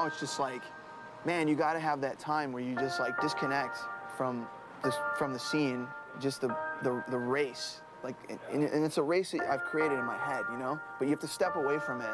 now it's just like, man, you got to have that time where you just like disconnect from the scene, just the race. Like, and it's a race that I've created in my head, you know? But you have to step away from it.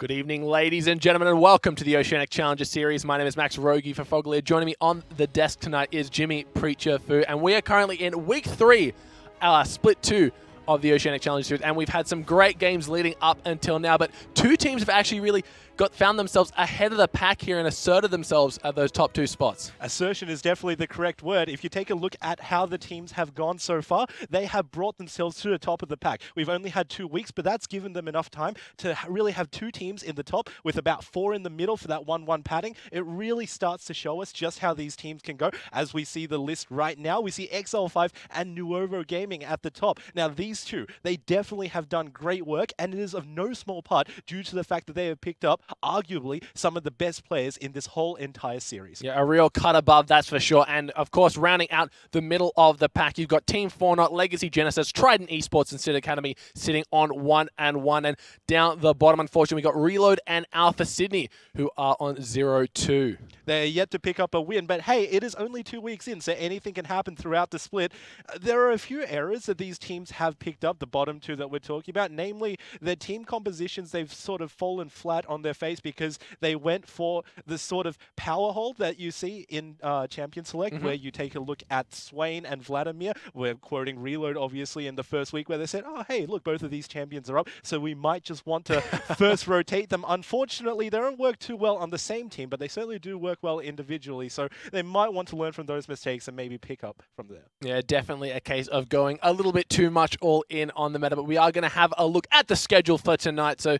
Good evening, ladies and gentlemen, and welcome to the Oceanic Challenger Series. My name is Max Rogie for Foglia. Joining me on the desk tonight is Jimmy Preacher Fu, and we are currently in Week 3, Split 2 of the Oceanic Challenger Series, and we've had some great games leading up until now, but two teams have actually really found themselves ahead of the pack here and asserted themselves at those top two spots. Assertion is definitely the correct word. If you take a look at how the teams have gone so far, they have brought themselves to the top of the pack. We've only had 2 weeks, but that's given them enough time to really have 2 teams in the top with about 4 in the middle for that 1-1 padding. It really starts to show us just how these teams can go. As we see the list right now, we see XL5 and Nuovo Gaming at the top. Now, these two, they definitely have done great work, and it is of no small part due to the fact that they have picked up arguably some of the best players in this whole entire series. Yeah, a real cut above, that's for sure. And of course, rounding out the middle of the pack, you've got Team Fortnite, Legacy Genesis, Trident Esports, and Sid Academy sitting on 1-1. And down the bottom, unfortunately, we've got Reload and Alpha Sydney, who are on 0-2. They're yet to pick up a win, but hey, it is only 2 weeks in, so anything can happen throughout the split. There are a few errors that these teams have picked up, the bottom two that we're talking about, namely their team compositions. They've sort of fallen flat on their face because they went for the sort of power hold that you see in Champion Select, where you take a look at Swain and Vladimir. We're quoting Reload, obviously, in the first week, where they said, oh, hey, look, both of these champions are up, so we might just want to first rotate them. Unfortunately, they don't work too well on the same team, but they certainly do work well individually, so they might want to learn from those mistakes and maybe pick up from there. Yeah, definitely a case of going a little bit too much all in on the meta, but we are going to have a look at the schedule for tonight, so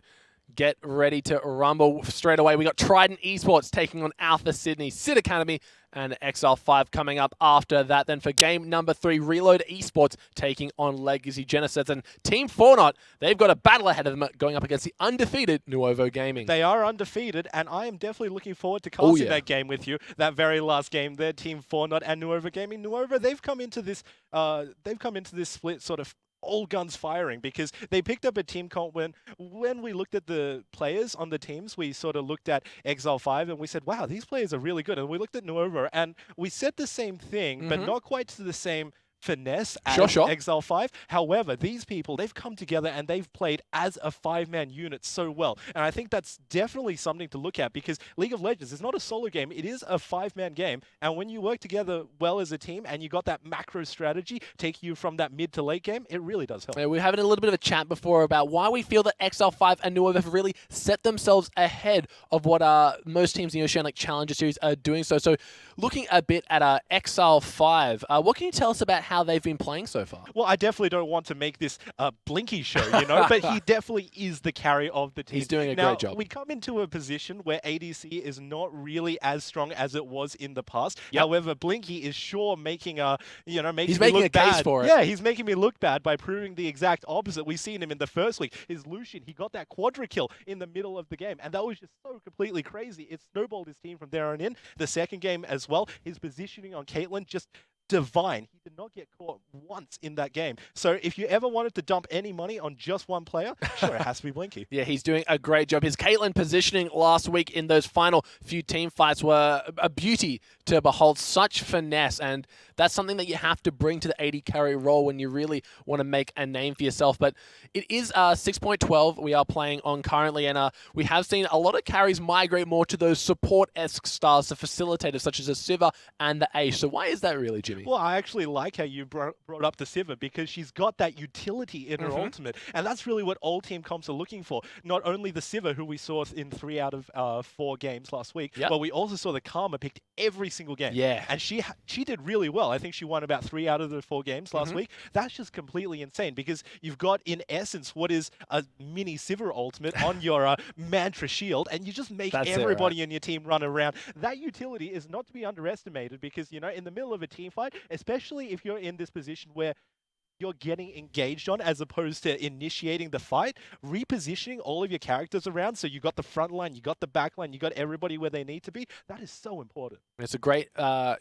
get ready to rumble straight away. We got Trident Esports taking on Alpha Sydney, Sid Academy, and XL5 coming up after that. Then for game number 3, Reload Esports taking on Legacy Genesis. And Team Fortnite, they've got a battle ahead of them going up against the undefeated Nuovo Gaming. They are undefeated, and I am definitely looking forward to casting that game with you. That very last game there, Team Fortnite and Nuovo Gaming. Nuovo, they've come into this split sort of all guns firing, because they picked up a team comp when we looked at the players on the teams. We sort of looked at XL5 and we said, wow, these players are really good. And we looked at Nuovo and we said the same thing, but not quite to the same finesse as XL5. However, these people, they've come together and they've played as a 5-man unit so well. And I think that's definitely something to look at, because League of Legends is not a solo game. It is a 5-man game. And when you work together well as a team and you got that macro strategy taking you from that mid to late game, it really does help. Yeah, we're having a little bit of a chat before about why we feel that XL5 and Nuovo have really set themselves ahead of what most teams in the Oceanic Challenger Series are doing so. So looking a bit at XL5, what can you tell us about how they've been playing so far? Well, I definitely don't want to make this a Blinky show, you know, but he definitely is the carry of the team. He's doing a great job. We come into a position where ADC is not really as strong as it was in the past. However, Blinky is sure making a, he's making a case for it. Yeah, he's making me look bad by proving the exact opposite. We've seen him in the first week. His Lucian, he got that quadra kill in the middle of the game, and that was just so completely crazy. It snowballed his team from there on in. The second game as well, his positioning on Caitlyn just divine. He did not get caught once in that game. So if you ever wanted to dump any money on just one player, sure, it has to be Blinky. Yeah, he's doing a great job. His Caitlyn positioning last week in those final few team fights were a beauty to behold. Such finesse, and that's something that you have to bring to the AD carry role when you really want to make a name for yourself. But it is 6.12 we are playing on currently, and we have seen a lot of carries migrate more to those support-esque styles, the facilitators such as the Siva and the Ashe. So why is that really, Jimmy? Well, I actually like how you brought up the Siva, because she's got that utility in her ultimate, and that's really what all team comps are looking for. Not only the Siva, who we saw in 3 out of 4 games last week, but we also saw the Karma picked every single game. Yeah. And she did really well. I think she won about 3 out of the 4 games last week. That's just completely insane, because you've got, in essence, what is a mini Siva ultimate on your Mantra shield, and you just make everybody in your team run around. That utility is not to be underestimated, because, in the middle of a team fight, especially if you're in this position where you're getting engaged on as opposed to initiating the fight, repositioning all of your characters around so you got the front line, you got the back line, you got everybody where they need to be, that is so important. It's a great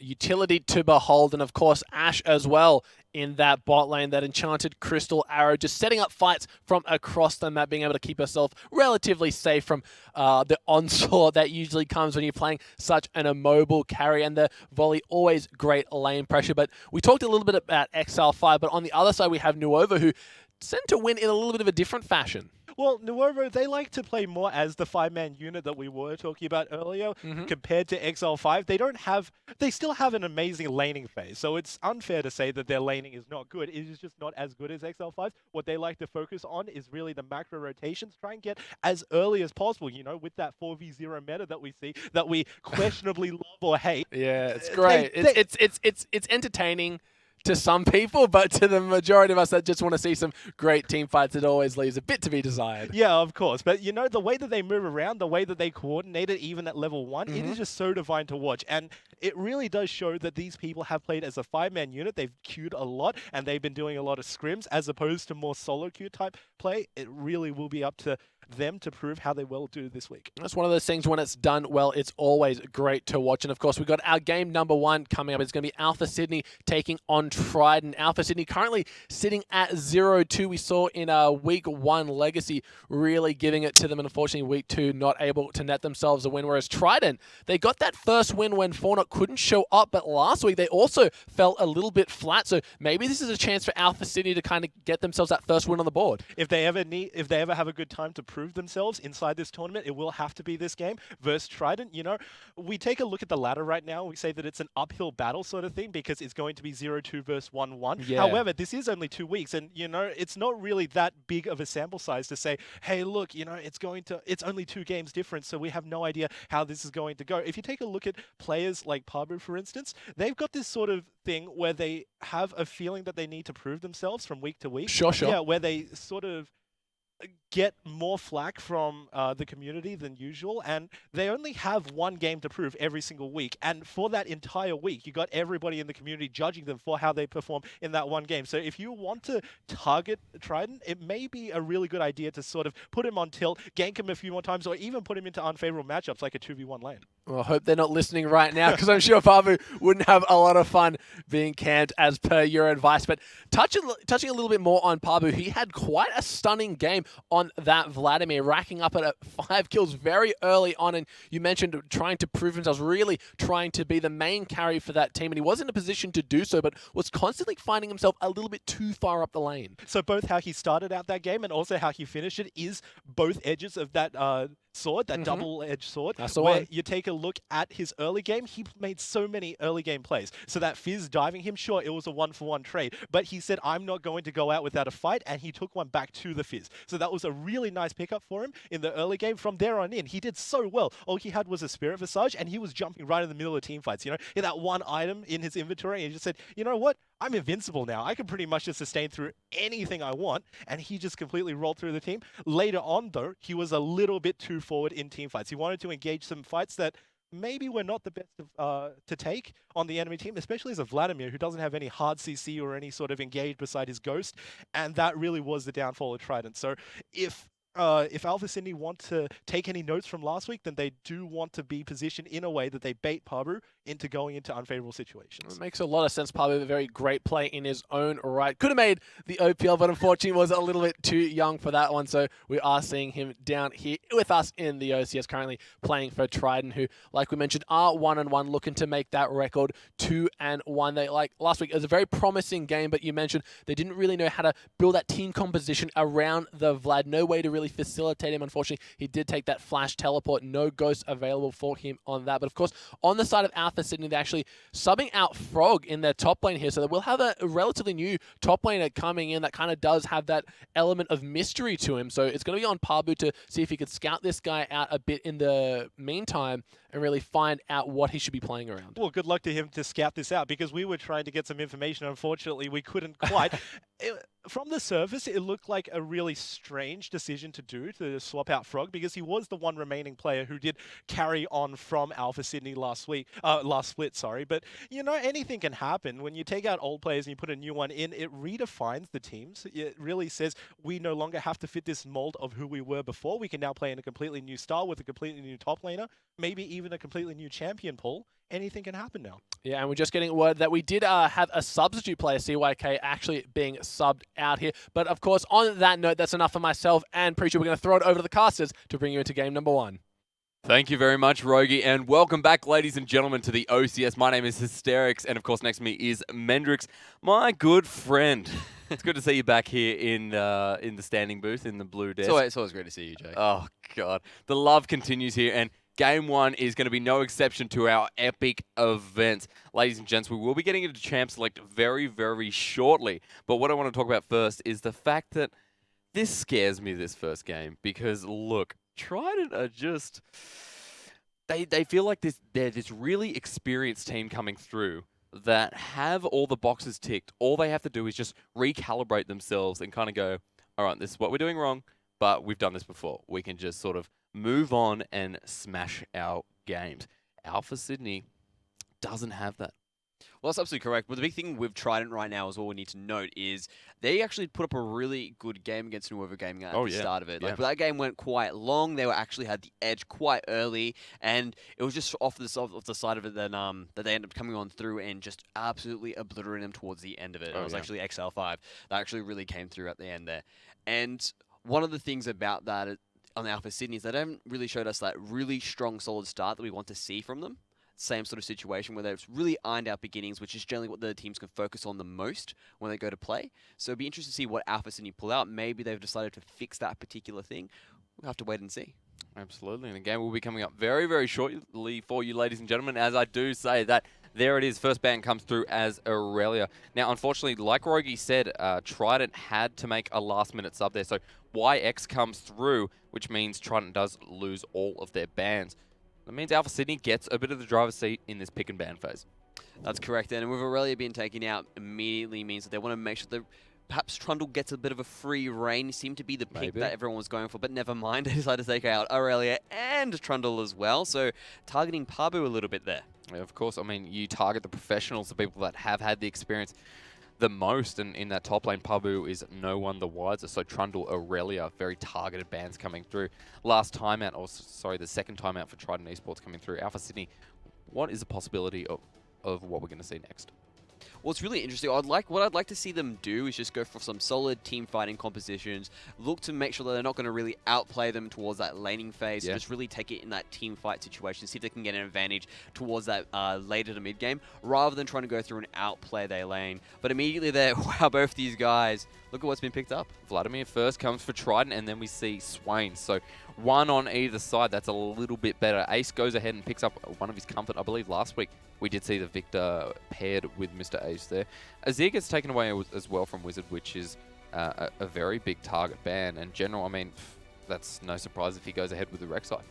utility to behold, and of course Ashe as well in that bot lane, that enchanted crystal arrow, just setting up fights from across the map, being able to keep herself relatively safe from the onslaught that usually comes when you're playing such an immobile carry, and the volley, always great lane pressure. But we talked a little bit about XL5, but on the other side we have Nuovo, who tend to win in a little bit of a different fashion. Well, Nuovo, they like to play more as the 5-man unit that we were talking about earlier compared to XL5. They still have an amazing laning phase, so it's unfair to say that their laning is not good. It is just not as good as XL5. What they like to focus on is really the macro rotations, try and get as early as possible, with that 4v0 meta that we see, that we questionably love or hate. Yeah, it's great. It's entertaining to some people, but to the majority of us that just want to see some great team fights, it always leaves a bit to be desired. Yeah, of course. But, the way that they move around, the way that they coordinate it, even at level 1, it is just so divine to watch. And it really does show that these people have played as a 5-man unit. They've queued a lot, and they've been doing a lot of scrims, as opposed to more solo queue type play. It really will be up to them to prove how they will do this week. That's one of those things, when it's done well, it's always great to watch. And of course, we've got our game number 1 coming up. It's going to be Alpha Sydney taking on Trident. Alpha Sydney currently sitting at 0-2. We saw in week 1 Legacy really giving it to them, and unfortunately week 2 not able to net themselves a win. Whereas Trident, they got that first win when Fortnite couldn't show up, but last week they also fell a little bit flat. So maybe this is a chance for Alpha Sydney to kind of get themselves that first win on the board. If they ever have a good time to prove themselves inside this tournament, it will have to be this game versus Trident. We take a look at the ladder right now. We say that it's an uphill battle sort of thing because it's going to be 0-2 versus 1-1. Yeah. However, this is only 2 weeks, and it's not really that big of a sample size to say, hey, look, it's only 2 games difference, so we have no idea how this is going to go. If you take a look at players like Pabu, for instance, they've got this sort of thing where they have a feeling that they need to prove themselves from week to week. Sure. Yeah, where they sort of get more flack from the community than usual, and they only have 1 game to prove every single week, and for that entire week you got everybody in the community judging them for how they perform in that 1 game. So if you want to target Trident, it may be a really good idea to sort of put him on tilt, gank him a few more times, or even put him into unfavorable matchups like a 2v1 lane. Well, I hope they're not listening right now, because I'm sure Pabu wouldn't have a lot of fun being camped as per your advice. But touching a little bit more on Pabu, he had quite a stunning game on that Vladimir, racking up at 5 kills very early on. And you mentioned trying to prove himself, really trying to be the main carry for that team. And he was in a position to do so, but was constantly finding himself a little bit too far up the lane. So both how he started out that game and also how he finished it is both edges of that sword, that double-edged sword. That's the where one. you take a look at his early game, he made so many early game plays. So that Fizz diving him, sure, it was a 1-for-1 trade, but he said, I'm not going to go out without a fight, and he took one back to the Fizz. So that was a really nice pickup for him in the early game. From there on in, he did so well. All he had was a Spirit Visage, and he was jumping right in the middle of team fights. He had that 1 item in his inventory, and he just said, you know what? I'm invincible now. I can pretty much just sustain through anything I want, and he just completely rolled through the team. Later on, though, he was a little bit too forward in team fights. He wanted to engage some fights that maybe were not the best to take on the enemy team, especially as a Vladimir who doesn't have any hard CC or any sort of engage beside his Ghost, and that really was the downfall of Trident. So if Alpha Sydney want to take any notes from last week, then they do want to be positioned in a way that they bait Pabu into going into unfavorable situations. It makes a lot of sense. Pabu, a very great play in his own right. Could have made the OPL, but unfortunately was a little bit too young for that one. So we are seeing him down here with us in the OCS, currently playing for Trident, who, like we mentioned, are 1-1, looking to make that record 2-1. They, like last week, it was a very promising game, but you mentioned they didn't really know how to build that team composition around the Vlad. No way to really facilitate him. Unfortunately, he did take that flash teleport. No ghost available for him on that. But of course, on the side of Alpha Sydney, they're actually subbing out Frog in their top lane here. So we'll have a relatively new top laner coming in that kind of does have that element of mystery to him. So it's going to be on Pabu to see if he could scout this guy out a bit in the meantime and really find out what he should be playing around. Well, good luck to him to scout this out, because we were trying to get some information. Unfortunately, we couldn't quite. From the surface, it looked like a really strange decision to do, to swap out Frog, because he was the one remaining player who did carry on from Alpha Sydney last split, sorry. But, anything can happen. When you take out old players and you put a new one in, it redefines the teams. It really says we no longer have to fit this mold of who we were before. We can now play in a completely new style with a completely new top laner, maybe even a completely new champion pool. Anything can happen now. Yeah, and we're just getting word that we did have a substitute player, CYK, actually being subbed out here. But of course, on that note, that's enough for myself and Preacher. We're going to throw it over to the casters to bring you into game number 1. Thank you very much, Rogi, and welcome back, ladies and gentlemen, to the OCS. My name is Hysterics, and of course, next to me is Mendrix, my good friend. It's good to see you back here in the standing booth in the blue desk. It's always great to see you, Jake. Oh God, the love continues here, and Game 1 is going to be no exception to our epic event. Ladies and gents, we will be getting into Champ Select very, very shortly. But what I want to talk about first is the fact that this scares me, this first game, because look, Trident are just... They feel like they're this really experienced team coming through that have all the boxes ticked. All they have to do is just recalibrate themselves and kind of go, all right, this is what we're doing wrong, but we've done this before. We can just sort of move on and smash our games. Alpha Sydney doesn't have that. Well, that's absolutely correct. But the big thing with Trident right now is all we need to note is they actually put up a really good game against Nuovo Gaming at the start of it. Like, but that game went quite long. They actually had the edge quite early, and it was just off the side of it that they ended up coming on through and just absolutely obliterating them towards the end of it. It was actually XL5 that actually really came through at the end there. And one of the things about that on Alpha Sydney is they haven't really showed us that really strong, solid start that we want to see from them. Same sort of situation where they've really ironed out beginnings, which is generally what the teams can focus on the most when they go to play. So it'd be interesting to see what Alpha Sydney pull out. Maybe they've decided to fix that particular thing. We'll have to wait and see. Absolutely. And the game will be coming up very, very shortly for you, ladies and gentlemen. As I do say that, there it is. First ban comes through as Aurelia. Now, unfortunately, like Rogi said, Trident had to make a last-minute sub there. So YX comes through, which means Trident does lose all of their bans. That means Alpha Sydney gets a bit of the driver's seat in this pick and ban phase. That's correct. And with Aurelia being taken out immediately means that they want to make sure that perhaps Trundle gets a bit of a free reign. Seemed to be the pick that everyone was going for, but never mind. They decided to take out Aurelia and Trundle as well. So targeting Pabu a little bit there. Yeah, of course. I mean, you target the professionals, the people that have had the experience the most, and in that top lane, Pabu is no one the wiser. So Trundle, Aurelia, very targeted bans coming through. Last timeout, or sorry, the second timeout for Trident Esports coming through. Alpha Sydney, what is the possibility of what we're going to see next? Well, it's really interesting. What I'd like to see them do is just go for some solid team fighting compositions. Look to make sure that they're not going to really outplay them towards that laning phase. So just really take it in that team fight situation. See if they can get an advantage towards that later to mid game, rather than trying to go through and outplay their lane. But immediately there, wow, both these guys. Look at what's been picked up. Vladimir first comes for Trident, and then we see Swain. So one on either side. That's a little bit better. Ace goes ahead and picks up one of his comfort. I believe last week we did see the Victor paired with Mr. Ace there. Azir gets taken away as well from Wizard, which is a very big target ban. And General, I mean, that's no surprise if he goes ahead with the Rek'Sai.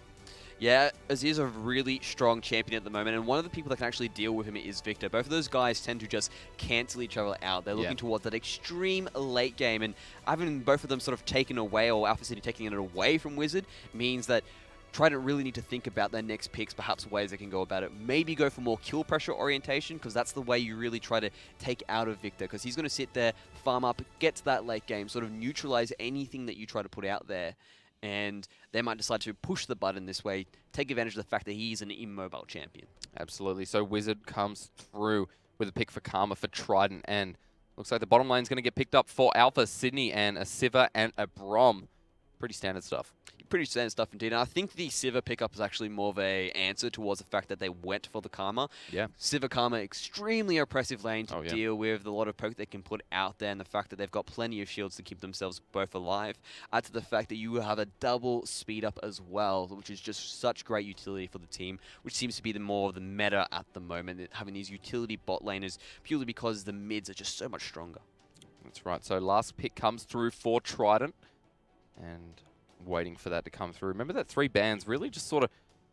Yeah, Azir's a really strong champion at the moment, and one of the people that can actually deal with him is Victor. Both of those guys tend to just cancel each other out. They're looking towards that extreme late game, and having both of them sort of taken away, or Alpha City taking it away from Wizard, means that Trident really need to think about their next picks, perhaps ways they can go about it. Maybe go for more kill pressure orientation, because that's the way you really try to take out of Victor, because he's going to sit there, farm up, get to that late game, sort of neutralize anything that you try to put out there. And they might decide to push the button this way, take advantage of the fact that he's an immobile champion. Absolutely. So Wizard comes through with a pick for Karma for Trident, and looks like the bottom lane's going to get picked up for Alpha Sydney and a Sivir and a Brom. Pretty standard stuff. Pretty standard stuff indeed. And I think the Sivir pickup is actually more of a answer towards the fact that they went for the Karma. Yeah. Sivir Karma, extremely oppressive lane to deal with, a lot of poke they can put out there, and the fact that they've got plenty of shields to keep themselves both alive. Add to the fact that you have a double speed up as well, which is just such great utility for the team, which seems to be the more of the meta at the moment, having these utility bot laners purely because the mids are just so much stronger. That's right. So last pick comes through for Trident, and waiting for that to come through. Remember that 3 bans really just sort of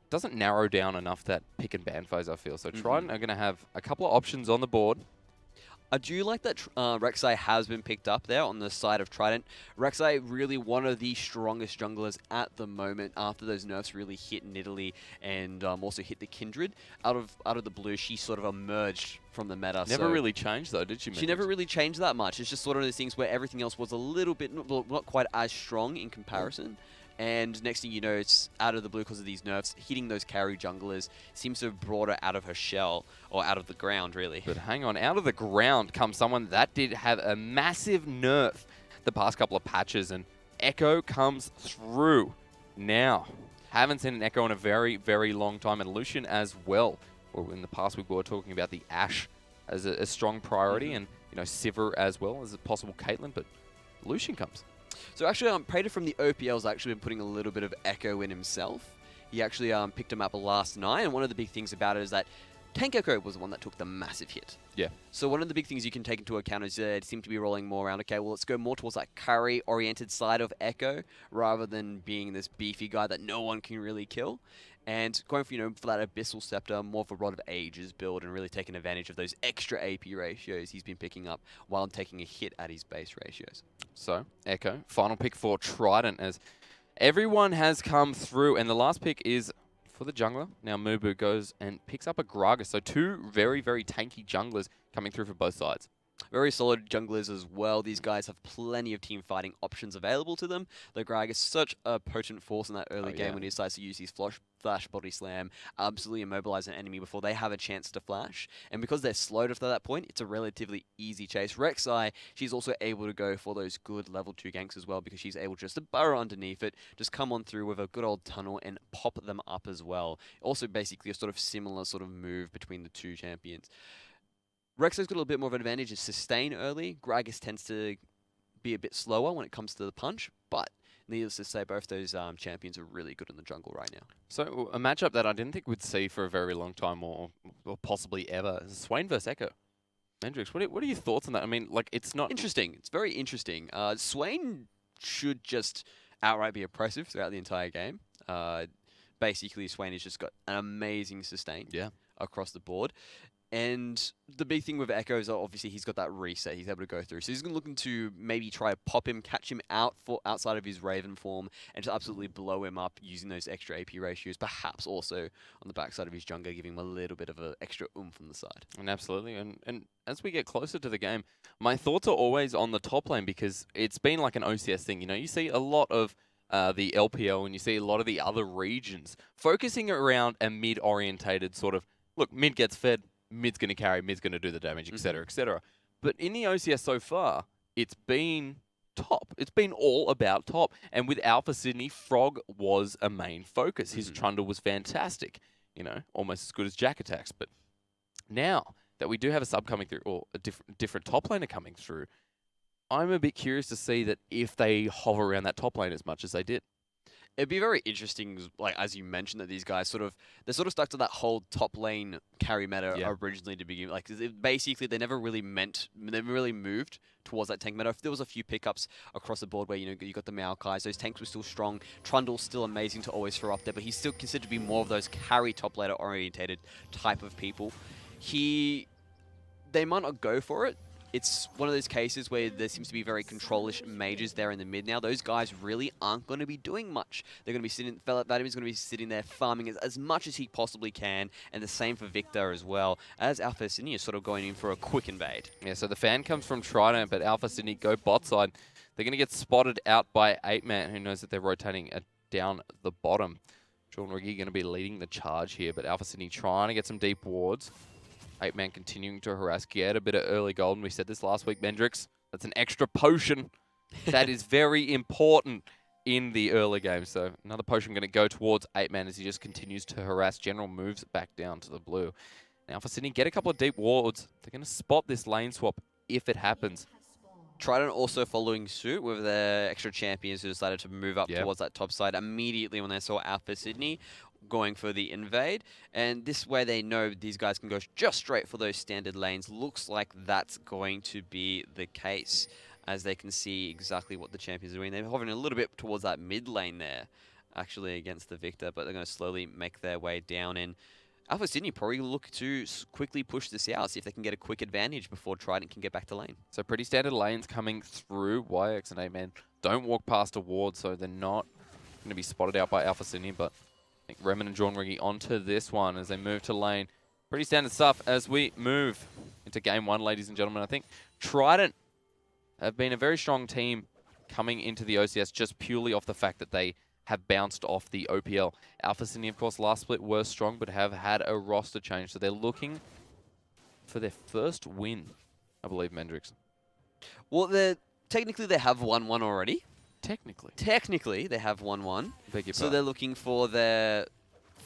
doesn't narrow down enough that pick and ban phase, I feel. So Trident are going to have a couple of options on the board. I do like that Rek'Sai has been picked up there on the side of Trident. Rek'Sai really one of the strongest junglers at the moment after those nerfs really hit Nidalee and also hit the Kindred. Out of the blue, she sort of emerged from the meta. Never really changed though, did she? She never really changed that much. It's just sort of those things where everything else was a little bit, well, not quite as strong in comparison. And next thing you know, it's out of the blue because of these nerfs, hitting those carry junglers. Seems to have brought her out of her shell, or out of the ground, really. But hang on, out of the ground comes someone that did have a massive nerf the past couple of patches, and Echo comes through. Now, Haven't seen an Echo in a very, very long time, and Lucian as well. Well, in the past, we were talking about the Ashe as a strong priority, and Sivir as well as a possible Caitlyn, but Lucian comes. So actually, Prater from the OPL's actually been putting a little bit of Echo in himself. He actually picked him up last night, and one of the big things about it is that Tank Echo was the one that took the massive hit. Yeah. So one of the big things you can take into account is they seem to be rolling more around, okay, well, let's go more towards that carry-oriented side of Echo rather than being this beefy guy that no one can really kill. And going for, for that Abyssal Scepter, more of a Rod of Ages build and really taking advantage of those extra AP ratios he's been picking up while taking a hit at his base ratios. So, Echo, final pick for Trident as everyone has come through, and the last pick is for the jungler. Now Mubu goes and picks up a Gragas. So 2 very, very tanky junglers coming through for both sides. Very solid junglers as well. These guys have plenty of team fighting options available to them. The Gragas is such a potent force in that early game when he decides to use his flash body slam, absolutely immobilize an enemy before they have a chance to flash. And because they're slowed up to that point, it's a relatively easy chase. Rek'Sai, she's also able to go for those good level 2 ganks as well because she's able just to burrow underneath it, just come on through with a good old tunnel and pop them up as well. Also basically a sort of similar sort of move between the 2 champions. Rek'Sai's got a little bit more of an advantage is sustain early. Gragas tends to be a bit slower when it comes to the punch, but needless to say, both those champions are really good in the jungle right now. So a matchup that I didn't think we'd see for a very long time or possibly ever is Swain versus Echo. Mendrix, what are your thoughts on that? I mean, like, it's not... Interesting. It's very interesting. Swain should just outright be oppressive throughout the entire game. Basically, Swain has just got an amazing sustain across the board. And the big thing with Echo is obviously he's got that reset he's able to go through. So he's looking to maybe try to pop him, catch him outside of his Raven form, and just absolutely blow him up using those extra AP ratios, perhaps also on the backside of his jungler, giving him a little bit of an extra oomph on the side. And absolutely. And as we get closer to the game, my thoughts are always on the top lane because it's been like an OCS thing. You see a lot of the LPL and you see a lot of the other regions focusing around a mid-orientated sort of, look, mid gets fed, mid's going to carry, mid's going to do the damage, etc., etc. But in the OCS so far, it's been top. It's been all about top. And with Alpha Sydney, Frog was a main focus. His Trundle was fantastic, almost as good as Jack Attacks. But now that we do have a sub coming through, or a different top laner coming through, I'm a bit curious to see that if they hover around that top lane as much as they did. It'd be very interesting, like as you mentioned, that these guys they're sort of stuck to that whole top lane carry meta originally to begin. Like basically, they never really moved towards that tank meta. There was a few pickups across the board where you got the Maokais, those tanks were still strong. Trundle's still amazing to always throw up there, but he's still considered to be more of those carry top laner orientated type of people. They might not go for it. It's one of those cases where there seems to be very control-ish mages there in the mid now. Those guys really aren't going to be doing much. They're going to be sitting, Vladimir's going to be sitting there farming as much as he possibly can, and the same for Victor as well, as Alpha Sydney is sort of going in for a quick invade. Yeah, so the fan comes from Trident, but Alpha Sydney go bot side. They're going to get spotted out by 8-Man, who knows that they're rotating down the bottom. John Riggy going to be leading the charge here, but Alpha Sydney trying to get some deep wards. 8-Man continuing to harass, get a bit of early gold. And we said this last week, Mendrix. That's an extra potion. That is very important in the early game. So another potion going to go towards 8-Man as he just continues to harass. General moves back down to the blue. Now for Sydney, get a couple of deep wards. They're going to spot this lane swap if it happens. Trident also following suit with their extra champions who decided to move up towards that top side immediately when they saw Alpha Sydney going for the invade. And this way they know these guys can go just straight for those standard lanes. Looks like that's going to be the case as they can see exactly what the champions are doing. They're hovering a little bit towards that mid lane there, actually against the Victor, but they're going to slowly make their way down in. Alpha Sydney probably look to quickly push this out, see if they can get a quick advantage before Trident can get back to lane. So pretty standard lanes coming through. YX and 8-Man don't walk past a ward, so they're not going to be spotted out by Alpha Sydney, but I think Remen and John Riggy onto this one as they move to lane. Pretty standard stuff as we move into game one, ladies and gentlemen. I think Trident have been a very strong team coming into the OCS just purely off the fact that they have bounced off the OPL. Alpha Sydney, of course, last split were strong, but have had a roster change. So they're looking for their first win, I believe, Mendrix. Well, technically they have won one already. Technically, they have 1-1. Beg your So pardon. they're looking for their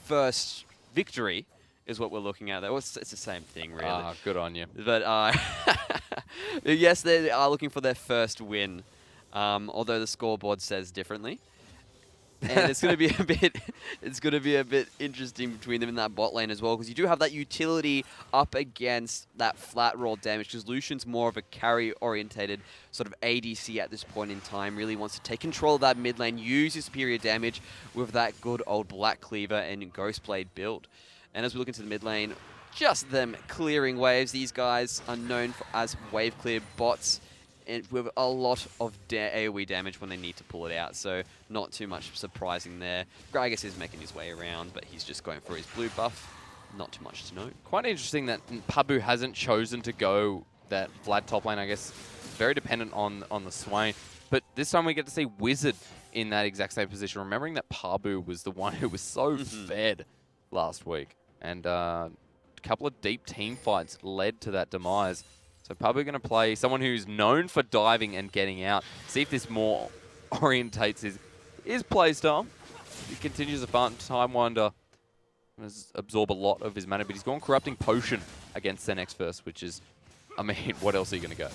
first victory, is what we're looking at. It's the same thing, really. Ah, good on you. But yes, they are looking for their first win, although the scoreboard says differently. And it's going to be a bit interesting between them in that bot lane as well, because you do have that utility up against that flat roll damage, because Lucian's more of a carry-orientated sort of ADC at this point in time, really wants to take control of that mid lane, use his superior damage with that good old Black Cleaver and Ghostblade build. And as we look into the mid lane, just them clearing waves. These guys are known as wave clear bots, and with a lot of AoE damage when they need to pull it out, so not too much surprising there. Gragas is making his way around, but he's just going for his blue buff. Not too much to note. Quite interesting that Pabu hasn't chosen to go that Vlad top lane, I guess. Very dependent on the Swain. But this time we get to see Wizard in that exact same position, remembering that Pabu was the one who was so fed last week. And a couple of deep team fights led to that demise. So Pabu going to play someone who's known for diving and getting out. See if this more orientates his play style. He continues to farm Time Winder. Absorb a lot of his mana, but he's gone Corrupting Potion against Senex first, which is, I mean, what else are you going to go?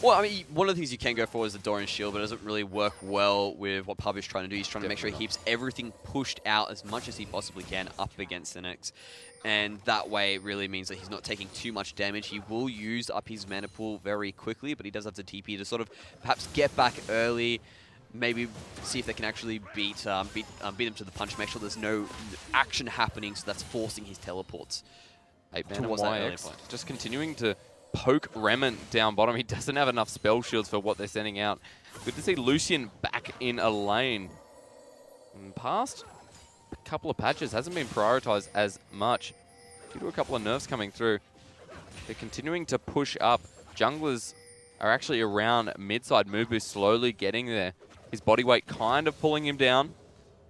Well, I mean, one of the things you can go for is the Doran Shield, but it doesn't really work well with what Pabu's trying to do. He's trying to make sure he keeps everything pushed out as much as he possibly can up against Senex. And that way it really means that he's not taking too much damage. He will use up his mana pool very quickly, but he does have to TP to sort of perhaps get back early, maybe see if they can actually beat them to the punch, make sure there's no action happening, so that's forcing his teleports 8 mana towards that early YX, point. just continuing to poke Remen down bottom. He doesn't have enough spell shields for what they're sending out. Good to see Lucian back in a lane. Past a couple of patches hasn't been prioritized as much due to a couple of nerfs coming through. They're continuing to push up. Junglers are actually around mid-side. Mubu slowly getting there. His body weight kind of pulling him down.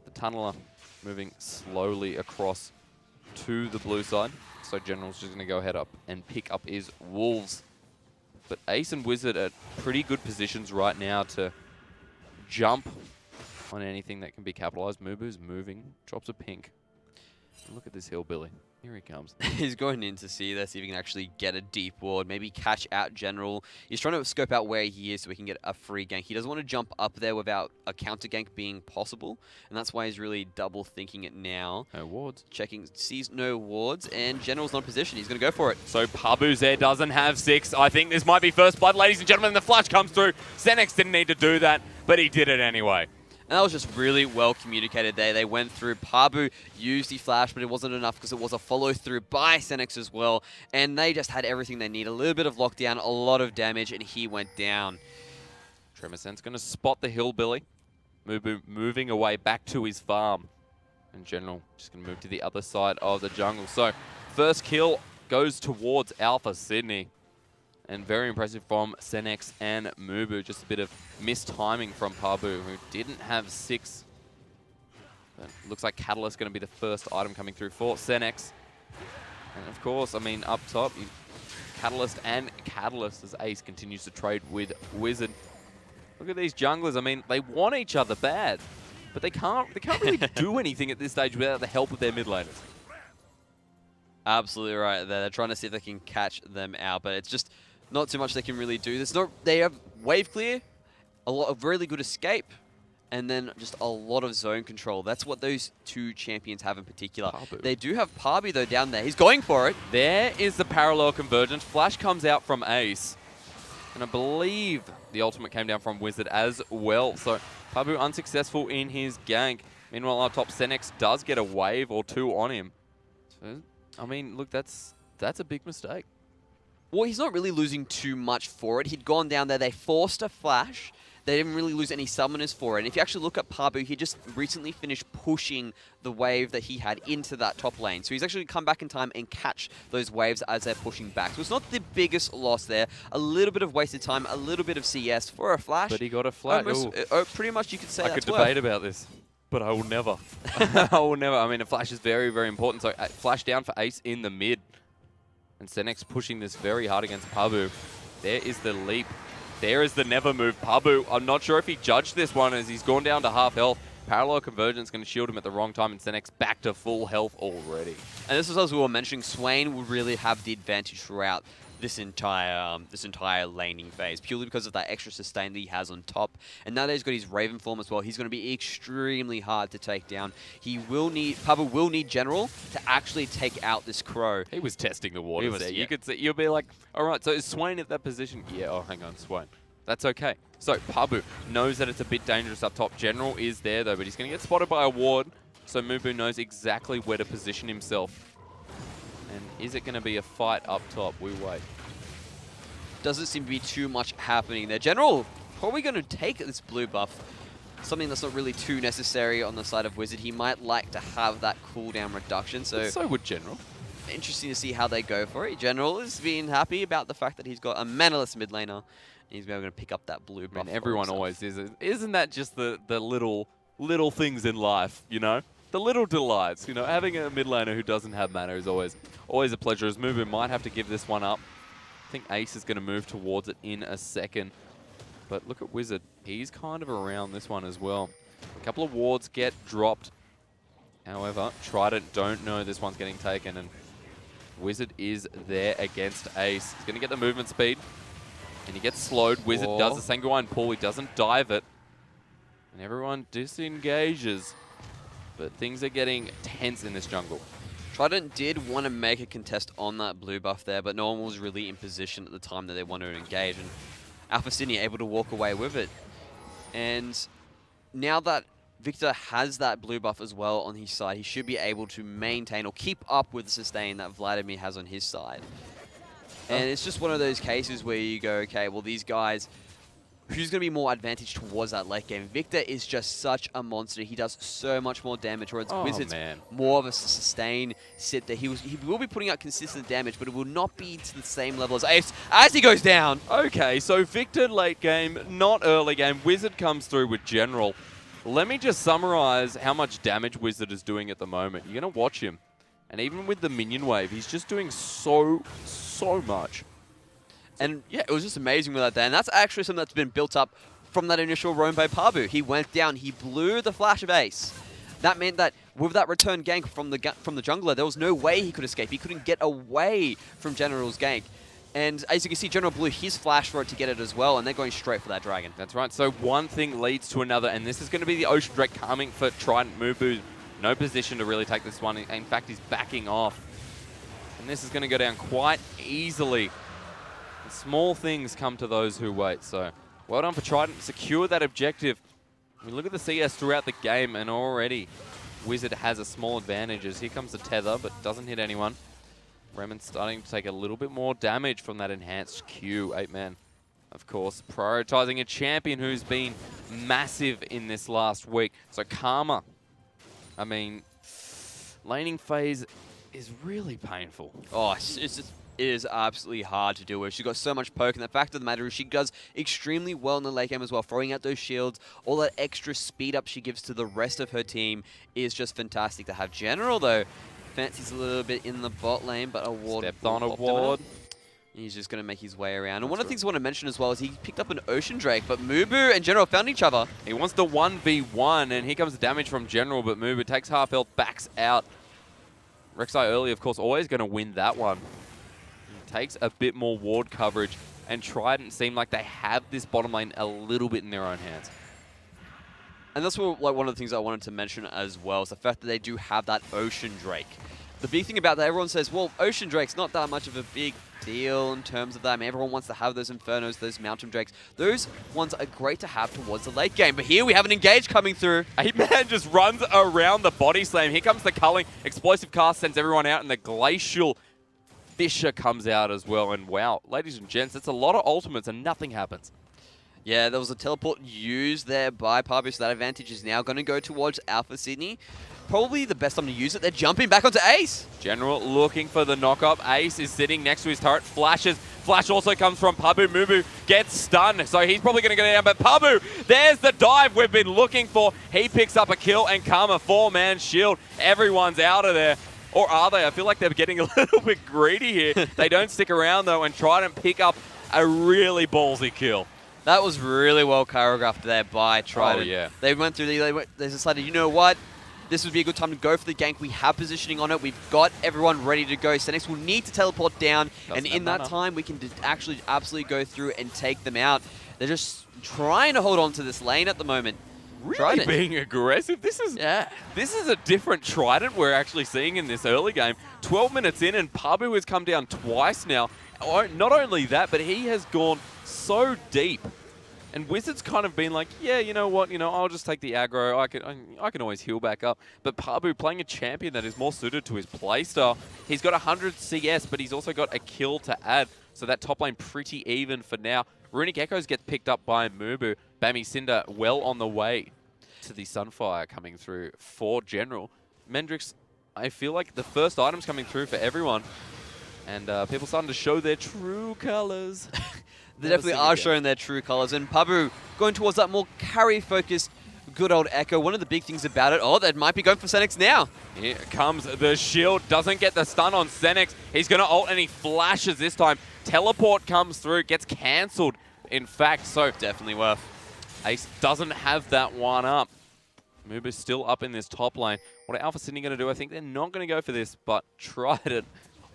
The Tunneler moving slowly across to the blue side. So General's just going to go head up and pick up his Wolves. But Ace and Wizard are pretty good positions right now to jump on anything that can be capitalized. Mubu's moving, drops a pink. And look at this hillbilly. Here he comes. He's going in to see this, if he can actually get a deep ward, maybe catch out General. He's trying to scope out where he is so he can get a free gank. He doesn't want to jump up there without a counter gank being possible, and that's why he's really double thinking it now. No wards. Checking, sees no wards, and General's not in position. He's going to go for it. So Pabu's there, doesn't have 6. I think this might be first blood, ladies and gentlemen. The flash comes through. Senex didn't need to do that, but he did it anyway. And that was just really well communicated there. They went through. Pabu used the flash, but it wasn't enough because it was a follow-through by Senex as well. And they just had everything they need. A little bit of lockdown, a lot of damage, and he went down. Tremosen's going to spot the hillbilly. Mubu moving away back to his farm. And General just going to move to the other side of the jungle. So first kill goes towards Alpha Sydney. And very impressive from Senex and Mubu. Just a bit of mistiming from Pabu, who didn't have 6. But looks like Catalyst going to be the first item coming through for Senex. And of course, I mean, up top, Catalyst and Catalyst as Ace continues to trade with Wizard. Look at these junglers. I mean, they want each other bad, but they can't really do anything at this stage without the help of their mid laners. Absolutely right. They're trying to see if they can catch them out, but it's just not too much they can really do. They have wave clear, a lot of really good escape, and then just a lot of zone control. That's what those two champions have in particular. Pabu. They do have Pabu though down there. He's going for it. There is the parallel convergence. Flash comes out from Ace. And I believe the ultimate came down from Wizard as well. So Pabu unsuccessful in his gank. Meanwhile, up top, Senex does get a wave or 2 on him. So, I mean, look, that's a big mistake. Well, he's not really losing too much for it. He'd gone down there. They forced a flash. They didn't really lose any summoners for it. And if you actually look at Pabu, he just recently finished pushing the wave that he had into that top lane. So he's actually come back in time and catch those waves as they're pushing back. So it's not the biggest loss there. A little bit of wasted time, a little bit of CS for a flash. But he got a flash. Pretty much you could say I that's could debate about this, but I will never. I will never. I mean, a flash is very, very important. So flash down for Ace in the mid. And Senex pushing this very hard against Pabu. There is the leap There is the never move. Pabu, I'm not sure if he judged this one as he's gone down to half health. Parallel Convergence going to shield him at the wrong time, and Senex back to full health already. And this is as we were mentioning, Swain would really have the advantage throughout this entire laning phase, purely because of that extra sustain that he has on top. And now that he's got his Raven form as well, he's going to be extremely hard to take down. Pabu will need General to actually take out this Crow. He was testing the waters there. Yeah. You could see, you'll be like, all right, so is Swain at that position? Yeah, oh, hang on, Swain. That's okay. So Pabu knows that it's a bit dangerous up top. General is there though, but he's going to get spotted by a ward. So Mubu knows exactly where to position himself. And is it going to be a fight up top? We wait. Doesn't seem to be too much happening there. General probably going to take this blue buff. Something that's not really too necessary on the side of Wizard. He might like to have that cooldown reduction. So would General. Interesting to see how they go for it. General is being happy about the fact that he's got a manaless mid laner. He's going to pick up that blue buff. And everyone always is. Isn't that just the little things in life, you know? The little delights, you know, having a mid laner who doesn't have mana is always a pleasure. As Mubu might have to give this one up. I think Ace is going to move towards it in a second. But look at Wizard. He's kind of around this one as well. A couple of wards get dropped. However, Trident don't know this one's getting taken. And Wizard is there against Ace. He's going to get the movement speed. And he gets slowed. Wizard does the Sanguine pull. He doesn't dive it. And everyone disengages. But things are getting tense in this jungle. Trident did want to make a contest on that blue buff there, but no one was really in position at the time that they wanted to engage. And Alpha Sydney able to walk away with it. And now that Victor has that blue buff as well on his side, he should be able to maintain or keep up with the sustain that Vladimir has on his side. And it's just one of those cases where you go, okay, well, these guys, who's going to be more advantaged towards that late game? Victor is just such a monster. He does so much more damage, whereas Wizard's more of a sustain sit there. He will be putting out consistent damage, but it will not be to the same level as Ace as he goes down. Okay, so Victor late game, not early game. Wizard comes through with General. Let me just summarize how much damage Wizard is doing at the moment. You're going to watch him. And even with the minion wave, he's just doing so much. And yeah, it was just amazing with that there. And that's actually something that's been built up from that initial roam by Pabu. He went down, he blew the flash of Ace. That meant that with that return gank from the jungler, there was no way he could escape. He couldn't get away from General's gank. And as you can see, General blew his flash for it to get it as well, and they're going straight for that dragon. That's right. So one thing leads to another, and this is going to be the Ocean Drake coming for Trident. Mubu, no position to really take this one. In fact, he's backing off. And this is going to go down quite easily. And small things come to those who wait. So well done for Trident. Secure that objective. We look at the CS throughout the game, and already Wizard has a small advantage as here comes the tether, but doesn't hit anyone. Remen's starting to take a little bit more damage from that enhanced Q. 8-man, of course, prioritizing a champion who's been massive in this last week. So Karma, I mean, laning phase is really painful. Oh, it is absolutely hard to deal with. She's got so much poke, and the fact of the matter is she does extremely well in the late game as well, throwing out those shields. All that extra speed up she gives to the rest of her team is just fantastic to have. General, though, fancies a little bit in the bot lane, but a ward. Stepped on a ward. He's just going to make his way around. And one of the things I want to mention as well is he picked up an Ocean Drake, but Mubu and General found each other. He wants the 1v1, and here comes the damage from General, but Mubu takes half health, backs out. Rek'Sai early, of course, always going to win that one. He takes a bit more ward coverage, and Trident seem like they have this bottom lane a little bit in their own hands. And that's what, like, one of the things I wanted to mention as well is the fact that they do have that Ocean Drake. The big thing about that, everyone says, well, Ocean Drake's not that much of a big deal in terms of that. I mean, everyone wants to have those Infernos, those Mountain Drakes. Those ones are great to have towards the late game. But here we have an engage coming through. 8-man just runs around the body slam. Here comes the culling. Explosive cast sends everyone out, and the Glacial Fisher comes out as well. And wow, ladies and gents, it's a lot of ultimates and nothing happens. Yeah, there was a teleport used there by Pabu, so that advantage is now going to go towards Alpha Sydney. Probably the best time to use it. They're jumping back onto Ace. General looking for the knock-up. Ace is sitting next to his turret. Flashes. Flash also comes from Pabu. Mubu gets stunned, so he's probably going to go down. But Pabu, there's the dive we've been looking for. He picks up a kill, and Karma, 4-man shield. Everyone's out of there. Or are they? I feel like they're getting a little bit greedy here. They don't stick around, though, and try and pick up a really ballsy kill. That was really well choreographed there by Trident. Oh, yeah. They went through, they decided, you know what? This would be a good time to go for the gank. We have positioning on it. We've got everyone ready to go. Senex will need to teleport down, and in that time, we can actually absolutely go through and take them out. They're just trying to hold on to this lane at the moment. Really being aggressive. This is a different Trident we're actually seeing in this early game. 12 minutes in, and Pabu has come down twice now. Not only that, but he has gone so deep. And Wizard's kind of been like, yeah, you know what, I'll just take the aggro. I can always heal back up. But Pabu playing a champion that is more suited to his playstyle. He's got 100 CS, but he's also got a kill to add. So that top lane pretty even for now. Runic Echoes gets picked up by Mubu. Bami Cinder well on the way to the Sunfire coming through for General. Mendrix, I feel like the first item's coming through for everyone. And people starting to show their true colors. They definitely are showing their true colors. And Pabu going towards that more carry-focused good old Echo. One of the big things about it, they might be going for Senex now. Here comes the shield. Doesn't get the stun on Senex. He's going to ult and he flashes this time. Teleport comes through, gets cancelled. In fact, so definitely worth. Ace doesn't have that one up. Mubu's still up in this top lane. What are Alpha Sydney going to do? I think they're not going to go for this, but Trident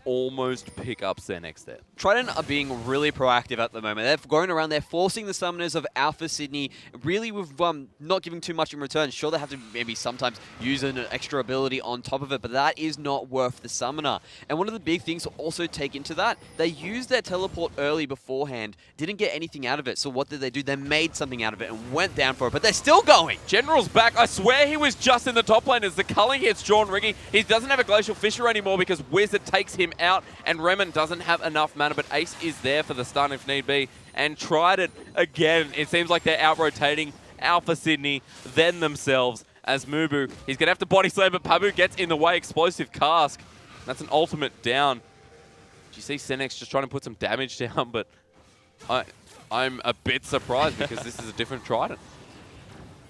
almost pick up Senex there. Trident are being really proactive at the moment. They're going around, they're forcing the summoners of Alpha Sydney, really with not giving too much in return. Sure, they have to maybe sometimes use an extra ability on top of it, but that is not worth the summoner. And one of the big things to also take into that, they used their teleport early beforehand, didn't get anything out of it. So what did they do? They made something out of it and went down for it, but they're still going. General's back. I swear he was just in the top lane as the culling hits John Riggy. He doesn't have a Glacial Fissure anymore because Wizard takes him out, and Remen doesn't have enough mana, but Ace is there for the stun if need be. And Trident, again, it seems like they're out-rotating Alpha Sydney, then themselves, as Mubu. He's going to have to body slam, but Pabu gets in the way. Explosive Cask. That's an ultimate down. Do you see Senex just trying to put some damage down? But I'm a bit surprised because this is a different Trident.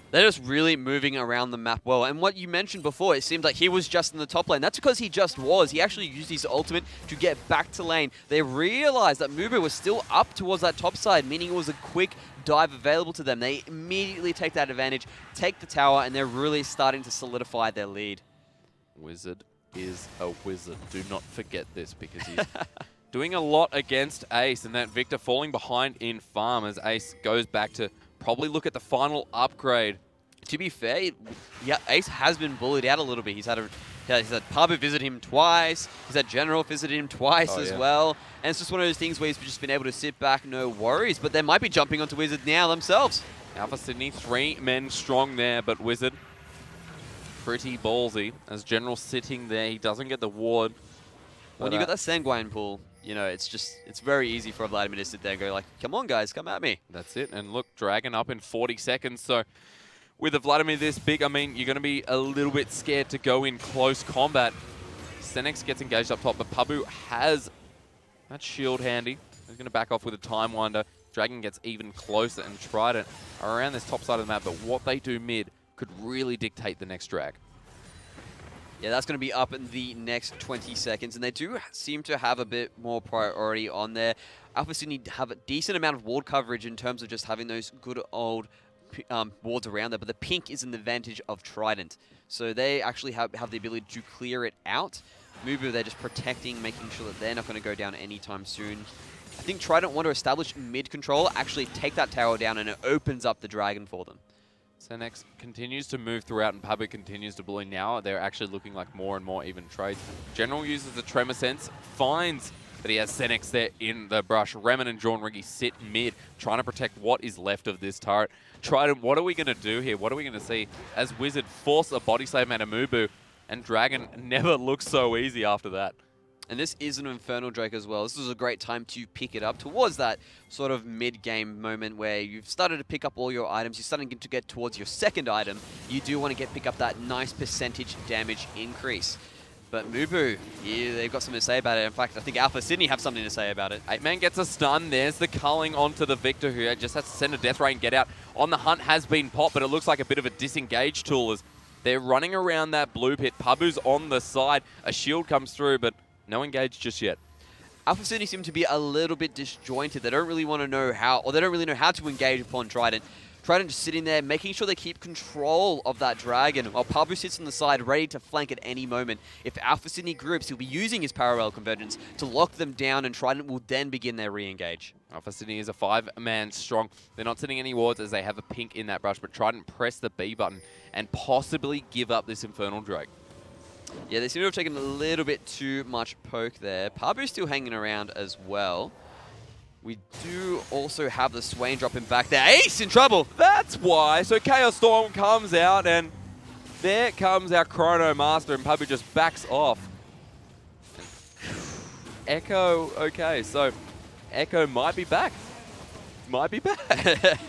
They're just really moving around the map well. And what you mentioned before, it seemed like he was just in the top lane. That's because he just was. He actually used his ultimate to get back to lane. They realized that Mubu was still up towards that top side, meaning it was a quick dive available to them. They immediately take that advantage, take the tower, and they're really starting to solidify their lead. Wizard is a wizard. Do not forget this because he's doing a lot against Ace, and that Victor falling behind in farm as Ace goes back to probably look at the final upgrade. To be fair, yeah, Ace has been bullied out a little bit. He's had Pabu visit him twice. He's had General visit him twice as well. And it's just one of those things where he's just been able to sit back, no worries. But they might be jumping onto Wizard now themselves. Alpha Sydney, 3 men strong there, but Wizard pretty ballsy as General sitting there. He doesn't get the ward. When you got that Sanguine pool, it's very easy for Vladimir to sit there and go like, come on guys, come at me. That's it. And look, Dragon up in 40 seconds. So with a Vladimir this big, I mean, you're going to be a little bit scared to go in close combat. Senex gets engaged up top, but Pabu has that shield handy. He's going to back off with a Time Winder. Dragon gets even closer, and Trident are around this top side of the map, but what they do mid could really dictate the next drag. Yeah, that's going to be up in the next 20 seconds, and they do seem to have a bit more priority on there. Alpha Sydney have a decent amount of ward coverage in terms of just having those good old wards around there, but the pink is an advantage of Trident. So they actually have the ability to clear it out. Mubu, they're just protecting, making sure that they're not going to go down anytime soon. I think Trident want to establish mid control, actually take that tower down, and it opens up the Dragon for them. Senex continues to move throughout, and Pabu continues to bully now. They're actually looking like more and more even trades. General uses the Tremor Sense, finds that he has Senex there in the brush. Remen and John Riggy sit mid, trying to protect what is left of this turret. Trident, what are we going to do here? What are we going to see as Wizard force a body slam out of Mubu, and Dragon never looks so easy after that. And this is an Infernal Drake as well. This is a great time to pick it up towards that sort of mid-game moment where you've started to pick up all your items. You're starting to get towards your second item. You do want to pick up that nice percentage damage increase. But Mubu, yeah, they've got something to say about it. In fact, I think Alpha Sydney have something to say about it. 8-man gets a stun. There's the culling onto the Victor, who just has to send a Death Ray and get out. On the hunt has been popped, but it looks like a bit of a disengage tool as they're running around that blue pit. Pabu's on the side. A shield comes through, but no engage just yet. Alpha Sydney seem to be a little bit disjointed. They don't really want to know how, or they don't really know how to engage upon Trident. Trident just sitting there, making sure they keep control of that Dragon, while Pabu sits on the side, ready to flank at any moment. If Alpha Sydney groups, he'll be using his parallel convergence to lock them down, and Trident will then begin their re-engage. Alpha Sydney is a 5-man strong. They're not sitting any wards as they have a pink in that brush, but Trident press the B button and possibly give up this Infernal Drake. Yeah, they seem to have taken a little bit too much poke there. Pabu's still hanging around as well. We do also have the Swain dropping back there. Ace in trouble! That's why. So Chaos Storm comes out, and there comes our Chrono Master, and Pabu just backs off. Echo, okay, so Echo might be back. Might be back.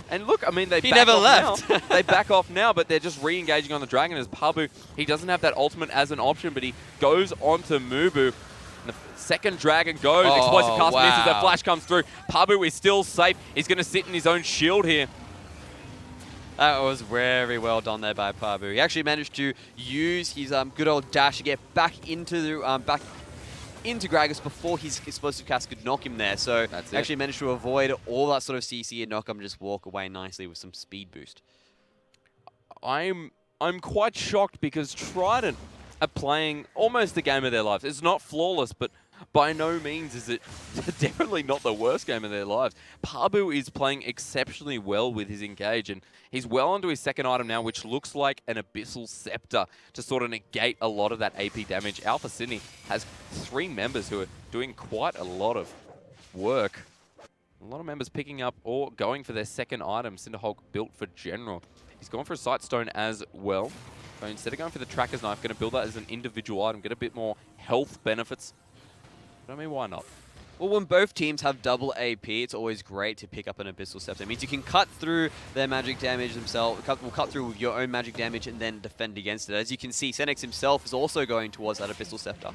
And look, I mean, they back never off left. now. They back off now, but they're just re-engaging on the Dragon as Pabu. He doesn't have that ultimate as an option, but he goes onto Mubu. The second Dragon goes, Explosive Cast misses, that flash comes through. Pabu is still safe. He's going to sit in his own shield here. That was very well done there by Pabu. He actually managed to use his good old dash to get back into the into Gragas before his Explosive Cast could knock him there. So actually managed to avoid all that sort of CC and knock him, just walk away nicely with some speed boost. I'm quite shocked because Trident are playing almost the game of their lives. It's not flawless, but by no means is it definitely not the worst game of their lives. Pabu is playing exceptionally well with his engage, and he's well onto his second item now, which looks like an Abyssal Scepter to sort of negate a lot of that AP damage. Alpha Sydney has 3 members who are doing quite a lot of work. A lot of members picking up or going for their second item. Cinderhulk built for General. He's gone for a Sightstone as well. So instead of going for the Tracker's Knife, going to build that as an individual item, get a bit more health benefits. But I mean, why not? Well, when both teams have double AP, it's always great to pick up an Abyssal Scepter. It means you can cut through their magic damage themselves, cut through your own magic damage and then defend against it. As you can see, Senex himself is also going towards that Abyssal Scepter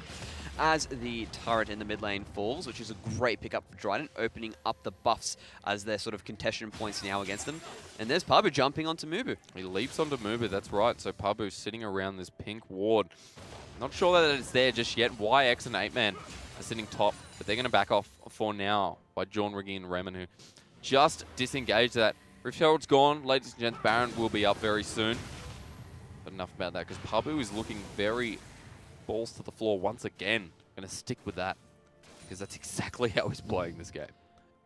as the turret in the mid lane falls, which is a great pickup for Trident, opening up the buffs as their sort of contention points now against them. And there's Pabu jumping onto Mubu. He leaps onto Mubu, that's right. So Pabu's sitting around this pink ward. Not sure that it's there just yet. YX and 8-man are sitting top, but they're going to back off for now by John Riggy and Remen, who just disengaged that. Rift Herald's gone. Ladies and gents, Baron will be up very soon. But enough about that, because Pabu is looking very balls to the floor once again. Going to stick with that, because that's exactly how he's playing this game.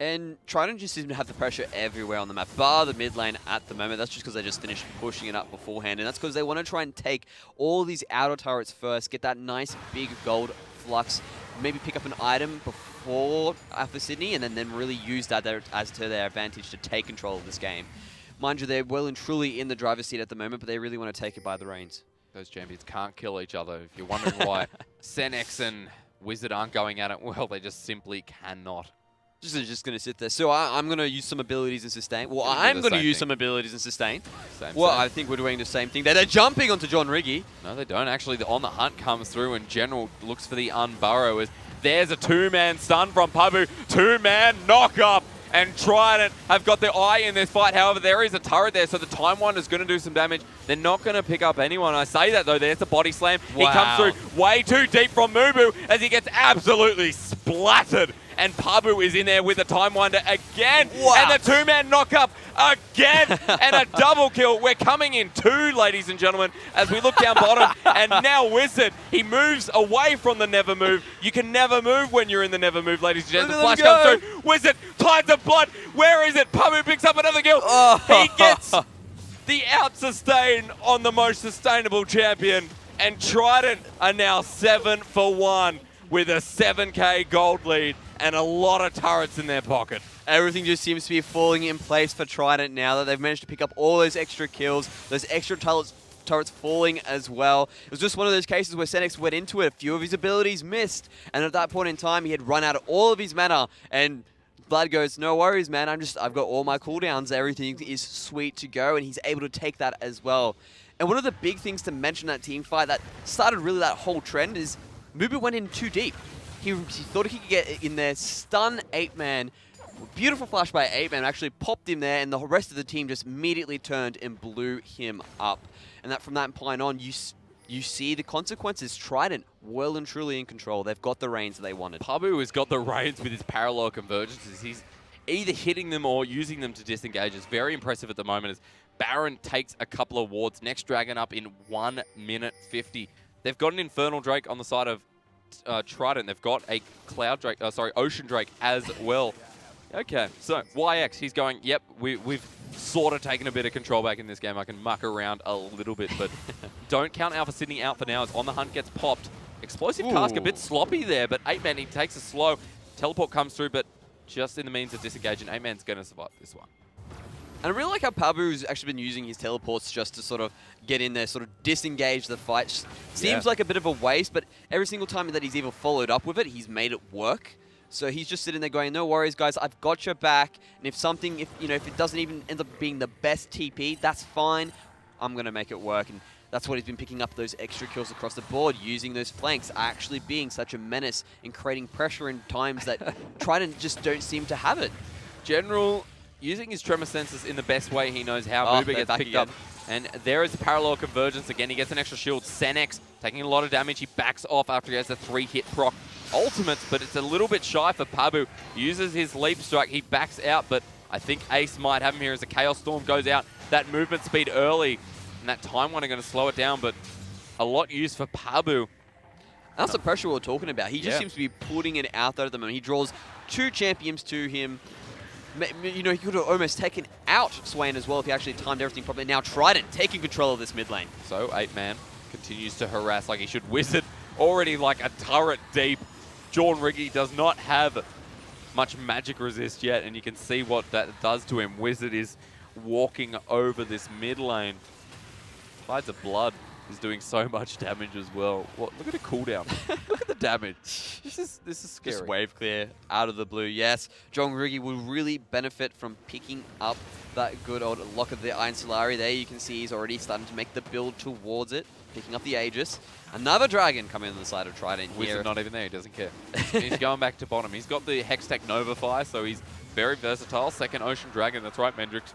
And Trident just seems to have the pressure everywhere on the map, bar the mid lane at the moment. That's just because they just finished pushing it up beforehand. And that's because they want to try and take all these outer turrets first, get that nice big gold flux, maybe pick up an item before Alpha Sydney, and then really use that as to their advantage to take control of this game. Mind you, they're well and truly in the driver's seat at the moment, but they really want to take it by the reins. Those champions can't kill each other. If you're wondering why Senex and Wizard aren't going at it, well, they just simply cannot. Just going to sit there. So I'm going to use some abilities and sustain. Well, I'm going to use some abilities and sustain. Well, I think we're doing the same thing. They're jumping onto John Riggy. No, they don't. Actually, the On the Hunt comes through, and General looks for the unburrow. There's a 2-man stun from Pabu. 2-man knock up. And Trident have got their eye in this fight. However, there is a turret there, so the Time Wonder is going to do some damage. They're not going to pick up anyone. I say that, though. There's the body slam. Wow. He comes through way too deep from Mubu as he gets absolutely splattered. And Pabu is in there with the Time Wonder again. Wow. And the 2-man knock up again. And a double kill. We're coming in 2, ladies and gentlemen, as we look down bottom. And now Wizard, he moves away from the never move. You can never move when you're in the never move, ladies and gentlemen. The flash comes through. Wizard, Tides of Blood. Where is it? Pabu picks up another kill. He gets the out sustain on the most sustainable champion. And Trident are now 7 for 1 with a 7k gold lead and a lot of turrets in their pocket. Everything just seems to be falling in place for Trident now that they've managed to pick up all those extra kills, those extra turrets falling as well. It was just one of those cases where Senex went into it, a few of his abilities missed, and at that point in time, he had run out of all of his mana, and Blood goes, no worries, man, I've got all my cooldowns, everything is sweet to go, and he's able to take that as well. And one of the big things to mention in that team fight that started really that whole trend is Mubu went in too deep. He thought he could get in there, stun 8-man, beautiful flash by 8-man, actually popped him there, and the rest of the team just immediately turned and blew him up. And that from that point on, you see the consequences. Trident well and truly in control. They've got the reins that they wanted. Pabu has got the reins with his parallel convergences. He's either hitting them or using them to disengage. It's very impressive at the moment as Baron takes a couple of wards. Next Dragon up in 1 minute 50. They've got an Infernal Drake on the side of Trident. They've got a Ocean Drake as well. Okay, so YX, he's going, yep, we've sort of taken a bit of control back in this game. I can muck around a little bit, but don't count Alpha Sydney out for now as On the Hunt gets popped. Explosive Cask a bit sloppy there, but 8-Man, he takes a slow. Teleport comes through, but just in the means of disengaging, 8-Man's going to survive this one. And I really like how Pabu's actually been using his teleports just to sort of get in there, sort of disengage the fight. Seems like a bit of a waste, but every single time that he's even followed up with it, he's made it work. So he's just sitting there going, no worries, guys, I've got your back. And if it doesn't even end up being the best TP, that's fine. I'm going to make it work. And that's what he's been picking up, those extra kills across the board, using those flanks, actually being such a menace in creating pressure in times that Trident just don't seem to have it. General using his tremor senses in the best way he knows how. Uber gets picked up. And there is a parallel convergence again. He gets an extra shield. Senex taking a lot of damage. He backs off after he has a 3-hit proc ultimates, but it's a little bit shy for Pabu. Uses his leap strike. He backs out, but I think Ace might have him here as the Chaos Storm goes out. That movement speed early and that time one are going to slow it down, but a lot used for Pabu. That's the pressure we were talking about. He just seems to be putting it out there at the moment. He draws 2 champions to him. You know, he could have almost taken out Swain as well if he actually timed everything properly. Now Trident taking control of this mid lane. So 8-Man continues to harass like he should. Wizard already like a turret deep. John Riggy does not have much magic resist yet, and you can see what that does to him. Wizard is walking over this mid lane. Tides of Blood is doing so much damage as well. Look at the cooldown. Look at the damage. This is scary. Just wave clear out of the blue. Yes, John Riggy will really benefit from picking up that good old Lock of the Iron Solari. There you can see he's already starting to make the build towards it, picking up the Aegis. Another Dragon coming on the side of Trident. Wizard not even there. He doesn't care. He's going back to bottom. He's got the Hextech Nova Fire, so he's very versatile. Second Ocean Dragon. That's right, Mendrix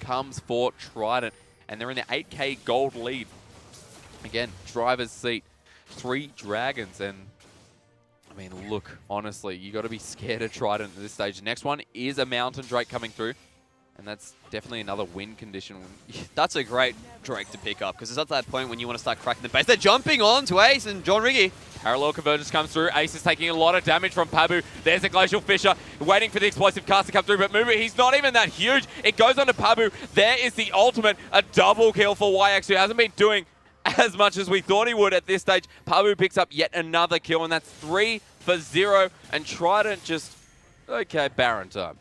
comes for Trident. And they're in the 8k gold lead. Again, driver's seat. 3 dragons. And, I mean, look, honestly, you got to be scared of Trident at this stage. The next one is a Mountain Drake coming through. And that's definitely another win condition. That's a great Drake to pick up, because it's at that point when you want to start cracking the base. They're jumping on to Ace and John Riggy. Parallel convergence comes through. Ace is taking a lot of damage from Pabu. There's a Glacial Fissure waiting for the explosive cast to come through, but Mumu, he's not even that huge. It goes on to Pabu. There is the ultimate, a double kill for YX, who hasn't been doing as much as we thought he would at this stage. Pabu picks up yet another kill, and that's 3 for 0. And Trident just, okay, Baron time.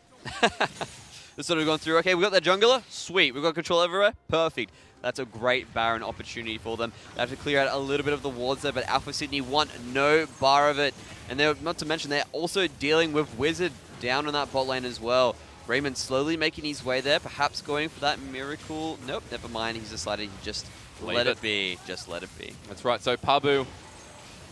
They're sort of gone through, okay, we got that jungler, sweet. We've got control over it, perfect. That's a great Baron opportunity for them. They have to clear out a little bit of the wards there, but Alpha Sydney want no bar of it. And they're, not to mention, they're also dealing with Wizard down on that bot lane as well. Raymond slowly making his way there, perhaps going for that miracle. Nope, never mind. He's decided to just let it be. Just let it be. That's right. So Pabu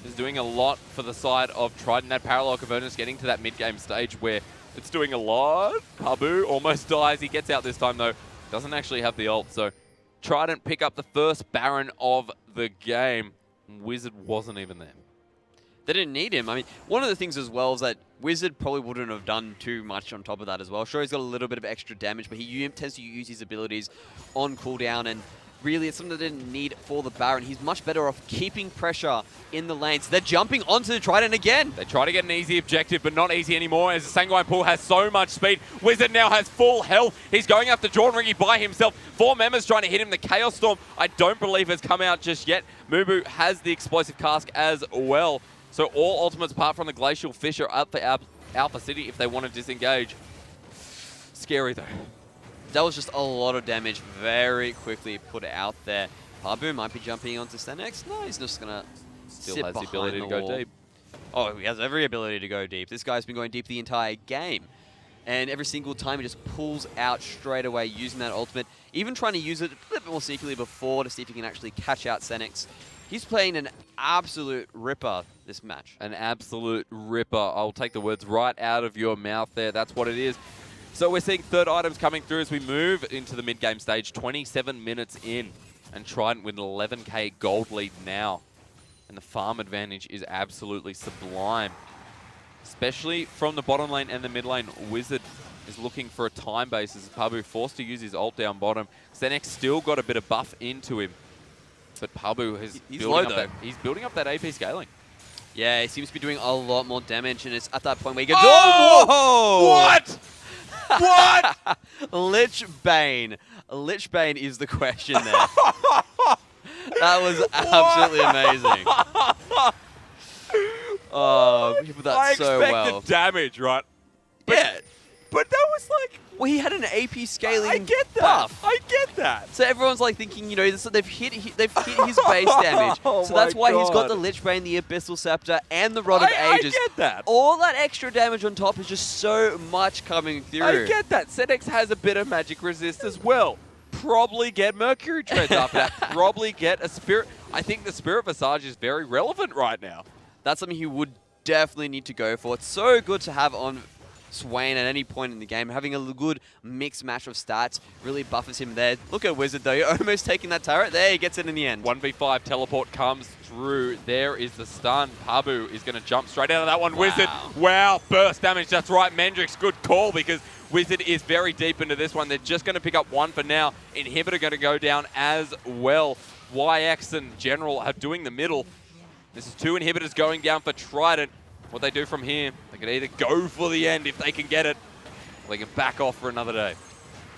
is doing a lot for the side of Trident. That parallel convergence getting to that mid-game stage where it's doing a lot. Pabu almost dies. He gets out this time, though. Doesn't actually have the ult, so Trident pick up the first Baron of the game. Wizard wasn't even there. They didn't need him. I mean, one of the things as well is that Wizard probably wouldn't have done too much on top of that as well. Sure, he's got a little bit of extra damage, but he tends to use his abilities on cooldown, and really it's something they didn't need for the Baron. He's much better off keeping pressure in the lanes. So they're jumping onto the Trident again. They try to get an easy objective, but not easy anymore as the Sanguine Pool has so much speed. Wizard now has full health. He's going after Jordan Riggy by himself. 4 members trying to hit him. The Chaos Storm, I don't believe has come out just yet. Mumu has the Explosive Cask as well. So all ultimates apart from the Glacial Fissure are up for Alpha City if they want to disengage. Scary though. That was just a lot of damage very quickly put out there. Pabu might be jumping onto Senex. No, he's just going to Still has the ability to go deep. Oh, he has every ability to go deep. This guy's been going deep the entire game. And every single time he just pulls out straight away using that ultimate. Even trying to use it a little bit more secretly before to see if he can actually catch out Senex. He's playing an absolute ripper this match. An absolute ripper. I'll take the words right out of your mouth there. That's what it is. So we're seeing third items coming through as we move into the mid-game stage. 27 minutes in. And Trident with an 11k gold lead now. And the farm advantage is absolutely sublime. Especially from the bottom lane and the mid lane. Wizard is looking for a time base as Pabu forced to use his ult down bottom. Xenex still got a bit of buff into him. But Pabu has he's building up that AP scaling. Yeah, he seems to be doing a lot more damage, and it's at that point where he goes, oh! What? What? Lich Bane. Lich Bane is the question there. That was absolutely amazing. Oh, he put that so well. I expected damage, right? But, yeah. But that was like... Well, he had an AP scaling I get that. buff. I get that. So everyone's like thinking, you know, they've hit his base damage. Oh so that's why he's got God. the Lich Bane, the Abyssal Scepter, and the Rod of Ages. I get that. All that extra damage on top is just so much coming through. I get that. Xenex has a bit of magic resist as well. Probably get Mercury Treads after that. Probably get a Spirit. I think the Spirit Visage is very relevant right now. That's something he would definitely need to go for. It's so good to have on Swain at any point in the game. Having a good mixed match of stats really buffers him there. Look at Wizard though, you're almost taking that turret. There, he gets it in the end. 1v5 teleport comes through. There is the stun. Pabu is going to jump straight out of that one. Wow. Wizard, wow, burst damage. That's right, Mendrix, good call because Wizard is very deep into this one. They're just going to pick up one for now. Inhibitor going to go down as well. YX and General are doing the middle. This is 2 inhibitors going down for Trident. What they do from here, they can either go for the end if they can get it, or they can back off for another day.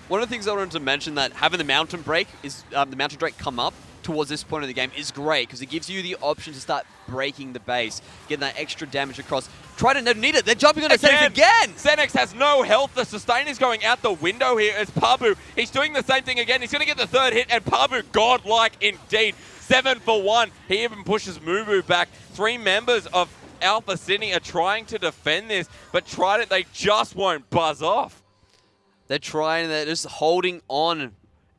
One of the things I wanted to mention that having the Mountain Break is the Mountain Drake come up towards this point of the game is great because it gives you the option to start breaking the base, getting that extra damage across. Trident don't need it. They're jumping on Xenex again. Xenex has no health. The sustain is going out the window here as Pabu. He's doing the same thing again. He's going to get the 3rd hit, and Pabu, godlike indeed. 7 for 1. He even pushes Mumu back. 3 members of Alpha Sydney are trying to defend this, but Trident, they just won't buzz off. They're trying, they're just holding on,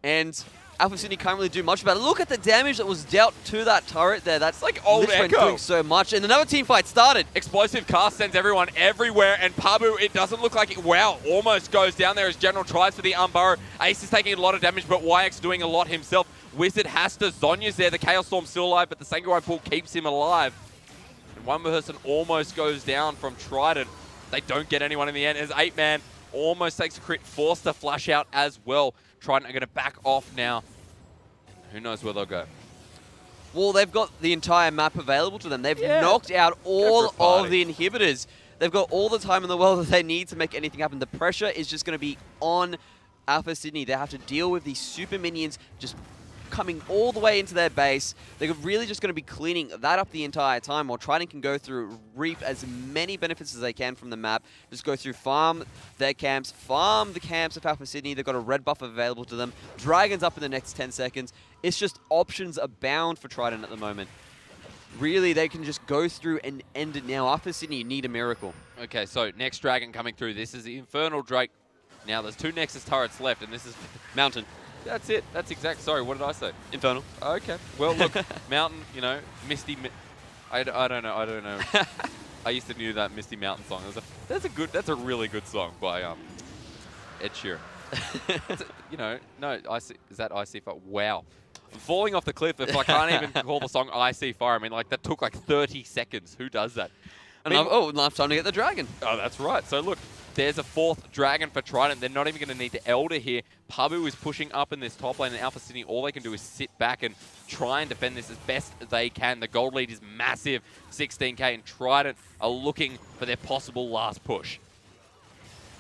and Alpha Sydney can't really do much about it. Look at the damage that was dealt to that turret there. That's like old Echo doing so much, and another team fight started. Explosive cast sends everyone everywhere, and Pabu, it doesn't look like it, wow, almost goes down there as General tries for the unburrow. Ace is taking a lot of damage, but YX doing a lot himself. Wizard has to, Zonya's there, the Chaos Storm's still alive, but the Sanctuary Pool keeps him alive. And one person almost goes down from Trident. They don't get anyone in the end as 8-man almost takes a crit, forced to flash out as well. Trident are going to back off now. Who knows where they'll go. Well, they've got the entire map available to them. They've knocked out all of the inhibitors. They've got all the time in the world that they need to make anything happen. The pressure is just going to be on Alpha Sydney. They have to deal with these super minions just coming all the way into their base. They're really just going to be cleaning that up the entire time while Trident can go through, reap as many benefits as they can from the map. Just go through, farm their camps, farm the camps of Alpha Sydney. They've got a red buff available to them. Dragon's up in the next 10 seconds. It's just options abound for Trident at the moment. Really, they can just go through and end it now. Alpha Sydney, you need a miracle. Okay, so next Dragon coming through. This is the Infernal Drake. Now there's 2 Nexus turrets left, and this is Mountain. That's it. That's exact. Sorry, what did I say? Infernal. Okay. Well, look, Mountain, you know, Misty. I don't know. I used to know that Misty Mountain song. That's a really good song by Ed Sheeran. You know, no, is that IC Fire? Wow. I'm falling off the cliff if I can't even call the song IC Fire. I mean, like, that took like 30 seconds. Who does that? And enough time to get the dragon. Oh, that's right. So look, there's a 4th dragon for Trident. They're not even going to need the Elder here. Pabu is pushing up in this top lane, and Alpha Sydney, all they can do is sit back and try and defend this as best they can. The gold lead is massive, 16k, and Trident are looking for their possible last push.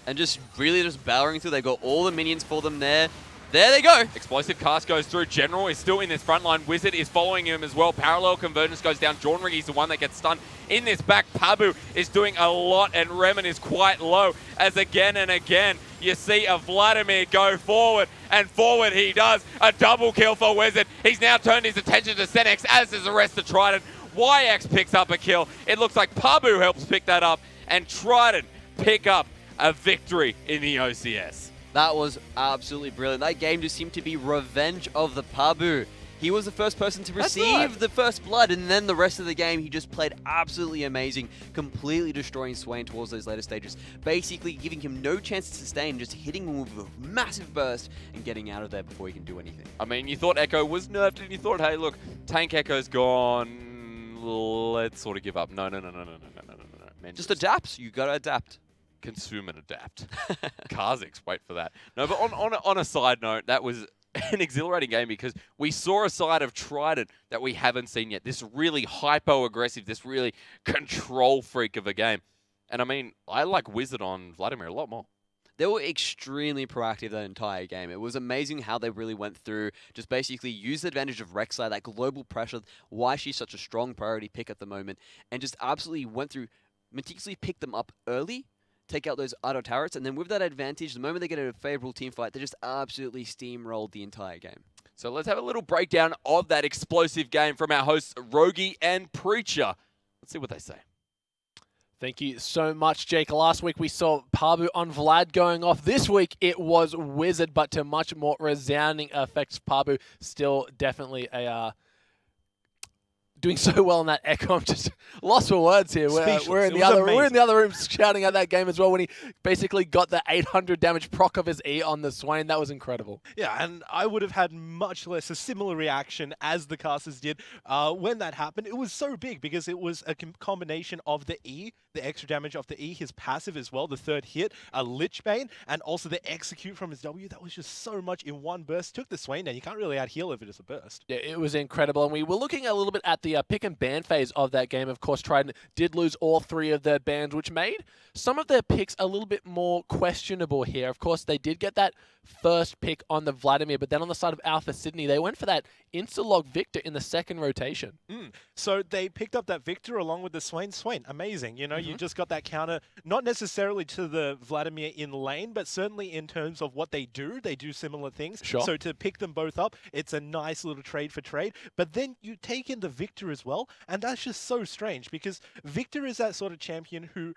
And just really just powering through. They've got all the minions for them there. There they go. Explosive cast goes through. General is still in this front line. Wizard is following him as well. Parallel convergence goes down. Jornrig is the one that gets stunned. In this back, Pabu is doing a lot, and Remen is quite low as again and again you see a Vladimir go forward, and forward he does. A double kill for Wizard. He's now turned his attention to Xenex, as is the rest of Trident. YX picks up a kill. It looks like Pabu helps pick that up, and Trident pick up a victory in the OCS. That was absolutely brilliant. That game just seemed to be revenge of the Pabu. He was the first person to receive the first blood, and then the rest of the game, he just played absolutely amazing, completely destroying Swain towards those later stages, basically giving him no chance to sustain, just hitting him with a massive burst and getting out of there before he can do anything. I mean, you thought Echo was nerfed, and you thought, hey, look, Tank Echo's gone. Let's sort of give up. No. Man, Just adapt. You gotta adapt. Consume and adapt. Kha'Zix, wait for that. No, but on a side note, that was an exhilarating game because we saw a side of Trident that we haven't seen yet. This really hypo-aggressive, this really control freak of a game. And I mean, I like Wizard on Vladimir a lot more. They were extremely proactive that entire game. It was amazing how they really went through, just basically used the advantage of Rek'Sai, that global pressure, why she's such a strong priority pick at the moment, and just absolutely went through, meticulously picked them up early, take out those auto turrets, and then with that advantage, the moment they get a favorable team fight, they just absolutely steamrolled the entire game. So let's have a little breakdown of that explosive game from our hosts, Rogi and Preacher. Let's see what they say. Thank you so much, Jake. Last week we saw Pabu on Vlad going off. This week it was Wizard, but to much more resounding effects. Pabu still definitely a doing so well in that Echo. I'm just lost for words here. We're in the other room shouting at that game as well when he basically got the 800 damage proc of his E on the Swain. That was incredible. Yeah, and I would have had much less a similar reaction as the casters did when that happened. It was so big because it was a combination of the E, the extra damage of the E, his passive as well, the third hit, a Lich Bane, and also the execute from his W. That was just so much in one burst. Took the Swain down. You can't really out heal if it is a burst. Yeah, it was incredible. And we were looking a little bit at the pick and ban phase of that game. Of course, Trident did lose all 3 of their bans, which made some of their picks a little bit more questionable here. Of course, they did get that first pick on the Vladimir, but then on the side of Alpha Sydney, they went for that Insta-log Victor in the second rotation. So they picked up that Victor along with the Swain. Swain, amazing. You know, you just got that counter, not necessarily to the Vladimir in lane, but certainly in terms of what they do. They do similar things. Sure. So to pick them both up, it's a nice little trade for trade. But then you take in the Victor as well, and that's just so strange because Victor is that sort of champion who,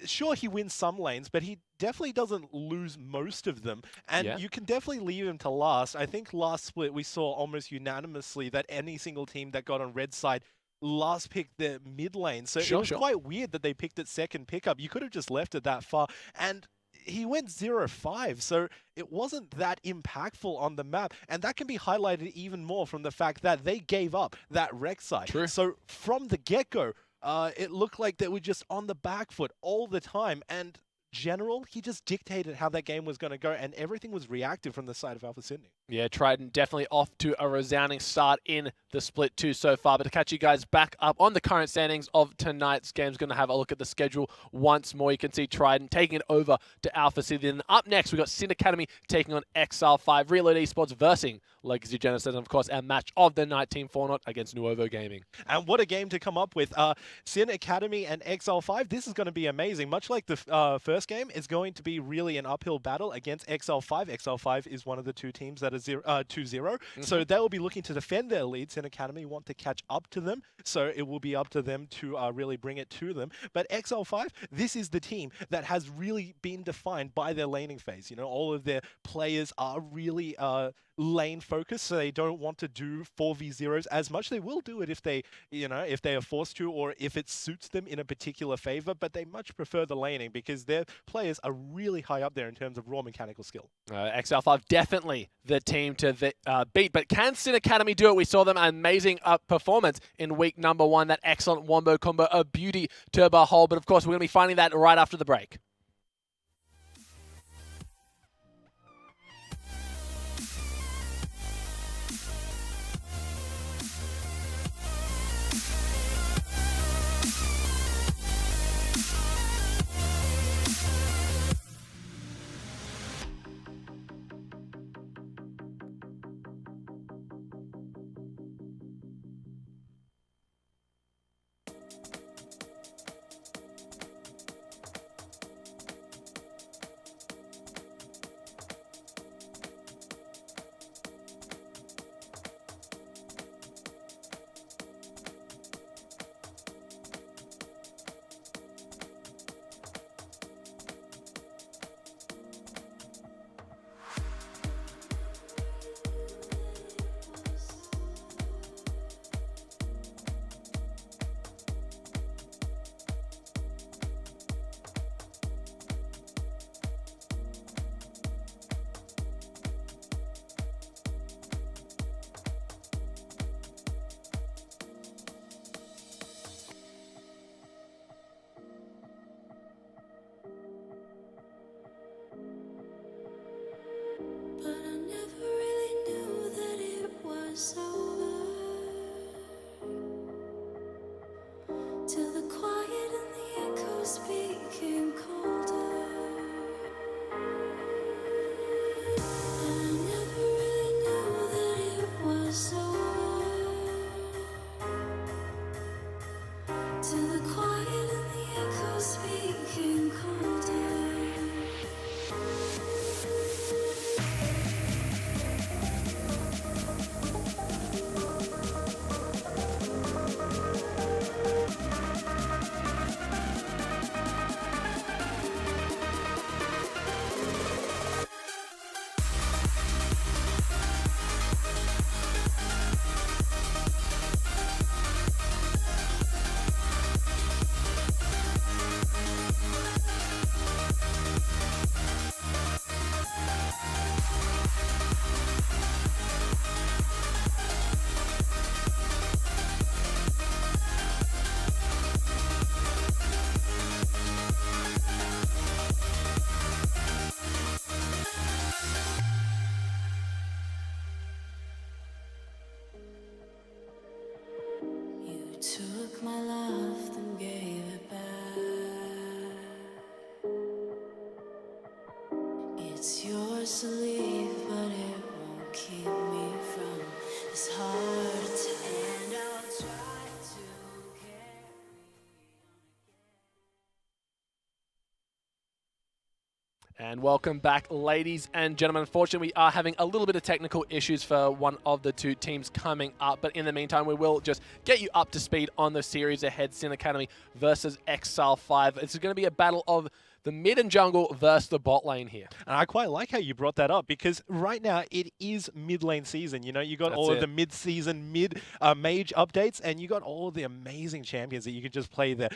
sure, he wins some lanes, but he definitely doesn't lose most of them. And you can definitely leave him to last. I think last split we saw almost unanimously that any single team that got on red side last picked the mid lane. So it was quite weird that they picked it second pickup. You could have just left it that far. And he went 0-5, so it wasn't that impactful on the map. And that can be highlighted even more from the fact that they gave up that Rek'Sai. True. So from the get-go, it looked like they were just on the back foot all the time. And general, he just dictated how that game was going to go, and everything was reactive from the side of Alpha Sydney. Yeah, Trident definitely off to a resounding start in the Split 2 so far. But to catch you guys back up on the current standings of tonight's games, going to have a look at the schedule once more. You can see Trident taking it over to Alpha City. Then up next, we've got Sin Academy taking on XL5, Reload Esports versus Legacy Genesis, and of course, our match of the night, Team Fortnite against Nuovo Gaming. And what a game to come up with. Sin Academy and XL5, this is going to be amazing. Much like the first game, it's going to be really an uphill battle against XL5. XL5 is one of the 2 teams that are 2-0. So they will be looking to defend their lead. Sin Academy want to catch up to them. So it will be up to them to really bring it to them. But XL5, this is the team that has really been defined by their laning phase. You know, all of their players are really lane focused, so they don't want to do 4v0s as much. They will do it if they, you know, if they are forced to, or if it suits them in a particular favor, but they much prefer the laning because their players are really high up there in terms of raw mechanical skill. XL5 definitely the team to beat, but can Sin Academy do it? We saw them amazing performance in week number 1, that excellent wombo combo, a beauty to behold, but of course we're going to be finding that right after the break. echoes became colder. I never really knew that it was over. Till the quiet and the echoes became colder. You took my love, then gave it back. It's yours to leave, but it won't keep me from this hard time. And I'll try to carry And welcome back, ladies and gentlemen. Unfortunately, we are having a little bit of technical issues for one of the two teams coming up. But in the meantime, we will just get you up to speed on the series ahead. Sin Academy versus Exile 5. It's going to be a battle of the mid and jungle versus the bot lane here. And I quite like how you brought that up, because right now it is mid lane season. You know, you got That's all it. of the mid-season, mage updates, and you got all of the amazing champions that you can just play there.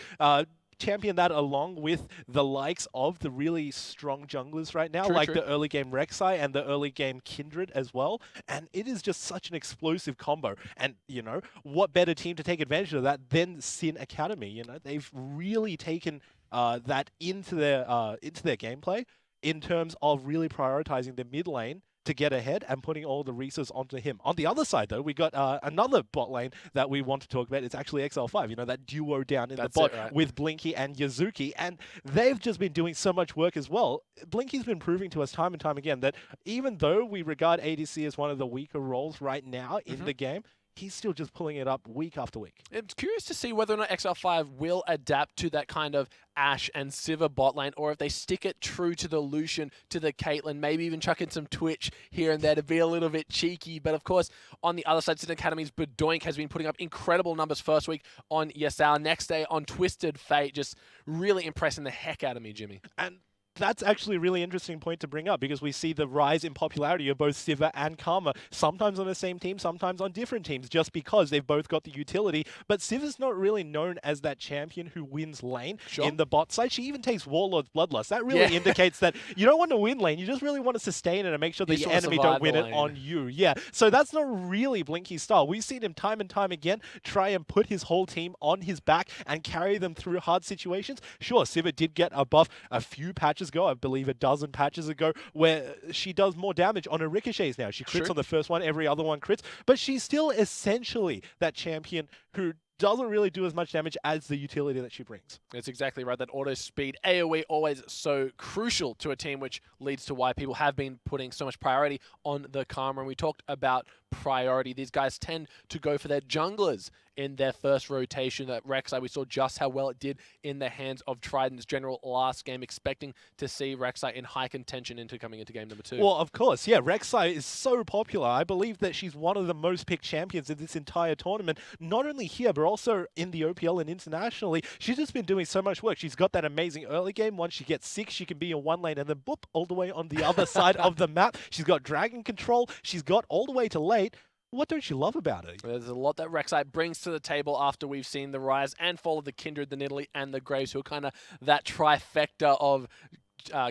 Champion that along with the likes of the really strong junglers right now, like the early game Rek'Sai and the early game Kindred as well. And it is just such an explosive combo. And, you know, what better team to take advantage of that than Sin Academy? You know, they've really taken that into their gameplay in terms of really prioritizing the mid lane to get ahead and putting all the resources onto him. On the other side, though, we got another bot lane that we want to talk about. It's actually XL5, you know, that duo down in the bot with Blinky and Yazuki, and they've just been doing so much work as well. Blinky's been proving to us time and time again that even though we regard ADC as one of the weaker roles right now in the game, he's still just pulling it up week after week. It's curious to see whether or not XL5 will adapt to that kind of Ashe and Sivir bot lane, or if they stick it true to the Lucian, to the Caitlyn, maybe even chuck in some Twitch here and there to be a little bit cheeky. But of course, on the other side, Sin Academy's Bedoink has been putting up incredible numbers first week on Yasao, next day on Twisted Fate, just really impressing the heck out of me, Jimmy. And that's actually a really interesting point to bring up, because we see the rise in popularity of both Sivir and Karma, sometimes on the same team, sometimes on different teams, just because they've both got the utility. But Sivir's not really known as that champion who wins lane in the bot side. She even takes Warlord's Bloodlust. That really indicates that you don't want to win lane, you just really want to sustain it and make sure that your enemy don't win it on you. Yeah, so that's not really Blinky's style. We've seen him time and time again try and put his whole team on his back and carry them through hard situations. Sure, Sivir did get a buff a few patches ago, I believe a dozen patches ago, where she does more damage on her ricochets now. She crits on the first one, every other one crits, but she's still essentially that champion who doesn't really do as much damage as the utility that she brings. That's exactly right. That auto speed AoE always so crucial to a team, which leads to why people have been putting so much priority on the Karma. And we talked about priority. These guys tend to go for their junglers in their first rotation. That Rek'Sai, we saw just how well it did in the hands of Trident's General last game, expecting to see Rek'Sai in high contention coming into game number 2. Well, of course, yeah, Rek'Sai is so popular. I believe that she's one of the most picked champions in this entire tournament, not only here, but also in the OPL and internationally. She's just been doing so much work. She's got that amazing early game. Once she gets 6, she can be in one lane and then boop, all the way on the other side of the map. She's got dragon control. She's got all the way to late. What don't you love about it? There's a lot that Rek'Sai brings to the table after we've seen the rise and fall of the Kindred, the Nidalee, and the Graves, who are kind of that trifecta of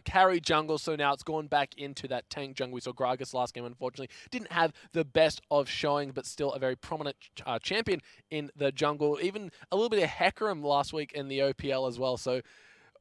carry jungle. So now it's gone back into that tank jungle. We saw Gragas last game, unfortunately. Didn't have the best of showing, but still a very prominent champion in the jungle. Even a little bit of Hecarim last week in the OPL as well. So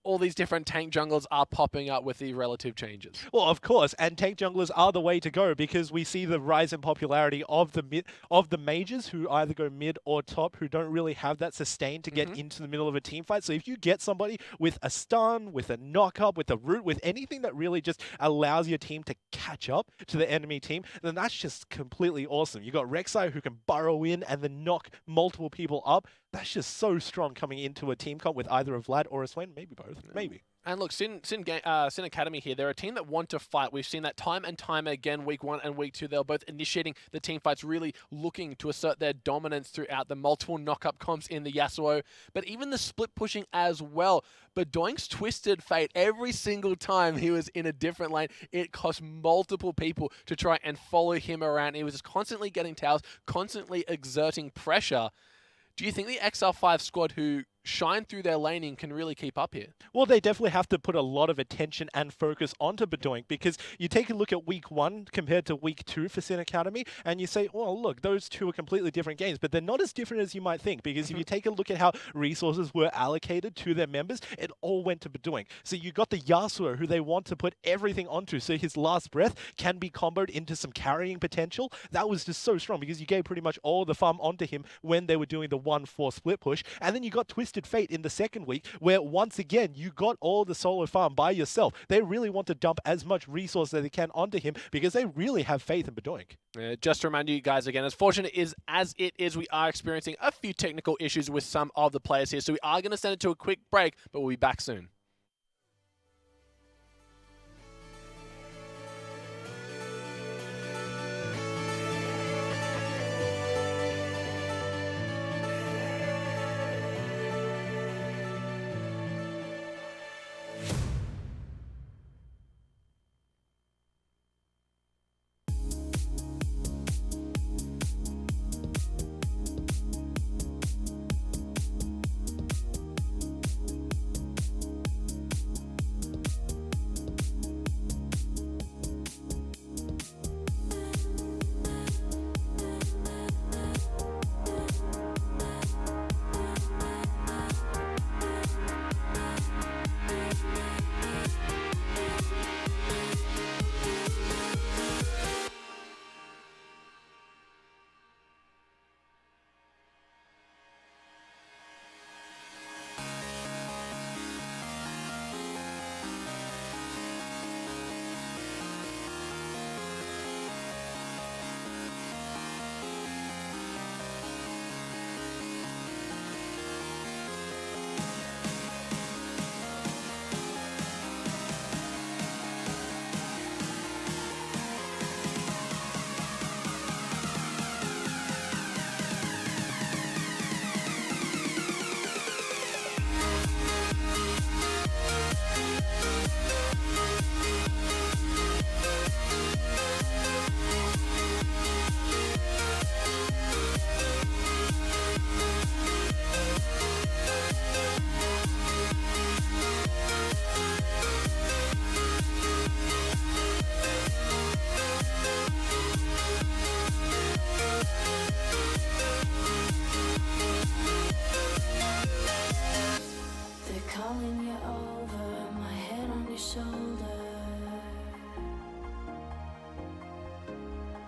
all these different tank junglers are popping up with the relative changes. Well, of course, and tank junglers are the way to go because we see the rise in popularity of the mages who either go mid or top, who don't really have that sustain to get into the middle of a team fight. So if you get somebody with a stun, with a knock up, with a root, with anything that really just allows your team to catch up to the enemy team, then that's just completely awesome. You got Rek'Sai who can burrow in and then knock multiple people up. That's just so strong coming into a team comp with either a Vlad or a Swain, maybe both, maybe. And look, Sin Academy here, they're a team that want to fight. We've seen that time and time again, week 1 and week 2. They're both initiating the team fights, really looking to assert their dominance throughout the multiple knock-up comps in the Yasuo, but even the split pushing as well. But Doink's Twisted Fate, every single time he was in a different lane, it cost multiple people to try and follow him around. He was just constantly getting towers, constantly exerting pressure. Do you think the XL5 squad who shine through their laning can really keep up here? Well, they definitely have to put a lot of attention and focus onto Bedoink because you take a look at week 1 compared to week 2 for Sin Academy and you say, well, look, those two are completely different games, but they're not as different as you might think because if you take a look at how resources were allocated to their members, it all went to Bedoink. So you got the Yasuo who they want to put everything onto so his last breath can be comboed into some carrying potential. That was just so strong because you gave pretty much all the farm onto him when they were doing the 1-4 split push. And then you got Twisted Fate in the second week where once again you got all the solo farm by yourself. They really want to dump as much resource as they can onto him because they really have faith in Bedoink. Just to remind you guys again, as fortunate as it is, we are experiencing a few technical issues with some of the players here, so we are going to send it to a quick break, but we'll be back soon.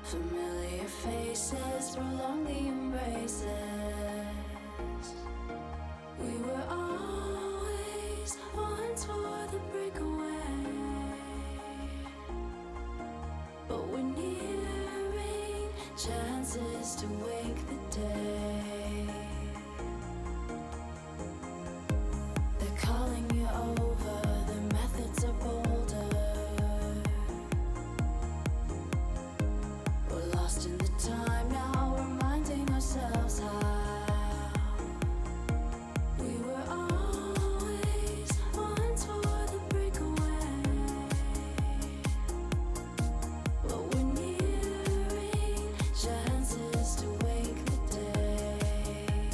Familiar faces prolong the embraces. We were always one for the breakaway, but we're nearing chances to wake the day. They're calling you over, the methods are bolder. We're lost in the time now, reminding ourselves how we were always one for the breakaway, but we're nearing chances to wake the day.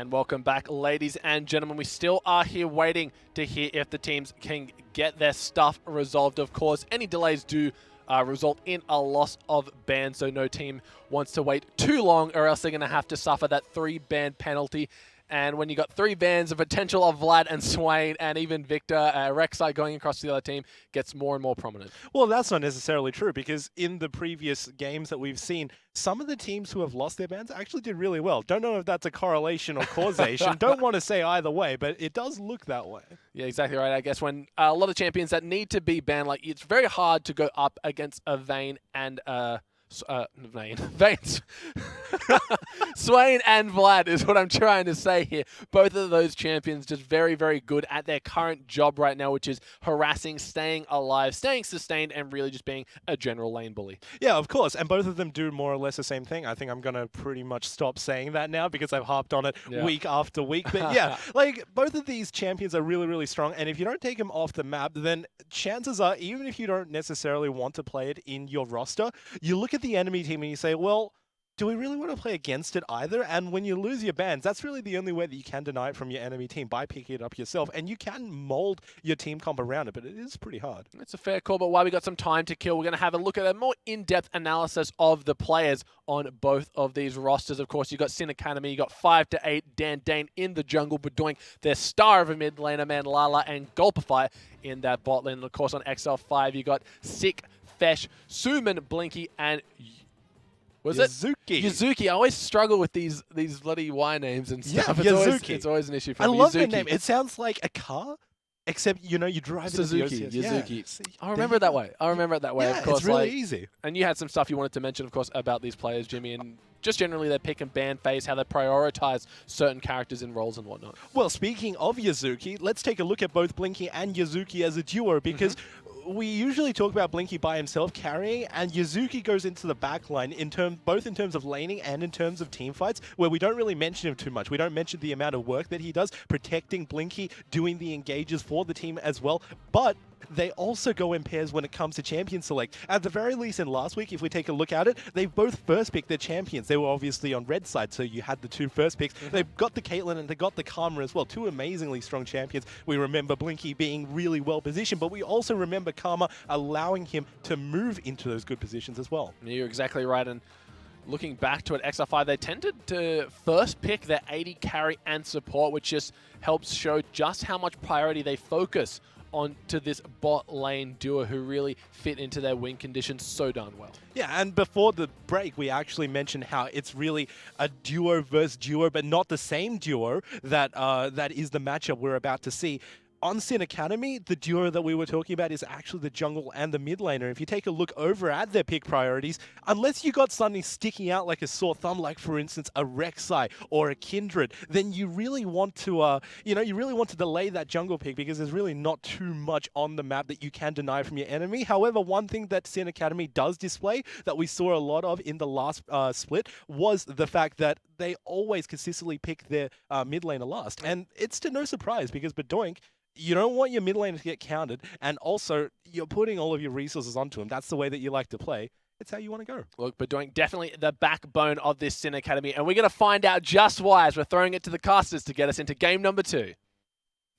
And welcome back, ladies and gentlemen. We still are here waiting to hear if the teams can get their stuff resolved. Of course, any delays do result in a loss of bans, so no team wants to wait too long or else they're going to have to suffer that 3-ban penalty. And when you got 3 bans, the potential of Vlad and Swain and even Victor, Rek'Sai going across to the other team gets more and more prominent. Well, that's not necessarily true, because in the previous games that we've seen, some of the teams who have lost their bans actually did really well. Don't know if that's a correlation or causation. Don't want to say either way, but it does look that way. Yeah, exactly right. I guess when a lot of champions that need to be banned, like it's very hard to go up against a Vayne and Vayne's. Swain and Vlad is what I'm trying to say here. Both of those champions just very, very good at their current job right now, which is harassing, staying alive, staying sustained, and really just being a general lane bully. Yeah, of course. And both of them do more or less the same thing. I think I'm going to pretty much stop saying that now because I've harped on it week after week. But yeah, like both of these champions are really, really strong. And if you don't take them off the map, then chances are, even if you don't necessarily want to play it in your roster, you look at the enemy team and you say, well, do we really want to play against it either? And when you lose your bans, that's really the only way that you can deny it from your enemy team, by picking it up yourself. And you can mold your team comp around it, but it is pretty hard. It's a fair call, but while we got some time to kill, we're going to have a look at a more in-depth analysis of the players on both of these rosters. Of course, you've got Sin Academy, you got 5 to 8, Dan Dane in the jungle, Badoink, their star of a mid laner, man, Lala, and Gulpify in that bot lane. And of course, on XL5, you got Sick, Fesh, Suman, Blinky, and Yuzuki. I always struggle with these bloody Y names and stuff. Yeah, It's always an issue for me. me. I love the name. It sounds like a car, except, you drive Suzuki. it. Yuzuki. Yeah. I remember it that way. Yeah, of course. It's really easy. And you had some stuff you wanted to mention, of course, about these players, Jimmy, and just generally their pick and ban phase, how they prioritize certain characters in roles and whatnot. Well, speaking of Yuzuki, let's take a look at both Blinky and Yuzuki as a duo, because we usually talk about Blinky by himself carrying, and Yuzuki goes into the backline both in terms of laning and in terms of team fights, where we don't really mention him too much. We don't mention the amount of work that he does, protecting Blinky, doing the engages for the team as well, but they also go in pairs when it comes to champion select. At the very least, in last week, if we take a look at it, they both first picked their champions. They were obviously on red side, so you had the 2 first picks. They've got the Caitlyn and they got the Karma as well. 2 amazingly strong champions. We remember Blinky being really well positioned, but we also remember Karma allowing him to move into those good positions as well. You're exactly right. And looking back to it, XR5, they tended to first pick their AD carry and support, which just helps show just how much priority they focus onto this bot lane duo who really fit into their win conditions so darn well. Yeah, and before the break, we actually mentioned how it's really a duo versus duo, but not the same duo that that is the matchup we're about to see. On Sin Academy, the duo that we were talking about is actually the jungle and the mid laner. If you take a look over at their pick priorities, unless you got something sticking out like a sore thumb, like for instance a Rek'Sai or a Kindred, then you really want to, you really want to delay that jungle pick because there's really not too much on the map that you can deny from your enemy. However, one thing that Sin Academy does display that we saw a lot of in the last split was the fact that they always consistently pick their mid laner last, and it's to no surprise because Badoink, you don't want your mid laner to get counted, and also you're putting all of your resources onto him. That's the way that you like to play. It's how you want to go. Look, Badoink definitely the backbone of this Sin Academy, and we're going to find out just why as we're throwing it to the casters to get us into game number 2.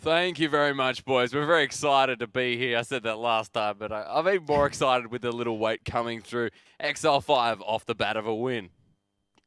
Thank you very much, boys. We're very excited to be here. I said that last time, but I'm even more excited with the little weight coming through. XL5 off the bat of a win.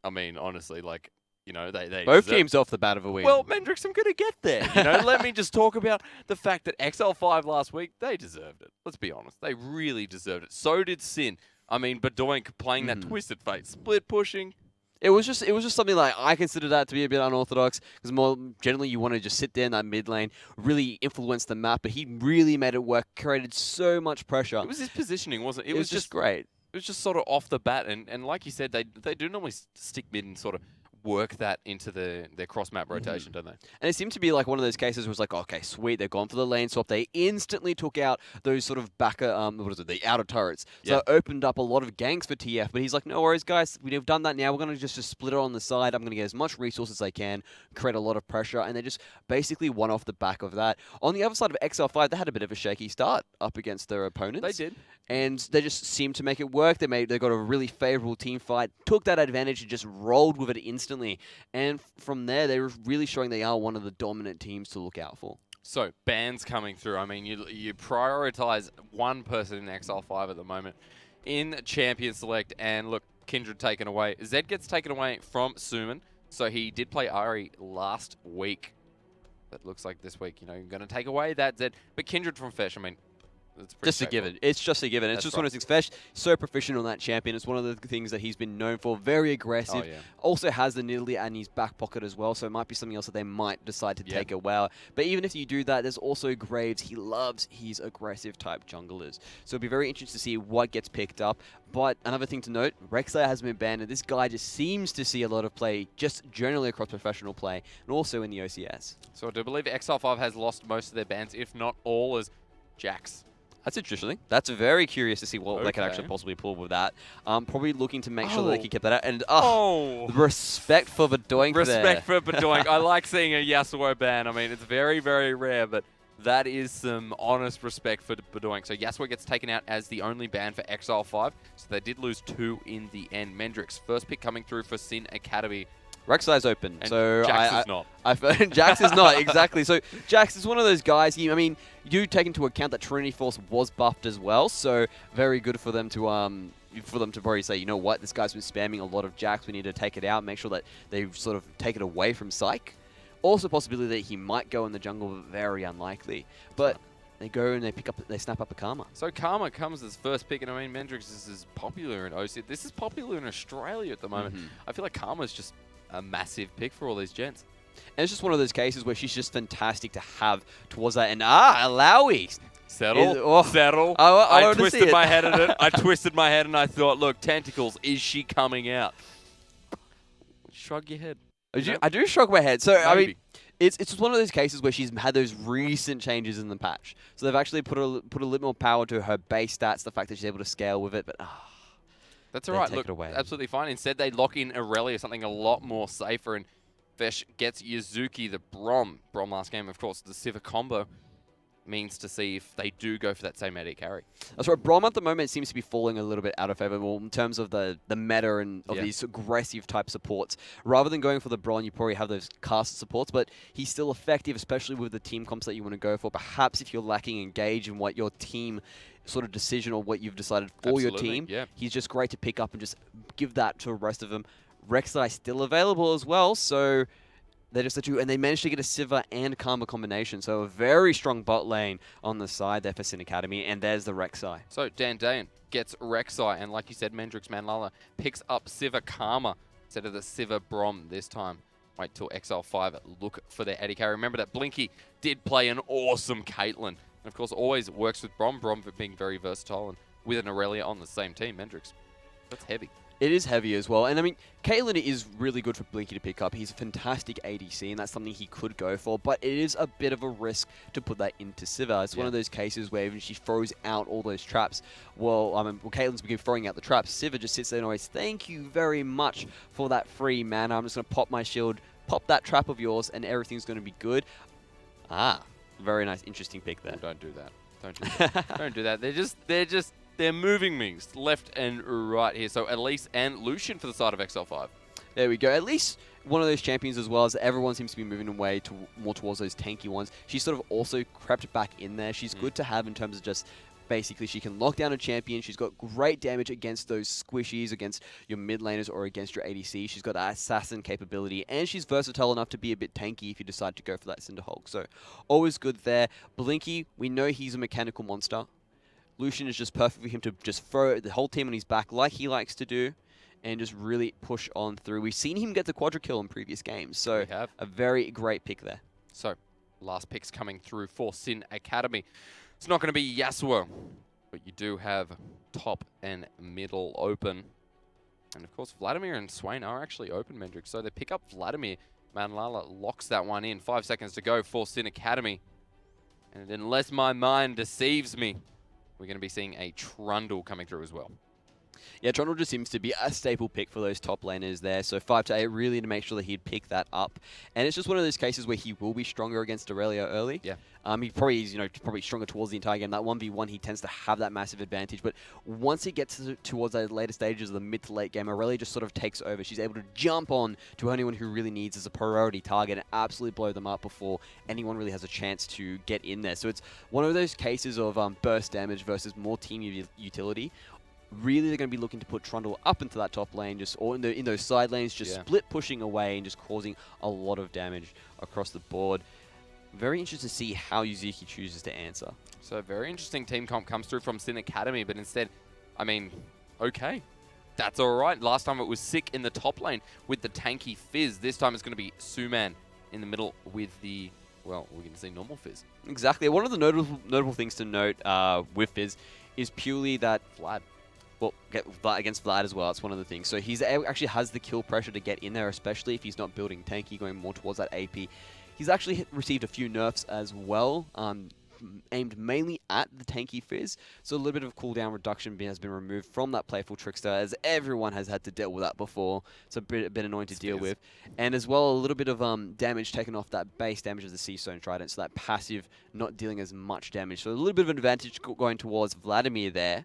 I mean, honestly, like, they both teams off the bat of a win. Well, Mendrix, I'm going to get there. Let me just talk about the fact that XL5 last week, they deserved it. Let's be honest. They really deserved it. So did Sin. I mean, Badoink playing that Twisted Fate, split pushing. It was just something like I consider that to be a bit unorthodox because more generally you want to just sit there in that mid lane, really influence the map, but he really made it work, created so much pressure. It was his positioning, wasn't it? It was just great. It was just sort of off the bat, and like you said, they do normally stick mid and sort of work that into their cross-map rotation, don't they? And it seemed to be like one of those cases where it's like, okay, sweet, they've gone for the lane swap. They instantly took out those sort of backer, the outer turrets. So it opened up a lot of ganks for TF, but he's like, no worries, guys, we've done that now. We're going to just split it on the side. I'm going to get as much resources as I can, create a lot of pressure, and they just basically won off the back of that. On the other side of XL5, they had a bit of a shaky start up against their opponents. They did. And they just seemed to make it work. They got a really favorable team fight, took that advantage and just rolled with it instantly. consistently. And from there, they're really showing they are one of the dominant teams to look out for. So, bans coming through. I mean, you prioritize one person in XL5 at the moment in Champion Select. And look, Kindred taken away. Zed gets taken away from Suman. So he did play Ari last week. That looks like this week, you're going to take away that Zed. But Kindred from Fesh, I mean, it's just a given. It's just a given. It's just one of those things. Fesh, so proficient on that champion. It's one of the things that he's been known for. Very aggressive. Oh, yeah. Also has the Nidalee in his back pocket as well, so it might be something else that they might decide to take away. But even if you do that, there's also Graves. He loves his aggressive type junglers. So it'll be very interesting to see what gets picked up. But another thing to note, Rek'Sai has been banned, and this guy just seems to see a lot of play, just generally across professional play, and also in the OCS. So I do believe XL5 has lost most of their bans, if not all, as Jax. That's interesting. That's very curious to see what they can actually possibly pull with that. Probably looking to make sure that they can keep that out. And the respect for Bedoink Respect for Bedoink. I like seeing a Yasuo ban. I mean, it's very, very rare, but that is some honest respect for Bedoink. So Yasuo gets taken out as the only ban for XL5. So they did lose 2 in the end. Mendrix, first pick coming through for Sin Academy. Rek'Sai's open, and so Jax is not. Jax is not, exactly. So Jax is one of those guys. I mean, you do take into account that Trinity Force was buffed as well, so very good for them to probably say, you know what, this guy's been spamming a lot of Jax. We need to take it out, make sure that they sort of take it away from Psych. Also, possibility that he might go in the jungle, but very unlikely. But they go and they snap up a Karma. So Karma comes as first pick, and I mean, Mendrix is popular in OC. This is popular in Australia at the moment. I feel like Karma's just a massive pick for all these gents. And it's just one of those cases where she's just fantastic to have towards that. And Alawi! Settle. I twisted my head at it. I twisted my head and I thought, look, Tentacles, is she coming out? Shrug your head. I do shrug my head. So, Maybe. I mean, it's just one of those cases where she's had those recent changes in the patch. So they've actually put a little more power to her base stats, the fact that she's able to scale with it, but that's all right. Look, absolutely fine. Instead, they lock in Aurelia, something a lot more safer, and Fesh gets Yuzuki, the Brom. Brom last game, of course, the Sivir combo means to see if they do go for that same AD carry. That's right. Brom at the moment seems to be falling a little bit out of favor in terms of the meta and of these aggressive type supports. Rather than going for the Bron, you probably have those caster supports, but he's still effective, especially with the team comps that you want to go for. Perhaps if you're lacking engage in what your team sort of decision or what you've decided for your team, he's just great to pick up and just give that to the rest of them. Rek'Sai still available as well, so they're just the two, and they managed to get a Sivir and Karma combination, so a very strong bot lane on the side there for Sin Academy, and there's the Rek'Sai. So Dan Dayan gets Rek'Sai, and like you said, Mendrix Manlala picks up Sivir Karma instead of the Sivir Brom this time. Wait till XL5 look for their AD carry. Remember that Blinky did play an awesome Caitlyn, and of course always works with Brom for being very versatile, and with an Aurelia on the same team, Mendrix. That's heavy. It is heavy as well. And I mean, Caitlyn is really good for Blinky to pick up. He's a fantastic ADC, and that's something he could go for. But it is a bit of a risk to put that into Sivir. It's one of those cases where even she throws out all those traps. Well, Caitlyn's been throwing out the traps. Sivir just sits there and always, thank you very much for that free mana. I'm just going to pop my shield, pop that trap of yours, and everything's going to be good. Very nice, interesting pick there. Oh, don't do that. Don't do that. Don't do that. They're moving me left and right here. So Elise and Lucian for the side of XL5. There we go. At least one of those champions as well, as everyone seems to be moving away more towards those tanky ones. She's sort of also crept back in there. She's good to have in terms of just basically she can lock down a champion. She's got great damage against those squishies, against your mid laners or against your ADC. She's got that assassin capability, and she's versatile enough to be a bit tanky if you decide to go for that Cinderhulk. So always good there. Blinky, we know he's a mechanical monster. Lucian is just perfect for him to just throw the whole team on his back like he likes to do and just really push on through. We've seen him get the quadra kill in previous games, so a very great pick there. So, last picks coming through for Sin Academy. It's not going to be Yasuo, but you do have top and middle open. And of course, Vladimir and Swain are actually open, Mendrix. So they pick up Vladimir. Manlala locks that one in. 5 seconds to go for Sin Academy. And unless my mind deceives me, we're going to be seeing a Trundle coming through as well. Yeah, Trundle just seems to be a staple pick for those top laners there. So 5 to 8, really to make sure that he'd pick that up. And it's just one of those cases where he will be stronger against Aurelia early. Yeah. He probably is, probably stronger towards the entire game. That 1v1, he tends to have that massive advantage. But once he gets towards the later stages of the mid to late game, Aurelia just sort of takes over. She's able to jump on to anyone who really needs as a priority target and absolutely blow them up before anyone really has a chance to get in there. So it's one of those cases of burst damage versus more team utility. Really, they're going to be looking to put Trundle up into that top lane, or in those side lanes, just split pushing away and just causing a lot of damage across the board. Very interested to see how Yuzuki chooses to answer. So very interesting team comp comes through from Sin Academy, but instead, I mean, okay. That's all right. Last time it was Sick in the top lane with the tanky Fizz. This time it's going to be Suman in the middle with the, well, we're going to see normal Fizz. Exactly. One of the notable things to note with Fizz is purely that Vlad. Well, against Vlad as well, that's one of the things. So he's actually has the kill pressure to get in there, especially if he's not building tanky, going more towards that AP. He's actually received a few nerfs as well, aimed mainly at the tanky Fizz. So a little bit of cooldown reduction has been removed from that playful Trickster, as everyone has had to deal with that before. It's a bit annoying to deal with. And as well, a little bit of damage taken off that base damage of the Seastone Trident, so that passive not dealing as much damage. So a little bit of an advantage going towards Vladimir there.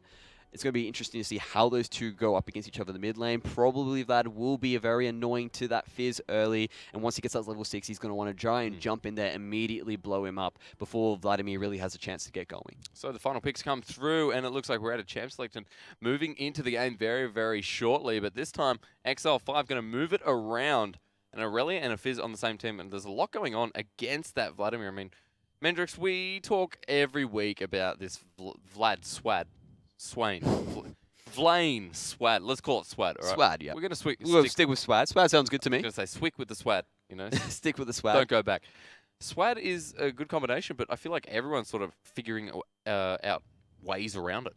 It's going to be interesting to see how those two go up against each other in the mid lane. Probably Vlad will be very annoying to that Fizz early, and once he gets that level 6, he's going to want to try and jump in there, immediately blow him up before Vladimir really has a chance to get going. So the final picks come through, and it looks like we're at a champ selection moving into the game very, very shortly. But this time, XL5 going to move it around, and Aurelia and a Fizz on the same team, and there's a lot going on against that Vladimir. I mean, Mendrix, we talk every week about this Vlad Swad. Vlane Swad. Let's call it Swad. All right? Swad, yeah. We're going to stick with Swad. Swad sounds good to me. I'm going to say Swick with the Swad, you know. Stick with the Swad. Don't go back. Swad is a good combination, but I feel like everyone's sort of figuring out ways around it.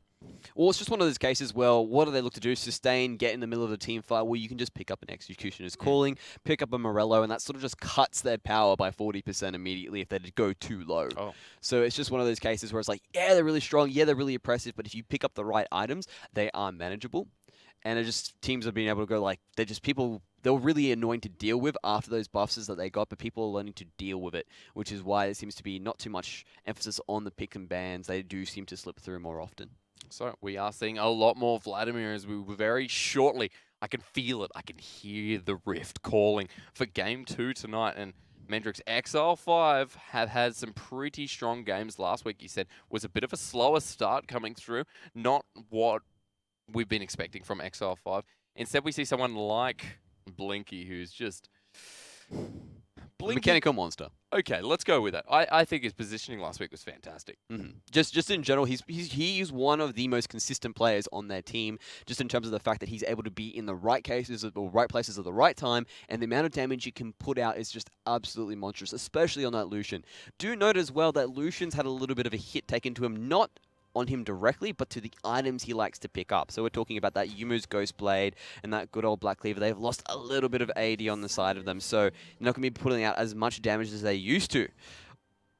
Well, it's just one of those cases, well, what do they look to do? Sustain, get in the middle of the team fight, well, you can just pick up an Executioner's Calling, pick up a Morello, and that sort of just cuts their power by 40% immediately if they go too low. Oh. So it's just one of those cases where it's like, yeah, they're really strong, yeah, they're really impressive, but if you pick up the right items, they are manageable. And it just, teams have been able to go like, they're really annoying to deal with after those buffs that they got, but people are learning to deal with it, which is why there seems to be not too much emphasis on the pick and bans. They do seem to slip through more often. So we are seeing a lot more Vladimir as we will very shortly. I can feel it. I can hear the rift calling for Game 2 tonight. And Mendrix XL5 have had some pretty strong games last week. He said was a bit of a slower start coming through. Not what we've been expecting from XL5. Instead, we see someone like Blinky, who's just... Mechanical monster. Okay, let's go with that. I think his positioning last week was fantastic. Just in general, he's one of the most consistent players on their team, just in terms of the fact that he's able to be in the right cases or right places at the right time, and the amount of damage he can put out is just absolutely monstrous, especially on that Lucian. Do note as well that Lucian's had a little bit of a hit taken to him, not on him directly, but to the items he likes to pick up. So we're talking about that Yumu's Ghost Blade and that good old Black Cleaver. They've lost a little bit of AD on the side of them, so they're not going to be putting out as much damage as they used to.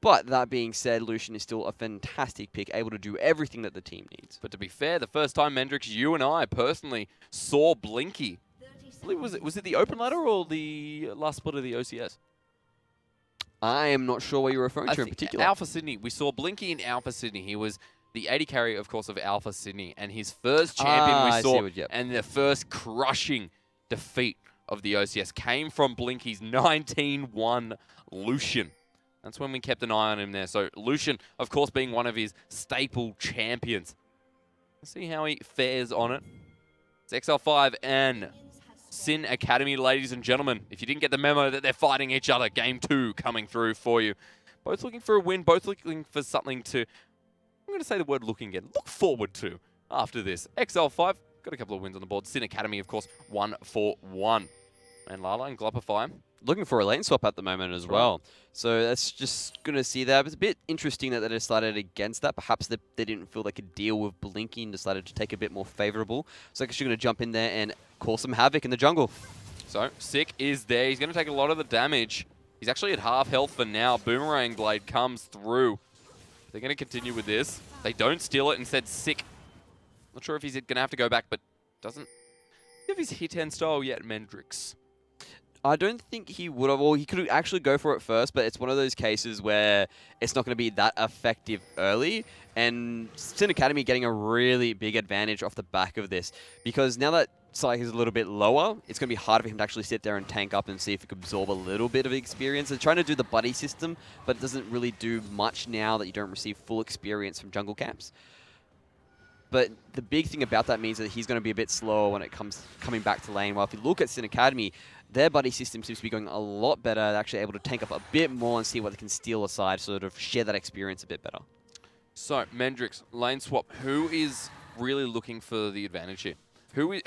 But that being said, Lucian is still a fantastic pick, able to do everything that the team needs. But to be fair, the first time, Mendrix, you and I personally saw Blinky, I believe was it the open ladder or the last split of the OCS? I am not sure what you're referring to in particular. Alpha Sydney. We saw Blinky in Alpha Sydney. He was the AD carry, of course, of Alpha Sydney, and his first champion we saw, and the first crushing defeat of the OCS came from Blinky's 19-1 Lucian. That's when we kept an eye on him there. So Lucian, of course, being one of his staple champions. Let's see how he fares on it. It's XL5 and Sin Academy, ladies and gentlemen. If you didn't get the memo that they're fighting each other, Game 2 coming through for you. Both looking for a win, both looking for something to... I'm going to say the word looking again. Look forward to after this. XL5 got a couple of wins on the board. Sin Academy, of course, 1-4-1. And Lala and Glopify looking for a lane swap at the moment as well. So that's just going to see that. It's a bit interesting that they decided against that. Perhaps they didn't feel they could deal with Blinky and decided to take a bit more favorable. So I guess you're going to jump in there and cause some havoc in the jungle. So Sick is there. He's going to take a lot of the damage. He's actually at half health for now. Boomerang Blade comes through. They're going to continue with this. They don't steal it. Instead, Sick. Not sure if he's going to have to go back, but doesn't have his hit end style yet, Mendrix. I don't think he would have. Well, he could actually go for it first, but it's one of those cases where it's not going to be that effective early. And Sin Academy getting a really big advantage off the back of this, because now that Psyche is a little bit lower, it's going to be harder for him to actually sit there and tank up and see if he can absorb a little bit of experience. They're trying to do the buddy system, but it doesn't really do much now that you don't receive full experience from jungle camps. But the big thing about that means that he's going to be a bit slower when it comes coming back to lane. While if you look at Sin Academy, their buddy system seems to be going a lot better. They're actually able to tank up a bit more and see what they can steal aside, sort of share that experience a bit better. So, Mendrix, lane swap. Who is really looking for the advantage here? Who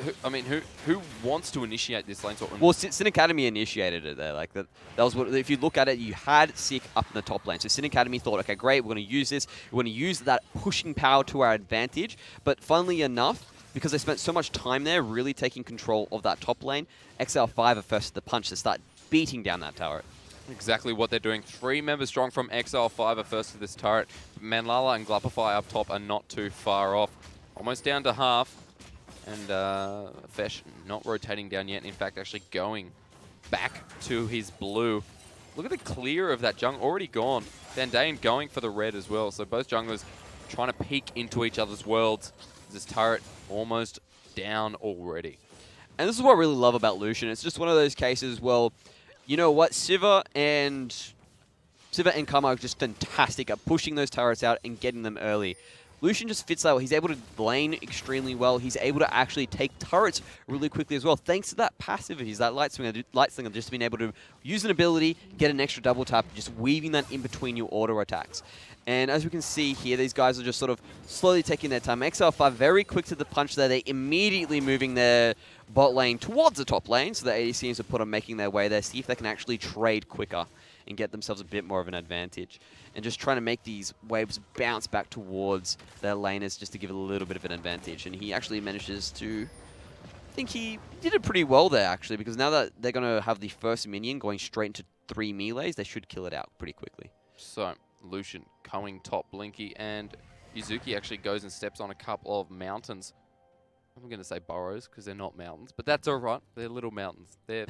wants to initiate this lane swap? Well, Sin Academy initiated it there. Like that was what. If you look at it, you had Sick up in the top lane. So Sin Academy thought, okay, great, we're going to use this. We're going to use that pushing power to our advantage. But funnily enough, because they spent so much time there really taking control of that top lane, XL5 are first to the punch to start beating down that turret. Exactly what they're doing. 3 members strong from XL5 are first to this turret. Manlala and Glupify up top are not too far off. Almost down to half. And Fesh not rotating down yet. In fact, actually going back to his blue. Look at the clear of that jungle. Already gone. Dandane going for the red as well. So both junglers trying to peek into each other's worlds. This turret almost down already. And this is what I really love about Lucian. It's just one of those cases, well, you know what? Siva and Karma are just fantastic at pushing those turrets out and getting them early. Lucian just fits that well. He's able to lane extremely well. He's able to actually take turrets really quickly as well, thanks to that passivity, that light slinger, just being able to use an ability, get an extra double tap, just weaving that in between your auto attacks. And as we can see here, these guys are just sort of slowly taking their time. XL5 very quick to the punch there. They're immediately moving their bot lane towards the top lane, so the ADCs are put on making their way there, see if they can actually trade quicker and get themselves a bit more of an advantage. And just trying to make these waves bounce back towards their laners just to give it a little bit of an advantage. And he actually manages to... I think he did it pretty well there, actually, because now that they're going to have the first minion going straight into 3 melees, they should kill it out pretty quickly. So, Lucian going top Blinky, and Yuzuki actually goes and steps on a couple of mountains. I'm going to say burrows because they're not mountains, but that's all right. They're little mountains. They're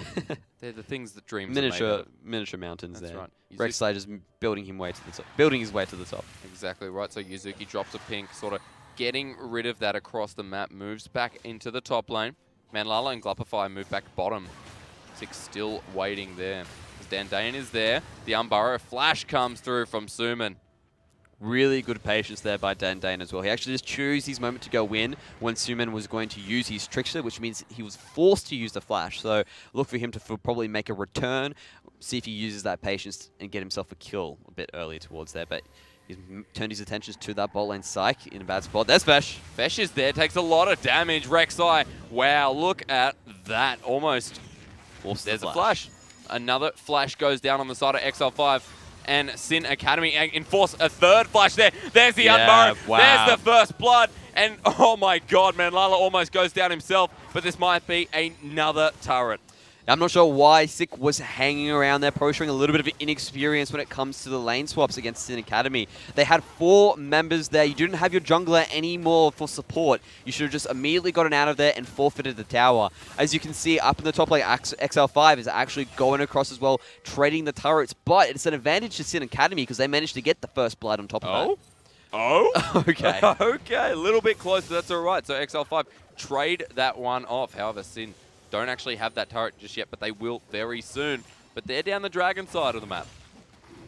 the things that dreams are made of. Miniature mountains. That's there. Right. Rek'Sai is building his way to the top. Exactly right. So Yuzuki drops a pink, sort of getting rid of that across the map, moves back into the top lane. Manlala and Glupify move back bottom. Six still waiting there. As Dandane is there, the Unburrow flash comes through from Suman. Really good patience there by Dandane as well. He actually just chose his moment to go in when Suman was going to use his Trickster, which means he was forced to use the flash. So look for him to probably make a return, see if he uses that patience and get himself a kill a bit earlier towards there. But he's turned his attentions to that bot lane Psyche in a bad spot. There's Fesh. Fesh is there, takes a lot of damage. Rek'Sai, wow, look at that. Almost. There's a flash. Another flash goes down on the side of XL5. And Sin Academy enforce a third flash there. There's the Unburrow. Wow. There's the first blood. And oh my god, Manlala almost goes down himself. But this might be another turret. I'm not sure why Sick was hanging around there, probably showing a little bit of inexperience when it comes to the lane swaps against Sin Academy. They had 4 members there. You didn't have your jungler anymore for support. You should have just immediately gotten out of there and forfeited the tower. As you can see, up in the top lane, XL5 is actually going across as well, trading the turrets. But it's an advantage to Sin Academy because they managed to get the first blood on top of that. Oh? Okay. Okay, a little bit close, but that's all right. So XL5 trade that one off. However, Sin don't actually have that turret just yet, but they will very soon. But they're down the dragon side of the map.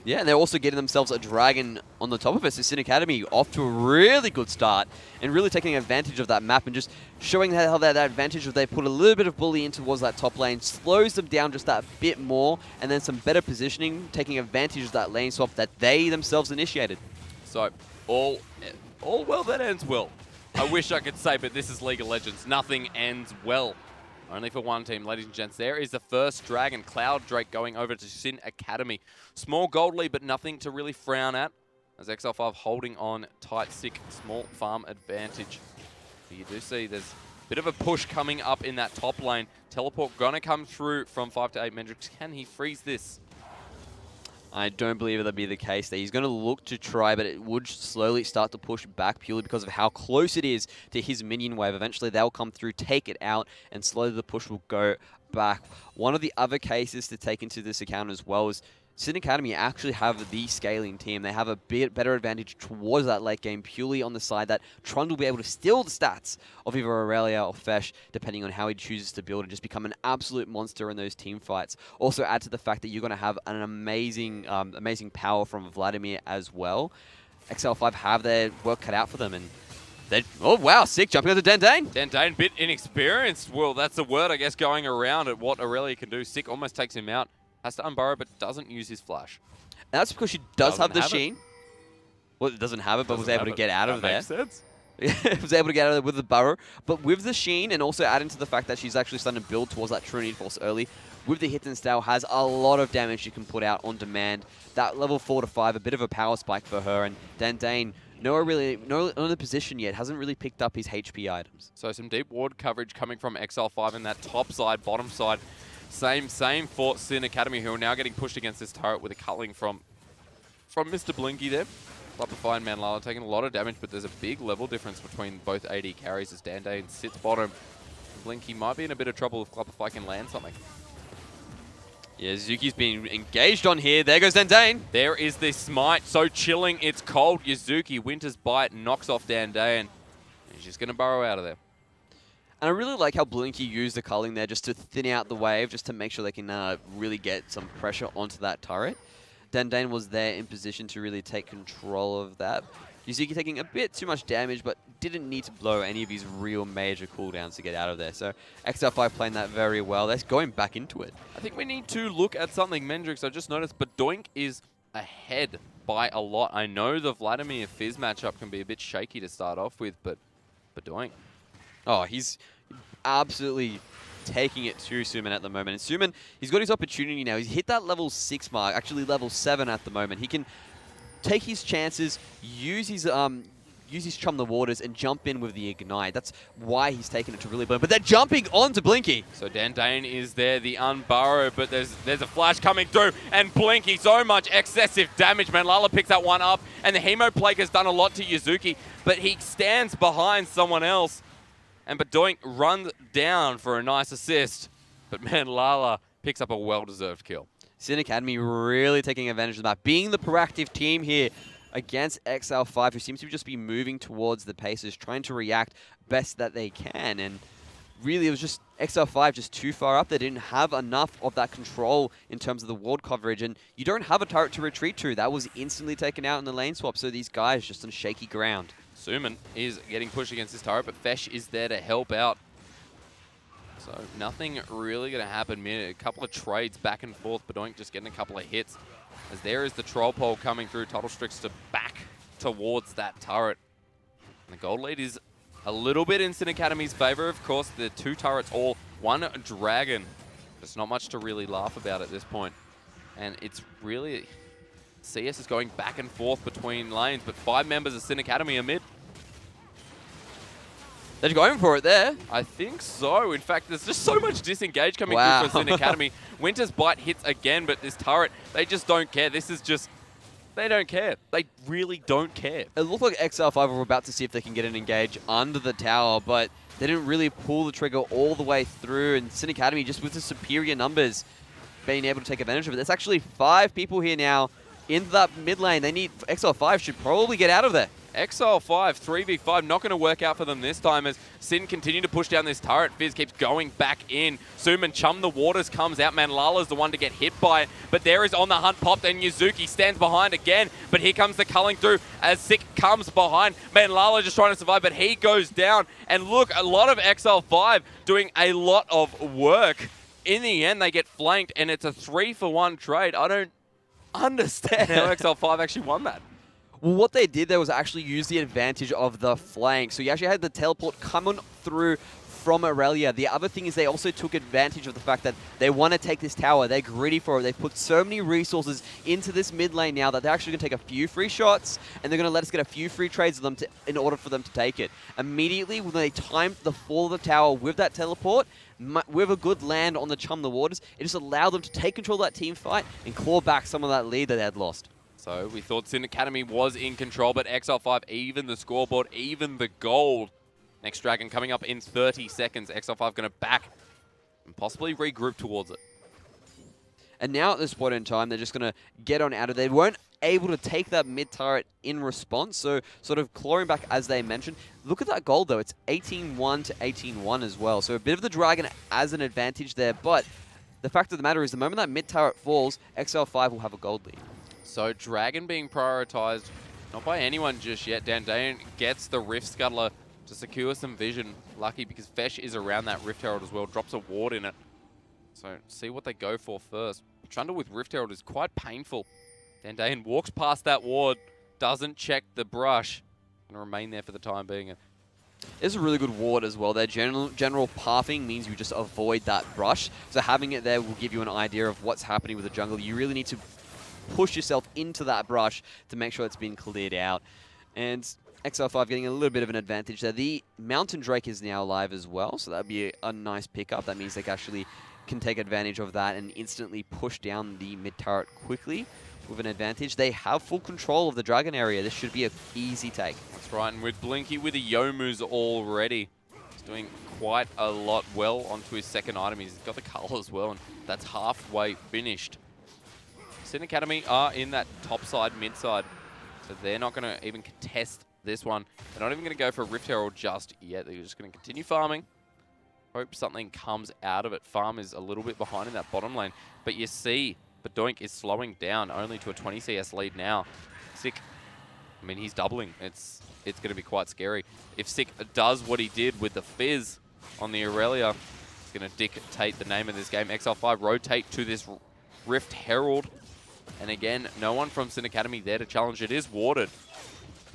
Yeah, and they're also getting themselves a dragon on the top of it. So Sin Academy off to a really good start and really taking advantage of that map and just showing how that advantage of they put a little bit of bully in towards that top lane, slows them down just that bit more, and then some better positioning, taking advantage of that lane swap that they themselves initiated. So, all well that ends well. I wish I could say, but this is League of Legends. Nothing ends well. Only for one team, ladies and gents. There is the first dragon, Cloud Drake, going over to Sin Academy. Small gold lead, but nothing to really frown at. As XL5 holding on tight, Sick, small farm advantage. But you do see there's a bit of a push coming up in that top lane. Teleport gonna come through from 5 to 8. Mendrix, can he freeze this? I don't believe that'll be the case there. He's going to look to try, but it would slowly start to push back purely because of how close it is to his minion wave. Eventually, they'll come through, take it out, and slowly the push will go back. One of the other cases to take into this account as well is Sin Academy actually have the scaling team. They have a bit better advantage towards that late game purely on the side that Trund will be able to steal the stats of either Aurelia or Fesh, depending on how he chooses to build and just become an absolute monster in those team fights. Also add to the fact that you're going to have an amazing power from Vladimir as well. XL5 have their work cut out for them, and oh wow, sick, jumping onto Dendane. Dendane, bit inexperienced. Well, that's the word, I guess, going around at what Aurelia can do. Sick almost takes him out. Has to unburrow, but doesn't use his flash. And that's because she does have the Sheen. Well, it doesn't have it, but was able to get out of there. Makes sense. Was able to get out of there with the burrow. But with the Sheen, and also adding to the fact that she's actually starting to build towards that True Need Force early, with the hit and style, has a lot of damage she can put out on demand. That level 4 to 5, a bit of a power spike for her, and Dendane, no in the position yet, hasn't really picked up his HP items. So some deep ward coverage coming from XL5 in that top side, bottom side. Same for Sin Academy, who are now getting pushed against this turret with a culling from Mr. Blinky there. Clubify and Manlala taking a lot of damage, but there's a big level difference between both AD carries as Dendane sits bottom. Blinky might be in a bit of trouble if Clubify can land something. Yeah, Yuzuki's being engaged on here. There goes Dendane. There is the smite, so chilling, it's cold. Yuzuki, Winter's Bite, knocks off Dendane. He's just going to burrow out of there. And I really like how Blinky used the culling there just to thin out the wave, just to make sure they can really get some pressure onto that turret. Dendane was there in position to really take control of that. Yuzuki taking a bit too much damage, but didn't need to blow any of his real major cooldowns to get out of there. So XL5 playing that very well. They're going back into it. I think we need to look at something, Mendrix. I just noticed, but Doink is ahead by a lot. I know the Vladimir Fizz matchup can be a bit shaky to start off with, but Doink. Oh, he's absolutely taking it to Suman at the moment. And Suman, he's got his opportunity now. He's hit that level 6 mark, actually level 7 at the moment. He can take his chances, use his Chum the Waters, and jump in with the Ignite. That's why he's taken it to really burn. But they're jumping onto Blinky. So Dendane is there, the unburrow, but there's a flash coming through, and Blinky, so much excessive damage. Manlala picks that one up, and the Hemo Plague has done a lot to Yuzuki, but he stands behind someone else. And Badoink runs down for a nice assist, but Manlala picks up a well-deserved kill. Sin Academy really taking advantage of that, being the proactive team here against XL5, who seems to just be moving towards the Pacers, trying to react best that they can. And really, it was just XL5 just too far up. They didn't have enough of that control in terms of the ward coverage, and you don't have a turret to retreat to. That was instantly taken out in the lane swap, so these guys just on shaky ground. Suman is getting pushed against this turret, but Fesh is there to help out. So nothing really going to happen. A couple of trades back and forth. Badoink just getting a couple of hits. As there is the Troll Pole coming through. Total Strix to back towards that turret. And the gold lead is a little bit in Sin Academy's favor. Of course, the 2 turrets, all 1 dragon. There's not much to really laugh about at this point. And it's really... CS is going back and forth between lanes, but 5 members of Sin Academy are mid. They're going for it there. I think so. In fact, there's just so much disengage coming through for Sin Academy. Winter's Bite hits again, but this turret, they just don't care. This is just... They don't care. They really don't care. It looked like XL5 were about to see if they can get an engage under the tower, but they didn't really pull the trigger all the way through, and Sin Academy, just with the superior numbers, being able to take advantage of it. There's actually 5 people here now in that mid lane. They need... XL5 should probably get out of there. XL5, 3v5, not going to work out for them this time as Sin continue to push down this turret. Fizz keeps going back in. Suman Chum the Waters comes out. Manlala's the one to get hit by it, but there is on the hunt popped, and Yuzuki stands behind again, but here comes the culling through as Sick comes behind. Manlala just trying to survive, but he goes down. And look, a lot of XL5 doing a lot of work. In the end, they get flanked, and it's a 3-for-1 trade. I don't understand how XL5 actually won that. Well, what they did there was actually use the advantage of the flank. So you actually had the teleport coming through from Aurelia. The other thing is they also took advantage of the fact that they want to take this tower. They're greedy for it. They've put so many resources into this mid lane now that they're actually going to take a few free shots, and they're going to let us get a few free trades of them in order for them to take it. Immediately, when they timed the fall of the tower with that teleport, with a good land on the Chum the Waters, it just allowed them to take control of that team fight and claw back some of that lead that they had lost. So we thought Sin Academy was in control, but XL5, even the scoreboard, even the gold. Next Dragon coming up in 30 seconds. XL5 going to back and possibly regroup towards it. And now at this point in time, they're just going to get on out of there. They weren't able to take that mid turret in response, so sort of clawing back as they mentioned. Look at that gold though, it's 18-1 to 18-1 as well. So a bit of the Dragon as an advantage there, but the fact of the matter is the moment that mid turret falls, XL5 will have a gold lead. So Dragon being prioritized, not by anyone just yet. Dandayan gets the Rift Scuttler to secure some vision. Lucky because Fesh is around that Rift Herald as well, drops a ward in it. So see what they go for first. Trundle with Rift Herald is quite painful. Dandayan walks past that ward, doesn't check the brush, and remain there for the time being. It's a really good ward as well. Their general pathing means you just avoid that brush. So having it there will give you an idea of what's happening with the jungle. You really need to push yourself into that brush to make sure it's been cleared out. And XL5 getting a little bit of an advantage there. The Mountain Drake is now live as well, so that would be a nice pickup. That means they actually can take advantage of that and instantly push down the mid turret quickly with an advantage. They have full control of the Dragon area. This should be an easy take. That's right, and with Blinky with the Youmu's already, he's doing quite a lot well onto his second item. He's got the Cull as well, and that's halfway finished. Sin Academy are in that top side, mid side, so they're not going to even contest this one. They're not even going to go for a Rift Herald just yet. They're just going to continue farming. Hope something comes out of it. Farm is a little bit behind in that bottom lane, but you see Badoink is slowing down only to a 20 CS lead now. Sick, I mean, he's doubling. It's going to be quite scary. If Sick does what he did with the Fizz on the Aurelia, it's going to dictate the name of this game. XL5 rotate to this Rift Herald. And again, no one from Sin Academy there to challenge. It is warded.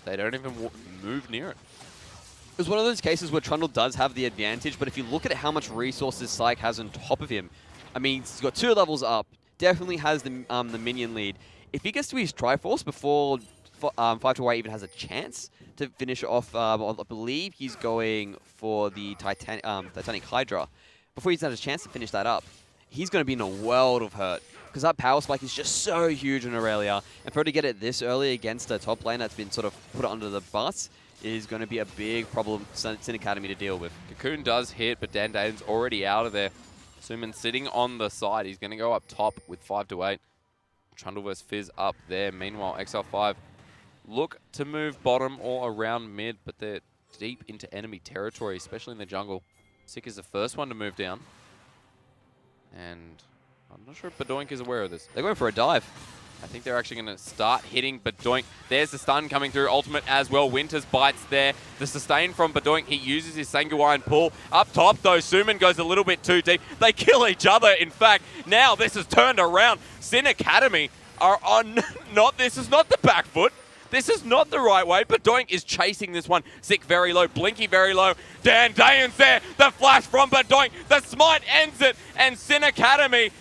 They don't even move near it. It was one of those cases where Trundle does have the advantage, but if you look at how much resources Syke has on top of him, I mean, he's got 2 levels up, definitely has the minion lead. If he gets to his Triforce before 5-2 even has a chance to finish off, I believe he's going for the Titanic Hydra. Before he's had a chance to finish that up, he's going to be in a world of hurt. Because that power spike is just so huge in Aurelia. And for her to get it this early against a top lane that's been sort of put under the bus is going to be a big problem for Sin Academy to deal with. Cocoon does hit, but Dandayan's already out of there. Suman sitting on the side. He's going to go up top with 5-8. Trundle vs Fizz up there. Meanwhile, XL5 look to move bottom or around mid, but they're deep into enemy territory, especially in the jungle. Sick is the first one to move down. And I'm not sure if Badoink is aware of this. They're going for a dive. I think they're actually going to start hitting Badoink. There's the stun coming through. Ultimate as well. Winters bites there. The sustain from Badoink. He uses his Sangawai pull. Up top, though, Suman goes a little bit too deep. They kill each other, in fact. Now this has turned around. Sin Academy are on... This is not the back foot. This is not the right way. Badoink is chasing this one. Sick very low. Blinky very low. Dandayan's there. The flash from Badoink. The smite ends it. And Sin Academy...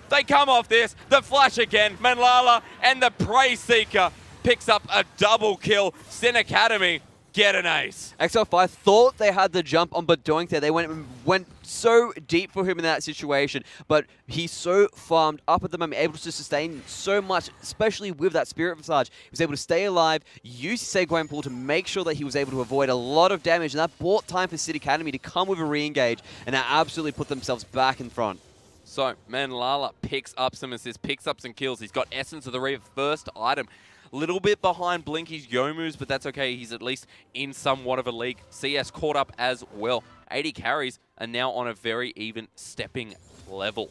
They come off this, the flash again, Manlala and the Prey Seeker picks up a double kill. Sin Academy get an ace. XL5 thought they had the jump on Badoink there. They went so deep for him in that situation, but he's so farmed up at the moment, able to sustain so much, especially with that Spirit Visage. He was able to stay alive, use his Segway pull to make sure that he was able to avoid a lot of damage, and that bought time for Sin Academy to come with a re-engage, and that absolutely put themselves back in front. So, Manlala picks up some assists, picks up some kills. He's got Essence of the Reaver, first item. A little bit behind Blinky's Youmu's, but that's okay. He's at least in somewhat of a league. CS caught up as well. 80 carries are now on a very even stepping level.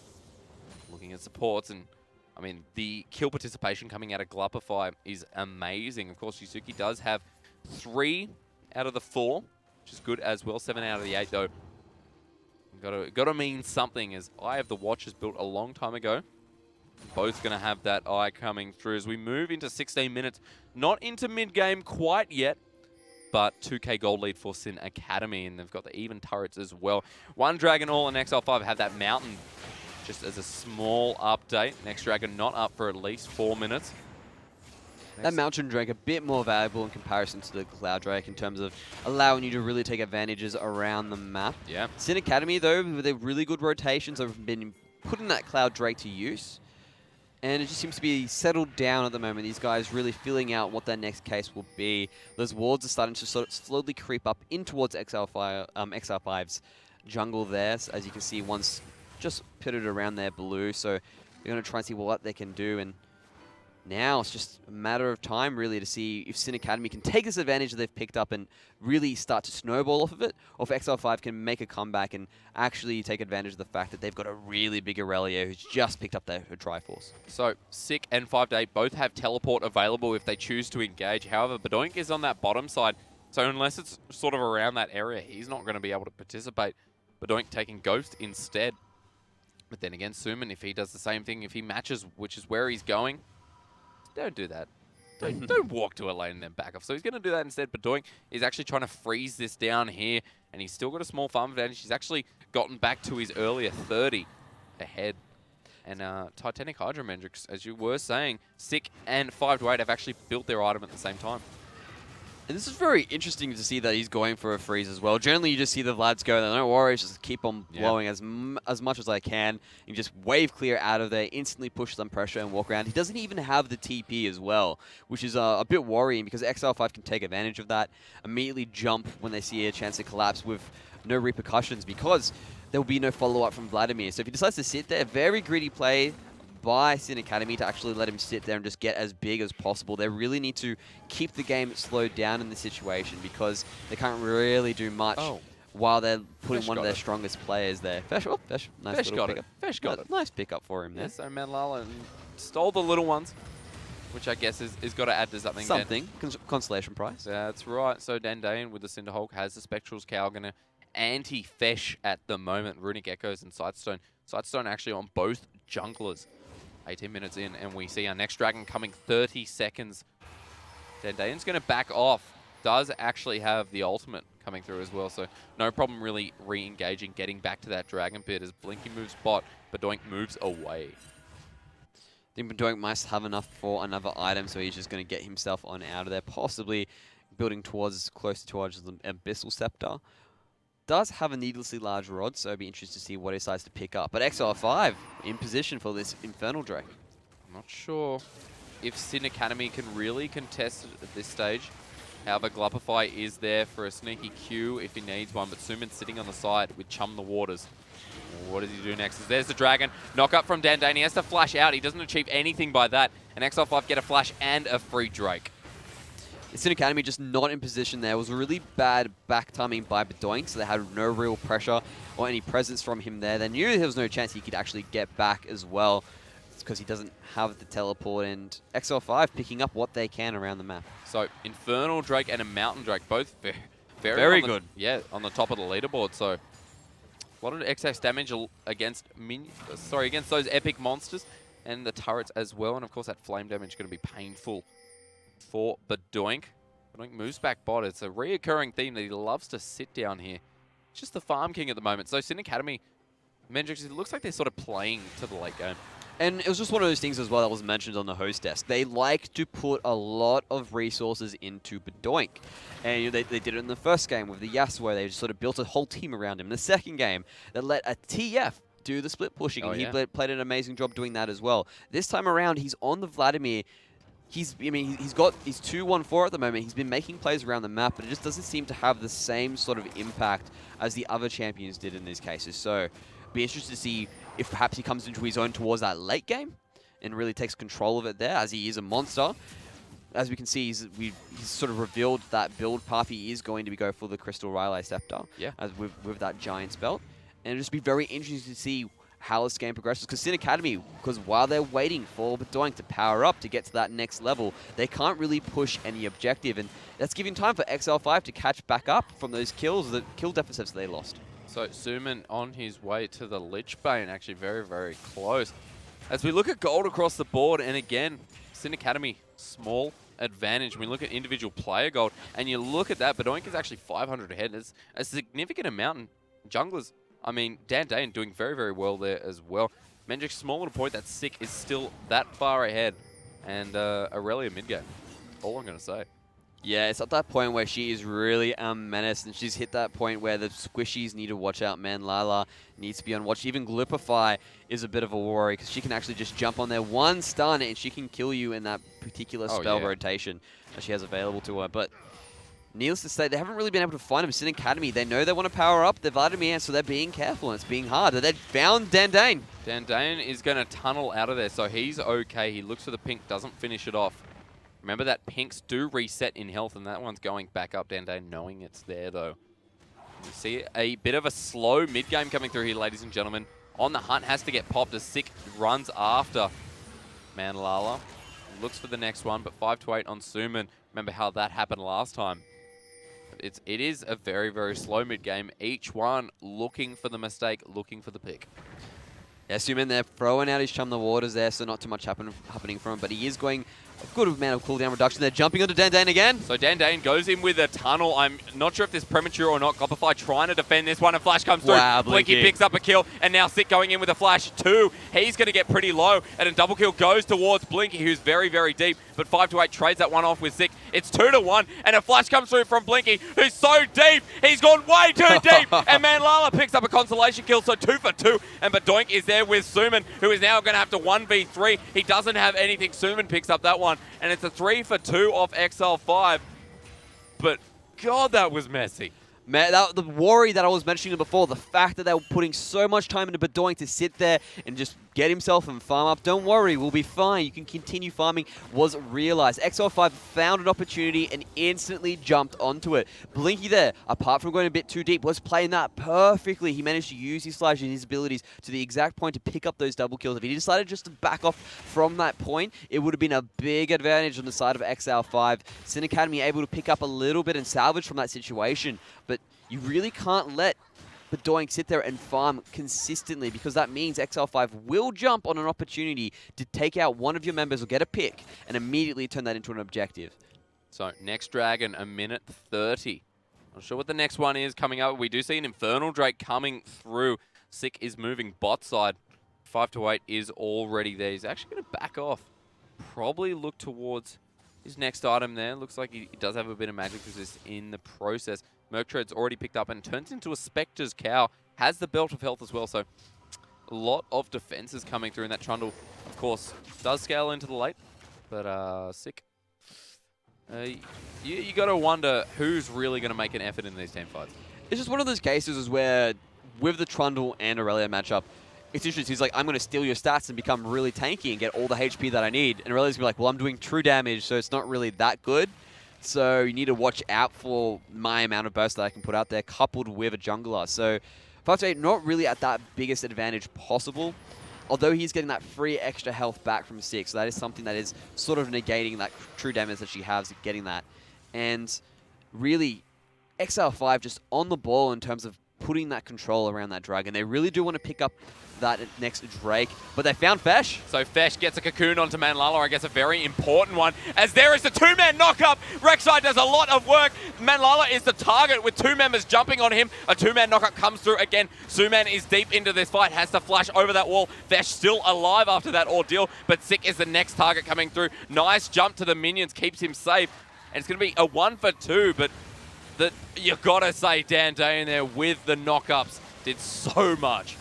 Looking at supports, and I mean, the kill participation coming out of Glupify is amazing. Of course, Yusuke does have 3 out of the 4, which is good as well. 7 out of the 8, though. Got to mean something, as Eye of the Watch is built a long time ago. Both going to have that eye coming through as we move into 16 minutes. Not into mid-game quite yet. but 2k gold lead for Sin Academy, and they've got the even turrets as well. One Dragon All and XL5 have that Mountain just as a small update. Next Dragon not up for at least 4 minutes. That Mountain Drake a bit more valuable in comparison to the Cloud Drake in terms of allowing you to really take advantages around the map. Yeah. Sin Academy, though, with their really good rotations, have been putting that Cloud Drake to use. And it just seems to be settled down at the moment. These guys really filling out what their next case will be. Those wards are starting to sort of slowly creep up in towards XL5's jungle there. So as you can see, one's just pitted around there blue. So they're going to try and see what they can do. And now it's just a matter of time, really, to see if Sin Academy can take this advantage that they've picked up and really start to snowball off of it, or if XL5 can make a comeback and actually take advantage of the fact that they've got a really big Aurelia who's just picked up her Triforce. So, Sick and 5-8 both have teleport available if they choose to engage. However, Badoink is on that bottom side, so unless it's sort of around that area, he's not going to be able to participate. Badoink taking Ghost instead. But then again, Suman, if he does the same thing, if he matches, which is where he's going, don't do that. Don't walk to a lane and then back off. So he's going to do that instead. Badoink is actually trying to freeze this down here, and he's still got a small farm advantage. He's actually gotten back to his earlier 30 ahead. And Titanic Hydra Mendrix, as you were saying, Sick and 5-8 have actually built their item at the same time. And this is very interesting to see that he's going for a freeze as well. Generally, you just see the Vlads go, no worries, just keep on blowing as much as I can. You just wave clear out of there, instantly push some pressure and walk around. He doesn't even have the TP as well, which is a bit worrying because XL5 can take advantage of that, immediately jump when they see a chance to collapse with no repercussions because there will be no follow-up from Vladimir. So if he decides to sit there, very greedy play by Sin Academy to actually let him sit there and just get as big as possible. They really need to keep the game slowed down in this situation because they can't really do much while they're putting one of their strongest players there. Fesh, nice Fesh little got pickup. it. Fesh got it. Nice pickup for him there. Yeah, so Manlala stole the little ones, which I guess is got to add to something. Something. Consolation prize. That's right. So Dandayan with the Cinderhulk has the Spectral's Cow, going to anti-Fesh at the moment. Runic Echoes and Sightstone. Sightstone actually on both junglers. 18 minutes in, and we see our next Dragon coming 30 seconds. Dandayan's going to back off. Does actually have the ultimate coming through as well, so no problem really re-engaging, getting back to that Dragon Pit as Blinky moves bot, Badoink moves away. I think Badoink might have enough for another item, so he's just going to get himself on out of there, possibly building closer towards the Abyssal Scepter. Does have a needlessly large rod, so it'd be interesting to see what he decides to pick up. But XR5 in position for this Infernal Drake. I'm not sure if Sin Academy can really contest it at this stage. However, Glupify is there for a sneaky Q if he needs one, but Suman's sitting on the side with Chum the Waters. What does he do next? There's the Dragon. Knock up from Dandayan. He has to flash out. He doesn't achieve anything by that. And XR5 get a flash and a free Drake. Sin Academy just not in position there. It was a really bad back timing by Badoink, so they had no real pressure or any presence from him there. They knew there was no chance he could actually get back as well because he doesn't have the teleport, and XL5 picking up what they can around the map. So Infernal Drake and a Mountain Drake, both very good. Yeah, on the top of the leaderboard. So a lot of XX damage against against those epic monsters and the turrets as well. And of course that flame damage is going to be painful for Badoink. Badoink moves back bot. It's a reoccurring theme that he loves to sit down here. It's just the farm king at the moment. So Sin Academy, Mendrix, it looks like they're sort of playing to the late game. And it was just one of those things as well that was mentioned on the host desk. They like to put a lot of resources into Badoink. And they did it in the first game with the Yasuo. They just sort of built a whole team around him. In the second game, they let a TF do the split pushing. And he played an amazing job doing that as well. This time around, he's on the Vladimir. He's 2-1-4 at the moment. He's been making plays around the map, but it just doesn't seem to have the same sort of impact as the other champions did in these cases. So, be interested to see if perhaps he comes into his own towards that late game and really takes control of it there, as he is a monster. As we can see, he's sort of revealed that build path he is going to go for the Crystal Rylai Scepter, as with that Giant's Belt. And it'll just be very interesting to see how this game progresses, because Sin Academy, because while they're waiting for Badoink to power up to get to that next level, they can't really push any objective, and that's giving time for XL5 to catch back up from those kills, the kill deficits they lost. So Suman on his way to the Lich Bane, actually very, very close. As we look at gold across the board, and again, Sin Academy small advantage. When we look at individual player gold, and you look at that, Bedoink is actually 500 ahead. It's a significant amount. And junglers, I mean, Dan Dane doing very, very well there as well. Mendrick, small little point, that Sick is still that far ahead. And Aurelia mid-game. All I'm going to say. Yeah, it's at that point where she is really a menace, and she's hit that point where the squishies need to watch out. Man, Lala needs to be on watch. Even Glipify is a bit of a worry, because she can actually just jump on there, one stun, and she can kill you in that particular spell rotation that she has available to her. But needless to say, they haven't really been able to find him. Sin Academy, they know they want to power up their Vladimir, so they're being careful, and it's being hard. But they've found Dan Dane. Dan Dane is going to tunnel out of there, so he's okay. He looks for the pink, doesn't finish it off. Remember that pinks do reset in health, and that one's going back up. Dan Dane knowing it's there, though. You see a bit of a slow mid-game coming through here, ladies and gentlemen. On the hunt, has to get popped as Sick runs after Manlala. Looks for the next one, but 5-8 on Suman. Remember how that happened last time. It is a very, very slow mid-game. Each one looking for the mistake, looking for the pick. Yeah, Suman, they're throwing out his chum the waters there, so not too much happening from him, but he is going a good amount of cooldown reduction. They're jumping onto Dan Dane again. So Dan Dane goes in with a tunnel. I'm not sure if this is premature or not. Glipify trying to defend this one, and Flash comes through. Wow, Blinky picks up a kill, and now Sick going in with a Flash 2. He's going to get pretty low, and a double kill goes towards Blinky, who's very, very deep. But 5-8 trades that one off with Sick. It's 2-1, and a Flash comes through from Blinky, who's so deep. He's gone way too deep, and Manlala picks up a consolation kill, so 2 for 2. And Bedoink is there with Suman, who is now going to have to 1v3. He doesn't have anything. Suman picks up that one, and it's a 3 for 2 off XL5. But God, that was messy. Man, the worry that I was mentioning before, the fact that they were putting so much time into Bedoink to sit there and just get himself and farm up. Don't worry, we'll be fine. You can continue farming, was realized. XL5 found an opportunity and instantly jumped onto it. Blinky there, apart from going a bit too deep, was playing that perfectly. He managed to use his flash and his abilities to the exact point to pick up those double kills. If he decided just to back off from that point, it would have been a big advantage on the side of XL5. Sin Academy able to pick up a little bit and salvage from that situation. But you really can't let Bedoink sit there and farm consistently, because that means XL5 will jump on an opportunity to take out one of your members or get a pick and immediately turn that into an objective. So next Dragon, a minute 30. Not sure what the next one is coming up. We do see an Infernal Drake coming through. Sick is moving bot side. 5-8 is already there. He's actually going to back off. Probably look towards his next item there. Looks like he does have a bit of magic resist in the process. Murktread's already picked up and turns into a Spectre's Cow. Has the Belt of Health as well, so a lot of defenses coming through. And that Trundle, of course, does scale into the late. But Sick. You got to wonder who's really going to make an effort in these team fights. It's just one of those cases where, with the Trundle and Aurelia matchup, it's interesting. He's like, I'm going to steal your stats and become really tanky and get all the HP that I need. And Aurelia's going to be like, well, I'm doing true damage, so it's not really that good. So you need to watch out for my amount of burst that I can put out there, coupled with a jungler. So 5-8, not really at that biggest advantage possible, although he's getting that free extra health back from 6. So that is something that is sort of negating that true damage that she has, getting that. And really, XL5 just on the ball in terms of putting that control around that dragon. They really do want to pick up that next Drake, but they found Fesh. So Fesh gets a cocoon onto Manlala, I guess a very important one, as there is the two-man knock-up. Rek'Sai does a lot of work. Manlala is the target with 2 members jumping on him. A 2-man knock-up comes through again. Suman is deep into this fight, has to flash over that wall. Fesh still alive after that ordeal, but Sick is the next target coming through. Nice jump to the minions, keeps him safe. And it's going to be a 1 for 2, but you got to say Dan Dane there with the knock-ups did so much.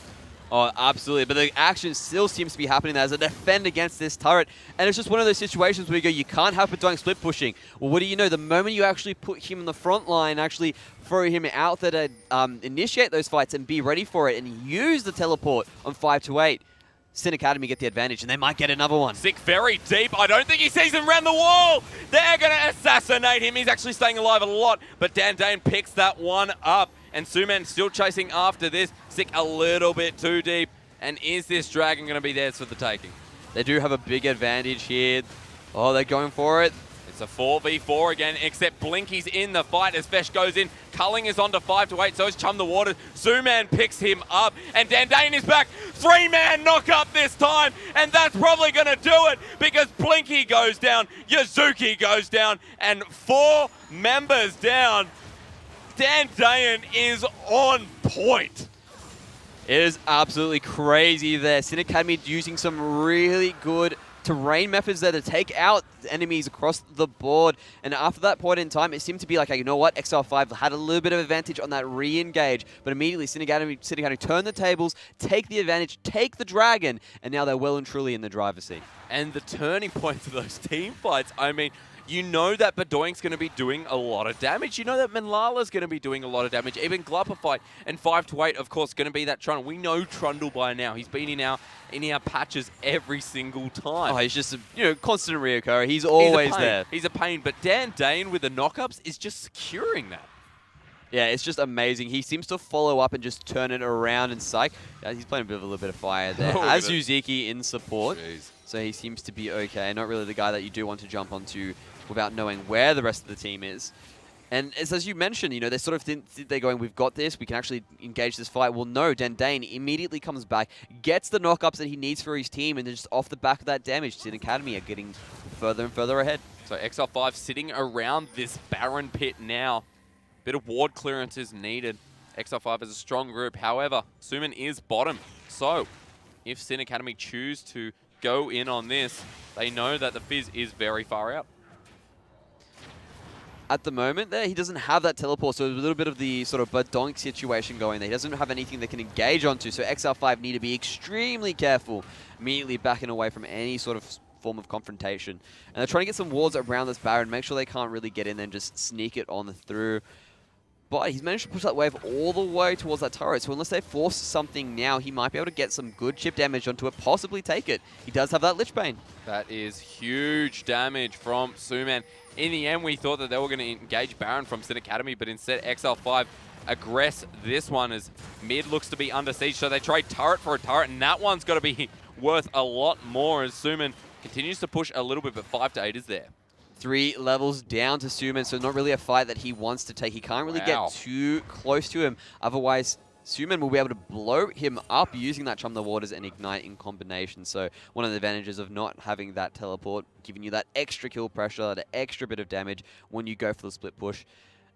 Oh, absolutely. But the action still seems to be happening there as a defend against this turret. And it's just one of those situations where you go, you can't have Bedoink split pushing. Well, what do you know? The moment you actually put him in the front line, actually throw him out there to initiate those fights and be ready for it and use the teleport on 5-8, Sin Academy get the advantage, and they might get another one. Sick very deep. I don't think he sees him around the wall. They're going to assassinate him. He's actually staying alive a lot, but Dan Dane picks that one up. And Suman still chasing after this. Sick a little bit too deep. And is this dragon going to be theirs for the taking? They do have a big advantage here. Oh, they're going for it. It's a 4v4 again, except Blinky's in the fight as Fesh goes in, Culling is on to 5 to 8, so is Chum the Waters. Zooman picks him up, and Dandane is back. 3-man knock up this time, and that's probably going to do it because Blinky goes down, Yuzuki goes down, and 4 members down. Dandane is on point. It is absolutely crazy there. Sin Academy using some really good terrain methods there to take out enemies across the board. And after that point in time, it seemed to be like, hey, you know what? XL5 had a little bit of advantage on that re-engage, but immediately Sin Academy turn the tables, take the advantage, take the dragon, and now they're well and truly in the driver's seat. And the turning point to those team fights, I mean, you know that Badoink's going to be doing a lot of damage. You know that Menlala's going to be doing a lot of damage. Even Glupify and 5 to 8, of course, going to be that Trundle. We know Trundle by now. He's been in our patches every single time. Oh, he's just a constant reoccurrer. He's always there. He's a pain. But Dandane with the knockups is just securing that. Yeah, it's just amazing. He seems to follow up and just turn it around and psych. He's playing a little bit of fire there. As Yuzuki in support. Jeez. So he seems to be okay. Not really the guy that you do want to jump onto without knowing where the rest of the team is. And as you mentioned, they sort of think they're going, we've got this, we can actually engage this fight. Well, no, Dandane immediately comes back, gets the knockups that he needs for his team, and then just off the back of that damage, Sin Academy are getting further and further ahead. So XL5 sitting around this Baron pit now. Bit of ward clearance is needed. XL5 is a strong group. However, Suman is bottom. So if Sin Academy choose to go in on this, they know that the Fizz is very far out. At the moment there, he doesn't have that teleport, so there's a little bit of the sort of Badoink situation going there. He doesn't have anything they can engage onto, so XL5 need to be extremely careful, immediately backing away from any sort of form of confrontation. And they're trying to get some wards around this Baron, make sure they can't really get in there and just sneak it on through. But he's managed to push that wave all the way towards that turret, so unless they force something now, he might be able to get some good chip damage onto it, possibly take it. He does have that Lich Bane. That is huge damage from Suman. In the end, we thought that they were going to engage Baron from Sin Academy, but instead XL5 aggress this one as mid looks to be under siege. So they trade turret for a turret, and that one's got to be worth a lot more as Suman continues to push a little bit, but 5 to 8 is there. 3 levels down to Suman, so not really a fight that he wants to take. He can't really get too close to him. Otherwise, Suman will be able to blow him up using that Chum the Waters and Ignite in combination. So one of the advantages of not having that teleport, giving you that extra kill pressure, that extra bit of damage when you go for the split push.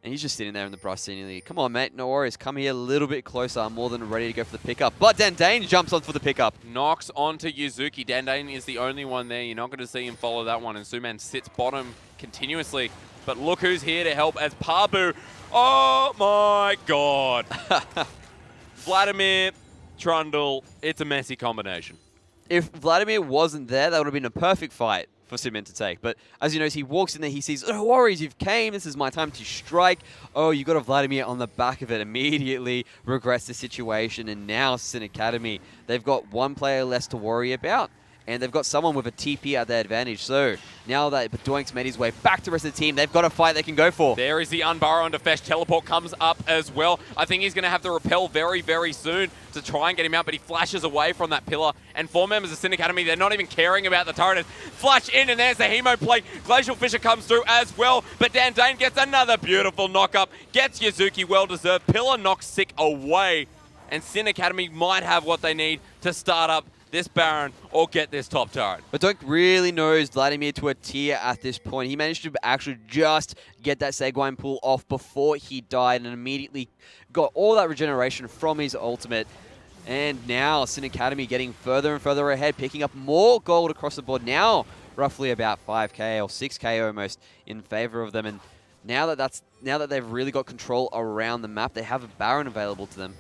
And he's just sitting there in the brush seemingly. Come on, mate, no worries. Come here a little bit closer. I'm more than ready to go for the pickup. But Dandane jumps on for the pickup. Knocks onto Yuzuki. Dandane is the only one there. You're not going to see him follow that one. And Suman sits bottom continuously. But look who's here to help as Pabu. Oh my god. Vladimir, Trundle, it's a messy combination. If Vladimir wasn't there, that would have been a perfect fight for Suman to take. But as you know, he walks in there, he sees, no worries, you've came, this is my time to strike. Oh, you got a Vladimir on the back of it, immediately regrets the situation, and now Sin Academy, they've got one player less to worry about. And they've got someone with a TP at their advantage. So now that Badoink's made his way back to the rest of the team, they've got a fight they can go for. There is the Unburrow onto Fesh. Teleport comes up as well. I think he's going to have to repel very, very soon to try and get him out, but he flashes away from that pillar. And 4 members of Sin Academy, they're not even caring about the turret. Flash in, and there's the Hemo plate. Glacial Fisher comes through as well, but Dandane gets another beautiful knock-up. Gets Yuzuki well-deserved. Pillar knocks Sick away, and Sin Academy might have what they need to start up this Baron or get this top turret. Badoink really knows Vladimir to a tier at this point. He managed to actually just get that Seguin pull off before he died and immediately got all that regeneration from his ultimate. And now Sin Academy getting further and further ahead, picking up more gold across the board. Now roughly about 5k or 6k almost in favor of them. And now that they've really got control around the map, they have a Baron available to them.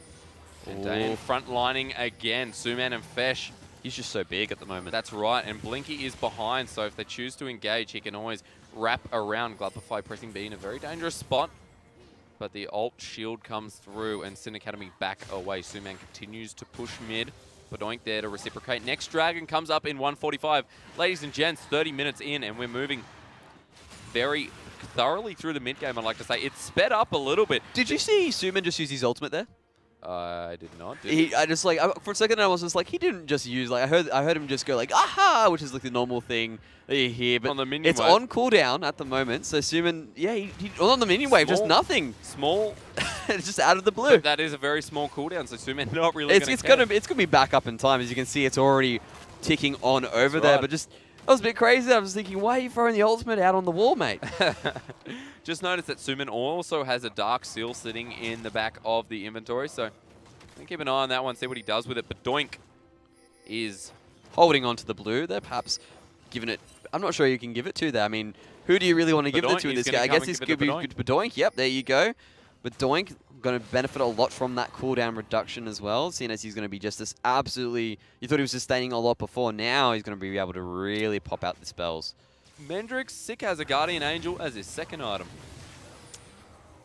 Dandane front lining again. Suman and Fesh. He's just so big at the moment. That's right, and Blinky is behind, so if they choose to engage, he can always wrap around. Glupify pressing B in a very dangerous spot, but the ult shield comes through, and Sin Academy back away. Suman continues to push mid. Badoink there to reciprocate. Next Dragon comes up in 145. Ladies and gents, 30 minutes in, and we're moving very thoroughly through the mid game, I'd like to say. It's sped up a little bit. Did you see Suman just use his ultimate there? I did not. Did He, I just like for a second I was just like he didn't just use like I heard him just go like aha, which is like the normal thing that you hear, but On the minion it's wave. on cooldown at the moment. So Suman, yeah, he on the minion wave, just Small. nothing. Small. It's just out of the blue. But that is a very small cooldown, so Suman not really It's gonna be back up in time. As you can see, it's already ticking on over there. right. But just that was a bit crazy. I was thinking, why are you throwing the ultimate out on the wall, mate? Just noticed that Suman also has a Dark Seal sitting in the back of the inventory, so keep an eye on that one, see what he does with it. But Doink is Holding on to the blue. They're perhaps giving it. I'm not sure you can give it to there. I mean, who do you really want to give it Bedoink, to in he's this gonna game? I come guess and this give it could be to good to Bedoink. Yep, there you go. Bedoink going to benefit a lot from that cooldown reduction as well, seeing as he's going to be just this absolutely... You thought he was sustaining a lot before. Now he's going to be able to really pop out the spells. Mendrix. Sick has a Guardian Angel as his second item.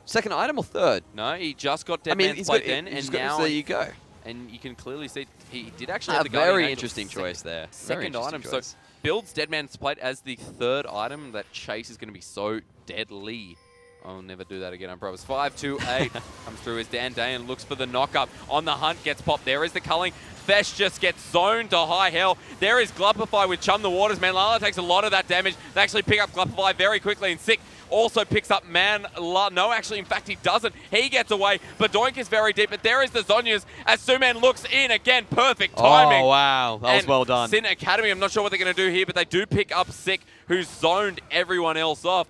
Second item or third? No, he just got Dead I mean, Man's he's Plate got, then, he's and got, now so there you go. And you can clearly see he did actually A have the Guardian very Angel interesting choice there. Very Second interesting item. choice. So builds Dead Man's Plate as the third item. That chase is going to be so deadly. I'll never do that again, I promise. 5-2-8 comes through as Dan Dayan looks for the knock-up. On the hunt, gets popped. There is the culling. Fesh just gets zoned to high hell. There is Glupify with Chum the Waters. Manlala takes a lot of that damage. They actually pick up Glupify very quickly, and Sick also picks up Manla. No, actually, in fact, he doesn't. He gets away, but Doink is very deep. But there is the Zonyas as Suman looks in. Again, perfect timing. Oh, wow. That was well done. Sin Academy, I'm not sure what they're going to do here, but they do pick up Sick, who's zoned everyone else off.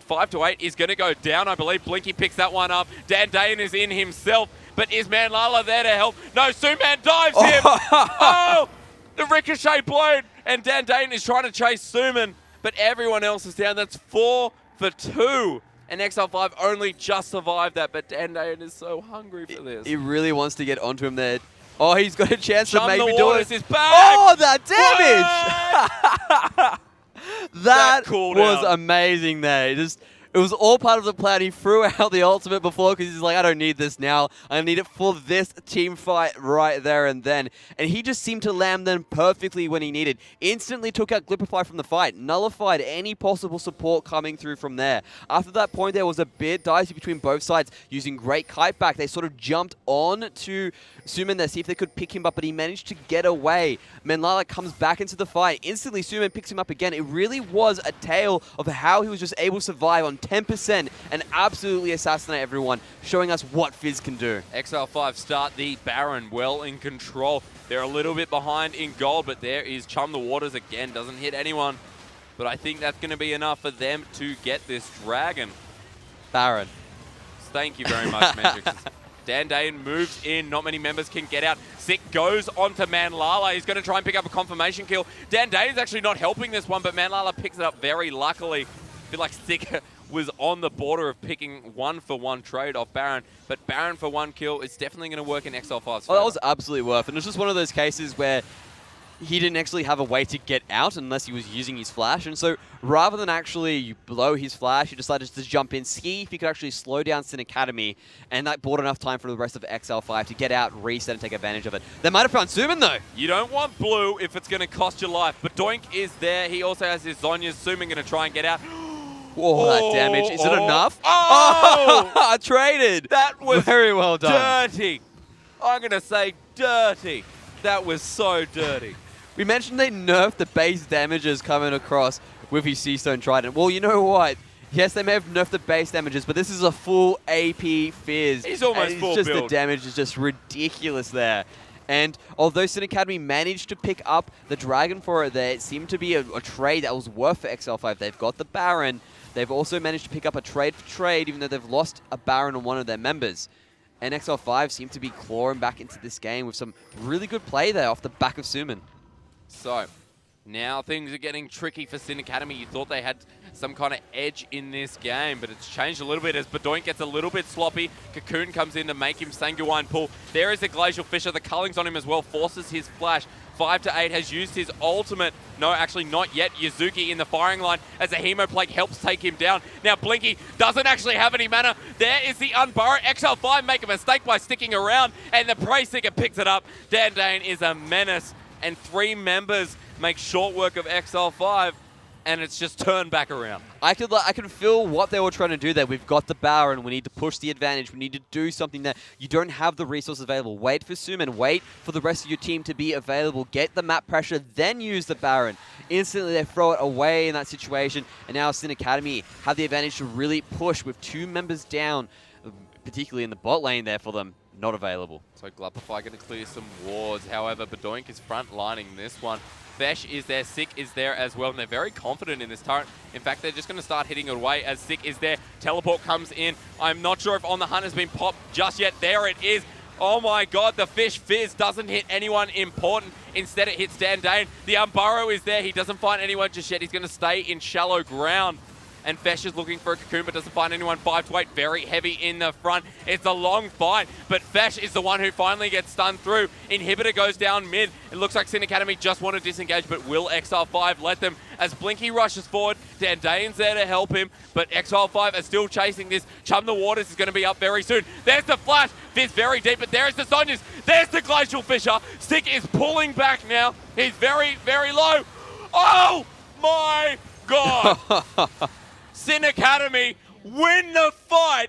5-8 is going to go down, I believe. Blinky picks that one up. Dan Dayan is in himself, but is Manlala there to help? No, Suman dives him. Oh, the ricochet blown, and Dan Dayan is trying to chase Suman, but everyone else is down. That's 4 for 2. And XL5 only just survived that, but Dan Dayan is so hungry for this. He really wants to get onto him there. Oh, he's got a chance Chum to maybe the do Waters it. is back. Oh, that damage! That cooldown. was amazing there. It was all part of the plan. He threw out the ultimate before because he's like, I don't need this now. I need it for this team fight right there and then. And he just seemed to land them perfectly when he needed. Instantly took out Glipify from the fight. Nullified any possible support coming through from there. After that point, there was a bit dicey between both sides. Using great kite back, they sort of jumped on to Suman there, see if they could pick him up, but he managed to get away. Manlala comes back into the fight. Instantly, Suman picks him up again. It really was a tale of how he was just able to survive on 10% and absolutely assassinate everyone, showing us what Fizz can do. XL5 start the Baron well in control. They're a little bit behind in gold, but there is Chum the Waters again. Doesn't hit anyone, but I think that's going to be enough for them to get this dragon. Baron. Thank you very much, Matrix. Dan Dayan moves in. Not many members can get out. Sick goes onto Manlala. He's going to try and pick up a confirmation kill. Dan Dayan's actually not helping this one, but Manlala picks it up very luckily. I feel like Sick was on the border of picking 1-for-1 trade off Baron, but Baron for 1 kill is definitely going to work in XL5's Oh, that was absolutely worth it. And it was just one of those cases where he didn't actually have a way to get out unless he was using his flash. And so rather than actually blow his flash, he decided to jump in, see if he could actually slow down Sin Academy, and that bought enough time for the rest of XL5 to get out, reset, and take advantage of it. They might have found Suman, though. You don't want blue if it's going to cost your life, but Doink is there. He also has his Zonyas. Suman going to try and get out. Whoa, that damage. Is it enough? Oh! Traded. That was very well done. Dirty. I'm going to say dirty. That was so dirty. We mentioned they nerfed the base damages coming across with his Seastone Trident. Well, you know what? Yes, they may have nerfed the base damages, but this is a full AP Fizz. He's almost full just build. The damage is just ridiculous there. And although Sin Academy managed to pick up the Dragon for it there, it seemed to be a trade that was worth for XL5. They've got the Baron. They've also managed to pick up a trade for trade, even though they've lost a Baron on one of their members. And XL5 seem to be clawing back into this game with some really good play there off the back of Suman. So, now things are getting tricky for Sin Academy. You thought they had some kind of edge in this game, but it's changed a little bit as Bedoink gets a little bit sloppy. Cocoon comes in to make him Sanguine pull. There is the Glacial Fissure. The culling's on him as well, forces his flash. 5-8 has used his ultimate. No, actually not yet. Yuzuki in the firing line as a Hemo Plague helps take him down. Now Blinky doesn't actually have any mana. There is the Unburrow. XL5 make a mistake by sticking around, and the Prey Seeker picks it up. Dan Dayan is a menace, and 3 members make short work of XL5. and it's just turned back around. I could feel what they were trying to do there. We've got the Baron. We need to push the advantage. We need to do something that you don't have the resources available. Wait for Suman. Wait for the rest of your team to be available. Get the map pressure, then use the Baron. Instantly, they throw it away in that situation. And now Sin Academy have the advantage to really push with 2 members down, particularly in the bot lane there for them. Not available. So Glupify going to clear some wards. However, Bedoink is front lining this one. Fesh is there, Sick is there as well, and they're very confident in this turret. In fact, they're just going to start hitting it away as Sick is there. Teleport comes in. I'm not sure if On the Hunt has been popped just yet. There it is. Oh my god, the Fish Fizz doesn't hit anyone important. Instead, it hits Dan Dane. The Umburrow is there. He doesn't find anyone just yet. He's going to stay in shallow ground. And Fesh is looking for a cocoon, but doesn't find anyone. 5 to 8, very heavy in the front. It's a long fight, but Fesh is the one who finally gets stunned through. Inhibitor goes down mid. It looks like Sin Academy just want to disengage, but will XR5 let them? As Blinky rushes forward, Dan Dane's there to help him, but XR5 are still chasing this. Chum the Waters is going to be up very soon. There's the flash. Fizz very deep, but there's the Sonias. There's the Glacial Fisher. Stick is pulling back now. He's very, very low. Oh my god. Sin Academy win the fight,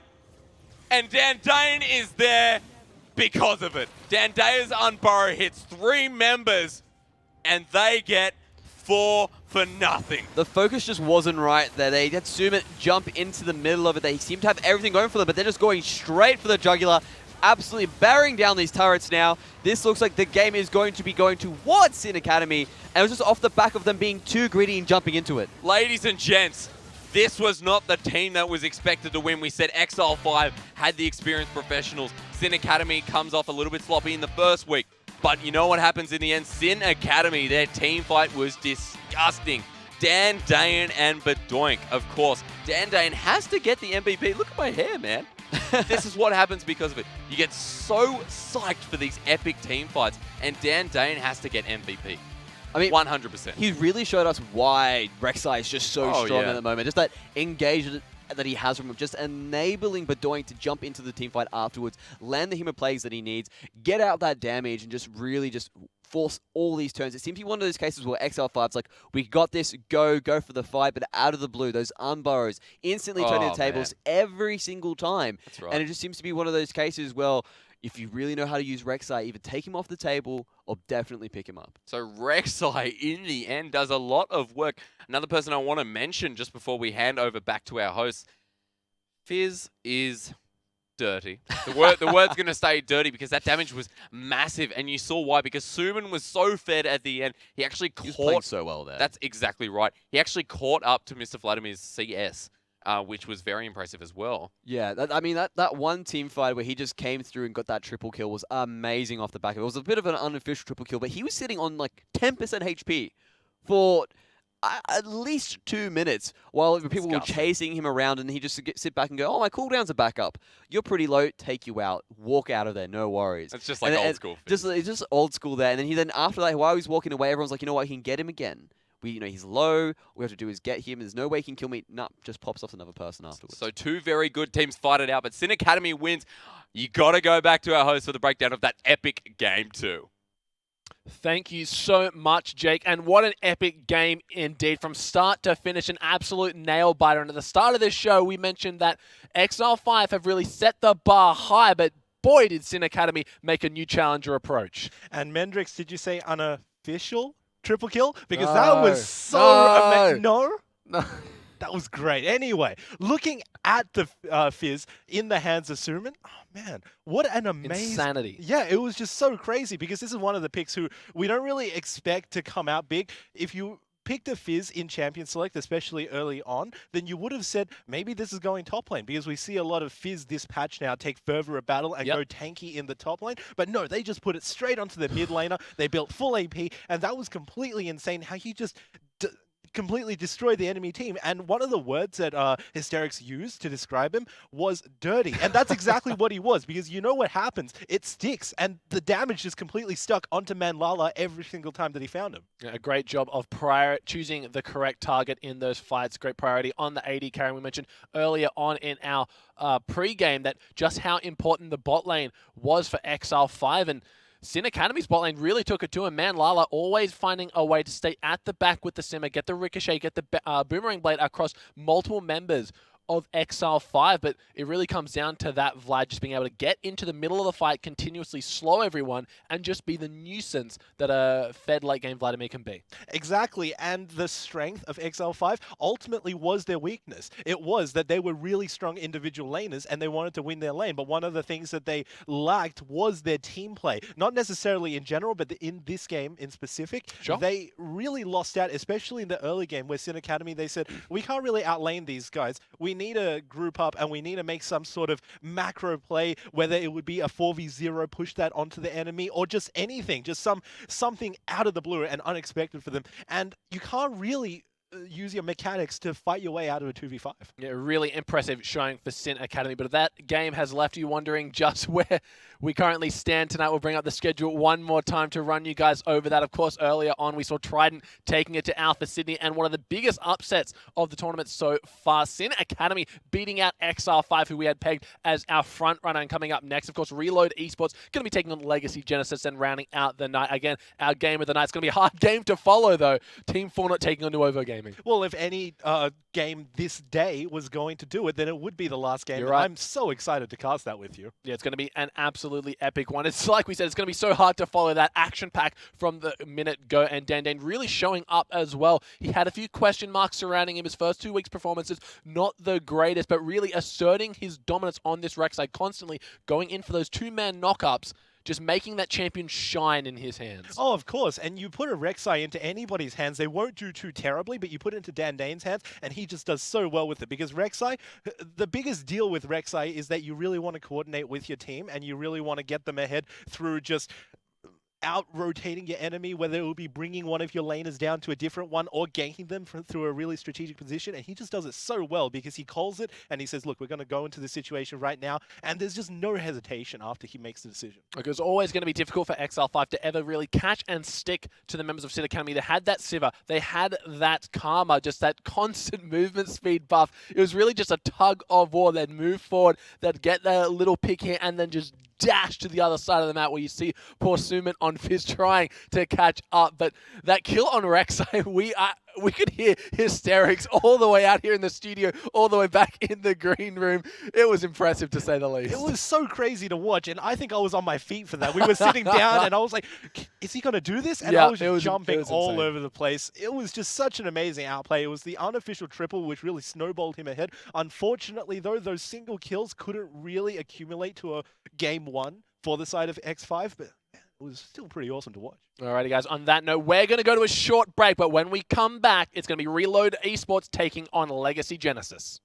and Dan Dane is there because of it. Dan Dane's Unburrow hits 3 members, and they get 4 for nothing. The focus just wasn't right there. They had Suman jump into the middle of it. They seem to have everything going for them, but they're just going straight for the jugular, absolutely bearing down these turrets now. This looks like the game is going to be going towards Sin Academy, and it was just off the back of them being too greedy and jumping into it. Ladies and gents, this was not the team that was expected to win. We said XL5 had the experienced professionals. Sin Academy comes off a little bit sloppy in the first week. But you know what happens in the end? Sin Academy, their team fight was disgusting. Dan Dane and Bedoink, of course. Dan Dane has to get the MVP. Look at my hair, man. This is what happens because of it. You get so psyched for these epic team fights, and Dan Dane has to get MVP. I mean, 100%. He really showed us why Rek'Sai is just so strong at the moment. Just that engagement that he has from him, just enabling Bedoink to jump into the team fight afterwards, land the human plagues that he needs, get out that damage, and just really just force all these turns. It seems to be one of those cases where XL5's like, we got this, go for the fight, but out of the blue, those Unburrows instantly turning the tables every single time. That's right. And it just seems to be one of those cases, well, if you really know how to use Rek'Sai, either take him off the table or definitely pick him up. So Rek'Sai, in the end, does a lot of work. Another person I want to mention just before we hand over back to our host, Fizz is dirty. The word's going to stay dirty because that damage was massive, and you saw why. Because Suman was so fed at the end, he actually caught... He was playing so well there. That's exactly right. He actually caught up to Mr. Vladimir's CS. Which was very impressive as well. Yeah, that one team fight where he just came through and got that triple kill was amazing off the back of it. It was a bit of an unofficial triple kill, but he was sitting on like 10% HP for at least 2 minutes while people were chasing him around, and he just sit back and go, oh, my cooldowns are back up. You're pretty low, take you out. Walk out of there, no worries. It's just like old school. It's just old school there. And then after that, while he was walking away, everyone's like, you know what, he can get him again. He's low. All we have to do is get him. There's no way he can kill me. Nah, just pops off another person afterwards. So 2 very good teams fight it out, but Sin Academy wins. You got to go back to our host for the breakdown of that epic game 2. Thank you so much, Jake. And what an epic game indeed. From start to finish, an absolute nail-biter. And at the start of this show, we mentioned that XL5 have really set the bar high, but boy, did Sin Academy make a new challenger approach. And Mendrix, did you say unofficial triple kill? Because that was so amazing. No? That was great. Anyway, looking at the Fizz in the hands of Suman, oh man, what an amazing... Insanity. Yeah, it was just so crazy because this is one of the picks who we don't really expect to come out big. If you picked a Fizz in Champion Select, especially early on, then you would have said, maybe this is going top lane, because we see a lot of Fizz this patch now take further a battle and go tanky in the top lane. But no, they just put it straight onto the mid laner. They built full AP, and that was completely insane how he just... completely destroyed the enemy team. And one of the words that Hysterics used to describe him was dirty. And that's exactly what he was, because you know what happens. It sticks, and the damage just completely stuck onto Manlala every single time that he found him. A great job of choosing the correct target in those fights. Great priority on the AD carry. We mentioned earlier on in our pre-game that just how important the bot lane was for XL5, and Sin Academy's bot lane really took it to him. Man, Lala always finding a way to stay at the back with the Simmer, get the Ricochet, get the Boomerang Blade across multiple members of Exile 5, but it really comes down to that Vlad just being able to get into the middle of the fight, continuously slow everyone, and just be the nuisance that a fed late game Vladimir can be. Exactly, and the strength of Exile 5 ultimately was their weakness. It was that they were really strong individual laners and they wanted to win their lane, but one of the things that they lacked was their team play. Not necessarily in general, but in this game in specific, Sure. They really lost out, especially in the early game where Sin Academy, they said, we can't really outlane these guys. We need to group up and we need to make some sort of macro play, whether it would be a 4v0, push that onto the enemy, or just anything, just something out of the blue and unexpected for them. And you can't really use your mechanics to fight your way out of a 2v5. Yeah, really impressive showing for Sin Academy, but that game has left you wondering just where we currently stand tonight. We'll bring up the schedule one more time to run you guys over that. Of course, earlier on, we saw Trident taking it to Alpha Sydney, and one of the biggest upsets of the tournament so far, Sin Academy beating out XR5, who we had pegged as our front runner. And coming up next, of course, Reload Esports going to be taking on Legacy Genesis and rounding out the night. Again, our game of the night. It's going to be a hard game to follow, though. Team Fortnite taking on Nuovo Gaming. Well, if any game this day was going to do it, then it would be the last game. You're right. I'm so excited to cast that with you. Yeah, it's going to be an absolutely epic one. It's like we said, it's going to be so hard to follow that action pack from the minute go, and Dan really showing up as well. He had a few question marks surrounding him. His first 2 weeks' performances, not the greatest, but really asserting his dominance on this Rek'Sai, constantly going in for those 2-man knockups, just making that champion shine in his hands. Oh, of course. And you put a Rek'Sai into anybody's hands, they won't do too terribly, but you put it into Dan Dane's hands, and he just does so well with it. Because Rek'Sai, the biggest deal with Rek'Sai is that you really want to coordinate with your team, and you really want to get them ahead through just out-rotating your enemy, whether it will be bringing one of your laners down to a different one or ganking them through a really strategic position. And he just does it so well because he calls it and he says, look, we're going to go into this situation right now. And there's just no hesitation after he makes the decision. It was always going to be difficult for XL5 to ever really catch and stick to the members of Sin Academy. They had that Sivir, they had that Karma, just that constant movement speed buff. It was really just a tug of war. They'd move forward, they'd get their little pick here, and then just dash to the other side of the map, where you see poor Suman on Fizz trying to catch up. But that kill on Rek'Sai, we could hear hysterics all the way out here in the studio, all the way back in the green room. It was impressive, to say the least. It was so crazy to watch, and I think I was on my feet for that. We were sitting down, and I was like, is he going to do this? And yeah, I was just jumping all insane. over the place. It was just such an amazing outplay. It was the unofficial triple, which really snowballed him ahead. Unfortunately, though, those single kills couldn't really accumulate to a game 1 for the side of X5, but it was still pretty awesome to watch. Alrighty, guys, on that note, we're going to go to a short break, but when we come back, it's going to be Reload Esports taking on Legacy Genesis.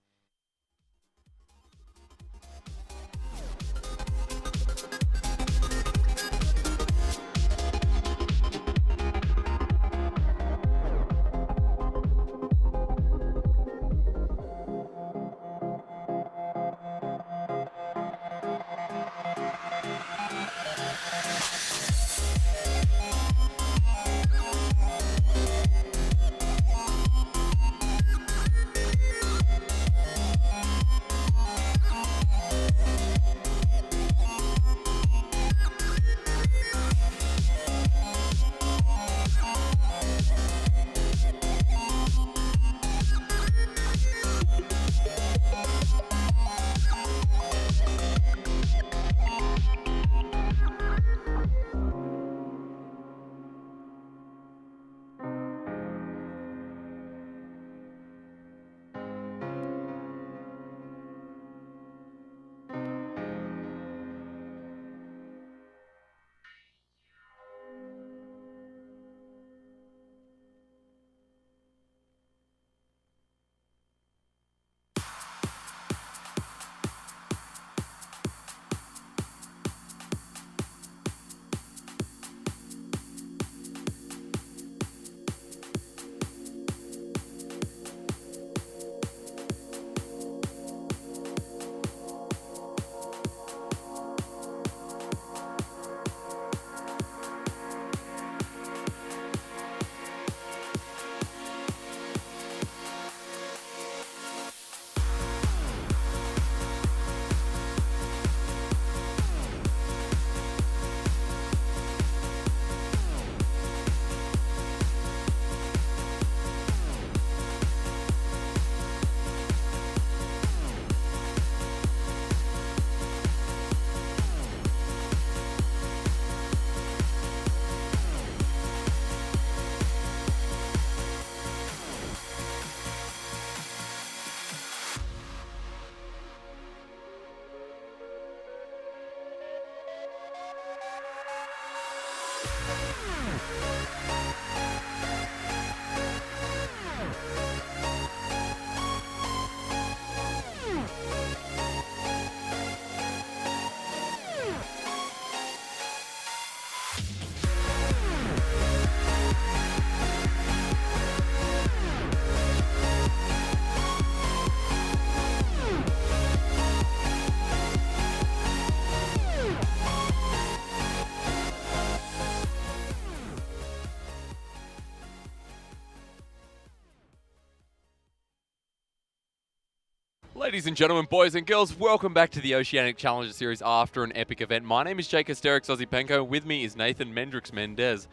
Ladies and gentlemen, boys and girls, welcome back to the Oceanic Challenger Series after an epic event. My name is Jake Asterix Ozipenko. With me is Nathan Mendrix Mendez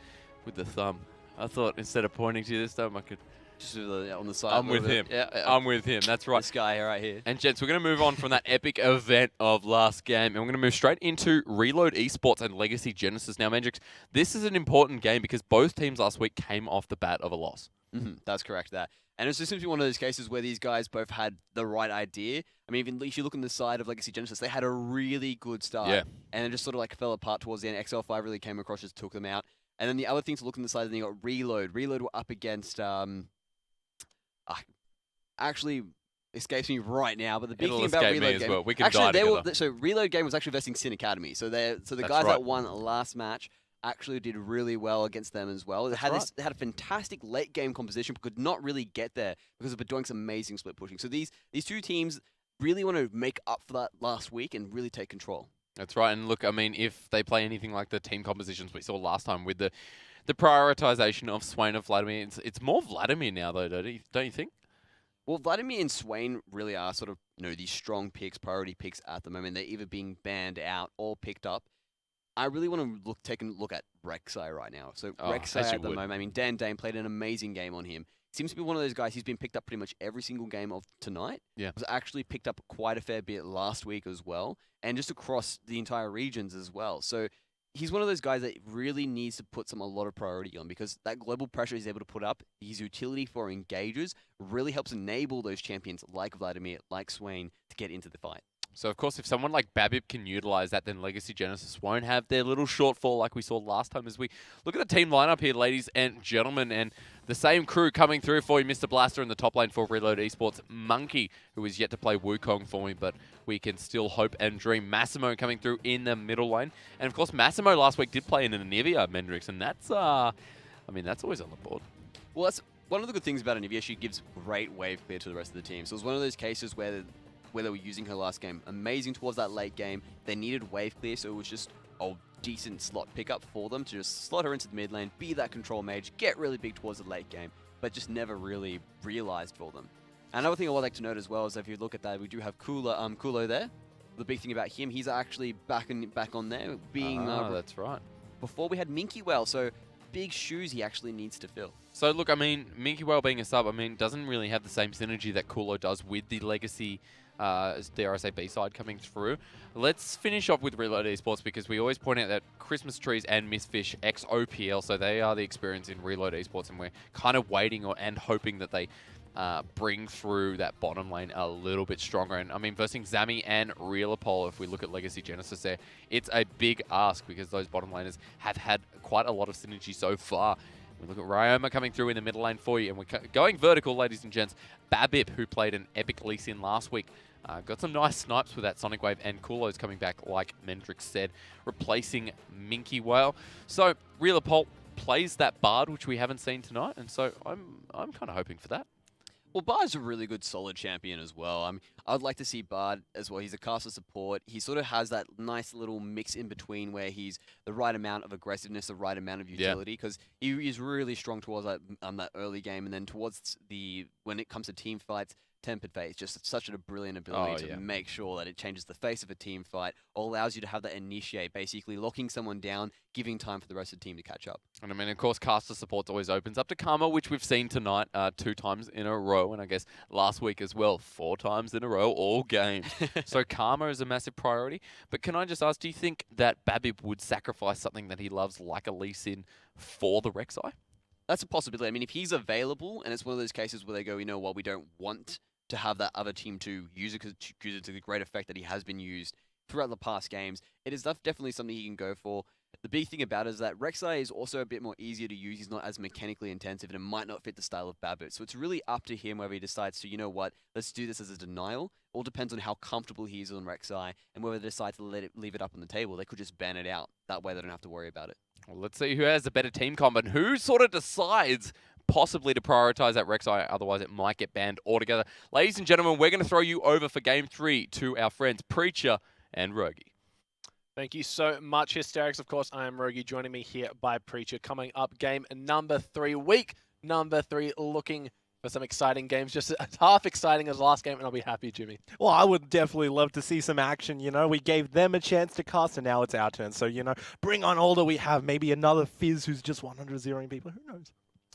with the thumb. I thought instead of pointing to you this time, I could... Just on the side. I'm with him. Yeah, I'm with him. That's right. This guy right here. And gents, we're going to move on from that epic event of last game, and we're going to move straight into Reload Esports and Legacy Genesis. Now, Mendrix, this is an important game because both teams last week came off the bat of a loss. That's correct. And it's just simply one of those cases where these guys both had the right idea. I mean, even if you look on the side of Legacy Genesis, they had a really good start. Yeah. And it just sort of like fell apart towards the end. XL5 really came across, just took them out. And then the other thing to look on the side, then you got Reload. Reload were up against... actually escapes me right now, but the big thing about Reload game... Well. We can die together. So Reload game was actually versing Sin Academy. So the guys that won last match actually did really well against them as well. They had a fantastic late game composition, but could not really get there because of doing some amazing split pushing. So these two teams really want to make up for that last week and really take control. That's right. And look, I mean, if they play anything like the team compositions we saw last time with the prioritization of Swain and Vladimir, it's more Vladimir now, though, don't you think? Well, Vladimir and Swain really are sort of, these strong picks, priority picks at the moment. They're either being banned out or picked up. I really want to take a look at Rek'Sai right now. So Rek'Sai at the moment, I mean, Dan Dane played an amazing game on him. Seems to be one of those guys, he's been picked up pretty much every single game of tonight. Yeah. Was actually picked up quite a fair bit last week as well, and just across the entire regions as well. So he's one of those guys that really needs to put a lot of priority on, because that global pressure he's able to put up, his utility for engagers, really helps enable those champions like Vladimir, like Swain, to get into the fight. So, of course, if someone like Babip can utilize that, then Legacy Genesis won't have their little shortfall like we saw last time. As we look at the team lineup here, ladies and gentlemen, and the same crew coming through for you. Mr. Blaster in the top lane for Reload Esports. Monkey, who is yet to play Wukong for me, but we can still hope and dream. Massimo coming through in the middle lane. And, of course, Massimo last week did play in Anivia, Mendrix, and that's, I mean, that's always on the board. Well, that's one of the good things about Anivia. She gives great wave clear to the rest of the team. So it was one of those cases where they were using her last game. Amazing towards that late game. They needed wave clear, so it was just a decent slot pickup for them to just slot her into the mid lane, be that control mage, get really big towards the late game, but just never really realized for them. Another thing I would like to note as well is if you look at that, we do have Kulo there. The big thing about him, he's actually back on there. That's right. Before we had Minky Well, so big shoes he actually needs to fill. So look, I mean, Minky Well being a sub, I mean, doesn't really have the same synergy that Kulo does with the Legacy dare I say B-side coming through. Let's finish off with Reload Esports, because we always point out that Christmas Trees and Missfish ex-OPL, so they are the experience in Reload Esports, and we're kind of waiting and hoping that they bring through that bottom lane a little bit stronger. And I mean, versing Zami and Realapol, if we look at Legacy Genesis there, it's a big ask, because those bottom laners have had quite a lot of synergy so far. We look at Ryoma coming through in the middle lane for you, and we're going vertical, ladies and gents. Babip, who played an epic Lee Sin last week, got some nice snipes with that Sonic Wave, and Kulo's coming back, like Mendrix said, replacing Minky Whale. So Realapol plays that Bard, which we haven't seen tonight, and so I'm kind of hoping for that. Well, Bard's a really good solid champion as well. I mean, I'd like to see Bard as well. He's a caster support. He sort of has that nice little mix in between where he's the right amount of aggressiveness, the right amount of utility, because he is really strong towards that early game, and then towards when it comes to team fights, Tempered Fate, just such a brilliant ability to make sure that it changes the face of a team fight, or allows you to have that initiate, basically locking someone down, giving time for the rest of the team to catch up. And I mean, of course, caster support always opens up to Karma, which we've seen tonight 2 times in a row, and I guess last week as well, 4 times in a row, all games. So Karma is a massive priority. But can I just ask, do you think that Babip would sacrifice something that he loves, like a Lee Sin, for the Rek'Sai? That's a possibility. I mean, if he's available, and it's one of those cases where they go, you know what, we don't want to have that other team to use it, because use it to the great effect that he has been used throughout the past games, it is definitely something he can go for. The big thing about it is that Rek'Sai is also a bit more easier to use. He's not as mechanically intensive, and it might not fit the style of Babip. So it's really up to him whether he decides to, you know what, let's do this as a denial. All depends on how comfortable he is on Rek'Sai, and whether they decide to leave it up on the table. They could just ban it out. That way they don't have to worry about it. Well, let's see who has a better team comp and who sort of decides possibly to prioritize that Rek'Sai, otherwise it might get banned altogether. Ladies and gentlemen, we're going to throw you over for Game 3 to our friends Preacher and Rogi. Thank you so much, Hysterics. Of course, I am Rogi, joining me here by Preacher. Coming up, game number 3, week number 3, looking for some exciting games, just as half exciting as last game, and I'll be happy, Jimmy. Well, I would definitely love to see some action. We gave them a chance to cast, and now it's our turn. So, bring on all that we have. Maybe another Fizz who's just 100-0ing people. Who knows?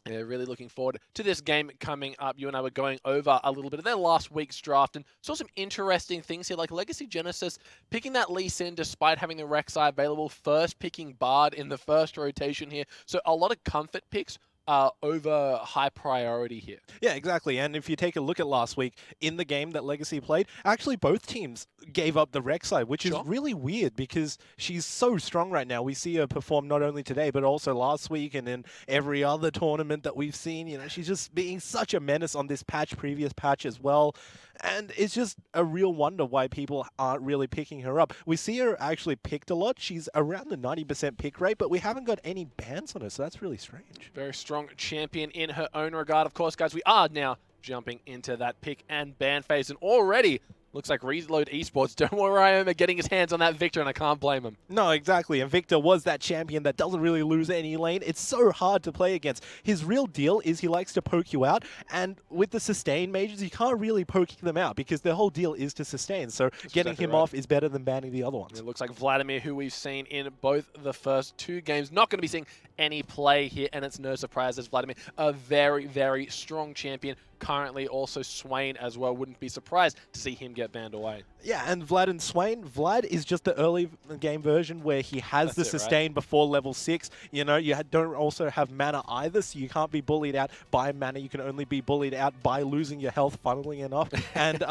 Yeah, really looking forward to this game coming up. You and I were going over a little bit of their last week's draft and saw some interesting things here, like Legacy Genesis picking that Lee Sin despite having the Rek'Sai available, first picking Bard in the first rotation here. So a lot of comfort picks over high priority here. Yeah, exactly. And if you take a look at last week, in the game that Legacy played, actually both teams gave up the Rek'Sai, which is really weird because she's so strong right now. We see her perform not only today, but also last week and in every other tournament that we've seen. She's just being such a menace on this patch, previous patch as well. And it's just a real wonder why people aren't really picking her up. We see her actually picked a lot. She's around the 90% pick rate, but we haven't got any bans on her, so that's really strange. Very strong champion in her own regard. Of course, guys, we are now jumping into that pick and ban phase, and already looks like Reload Esports, don't worry, I am getting his hands on that Victor, and I can't blame him. No, exactly. And Victor was that champion that doesn't really lose any lane. It's so hard to play against. His real deal is he likes to poke you out, and with the sustain mages, you can't really poke them out because their whole deal is to sustain. So getting him off is better than banning the other ones. It looks like Vladimir, who we've seen in both the first two games, not going to be seeing any play here, and it's no surprise as Vladimir, a very, very strong champion. Currently also Swain as well. Wouldn't be surprised to see him get banned away. Yeah, and Vlad and Swain. Vlad is just the early game version where he has the sustain before level 6. You don't also have mana either, so you can't be bullied out by mana. You can only be bullied out by losing your health, funnily enough. And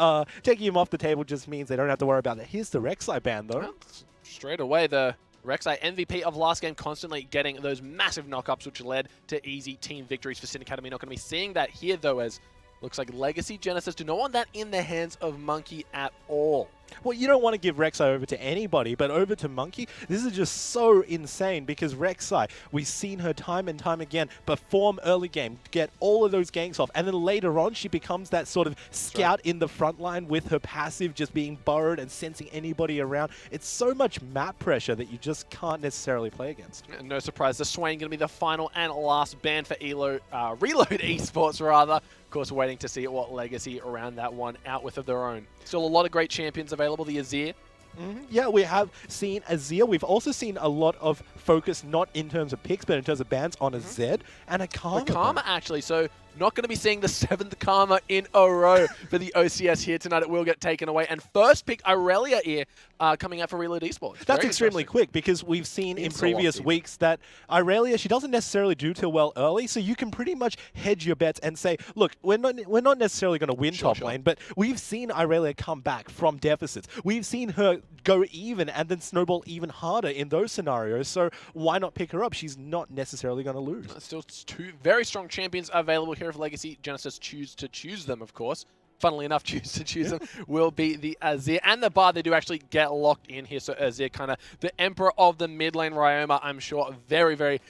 taking him off the table just means they don't have to worry about that. Here's the Rek'Sai ban, though. Well, straight away, the Rek'Sai MVP of last game, constantly getting those massive knockups, which led to easy team victories for Sin Academy. Not going to be seeing that here, though, as looks like Legacy Genesis do not want that in the hands of Monkey at all. Well, you don't want to give Rek'Sai over to anybody, but over to Monkey, this is just so insane because Rek'Sai, we've seen her time and time again perform early game, get all of those ganks off, and then later on she becomes that sort of scout in the front line with her passive just being burrowed and sensing anybody around. It's so much map pressure that you just can't necessarily play against. No surprise, the Swain going to be the final and last ban for Reload Esports, rather. Of course, waiting to see what Legacy around that one out with of their own. Still a lot of great champions available. The Azir. Yeah, we have seen Azir. We've also seen a lot of focus, not in terms of picks, but in terms of bans on a Zed and a Karma. A Karma, actually. So not going to be seeing the 7th Karma in a row for the OCS here tonight. It will get taken away. And first pick, Irelia here, coming out for Reload Esports. That's extremely quick because we've seen in previous weeks that Irelia, she doesn't necessarily do too well early, so you can pretty much hedge your bets and say, look, we're not necessarily going to win top lane, but we've seen Irelia come back from deficits. We've seen her go even and then snowball even harder in those scenarios, so why not pick her up? She's not necessarily going to lose. Still two very strong champions available here if Legacy Genesis choose to choose them, of course. Funnily enough, choose to choose them will be the Azir and the Bard. They do actually get locked in here, so Azir kind of the emperor of the mid lane. Ryoma, I'm sure, very, very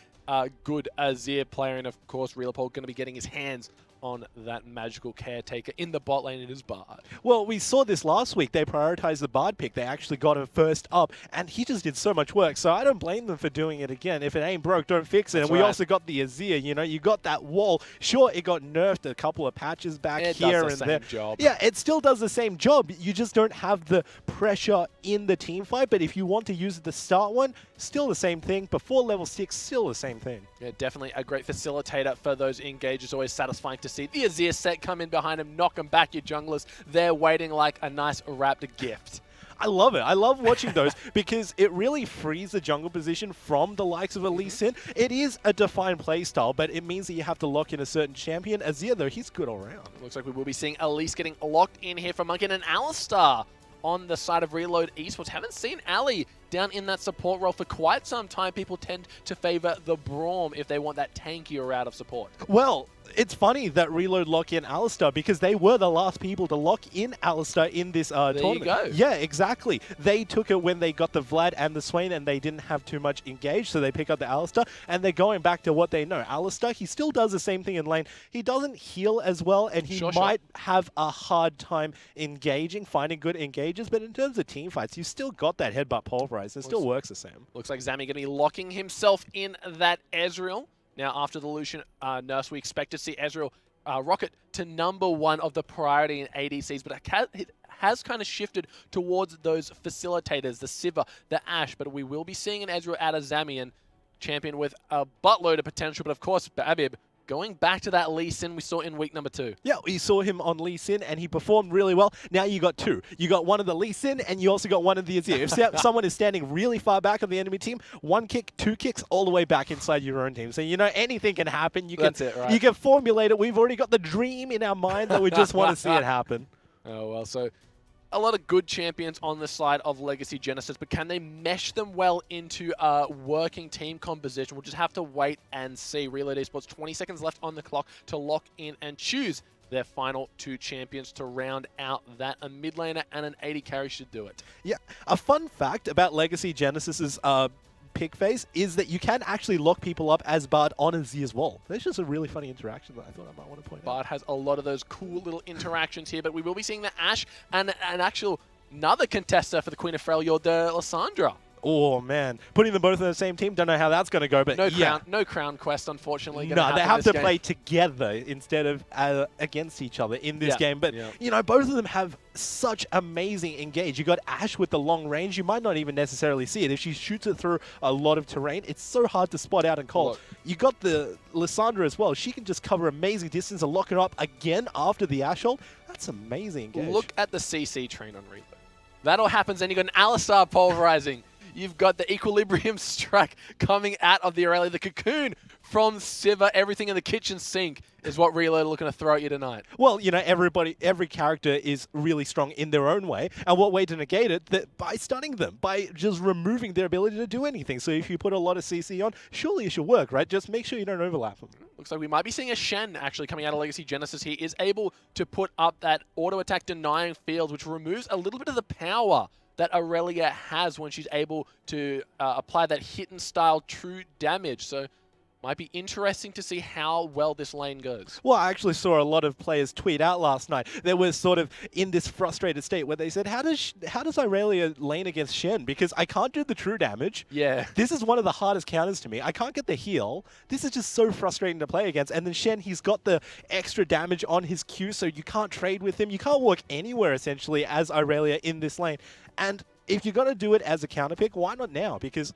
good Azir player, and of course, Reelapol going to be getting his hands on that magical caretaker in the bot lane. It is Bard. Well, we saw this last week. They prioritized the Bard pick. They actually got him first up, and he just did so much work. So I don't blame them for doing it again. If it ain't broke, don't fix it. That's and we right. also got the Azir. You got that wall. Sure, it got nerfed a couple of patches back here and there. Job. Yeah, it still does the same job. You just don't have the pressure in the team fight. But if you want to use the start one, still the same thing. Before level 6, still the same thing. Yeah, definitely a great facilitator for those engages. Always satisfying to see the Azir set come in behind him, knock him back. Your junglers, they're waiting like a nice wrapped gift. I love it. I love watching those because it really frees the jungle position from the likes of a Lee Sin. It is a defined playstyle, but it means that you have to lock in a certain champion. Azir, though, he's good all around. Looks like we will be seeing Elise getting locked in here for Monkey and Alistar on the side of Reload Esports. Haven't seen Ali down in that support role for quite some time. People tend to favor the Braum if they want that tankier route of support. Well, it's funny that Reload lock in Alistar because they were the last people to lock in Alistar in this tournament. There you go. Yeah, exactly. They took it when they got the Vlad and the Swain and they didn't have too much engaged, so they pick up the Alistar, and they're going back to what they know. Alistar, he still does the same thing in lane. He doesn't heal as well, and he might have a hard time engaging, finding good engages, but in terms of team fights, you've still got that headbutt pulverize. It still works the same. Looks like Zami going to be locking himself in that Ezreal. Now, after the Lucian nurse, we expect to see Ezreal Rocket to #1 of the priority in ADCs, but it has kind of shifted towards those facilitators, the Sivir, the Ashe, but we will be seeing an Ezreal out of Zamian, champion with a buttload of potential, but of course, Babib going back to that Lee Sin we saw in week #2. Yeah, we saw him on Lee Sin, and he performed really well. Now you got two. You got one of the Lee Sin, and you also got one of the Azir. If someone is standing really far back on the enemy team, one kick, two kicks, all the way back inside your own team. So, you know, anything can happen. That's it, right? You can formulate it. We've already got the dream in our mind that we just want to see it happen. Oh, well, so a lot of good champions on the side of Legacy Genesis, but can they mesh them well into a working team composition? We'll just have to wait and see. Reload Esports, 20 seconds left on the clock to lock in and choose their final 2 champions to round out that. A mid laner and an 80 carry should do it. Yeah, a fun fact about Legacy Genesis's pick phase is that you can actually lock people up as Bard on Azir's wall. That's just a really funny interaction that I thought I might want to point out. Bard has a lot of those cool little interactions here, but we will be seeing the Ashe and another contester for the Queen of Freljord, the Lissandra. Oh, man. Putting them both on the same team, don't know how that's going to go, but No crown quest, unfortunately. No, they have to play together instead of against each other in this game. But, you know, both of them have such amazing engage. You got Ashe with the long range. You might not even necessarily see it. If she shoots it through a lot of terrain, it's so hard to spot out and call. Look. You got the Lissandra as well. She can just cover amazing distance and lock her up again after the Ashe ult. That's amazing engage. Look at the CC train on Reaper. That all happens, and you got an Alistar pulverizing. You've got the Equilibrium strike coming out of the Aurelia. The cocoon from Sivir. Everything in the kitchen sink is what Reload are looking to throw at you tonight. Well, you know, every character is really strong in their own way. And what way to negate it? That by stunning them, by just removing their ability to do anything. So if you put a lot of CC on, surely it should work, right? Just make sure you don't overlap them. Looks like we might be seeing a Shen actually coming out of Legacy Genesis. He is able to put up that auto attack denying field, which removes a little bit of the power that Aurelia has when she's able to apply that hidden style true damage. So might be interesting to see how well this lane goes. Well, I actually saw a lot of players tweet out last night. They were sort of in this frustrated state where they said, how does Aurelia lane against Shen? Because I can't do the true damage. Yeah. This is one of the hardest counters to me. I can't get the heal. This is just so frustrating to play against. And then Shen, he's got the extra damage on his Q, so you can't trade with him. You can't walk anywhere, essentially, as Aurelia in this lane. And if you're going to do it as a counter pick, why not now? Because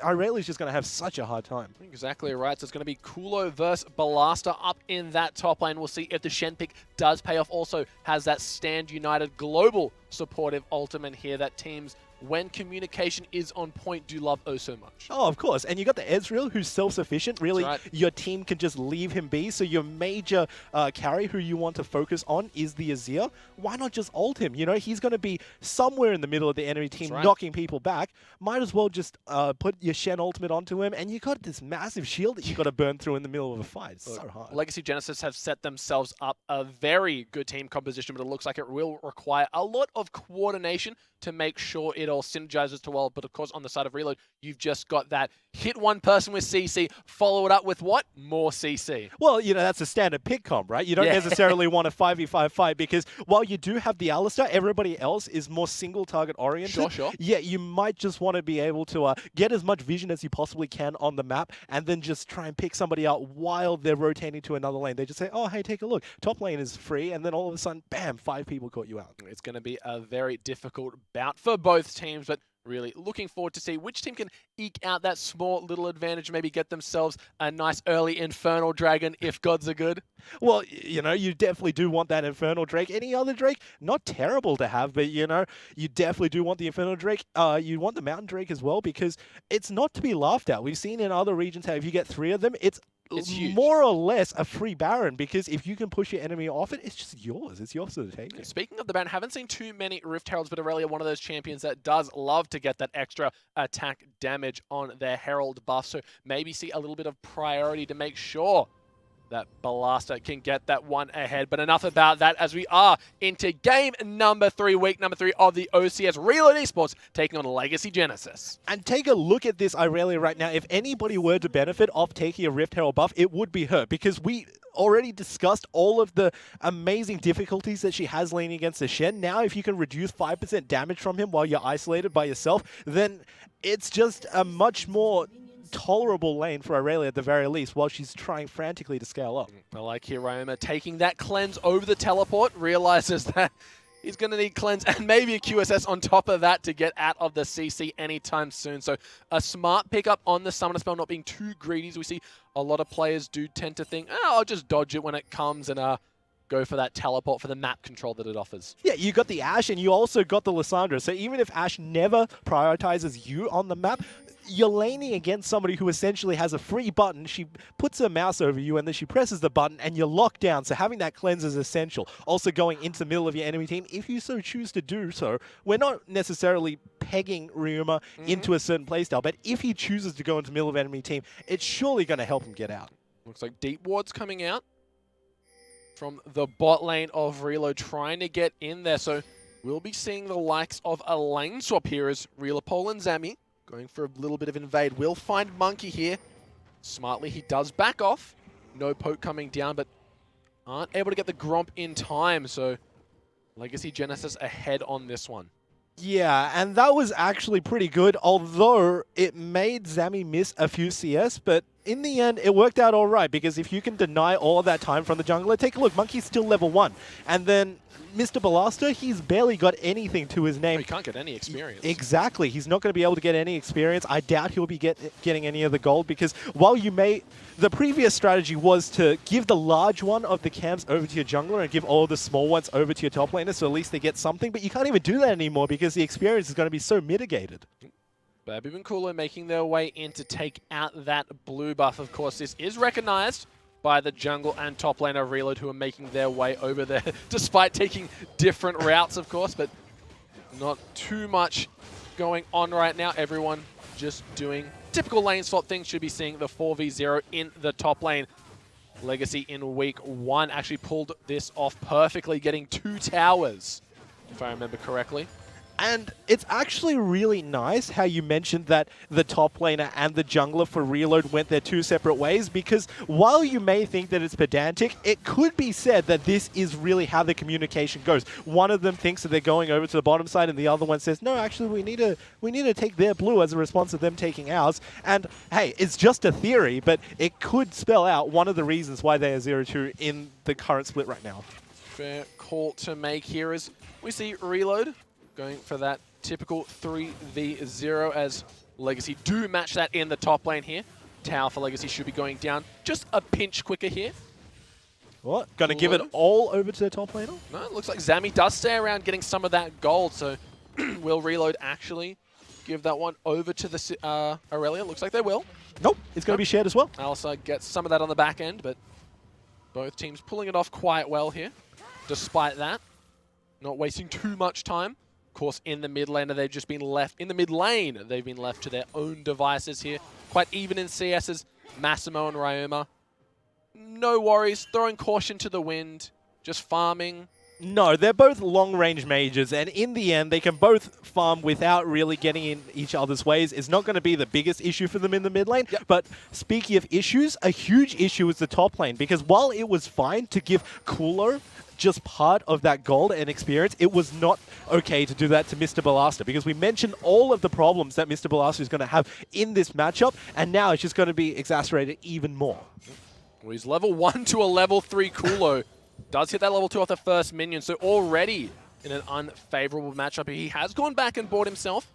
Aurelia's just going to have such a hard time. Exactly right. So it's going to be Kulo versus Ballasta up in that top lane. We'll see if the Shen pick does pay off. Also has that Stand United global supportive ultimate here that teams, when communication is on point, do love oh so much. Oh, of course. And you got the Ezreal, who's self-sufficient. Really, right. Your team can just leave him be. So your major carry who you want to focus on is the Azir. Why not just ult him? You know, he's going to be somewhere in the middle of the enemy team, knocking people back. Might as well just put your Shen ultimate onto him. And you got this massive shield that you got to burn through in the middle of a fight. It's so hard. Legacy Genesis have set themselves up a very good team composition, but it looks like it will require a lot of coordination to make sure it all synergizes to well. But of course, on the side of Reload, you've just got that hit one person with CC, follow it up with what? More CC. Well, you know, that's a standard pick comp, right? You don't necessarily want a 5v5 fight because while you do have the Alistar, everybody else is more single target oriented. Sure. Yeah, you might just want to be able to get as much vision as you possibly can on the map and then just try and pick somebody out while they're rotating to another lane. They just say, oh, hey, take a look. Top lane is free. And then all of a sudden, bam, 5 people caught you out. It's going to be a very difficult bout for both teams, but really looking forward to see which team can eke out that small little advantage, maybe get themselves a nice early Infernal Dragon if gods are good. Well, you know, you definitely do want that Infernal Drake. Any other Drake, not terrible to have, but, you know, you definitely do want the Infernal Drake. You want the Mountain Drake as well because it's not to be laughed at. We've seen in other regions how if you get 3 of them, it's huge. More or less a free Baron because if you can push your enemy off it, it's just yours. It's yours to take. Speaking of the Baron, haven't seen too many Rift Heralds, but Aurelia, one of those champions that does love to get that extra attack damage on their Herald buff. So maybe see a little bit of priority to make sure that Ballasta can get that one ahead. But enough about that as we are into game number 3, week number 3 of the OCS Reload Esports taking on Legacy Genesis. And take a look at this Aurelia right now. If anybody were to benefit off taking a Rift Herald buff, it would be her because we already discussed all of the amazing difficulties that she has laning against the Shen. Now, if you can reduce 5% damage from him while you're isolated by yourself, then it's just a much more tolerable lane for Aurelia at the very least, while she's trying frantically to scale up. I like here Ryoma taking that cleanse over the teleport, realizes that he's going to need cleanse and maybe a QSS on top of that to get out of the CC anytime soon. So a smart pickup on the summoner spell, not being too greedy. As we see a lot of players do tend to think, oh, I'll just dodge it when it comes and go for that teleport for the map control that it offers. Yeah, you got the Ashe and you also got the Lissandra. So even if Ashe never prioritizes you on the map, you're laning against somebody who essentially has a free button. She puts her mouse over you and then she presses the button and you're locked down. So having that cleanse is essential. Also going into the middle of your enemy team, if you so choose to do so. We're not necessarily pegging Ryuma into a certain playstyle, but if he chooses to go into the middle of enemy team, it's surely going to help him get out. Looks like Deep Ward's coming out from the bot lane of Reload, trying to get in there. So we'll be seeing the likes of a lane swap here as Relapole and Zami going for a little bit of invade. We'll find Monkey here. Smartly, he does back off. No poke coming down, but aren't able to get the Gromp in time. So Legacy Genesis ahead on this one. Yeah, and that was actually pretty good, although it made Zami miss a few CS, but in the end, it worked out all right, because if you can deny all of that time from the jungler, take a look, Monkey's still level 1. And then Mr. Ballasta, he's barely got anything to his name. He can't get any experience. Exactly. He's not going to be able to get any experience. I doubt he'll be getting any of the gold, because while you may... The previous strategy was to give the large one of the camps over to your jungler and give all the small ones over to your top laner, so at least they get something, but you can't even do that anymore because the experience is going to be so mitigated. Babib and Cooler making their way in to take out that blue buff. Of course, this is recognized by the jungle and top laner Reload, who are making their way over there, despite taking different routes, of course, but not too much going on right now. Everyone just doing typical lane swap things. Should be seeing the 4v0 in the top lane. Legacy in week 1 actually pulled this off perfectly, getting 2 towers, if I remember correctly. And it's actually really nice how you mentioned that the top laner and the jungler for Reload went their 2 separate ways, because while you may think that it's pedantic, it could be said that this is really how the communication goes. One of them thinks that they're going over to the bottom side and the other one says, no, actually we need to take their blue as a response to them taking ours. And hey, it's just a theory, but it could spell out one of the reasons why they are 0-2 in the current split right now. Fair call to make here as we see Reload going for that typical 3v0 as Legacy do match that in the top lane here. Tower for Legacy should be going down just a pinch quicker here. What? Gonna give it all over to the top laner? No, it looks like Zami does stay around getting some of that gold, so will Reload actually give that one over to the Aurelia? Looks like they will. Nope, it's gonna be shared as well. Alisa gets some of that on the back end, but both teams pulling it off quite well here. Despite that, not wasting too much time. Of course, in the mid lane, they've just been left. In the mid lane, they've been left to their own devices here. Quite even in CSs, Massimo and Ryoma. No worries, throwing caution to the wind, just farming. No, they're both long-range mages, and in the end, they can both farm without really getting in each other's ways. It's not going to be the biggest issue for them in the mid lane, but speaking of issues, a huge issue is the top lane, because while it was fine to give Cooler just part of that gold and experience, it was not okay to do that to Mr. Ballasta, because we mentioned all of the problems that Mr. Ballasta is going to have in this matchup, and now it's just going to be exacerbated even more. Well, he's level 1 to a level 3 Kulo. Does hit that level 2 off the first minion, so already in an unfavorable matchup. He has gone back and bought himself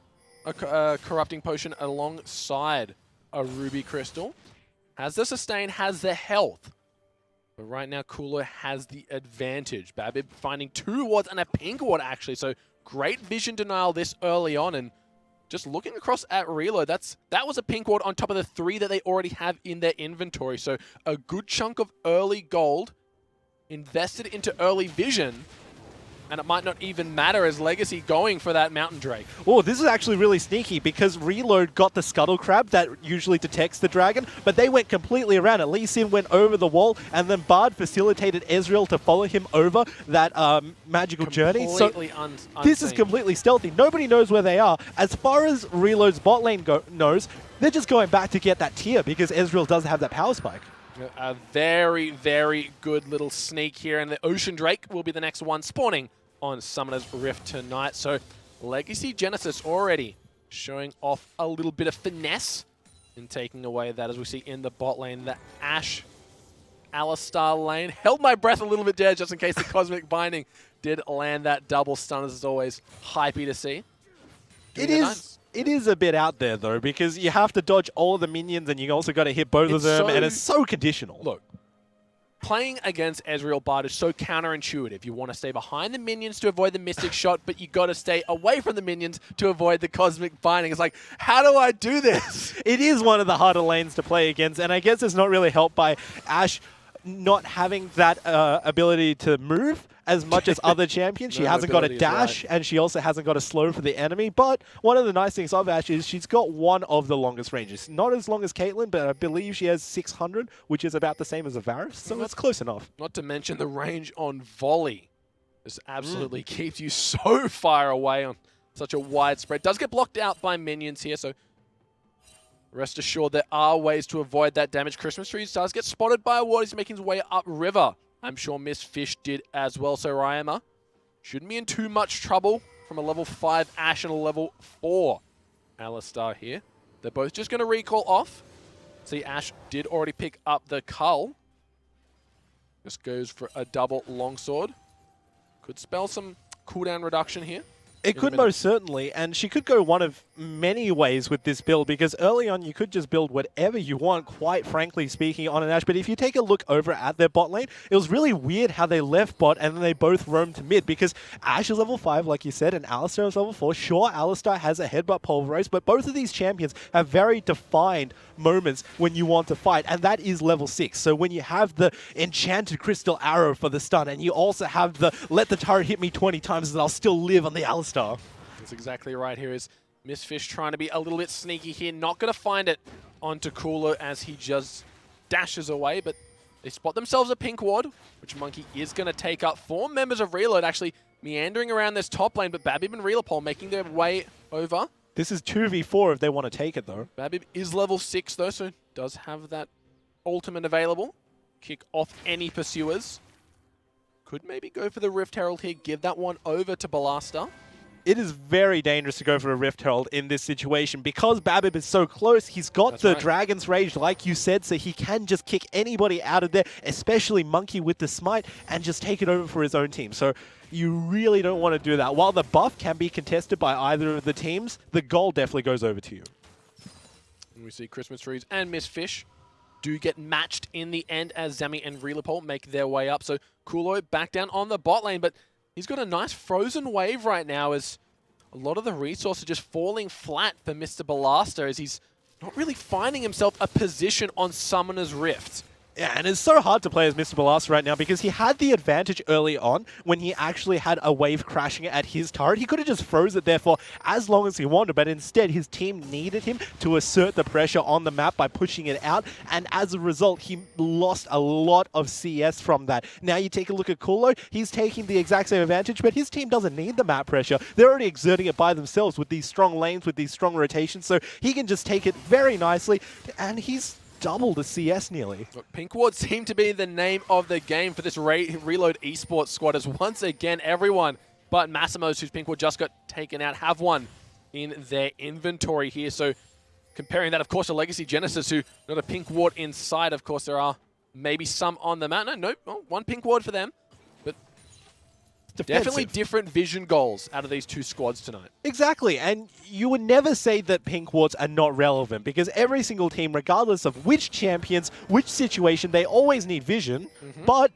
a Corrupting Potion alongside a Ruby Crystal. Has the sustain, has the health. But right now, Kulo has the advantage. Babib finding 2 wards and a pink ward, actually. So great vision denial this early on. And just looking across at Reload, that was a pink ward on top of the 3 that they already have in their inventory. So a good chunk of early gold invested into early vision. And it might not even matter as Legacy going for that Mountain Drake. Oh, this is actually really sneaky, because Reload got the Scuttle Crab that usually detects the dragon, but they went completely around it. Lee Sin went over the wall, and then Bard facilitated Ezreal to follow him over that magical journey. So this is completely stealthy. Nobody knows where they are. As far as Reload's bot lane knows, they're just going back to get that tier, because Ezreal does have that power spike. A very, very good little sneak here, and the Ocean Drake will be the next one spawning on Summoner's Rift tonight. So Legacy Genesis already showing off a little bit of finesse in taking away that, as we see in the bot lane, the Ashe Alistar lane. Held my breath a little bit there just in case the Cosmic Binding did land that double stun, as is always hypey to see. It is a bit out there, though, because you have to dodge all of the minions, and you also got to hit both of them, and it's so conditional. Look, playing against Ezreal Bard is so counterintuitive. You want to stay behind the minions to avoid the Mystic Shot, but you got to stay away from the minions to avoid the Cosmic Binding. It's like, how do I do this? It is one of the harder lanes to play against, and I guess it's not really helped by Ashe not having that ability to move as much as other champions. She hasn't got a dash, and she also hasn't got a slow for the enemy. But one of the nice things of Ashe is she's got one of the longest ranges. Not as long as Caitlyn, but I believe she has 600, which is about the same as a Varus, so that's close enough. Not to mention the range on volley. This absolutely keeps you so far away on such a wide spread. Does get blocked out by minions here, so rest assured there are ways to avoid that damage. Christmas Trees does get spotted by a ward. He's making his way upriver. I'm sure Miss Fish did as well, so Ryama shouldn't be in too much trouble from a level 5 Ashe and a level 4 Alistar here. They're both just going to recall off. See, Ashe did already pick up the Cull. Just goes for a double longsword. Could spell some cooldown reduction here. It could most certainly, and she could go one of many ways with this build, because early on you could just build whatever you want, quite frankly speaking, on an Ashe. But if you take a look over at their bot lane, it was really weird how they left bot and then they both roamed to mid, because Ashe is level 5, like you said, and Alistar is level 4. Sure, Alistar has a headbutt pulverize, but both of these champions have very defined moments when you want to fight, and that is level 6. So when you have the enchanted crystal arrow for the stun, and you also have the let the turret hit me 20 times and I'll still live on the Alistar. That's exactly right. Here is Miss Fish trying to be a little bit sneaky here. Not going to find it onto Kulo as he just dashes away, but they spot themselves a pink ward, which Monkey is going to take up. 4 members of Reload actually meandering around this top lane, but Babib and Reelapol making their way over. This is 2v4 if they want to take it, though. Babib is level 6, though, so does have that ultimate available. Kick off any pursuers. Could maybe go for the Rift Herald here, give that one over to Ballasta. It is very dangerous to go for a Rift Herald in this situation because Babib is so close. He's got the Dragon's Rage, like you said, so he can just kick anybody out of there, especially Monkey with the Smite, and just take it over for his own team. So you really don't want to do that. While the buff can be contested by either of the teams, the gold definitely goes over to you. And we see Christmas Trees and Miss Fish do get matched in the end as Zami and Reelapol make their way up. So Kulo back down on the bot lane, but he's got a nice frozen wave right now as a lot of the resources are just falling flat for Mr. Ballasta as he's not really finding himself a position on Summoner's Rift. Yeah, and it's so hard to play as Mr. Ballasta right now because he had the advantage early on when he actually had a wave crashing at his turret. He could have just froze it there for as long as he wanted, but instead his team needed him to assert the pressure on the map by pushing it out, and as a result, he lost a lot of CS from that. Now you take a look at Kulo, he's taking the exact same advantage, but his team doesn't need the map pressure. They're already exerting it by themselves with these strong lanes, with these strong rotations, so he can just take it very nicely, and he's double the CS nearly. Look, Pink Ward seem to be the name of the game for this Reload Esports squad, as once again everyone but Massimo's, whose Pink Ward just got taken out, have one in their inventory here. So comparing that, of course, to Legacy Genesis, who not a Pink Ward inside. Of course, there are maybe some on the map. No, one Pink Ward for them. Definitely different vision goals out of these two squads tonight. Exactly, and you would never say that pink wards are not relevant because every single team, regardless of which champions, which situation, they always need vision, but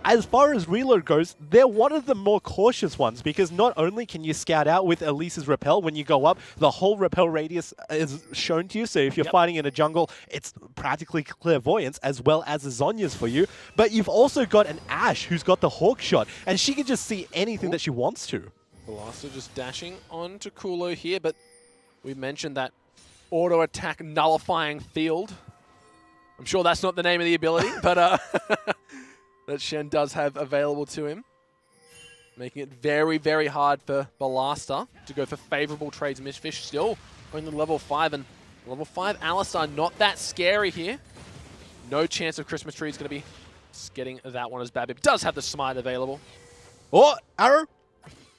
as far as Reload goes, they're one of the more cautious ones because not only can you scout out with Elise's Repel when you go up, the whole Repel radius is shown to you, so if you're fighting in a jungle, it's practically clairvoyance as well as the Zhonya's for you, but you've also got an Ashe who's got the Hawk Shot, and she can just see anything that she wants to. Ballasta just dashing onto Kulo here, but we mentioned that auto attack nullifying field. I'm sure that's not the name of the ability, but that Shen does have available to him, making it very, very hard for Ballasta to go for favorable trades. Miss Fish still only level 5, and level 5 Alistar not that scary here. No chance of Christmas Tree is going to be getting that one as Babib does have the Smite available. Oh, arrow?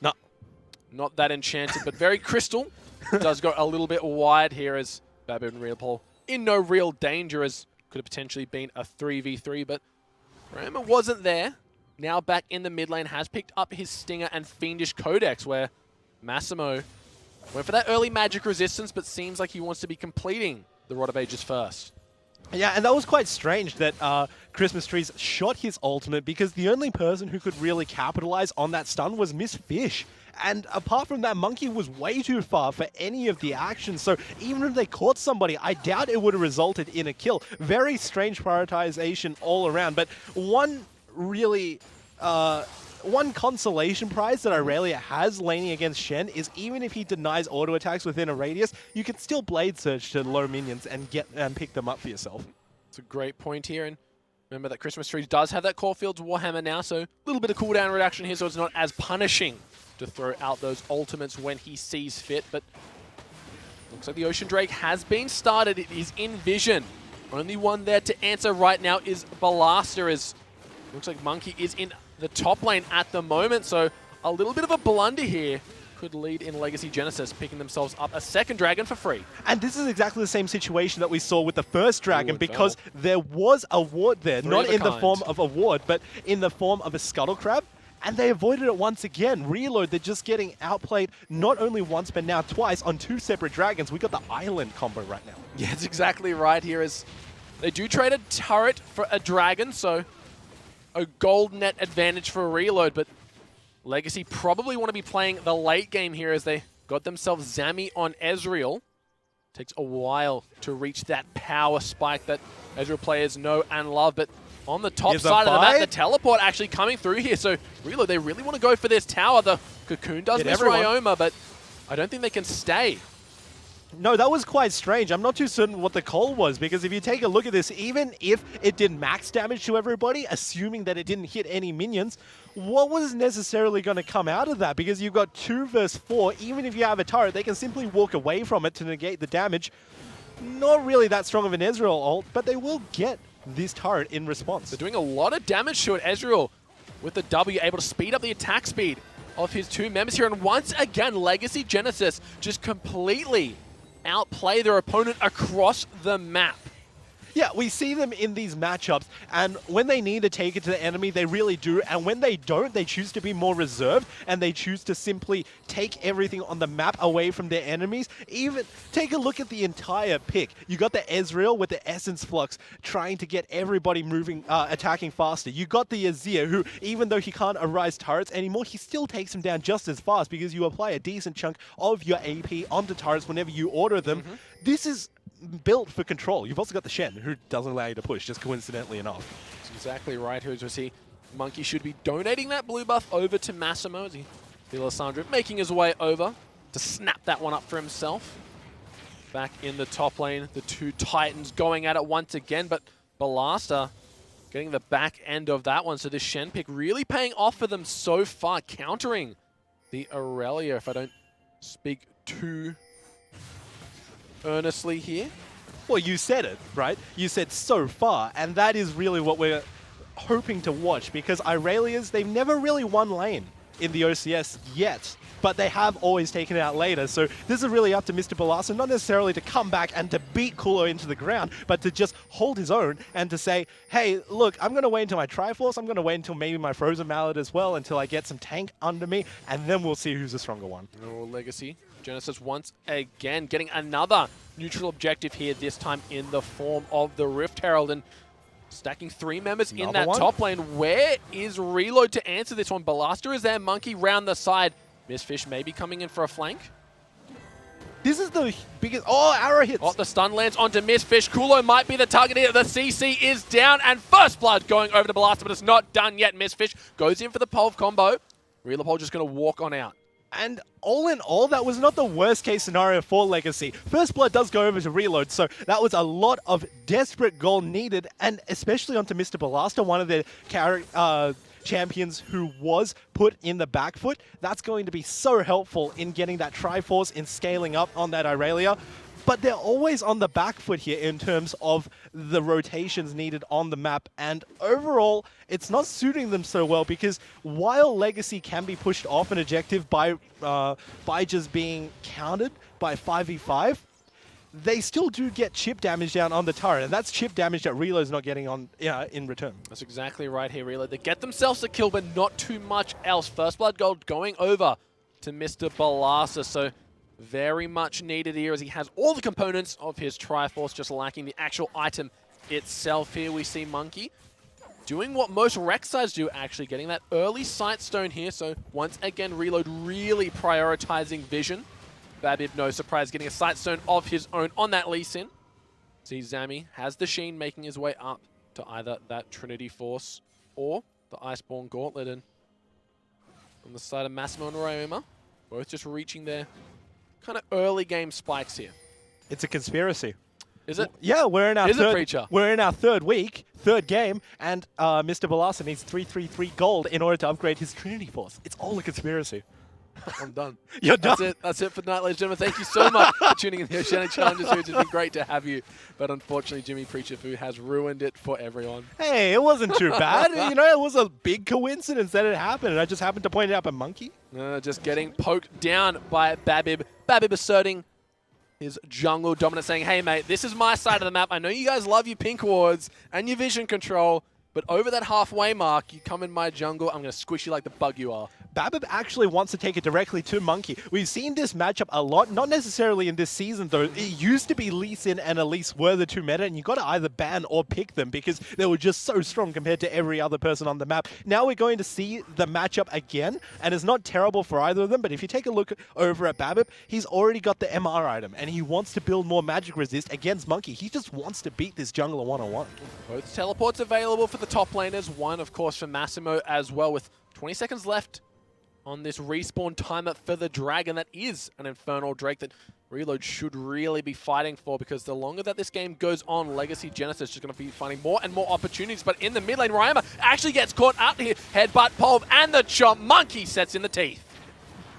No. Not that enchanted, but very crystal. Does go a little bit wide here as Babib and Reelapol in no real danger, as could have potentially been a 3v3, but Rama wasn't there. Now back in the mid lane, has picked up his Stinger and Fiendish Codex, where Massimo went for that early magic resistance, but seems like he wants to be completing the Rod of Ages first. Yeah, and that was quite strange that Christmas Trees shot his ultimate, because the only person who could really capitalize on that stun was Miss Fish. And apart from that, Monkey was way too far for any of the actions. So even if they caught somebody, I doubt it would have resulted in a kill. Very strange prioritization all around. But one really... one consolation prize that Aurelia has laning against Shen is even if he denies auto attacks within a radius, you can still Blade Surge to low minions and pick them up for yourself. It's a great point here, and remember that Christmas Trees does have that Caulfield's Warhammer now, so a little bit of cooldown reduction here, so it's not as punishing to throw out those ultimates when he sees fit. But looks like the Ocean Drake has been started. It is in vision. Only one there to answer right now is Balaster, as looks like Monkey is in the top lane at the moment, so a little bit of a blunder here could lead in Legacy Genesis, picking themselves up a second dragon for free. And this is exactly the same situation that we saw with the first dragon, because there was a ward there, not in the form of a ward, but in the form of a Scuttle Crab, and they avoided it once again. Reload, they're just getting outplayed not only once, but now twice on two separate dragons. We got the island combo right now. Yeah, that's exactly right here, as they do trade a turret for a dragon, so a gold net advantage for a Reload, but Legacy probably want to be playing the late game here as they got themselves Zami on Ezreal. Takes a while to reach that power spike that Ezreal players know and love, but on the top side of the map, the teleport actually coming through here, so Reload, they really want to go for this tower. The Cocoon does miss Ryoma, but I don't think they can stay. No, that was quite strange. I'm not too certain what the call was, because if you take a look at this, even if it did max damage to everybody, assuming that it didn't hit any minions, what was necessarily going to come out of that? Because you've got 2 versus 4, even if you have a turret, they can simply walk away from it to negate the damage. Not really that strong of an Ezreal ult, but they will get this turret in response. They're doing a lot of damage to it. Ezreal, with the W, able to speed up the attack speed of his 2 members here, and once again, Legacy Genesis just completely outplay their opponent across the map. Yeah, we see them in these matchups, and when they need to take it to the enemy, they really do, and when they don't, they choose to be more reserved, and they choose to simply take everything on the map away from their enemies. Even take a look at the entire pick. You got the Ezreal with the Essence Flux trying to get everybody moving, attacking faster. You got the Azir, who, even though he can't arise turrets anymore, he still takes them down just as fast because you apply a decent chunk of your AP onto turrets whenever you order them. This is built for control. You've also got the Shen, who doesn't allow you to push, just coincidentally enough. That's exactly right. Who's we see Monkey should be donating that blue buff over to Massimo, as he Alessandro making his way over to snap that one up for himself. Back in the top lane, the 2 Titans going at it once again, but Balaster getting the back end of that one. So this Shen pick really paying off for them so far, countering the Aurelia, if I don't speak too earnestly here. Well, you said it, right? You said so far, and that is really what we're hoping to watch, because Aurelias, they've never really won lane in the OCS yet, but they have always taken it out later. So this is really up to Mr. Balaster, not necessarily to come back and to beat Kulo into the ground, but to just hold his own and to say, hey, look, I'm going to wait until my Triforce, I'm going to wait until maybe my Frozen Mallet as well, until I get some tank under me, and then we'll see who's the stronger one. Oh, Legacy Genesis once again getting another neutral objective here, this time in the form of the Rift Herald, and stacking 3 members in that top lane. Where is Reload to answer this one? Balaster is there, Monkey round the side. Miss Fish maybe coming in for a flank. This is the biggest... Oh, arrow hits! Oh, the stun lands onto Miss Fish. Kulo might be the target here. The CC is down, and first blood going over to Balaster, but it's not done yet. Miss Fish goes in for the Pulve combo. Reload just going to walk on out. And all in all, that was not the worst case scenario for Legacy. First blood does go over to Reload, so that was a lot of desperate goal needed, and especially onto Mr. Balaster, one of the champions who was put in the back foot. That's going to be so helpful in getting that Triforce, in scaling up on that Aurelia. But they're always on the back foot here in terms of the rotations needed on the map. And overall, it's not suiting them so well, because while Legacy can be pushed off an objective by just being countered by 5v5, they still do get chip damage down on the turret, and that's chip damage that Reload's not getting on in return. That's exactly right here, Reload. They get themselves a kill, but not too much else. First Blood Gold going over to Mr. Balasa, so very much needed here as he has all the components of his Triforce, just lacking the actual item itself. Here we see Monkey doing what most Rek'Sais do, actually getting that early Sight Stone here, so once again Reload really prioritizing vision. Babib, no surprise, getting a Sight Stone of his own on that Lee Sin. See Zami has the Sheen making his way up to either that Trinity Force or the Iceborne Gauntlet. And on the side of Massimo and Ryoma, both just reaching their kind of early game spikes here. It's a conspiracy. Is it? Yeah, we're in our third week, third game, and Mr. Balasa needs 333 gold in order to upgrade his Trinity Force. It's all a conspiracy. I'm done. You're done. That's it. That's it for tonight, ladies and gentlemen. Thank you so much for tuning in to the Oceanic Challenges. It's been great to have you. But unfortunately, Jimmy Preacher-Fu has ruined it for everyone. Hey, it wasn't too bad. You know, it was a big coincidence that it happened, and I just happened to point it out by Monkey. Just getting poked down by Babib. Babib asserting his jungle dominance, saying, hey, mate, this is my side of the map. I know you guys love your pink wards and your vision control, but over that halfway mark, you come in my jungle, I'm going to squish you like the bug you are. Babib actually wants to take it directly to Monkey. We've seen this matchup a lot, not necessarily in this season though. It used to be Lee Sin and Elise were the two meta, and you got to either ban or pick them because they were just so strong compared to every other person on the map. Now we're going to see the matchup again, and it's not terrible for either of them, but if you take a look over at Babib, he's already got the MR item, and he wants to build more magic resist against Monkey. He just wants to beat this jungler one-on-one. Both teleports available for the top laners, one of course for Massimo as well, with 20 seconds left on this respawn timer for the Dragon. That is an Infernal Drake that Reload should really be fighting for, because the longer that this game goes on, Legacy Genesis is going to be finding more and more opportunities. But in the mid lane, Ryoma actually gets caught out here. Headbutt, Pulve, and the chomp. Monkey sets in the teeth.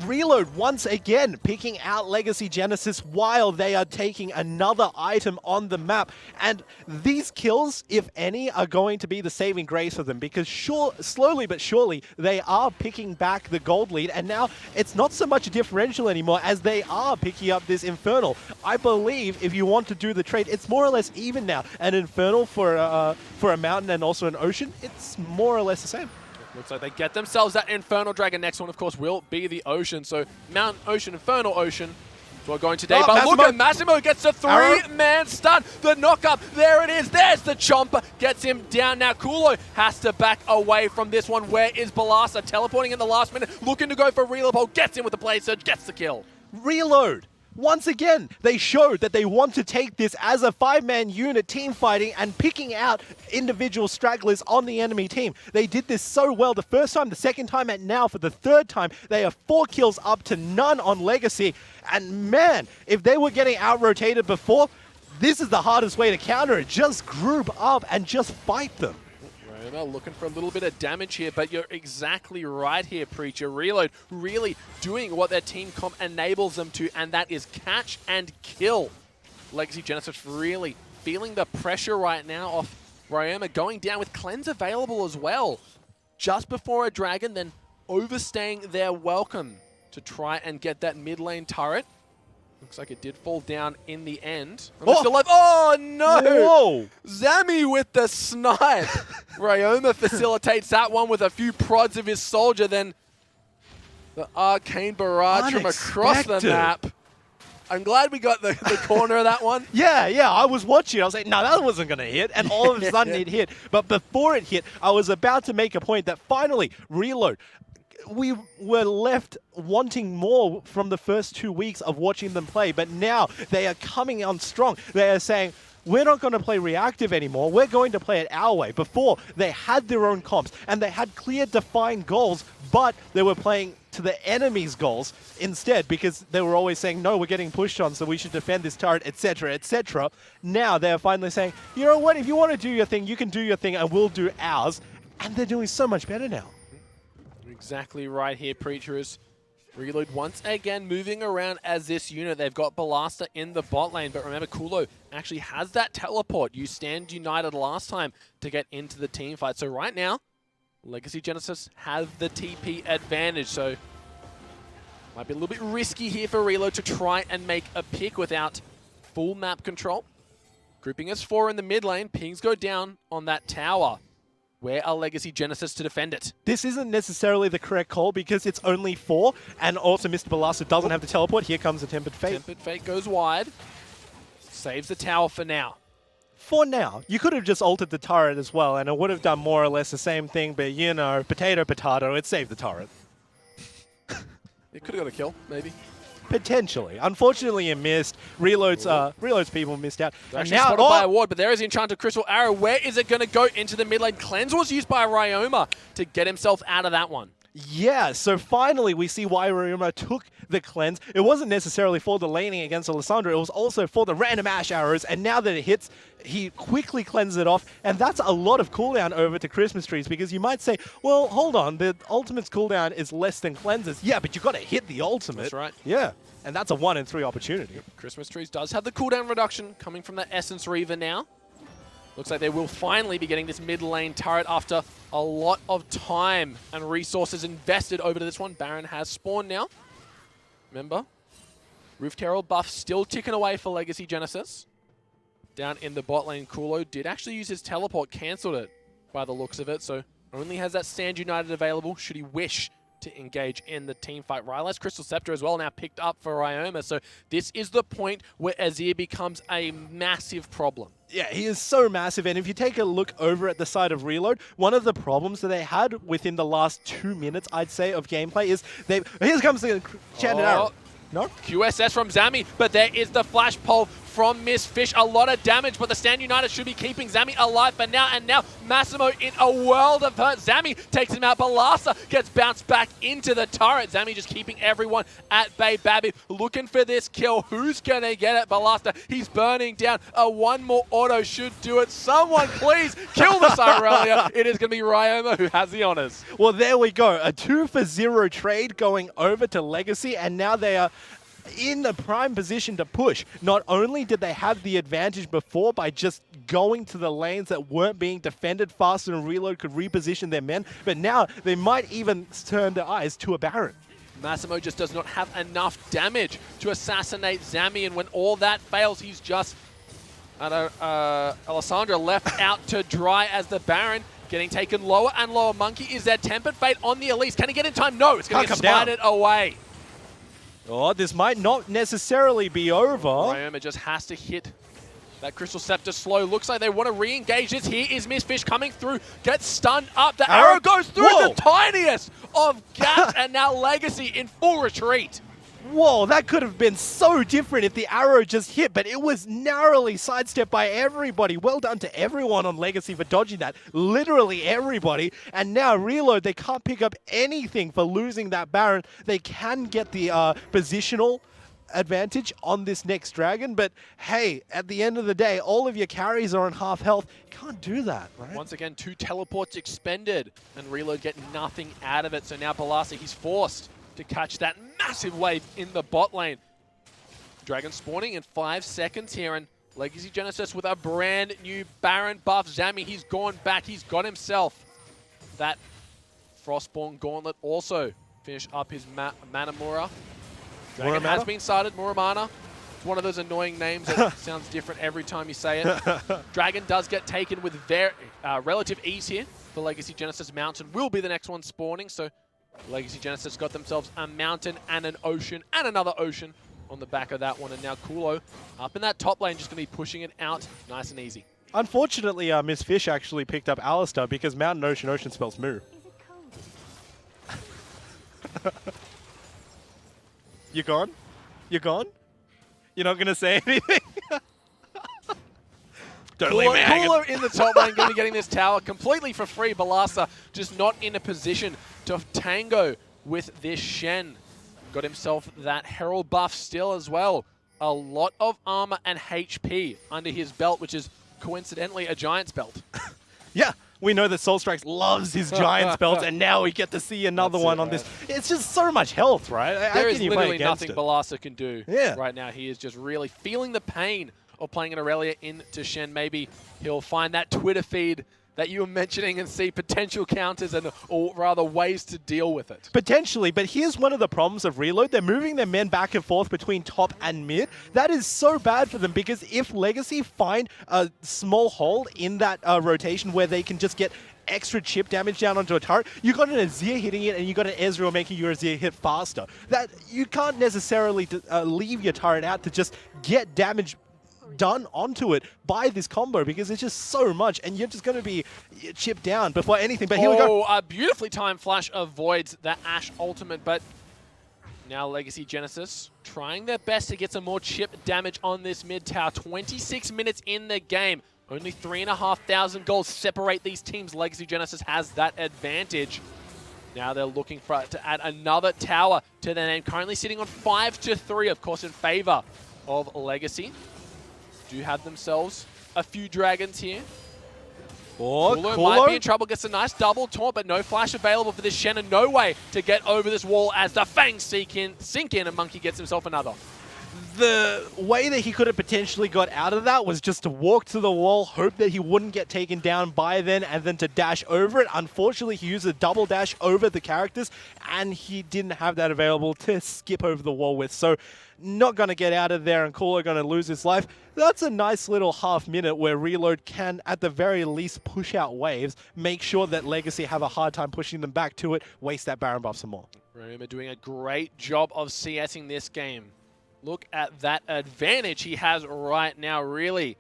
Reload once again picking out Legacy Genesis while they are taking another item on the map. And these kills, if any, are going to be the saving grace for them, because slowly but surely they are picking back the gold lead, and now it's not so much a differential anymore as they are picking up this Infernal. I believe if you want to do the trade, it's more or less even now. An Infernal for a mountain and also an ocean, it's more or less the same. Looks like they get themselves that Infernal Dragon. Next one, of course, will be the Ocean. So Mountain, Ocean, Infernal, Ocean. That's what we're going today. But look at Massimo gets a three-man stun. The knock-up, there it is. There's the Chomper. Gets him down. Now Kulo has to back away from this one. Where is Balasa? Teleporting in the last minute. Looking to go for Reload. Gets him with the Blade Surge. Gets the kill. Reload. Once again, they showed that they want to take this as a 5-man unit, team fighting and picking out individual stragglers on the enemy team. They did this so well the first time, the second time, and now for the third time. They are 4 kills up to none on Legacy. And man, if they were getting out-rotated before, this is the hardest way to counter it. Just group up and just fight them. Looking for a little bit of damage here, but you're exactly right here, Preacher. Reload really doing what their team comp enables them to, and that is catch and kill. Legacy Genesis really feeling the pressure right now off Ryoma, going down with Cleanse available as well. Just before a Dragon, then overstaying their welcome to try and get that mid lane turret. Looks like it did fall down in the end. Still alive. Oh, no! Whoa! Zami with the snipe. Ryoma facilitates that one with a few prods of his soldier. Then the Arcane Barrage from across the map. I'm glad we got the corner of that one. Yeah, I was watching. I was like, no, that wasn't going to hit. And all of a sudden it hit. But before it hit, I was about to make a point that finally, Reload, we were left wanting more from the first 2 weeks of watching them play, but now they are coming on strong. They are saying, we're not going to play reactive anymore. We're going to play it our way. Before, they had their own comps, and they had clear, defined goals, but they were playing to the enemy's goals instead, because they were always saying, no, we're getting pushed on, so we should defend this turret, etc., etc. Now they're finally saying, you know what, if you want to do your thing, you can do your thing, and we'll do ours. And they're doing so much better now. Exactly right here, Preachers. Reload once again moving around as this unit. They've got Balasta in the bot lane, but remember, Kulo actually has that teleport. You stand united last time to get into the team fight. So right now, Legacy Genesis have the TP advantage. So might be a little bit risky here for Reload to try and make a pick without full map control. Grouping as 4 in the mid lane. Pings go down on that tower. Where are Legacy Genesis to defend it? This isn't necessarily the correct call because it's only 4, and also Mr. Balasa doesn't have the teleport. Here comes the Tempered Fate. Tempered Fate goes wide. Saves the tower for now. For now. You could have just altered the turret as well, and it would have done more or less the same thing, but you know, potato, potato, it saved the turret. It could have got a kill, maybe. Potentially. Unfortunately, it missed. Reloads people missed out. They're And actually now, spotted by a ward, but there is the Enchanted Crystal Arrow. Where is it going to go into the mid lane? Cleanse was used by Ryoma to get himself out of that one. yeah, so finally we see why Ryuma took the cleanse. It wasn't necessarily for the laning against Alessandro, it was also for the random Ash arrows, and now that it hits, he quickly cleanses it off, and that's a lot of cooldown over to Christmas trees, because you might say, well, hold on, the ultimate's cooldown is less than cleanses. Yeah, but you got to hit the ultimate. That's right. Yeah, and that's a 1 in 3 opportunity. Christmas Trees does have the cooldown reduction coming from that Essence Reaver now. Looks like they will finally be getting this mid lane turret after a lot of time and resources invested over to this one. Baron has spawned now. Remember, Rift Herald buff still ticking away for Legacy Genesis. Down in the bot lane, Kulo did actually use his teleport, cancelled it by the looks of it, so only has that Stand United available should he wish to engage in the team fight. Ryla's Crystal Scepter as well now picked up for Ryoma, so this is the point where Azir becomes a massive problem. Yeah, he is so massive, and if you take a look over at the side of Reload, one of the problems that they had within the last 2 minutes, I'd say, of gameplay is they... Here comes the Enchanted Arrow. No? QSS from Zami, but there is the flash pole from Miss Fish. A lot of damage, but the Stand United should be keeping Zami alive for now. And now Massimo in a world of hurt. Zami takes him out. Balasa gets bounced back into the turret. Zami just keeping everyone at bay. Babby looking for this kill. Who's going to get it? Balasa, he's burning down. One more auto should do it. Someone please kill the Cyrelia. It is going to be Ryoma who has the honors. Well, there we go. A 2-for-0 trade going over to Legacy, and now they are in a prime position to push. Not only did they have the advantage before by just going to the lanes that weren't being defended faster and Reload could reposition their men, but now they might even turn their eyes to a Baron. Massimo just does not have enough damage to assassinate Zami, and when all that fails, he's just Alessandro left out to dry as the Baron getting taken lower and lower. Monkey is there. Tempered Fate on the Elise. Can he get in time? No, it's going to get spited away. Oh, this might not necessarily be over. Ryoma just has to hit that Crystal Scepter slow. Looks like they want to re-engage this. Here is Miss Fish coming through. Gets stunned up. The arrow goes through the tiniest of gaps. And now Legacy in full retreat. Whoa, that could have been so different if the arrow just hit, but it was narrowly sidestepped by everybody. Well done to everyone on Legacy for dodging that. Literally everybody. And now Reload, they can't pick up anything for losing that Baron. They can get the positional advantage on this next dragon, but hey, at the end of the day, all of your carries are on half health. Can't do that, right? Once again, 2 teleports expended, and Reload get nothing out of it. So now Balasa, he's forced to catch that massive wave in the bot lane. Dragon spawning in 5 seconds here, and Legacy Genesis with a brand new Baron buff. Zami, he's gone back. He's got himself that Frostborn Gauntlet. Also finish up his Manamura. Dragon has been started, Muramana. It's one of those annoying names that sounds different every time you say it. Dragon does get taken with very relative ease here for Legacy Genesis. Mountain will be the next one spawning, so Legacy Genesis got themselves a mountain and an ocean and another ocean on the back of that one. And now Kulo up in that top lane, just going to be pushing it out nice and easy. Unfortunately, Miss Fish actually picked up Alistar because mountain, ocean, ocean spells moo. You gone? You gone? You're not going to say anything? Kulo in the top lane, going to be getting this tower completely for free. Balasa just not in a position to tango with this Shen. Got himself that Herald buff still as well. A lot of armor and HP under his belt, which is coincidentally a Giant's belt. Yeah, we know that Soulstrike loves his Giant's belt, and now we get to see another one on this. It's just so much health, right? There is literally nothing Balasa can do right now. He is just really feeling the pain of playing an Aurelia into Shen. Maybe he'll find that Twitter feed that you were mentioning and see potential counters and, or rather, ways to deal with it? Potentially, but here's one of the problems of Reload. They're moving their men back and forth between top and mid. That is so bad for them because if Legacy find a small hole in that rotation where they can just get extra chip damage down onto a turret, you got an Azir hitting it and you got an Ezreal making your Azir hit faster. That you can't necessarily leave your turret out to just get damage done onto it by this combo because it's just so much and you're just going to be chipped down before anything. But here we go. A beautifully timed flash avoids that Ashe ultimate, but now Legacy Genesis trying their best to get some more chip damage on this mid tower. 26 minutes in the game. Only 3,500 goals separate these teams. Legacy Genesis has that advantage. Now they're looking for to add another tower to their name. Currently sitting on 5-3, of course, in favor of Legacy. Do have themselves a few dragons here. Kulo might be in trouble, gets a nice double taunt, but no flash available for this Shen, and no way to get over this wall as the Fangs sink in, and Monkey gets himself another. The way that he could have potentially got out of that was just to walk to the wall, hope that he wouldn't get taken down by then, and then to dash over it. Unfortunately, he used a double dash over the characters, and he didn't have that available to skip over the wall with. So not going to get out of there, and Kulo going to lose his life. That's a nice little half minute where Reload can, at the very least, push out waves, make sure that Legacy have a hard time pushing them back to it, waste that Baron buff some more. Roma doing a great job of CSing this game. Look at that advantage he has right now, really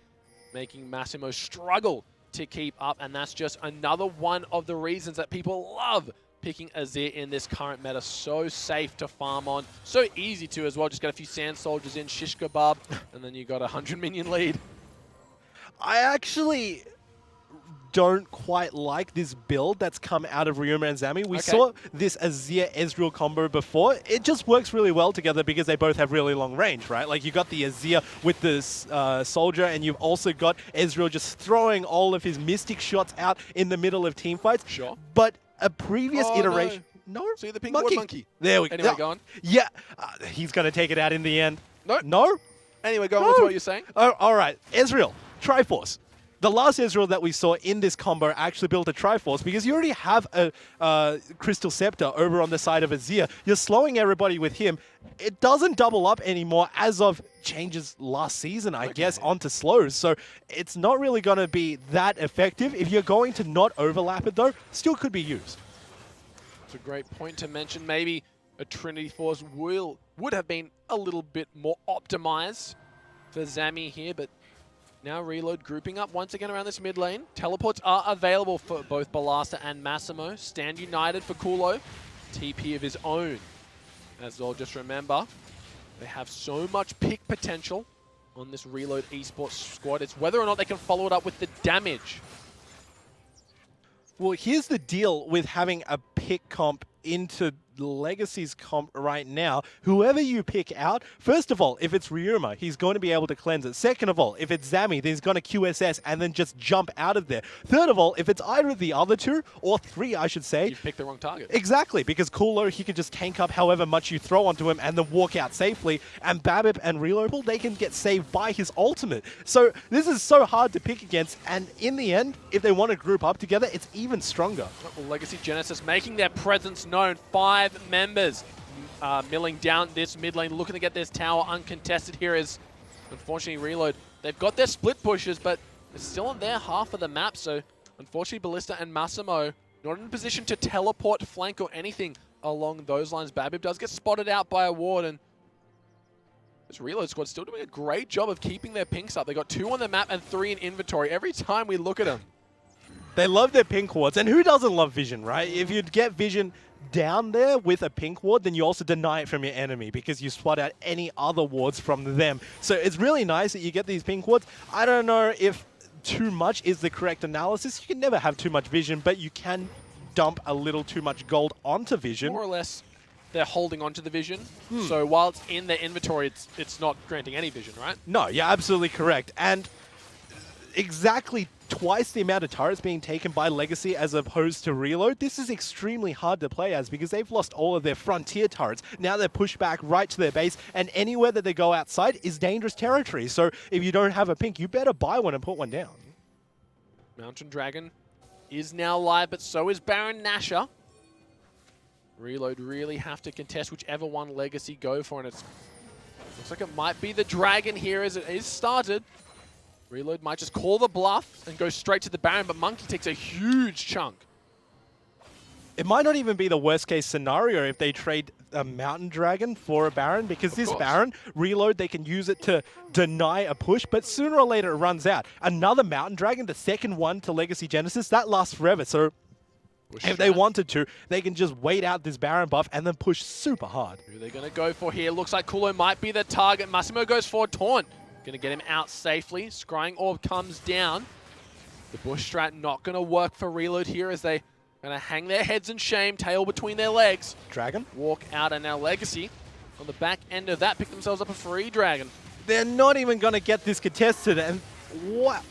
making Massimo struggle to keep up, and that's just another one of the reasons that people love picking Azir in this current meta. So safe to farm on, so easy to as well. Just get a few Sand Soldiers in, shish kebab, and then you got a 100 minion lead. I actually don't quite like this build that's come out of Ryuma and Zami. We saw this Azir Ezreal combo before. It just works really well together because they both have really long range, right? Like you got the Azir with this soldier, and you've also got Ezreal just throwing all of his mystic shots out in the middle of team fights. Sure. But a previous iteration... No. See the pink monkey. There we go. Anyway, go on. Yeah. He's going to take it out in the end. No. No? Anyway, go on with what you're saying. Oh, all right. Ezreal. Triforce. The last Ezreal that we saw in this combo actually built a Triforce because you already have a Crystal Scepter over on the side of Azir. You're slowing everybody with him. It doesn't double up anymore as of changes last season, I guess, onto slows. So it's not really going to be that effective. If you're going to not overlap it, though, still could be used. It's a great point to mention. Maybe a Trinity Force would have been a little bit more optimized for Zami here, but now Reload grouping up once again around this mid lane. Teleports are available for both Ballasta and Massimo. Stand United for Kulo. TP of his own. As well, just remember, they have so much pick potential on this Reload esports squad. It's whether or not they can follow it up with the damage. Well, here's the deal with having a pick comp into Legacy's comp right now. Whoever you pick out, first of all, if it's Ryuma, he's going to be able to cleanse it. Second of all, if it's Zami, then he's going to QSS and then just jump out of there. Third of all, if it's either of the other two, or three, I should say. You've picked the wrong target. Exactly, because Kulo, he can just tank up however much you throw onto him and then walk out safely. And Babip and Reload, they can get saved by his ultimate. So this is so hard to pick against. And in the end, if they want to group up together, it's even stronger. Legacy Genesis making their presence known. 5 members milling down this mid lane, looking to get this tower uncontested here is, unfortunately, Reload. They've got their split pushes, but it's still on their half of the map, so unfortunately, Ballista and Massimo not in a position to teleport, flank, or anything along those lines. Babib does get spotted out by a ward, and this Reload squad still doing a great job of keeping their pinks up. They got 2 on the map and 3 in inventory every time we look at them. They love their pink wards, and who doesn't love vision, right? If you get vision down there with a pink ward, then you also deny it from your enemy because you spot out any other wards from them. So it's really nice that you get these pink wards. I don't know if too much is the correct analysis. You can never have too much vision, but you can dump a little too much gold onto vision. More or less, they're holding onto the vision. So while it's in their inventory, it's not granting any vision, right? No, you're absolutely correct. And exactly twice the amount of turrets being taken by Legacy as opposed to Reload. This is extremely hard to play as because they've lost all of their frontier turrets. Now they're pushed back right to their base, and anywhere that they go outside is dangerous territory. So if you don't have a pink, you better buy one and put one down. Mountain Dragon is now live, but so is Baron Nashor. Reload really have to contest whichever one Legacy go for, and it looks like it might be the Dragon here as it is started. Reload might just call the bluff and go straight to the Baron, but Monkey takes a huge chunk. It might not even be the worst case scenario if they trade a Mountain Dragon for a Baron, because this Baron, Reload, they can use it to deny a push, but sooner or later it runs out. Another Mountain Dragon, the second one to Legacy Genesis, that lasts forever, so if they wanted to, they can just wait out this Baron buff and then push super hard. Who are they going to go for here? Looks like Kulo might be the target. Massimo goes for Taunt. Going to get him out safely. Scrying Orb comes down. The Bush Strat not going to work for Reload here as they going to hang their heads in shame, tail between their legs. Dragon? Walk out, and now Legacy on the back end of that pick themselves up a free Dragon. They're not even going to get this contested, and what?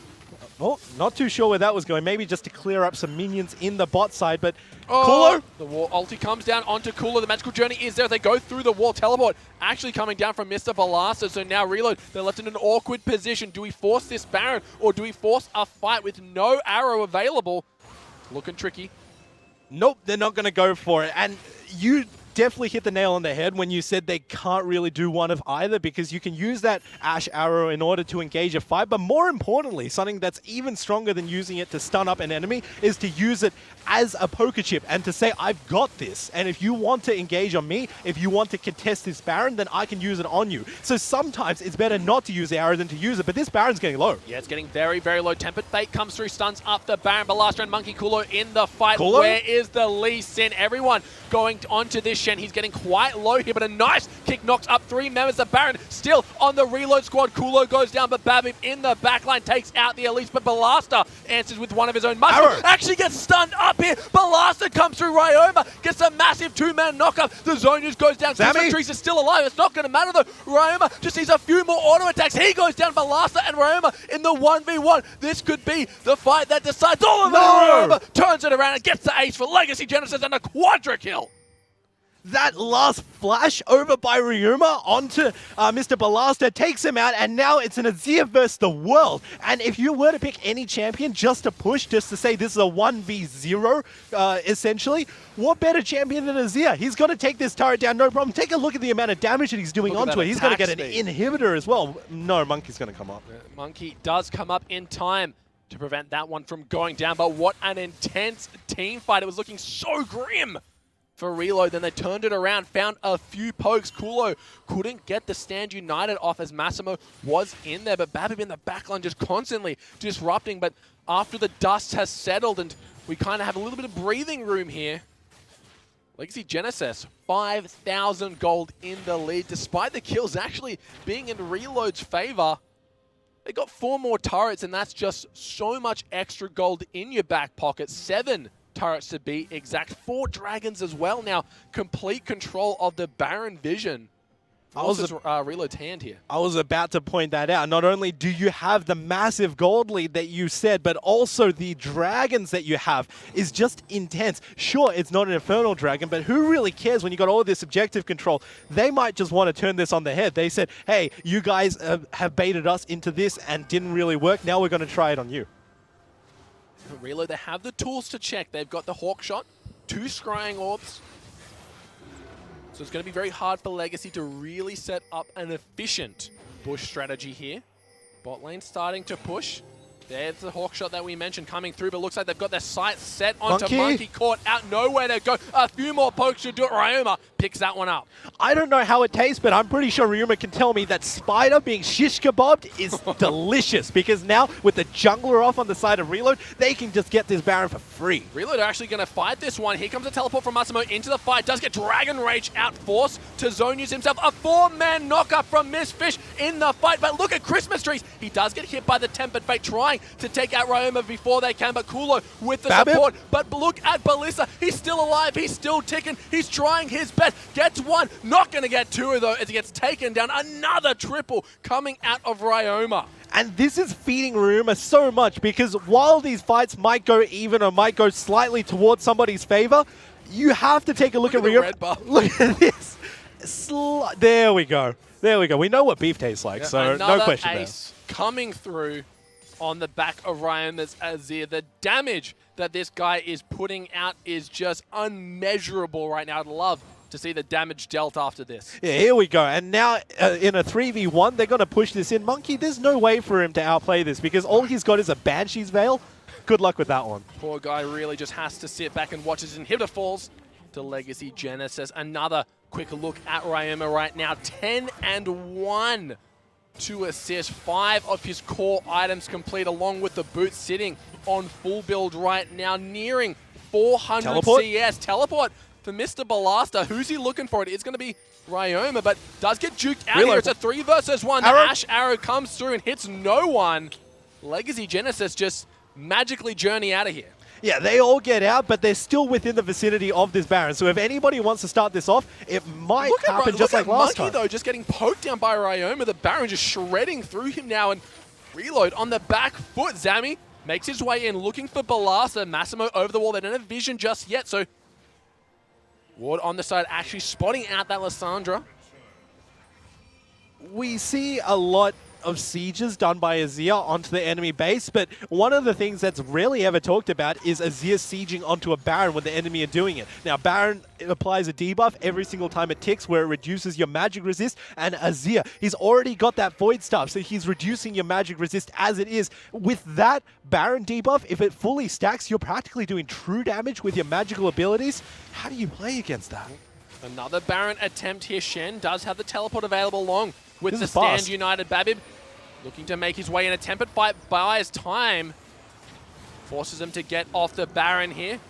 Oh, not too sure where that was going. Maybe just to clear up some minions in the bot side, but Kulo? The wall ulti comes down onto Kulo. The magical journey is there. They go through the wall. Teleport actually coming down from Mr. Balasta. So now Reload, they're left in an awkward position. Do we force this Baron, or do we force a fight with no arrow available? Looking tricky. Nope, they're not going to go for it. And you definitely hit the nail on the head when you said they can't really do one of either, because you can use that Ash Arrow in order to engage a fight, but more importantly, something that's even stronger than using it to stun up an enemy is to use it as a poker chip and to say, I've got this, and if you want to engage on me, if you want to contest this Baron, then I can use it on you. So sometimes it's better not to use the arrow than to use it, but this Baron's getting low. Yeah, it's getting very, very low. Tempered Fate comes through, stuns up the Baron. Balasta and Monkey Kulo in the fight. Kulo? Where is the Lee Sin? Everyone going onto this Shen. He's getting quite low here, but a nice kick knocks up 3 members. The Baron still on the reload squad. Kulo goes down, but Babib in the backline takes out the Elise, but Balasta answers with one of his own muscles. Actually gets stunned up here. Balasta comes through. Ryoma gets a massive 2-man knockup. The zone just goes down. Trees is still alive. It's not going to matter though. Ryoma just needs a few more auto attacks. He goes down. Balasta and Ryoma in the 1v1. This could be the fight that decides all of it. Ryoma turns it around and gets the ace for Legacy Genesis and a quadra kill. That last flash over by Ryuma onto Mr. Balasta takes him out, and now it's an Azir versus the world. And if you were to pick any champion just to push, just to say this is a 1v0, essentially, what better champion than Azir? He's going to take this turret down, no problem. Take a look at the amount of damage that he's doing onto it. He's going to get an inhibitor as well. No, Monkey's going to come up. Monkey does come up in time to prevent that one from going down, but what an intense team fight. It was looking so grim for Reload. Then they turned it around, found a few pokes. Kulo couldn't get the stand united off as Massimo was in there, but Babib in the backline just constantly disrupting. But after the dust has settled and we kind of have a little bit of breathing room here, Legacy Genesis, 5,000 gold in the lead, despite the kills actually being in Reload's favor. They got 4 more turrets, and that's just so much extra gold in your back pocket. 7 turrets to be exact. 4 dragons as well now. Complete control of the Baron vision. Reload's hand here. I was about to point that out. Not only do you have the massive gold lead that you said, but also the dragons that you have is just intense. Sure, it's not an Infernal Dragon, but who really cares when you got all this objective control? They might just want to turn this on the head. They said, hey, you guys have baited us into this and didn't really work. Now we're going to try it on you. Reload, they have the tools to check. They've got the Hawk Shot, 2 Scrying Orbs. So it's going to be very hard for Legacy to really set up an efficient Bush strategy here. Bot lane starting to push. There's the Hawk Shot that we mentioned coming through, but looks like they've got their sights set onto Monkey. Caught out, nowhere to go. A few more pokes should do it. Ryoma picks that one up. I don't know how it tastes, but I'm pretty sure Ryuma can tell me that Spider being shish kebabbed is delicious, because now with the jungler off on the side of Reload, they can just get this Baron for free. Reload are actually going to fight this one. Here comes a teleport from Massimo into the fight. Does get Dragon Rage out, forced to zone use himself. A 4-man knockup from Miss Fish in the fight, but look at Christmas trees. He does get hit by the Tempered Fate, trying to take out Ryoma before they can, but Kulo with the support. But look at Balissa. He's still alive. He's still ticking. He's trying his best. Gets 1. Not going to get 2, though, as he gets taken down. Another triple coming out of Ryoma. And this is feeding Ryuma so much, because while these fights might go even or might go slightly towards somebody's favor, you have to take a look at Ryuma. Look at this. There we go. There we go. We know what beef tastes like, so no question there. Ace coming through on the back of Ryoma's Azir. The damage that this guy is putting out is just unmeasurable right now. I'd love to see the damage dealt after this. Yeah, here we go. And now in a 3v1, they're going to push this in. Monkey, there's no way for him to outplay this because all he's got is a Banshee's Veil. Good luck with that one. Poor guy really just has to sit back and watch his inhibitor falls to Legacy Genesis. Another quick look at Ryoma right now. 10-1 to assist. 5 of his core items complete along with the boot sitting on full build right now. Nearing 400 Teleport? CS. Teleport for Mr. Balasta. Who's he looking for? It is going to be Ryoma, but does get juked out Reload. here. It's a 3 versus 1. Arrow. The Ash Arrow comes through and hits no one. Legacy Genesis just magically journey out of here. Yeah, they all get out, but they're still within the vicinity of this Baron. So if anybody wants to start this off, it might happen just like last time. Monkey, though, just getting poked down by Ryoma. The Baron just shredding through him now, and Reload on the back foot. Zami makes his way in, looking for Balasa. Massimo over the wall. They don't have vision just yet, so Ward on the side actually spotting out that Lissandra. We see a lot of sieges done by Azir onto the enemy base, but one of the things that's rarely ever talked about is Azir sieging onto a Baron when the enemy are doing it. Now, Baron applies a debuff every single time it ticks where it reduces your magic resist, and Azir, he's already got that void stuff, so he's reducing your magic resist as it is. With that Baron debuff, if it fully stacks, you're practically doing true damage with your magical abilities. How do you play against that? Another Baron attempt here. Shen does have the teleport available along with This the is fast. Stand United. Babib looking to make his way in. A tempered fight buys time. Forces him to get off the Baron here.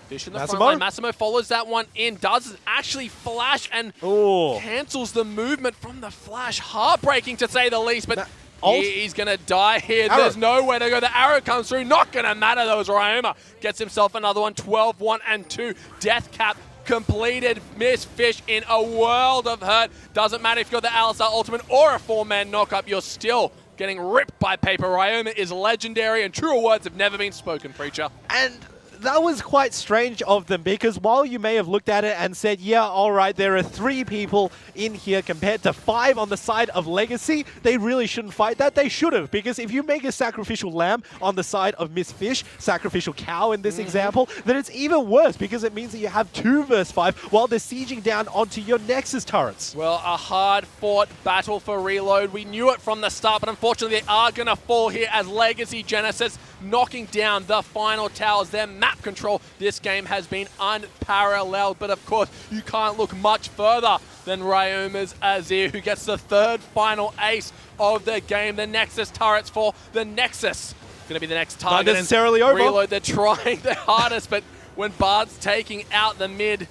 Fish in the front line. Massimo follows that one in. Does actually flash and cancels the movement from the flash. Heartbreaking to say the least, but he's going to die here. Arrow. There's nowhere to go. The arrow comes through. Not going to matter though as Ryoma gets himself another one. 12-1 and 2. Death cap completed. Miss Fish in a world of hurt. Doesn't matter if you're the Alistar ultimate or a 4-man knockup, you're still getting ripped by paper. Ryoma is legendary, and truer words have never been spoken, Preacher. And that was quite strange of them, because while you may have looked at it and said, yeah, all right, there are 3 people in here compared to 5 on the side of Legacy, they really shouldn't fight that. They should have, because if you make a sacrificial lamb on the side of Miss Fish, sacrificial cow in this example, then it's even worse, because it means that you have 2 versus 5 while they're sieging down onto your Nexus turrets. Well, a hard-fought battle for Reload. We knew it from the start, but unfortunately they are going to fall here as Legacy Genesis knocking down the final towers. Their map control this game has been unparalleled, but of course you can't look much further than Ryoma's Azir, who gets the 3rd final ace of the game. The Nexus turrets for the Nexus. Going to be the next target. Not necessarily over. Reload, they're trying their hardest, but when Bard's taking out the mid,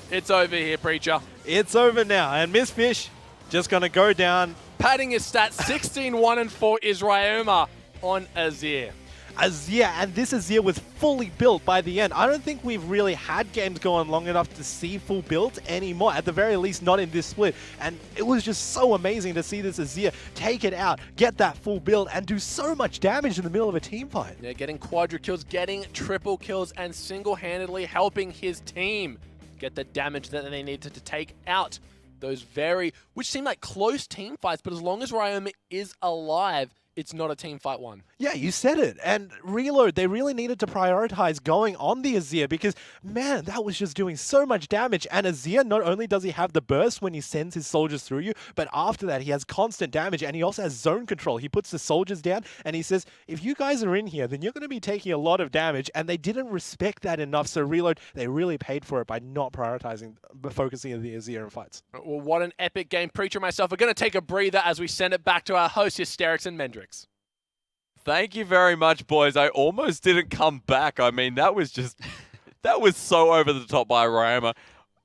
it's over here, Preacher. It's over now, and Miss Fish just going to go down. Padding his stats, 16-1 and 4 is Ryoma on Azir. Azir, and this Azir was fully built by the end. I don't think we've really had games go on long enough to see full build anymore, at the very least not in this split. And it was just so amazing to see this Azir take it out, get that full build, and do so much damage in the middle of a team fight. Yeah, getting quadra kills, getting triple kills, and single-handedly helping his team get the damage that they needed to take out those which seem like close team fights, but as long as Ryoma is alive, it's not a team fight one. Yeah, you said it. And Reload, they really needed to prioritize going on the Azir because, man, that was just doing so much damage. And Azir, not only does he have the burst when he sends his soldiers through you, but after that, he has constant damage and he also has zone control. He puts the soldiers down and he says, if you guys are in here, then you're going to be taking a lot of damage. And they didn't respect that enough. So Reload, they really paid for it by not prioritizing, but focusing on the Azir in fights. Well, what an epic game. Preacher and myself are going to take a breather as we send it back to our hosts, Hysterics and Mendrix. Thank you very much, boys. I almost didn't come back. I mean, that was so over the top by Ryoma.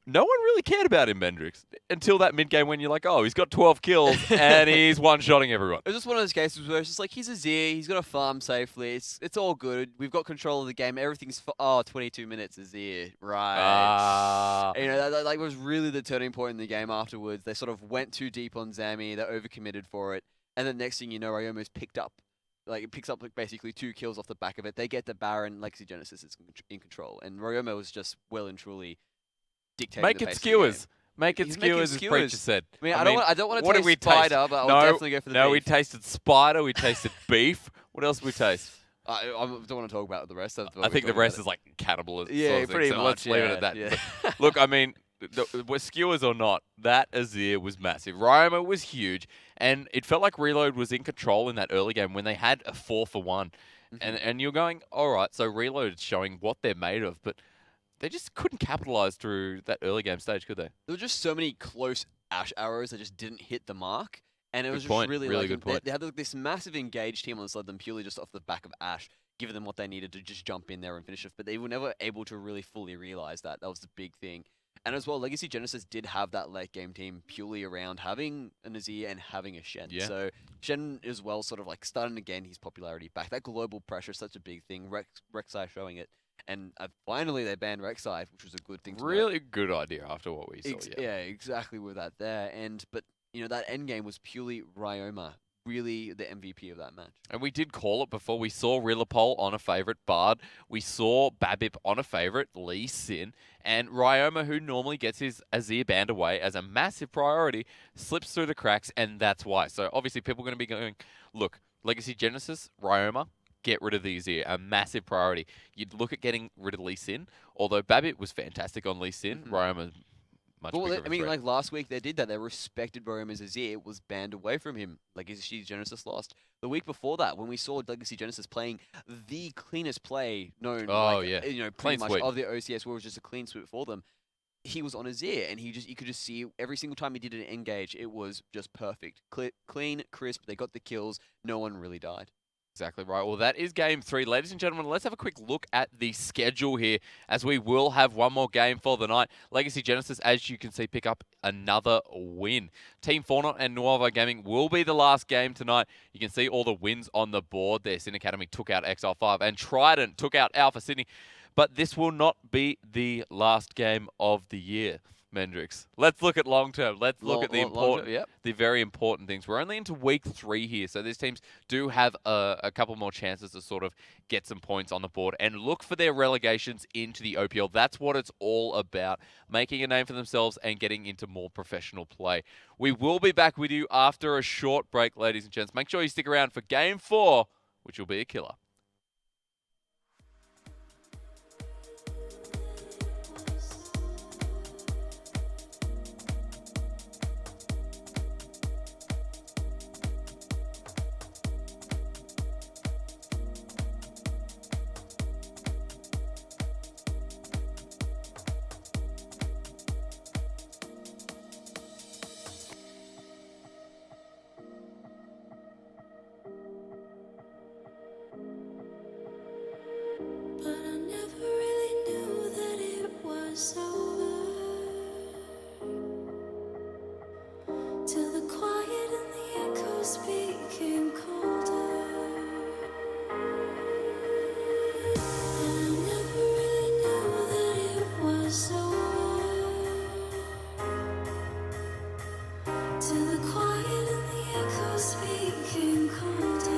No one really cared about him, Mendrix, until that mid-game when you're like, oh, he's got 12 kills and he's one-shotting everyone. It was just one of those cases where it's just like, he's Azir, he's got to farm safely, it's all good, we've got control of the game, everything's 22 minutes Azir, right. You know, that was really the turning point in the game afterwards. They sort of went too deep on Zami, they overcommitted for it, and the next thing you know, Ryoma's picked up. Like, it picks up like basically 2 kills off the back of it. They get the Baron, Legacy Genesis is in control, and Ryoma was just well and truly dictating Make the it pace of the skewers. game. Make it He's making skewers, as skewers. Preacher said. I don't want to what taste did we spider, taste? but I'll definitely go for the beef. No, we tasted spider, we tasted beef, What else we taste? I don't want to talk about the rest of it. I think the rest is like cannibalism. Yeah, sort of thing, pretty so let's much, leave it yeah, at that. yeah. But look, I mean, skewers or not, that Azir was massive. Ryoma was huge, and it felt like Reload was in control in that early game when they had a 4-for-1. And you're going, all right, so Reload is showing what they're made of, but they just couldn't capitalize through that early game stage, could they? There were just so many close Ashe arrows that just didn't hit the mark. And it was Good just point. really Really like good point. They had this massive engaged team on this led them purely just off the back of Ashe, giving them what they needed to just jump in there and finish it. But they were never able to really fully realize that. That was the big thing. And as well, Legacy Genesis did have that late game team purely around having a Nazir and having a Shen. Yeah. So Shen as well sort of like starting to gain his popularity back. That global pressure is such a big thing. Rek'Sai showing it. And finally they banned Rek'Sai, which was a good thing to Really good idea after what we saw. yeah, exactly with that there. But you know, that end game was purely Ryoma, really the MVP of that match. And we did call it before. We saw Rilapol on a favorite, Bard. We saw Babip on a favorite, Lee Sin. And Ryoma, who normally gets his Azir banned away as a massive priority, slips through the cracks, and that's why. So obviously people are going to be going, look, Legacy Genesis, Ryoma, get rid of the Azir, a massive priority. You'd look at getting rid of Lee Sin, although Babip was fantastic on Lee Sin. Ryoma much Well, bigger of a I mean, threat. like last week they did that. They respected Ryoma's Azir, was banned away from him. Legacy Genesis lost. The week before that, when we saw Legacy Genesis playing the cleanest play known, you know, pretty Clean much sweep. of the OCS, where it was just a clean sweep for them. He was on Azir, and you could just see every single time he did an engage, it was just perfect, clean, crisp. They got the kills. No one really died. Exactly right. Well, that is game 3. Ladies and gentlemen, let's have a quick look at the schedule here, as we will have one more game for the night. Legacy Genesis, as you can see, pick up another win. Team Fortnite and Nuovo Gaming will be the last game tonight. You can see all the wins on the board there. Sin Academy took out XL5 and Trident took out Alpha Sydney. But this will not be the last game of the year, Mendrix. Let's look at long term. Let's look at the important, the very important things. We're only into week 3 here, so these teams do have a couple more chances to sort of get some points on the board and look for their relegations into the OPL. That's what it's all about, making a name for themselves and getting into more professional play. We will be back with you after a short break, ladies and gents. Make sure you stick around for game 4, which will be a killer. But I never really knew that it was over till the quiet and the echoes became colder. And I never really knew that it was over till the quiet and the echoes became colder.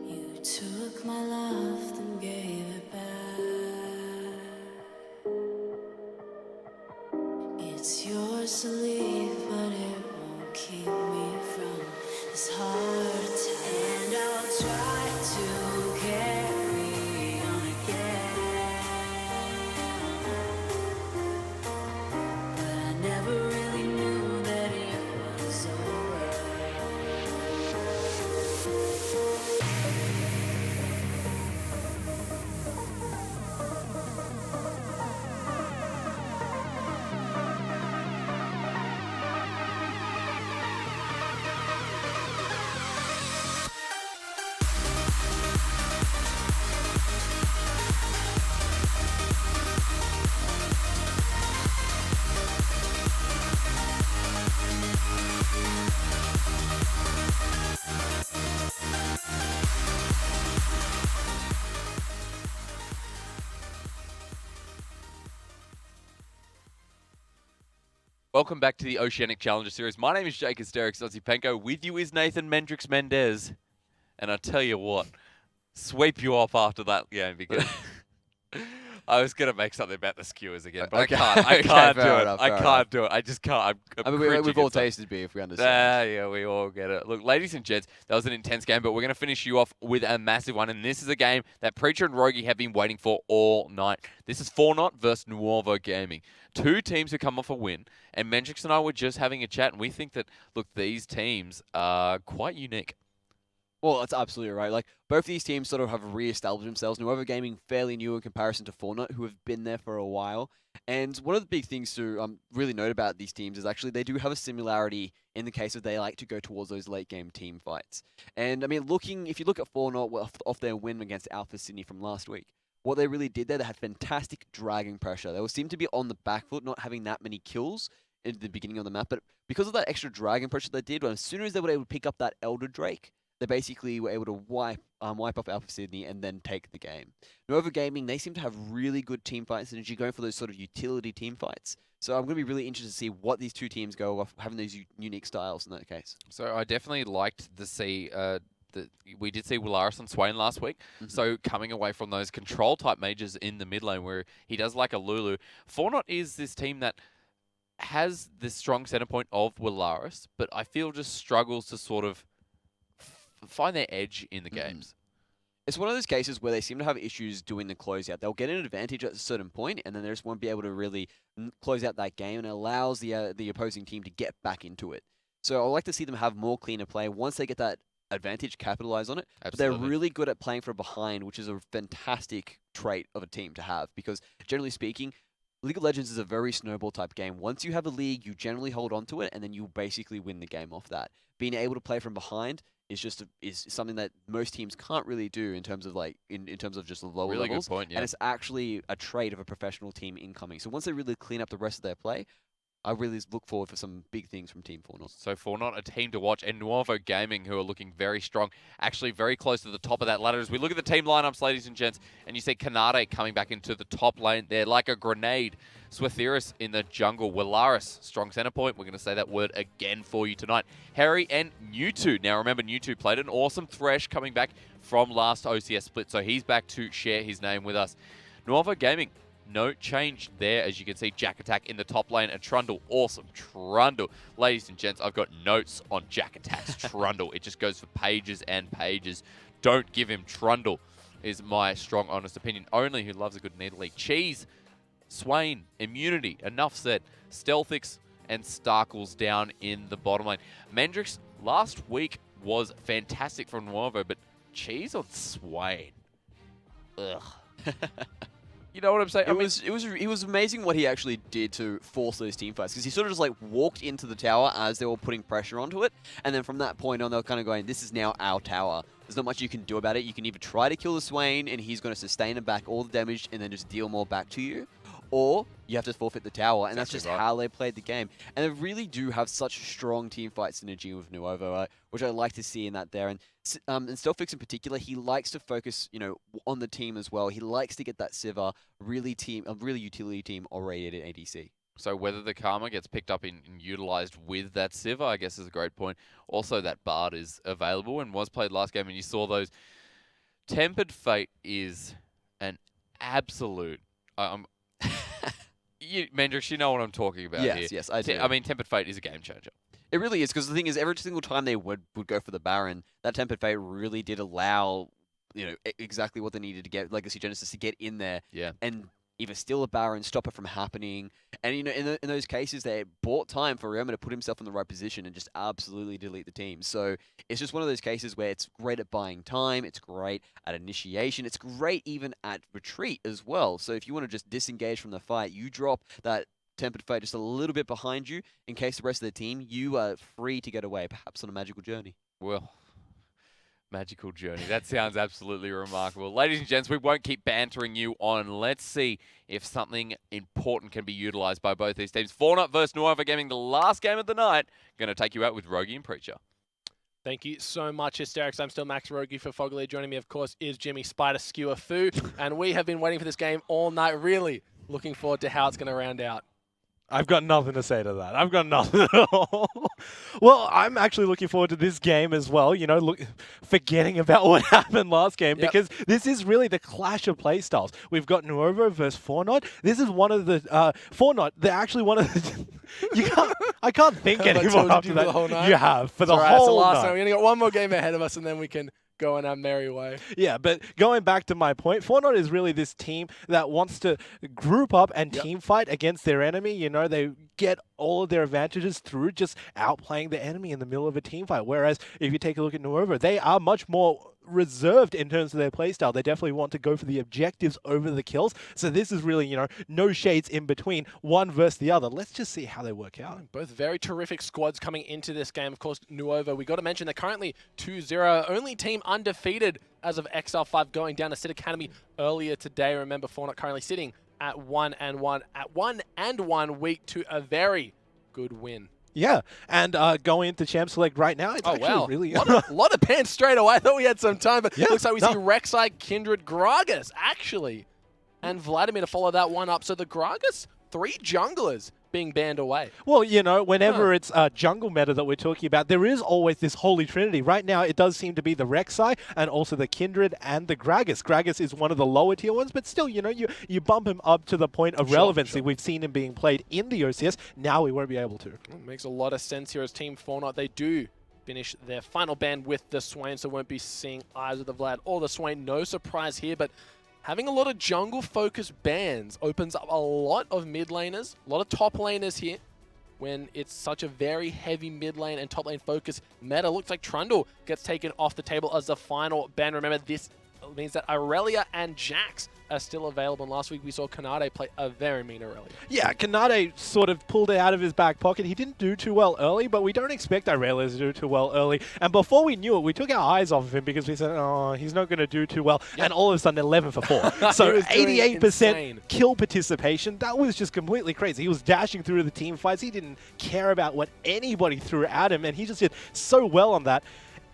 You took my love, then gave it back. It's yours to leave, but it won't keep me from this heart attack. And I'll try to carry on again, but I never really knew that it was over. Welcome back to the Oceanic Challenger Series. My name is Jake Asterix Ozipenko. With you is Nathan Mendrix Mendez. And I tell you what, sweep you off after that game because I was going to make something about the skewers again, but Okay. I can't do fair it. enough, I fair can't enough. do it. I just can't. I mean, we've all tasted beef, we understand. Yeah, we all get it. Look, ladies and gents, that was an intense game, but we're going to finish you off with a massive one, and this is a game that Preacher and Rogie have been waiting for all night. This is Fortnite versus Nuovo Gaming. Two teams who come off a win, and Mendrix and I were just having a chat, and we think that, look, these teams are quite unique. Well, that's absolutely right. Like, both these teams sort of have re-established themselves. Nuovo Gaming fairly new in comparison to Fortnite, who have been there for a while. And one of the big things to really note about these teams is actually they do have a similarity in the case of they like to go towards those late game team fights. And I mean, if you look at Fortnite off their win against Alpha Sydney from last week, what they really did there, they had fantastic dragging pressure. They seemed to be on the back foot, not having that many kills in the beginning of the map. But because of that extra dragging pressure they did, as soon as they were able to pick up that Elder Drake, they basically were able to wipe off Alpha Sydney and then take the game. Nuovo Gaming, they seem to have really good team fight synergy, going for those sort of utility team fights. So I'm going to be really interested to see what these two teams go off, having these unique styles in that case. So I definitely liked to see we did see Willaris on Swain last week. Mm-hmm. So coming away from those control type majors in the mid lane where he does like a Lulu, Fortnite is this team that has this strong center point of Willaris, but I feel just struggles to sort of find their edge in the games. It's one of those cases where they seem to have issues doing the closeout. They'll get an advantage at a certain point, and then they just won't be able to really close out that game, and it allows the opposing team to get back into it. So I'd like to see them have more cleaner play once they get that advantage, capitalize on it. Absolutely. But they're really good at playing from behind, which is a fantastic trait of a team to have, because generally speaking, League of Legends is a very snowball type game. Once you have a league, you generally hold on to it, and then you basically win the game off that. Being able to play from behind is something that most teams can't really do in terms of in terms of just lower Really levels. good point, yeah. And it's actually a trait of a professional team incoming. So once they really clean up the rest of their play, I really look forward for some big things from Team Fortnite. So Fortnite, a team to watch, and Nuovo Gaming, who are looking very strong, actually very close to the top of that ladder. As we look at the team lineups, ladies and gents, and you see Kanade coming back into the top lane there like a grenade. Swatheris in the jungle. Willaris, strong center point. We're going to say that word again for you tonight. Harry and Mewtwo. Now remember, Mewtwo played an awesome Thresh coming back from last OCS Split, so he's back to share his name with us. Nuovo Gaming, no change there, as you can see. Jack Attack in the top lane, and Trundle, awesome Trundle. Ladies and gents, I've got notes on Jack Attack's Trundle. It just goes for pages and pages. Don't give him Trundle, is my strong, honest opinion. Only who loves a good needle leak. Cheese, Swain, Immunity, enough said. Stealthix and Starkles down in the bottom lane. Mendrix last week was fantastic from Nuovo, but Cheese on Swain. Ugh. You know what I'm saying? It was amazing what he actually did to force those team fights, because he sort of just walked into the tower as they were putting pressure onto it, and then from that point on they were kind of going, this is now our tower. There's not much you can do about it. You can either try to kill the Swain and he's going to sustain it back all the damage and then just deal more back to you, or you have to forfeit the tower, and that's just how they played the game. And they really do have such strong team fight synergy with Nuovo, which I like to see in that there. And Stealthix in particular, he likes to focus, on the team as well. He likes to get that Sivir really utility team oriented ADC. So whether the Karma gets picked up and utilized with that Sivir, I guess is a great point. Also, that Bard is available and was played last game, and you saw those. Tempered Fate is an absolute... Mendrix, you know what I'm talking about here. Yes, I do. I mean, Tempered Fate is a game changer. It really is, because the thing is, every single time they would go for the Baron, that Tempered Fate really did allow, exactly what they needed to get Legacy Genesis to get in there. Yeah. And either steal a Baron, stop it from happening. And, in those cases, they bought time for Ryouma to put himself in the right position and just absolutely delete the team. So it's just one of those cases where it's great at buying time, it's great at initiation, it's great even at retreat as well. So if you want to just disengage from the fight, you drop that Tempered Fate just a little bit behind you in case the rest of the team, you are free to get away, perhaps on a magical journey. Well, magical journey. That sounds absolutely remarkable. Ladies and gents, we won't keep bantering you on. Let's see if something important can be utilized by both these teams. Fortnite versus Nuovo Gaming, the last game of the night. Going to take you out with Rogie and Preacher. Thank you so much, Hysterics. I'm still Max Rogie for Foggerly. Joining me, of course, is Jimmy Spider Skewer Fu. And we have been waiting for this game all night, really looking forward to how it's going to round out. I've got nothing to say to that. I've got nothing at all. Well, I'm actually looking forward to this game as well. You know, forgetting about what happened last game, because this is really the clash of playstyles. We've got Nuovo versus Fortnite. This is one of the Fortnite. They're actually one of the. I can't think anymore after that. You have for the whole That's the last night. time. We only got one more game ahead of us, and then we can go on our merry way. Yeah, but going back to my point, Fortnite is really this team that wants to group up and team fight against their enemy. You know, they get all of their advantages through just outplaying the enemy in the middle of a team fight. Whereas if you take a look at Nuovo, they are much more reserved in terms of their playstyle. They definitely want to go for the objectives over the kills. So this is really, you know, no shades in between, one versus the other. Let's just see how they work out. Both very terrific squads coming into this game. Of course, Nuovo, we got to mention they're currently 2-0. Only team undefeated as of XL5 going down to Sid Academy earlier today. Remember, Fortnite currently sitting at 1-1 at 1-1 week to a good win. Yeah, and going into Champ Select right now, it's actually really... a lot of bans straight away. I thought we had some time, but looks like we see Rek'Sai, Kindred, Gragas, actually, and Vladimir to follow that one up. So the Gragas, 3 junglers being banned away. Well, you know, whenever it's jungle meta that we're talking about, there is always this holy trinity. Right now, it does seem to be the Rek'Sai and also the Kindred and the Gragas. Gragas is one of the lower tier ones, but still, you know, you bump him up to the point of relevancy. We've seen him being played in the OCS. Now we won't be able to. It makes a lot of sense here as Team Fortnite. They do finish their final ban with the Swain, so won't be seeing Eyes of the Vlad or the Swain. No surprise here, but having a lot of jungle-focused bans opens up a lot of mid laners, a lot of top laners here when it's such a very heavy mid lane and top lane focus meta. Looks like Trundle gets taken off the table as the final ban. Remember, this means that Irelia and Jax are still available. And last week we saw Kanade play a very mean Irelia. Yeah, Kanade sort of pulled it out of his back pocket. He didn't do too well early, but we don't expect Irelia to do too well early. And before we knew it, we took our eyes off of him because we said, oh, he's not going to do too well. Yep. And all of a sudden, 11 for 4. So 88% kill participation. That was just completely crazy. He was dashing through the team fights. He didn't care about what anybody threw at him, and he just did so well on that.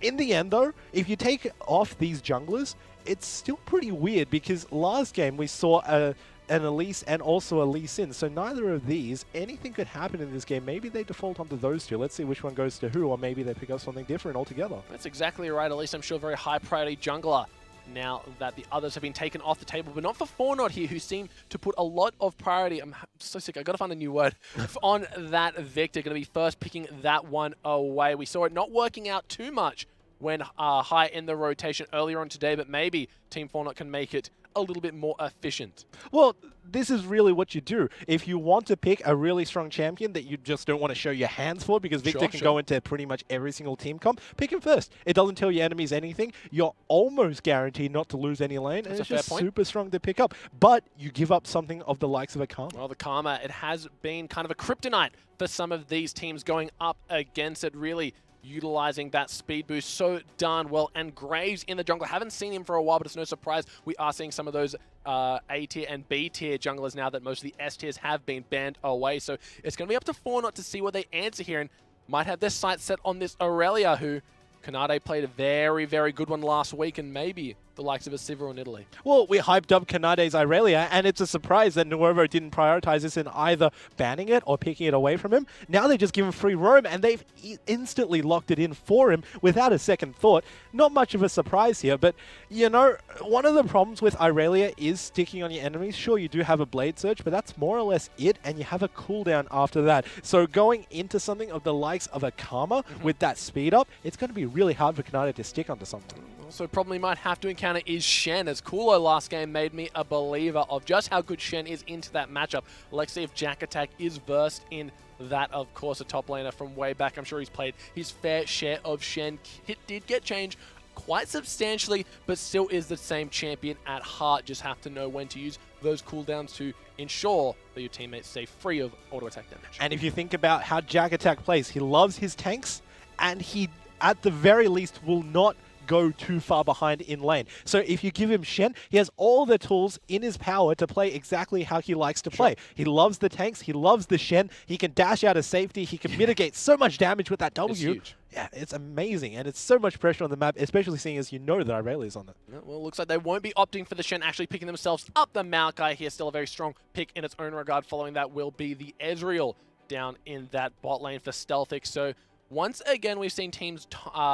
In the end, though, if you take off these junglers, it's still pretty weird because last game we saw an Elise and also a Lee Sin. So neither of these, anything could happen in this game. Maybe they default onto those two. Let's see which one goes to who, or maybe they pick up something different altogether. That's exactly right. Elise, I'm sure, very high priority jungler now that the others have been taken off the table, but not for Fortnite here, who seem to put a lot of priority. I'm so sick. I've got to find a new word on that Victor. Going to be first picking that one away. We saw it not working out too much when high in the rotation earlier on today, but maybe Team Fortnite can make it a little bit more efficient. Well, this is really what you do. If you want to pick a really strong champion that you just don't want to show your hands for, because Victor can go into pretty much every single team comp, pick him first. It doesn't tell your enemies anything. You're almost guaranteed not to lose any lane, and it's just super strong to pick up. But you give up something of the likes of a Karma. Well, the Karma, it has been kind of a kryptonite for some of these teams going up against it, really utilizing that speed boost so darn well. And Graves in the jungle, haven't seen him for a while, but it's no surprise we are seeing some of those A tier and B tier junglers now that most of the S tiers have been banned away. So it's going to be up to Fortnite to see what they answer here, and might have their sights set on this Irelia, who Kanade played a very, very good one last week, and maybe the likes of a Sivir in Italy. Well, we hyped up Kanade's Irelia, and it's a surprise that Nuovo didn't prioritize this in either banning it or picking it away from him. Now they just give him free roam, and they've instantly locked it in for him without a second thought. Not much of a surprise here, but, you know, one of the problems with Irelia is sticking on your enemies. Sure, you do have a Blade Surge, but that's more or less it, and you have a cooldown after that. So going into something of the likes of a Karma with that speed up, it's going to be really hard for Kanade to stick onto something. Also probably might have to encounter is Shen, as Kulo last game made me a believer of just how good Shen is into that matchup. Let's see if Jack Attack is versed in that, of course, a top laner from way back. I'm sure he's played his fair share of Shen. It did get changed quite substantially, but still is the same champion at heart. Just have to know when to use those cooldowns to ensure that your teammates stay free of auto attack damage. And if you think about how Jack Attack plays, he loves his tanks, and he, at the very least, will not go too far behind in lane. So if you give him Shen, he has all the tools in his power to play exactly how he likes to play. He loves the tanks, he loves the Shen, he can dash out of safety, he can mitigate so much damage with that W. It's huge. Yeah, it's amazing, and it's so much pressure on the map, especially seeing as you know that Irelia's on it. Yeah, well, it looks like they won't be opting for the Shen, actually picking themselves up the Maokai here. Still a very strong pick in its own regard. Following that will be the Ezreal down in that bot lane for Stealthic. So once again, we've seen teams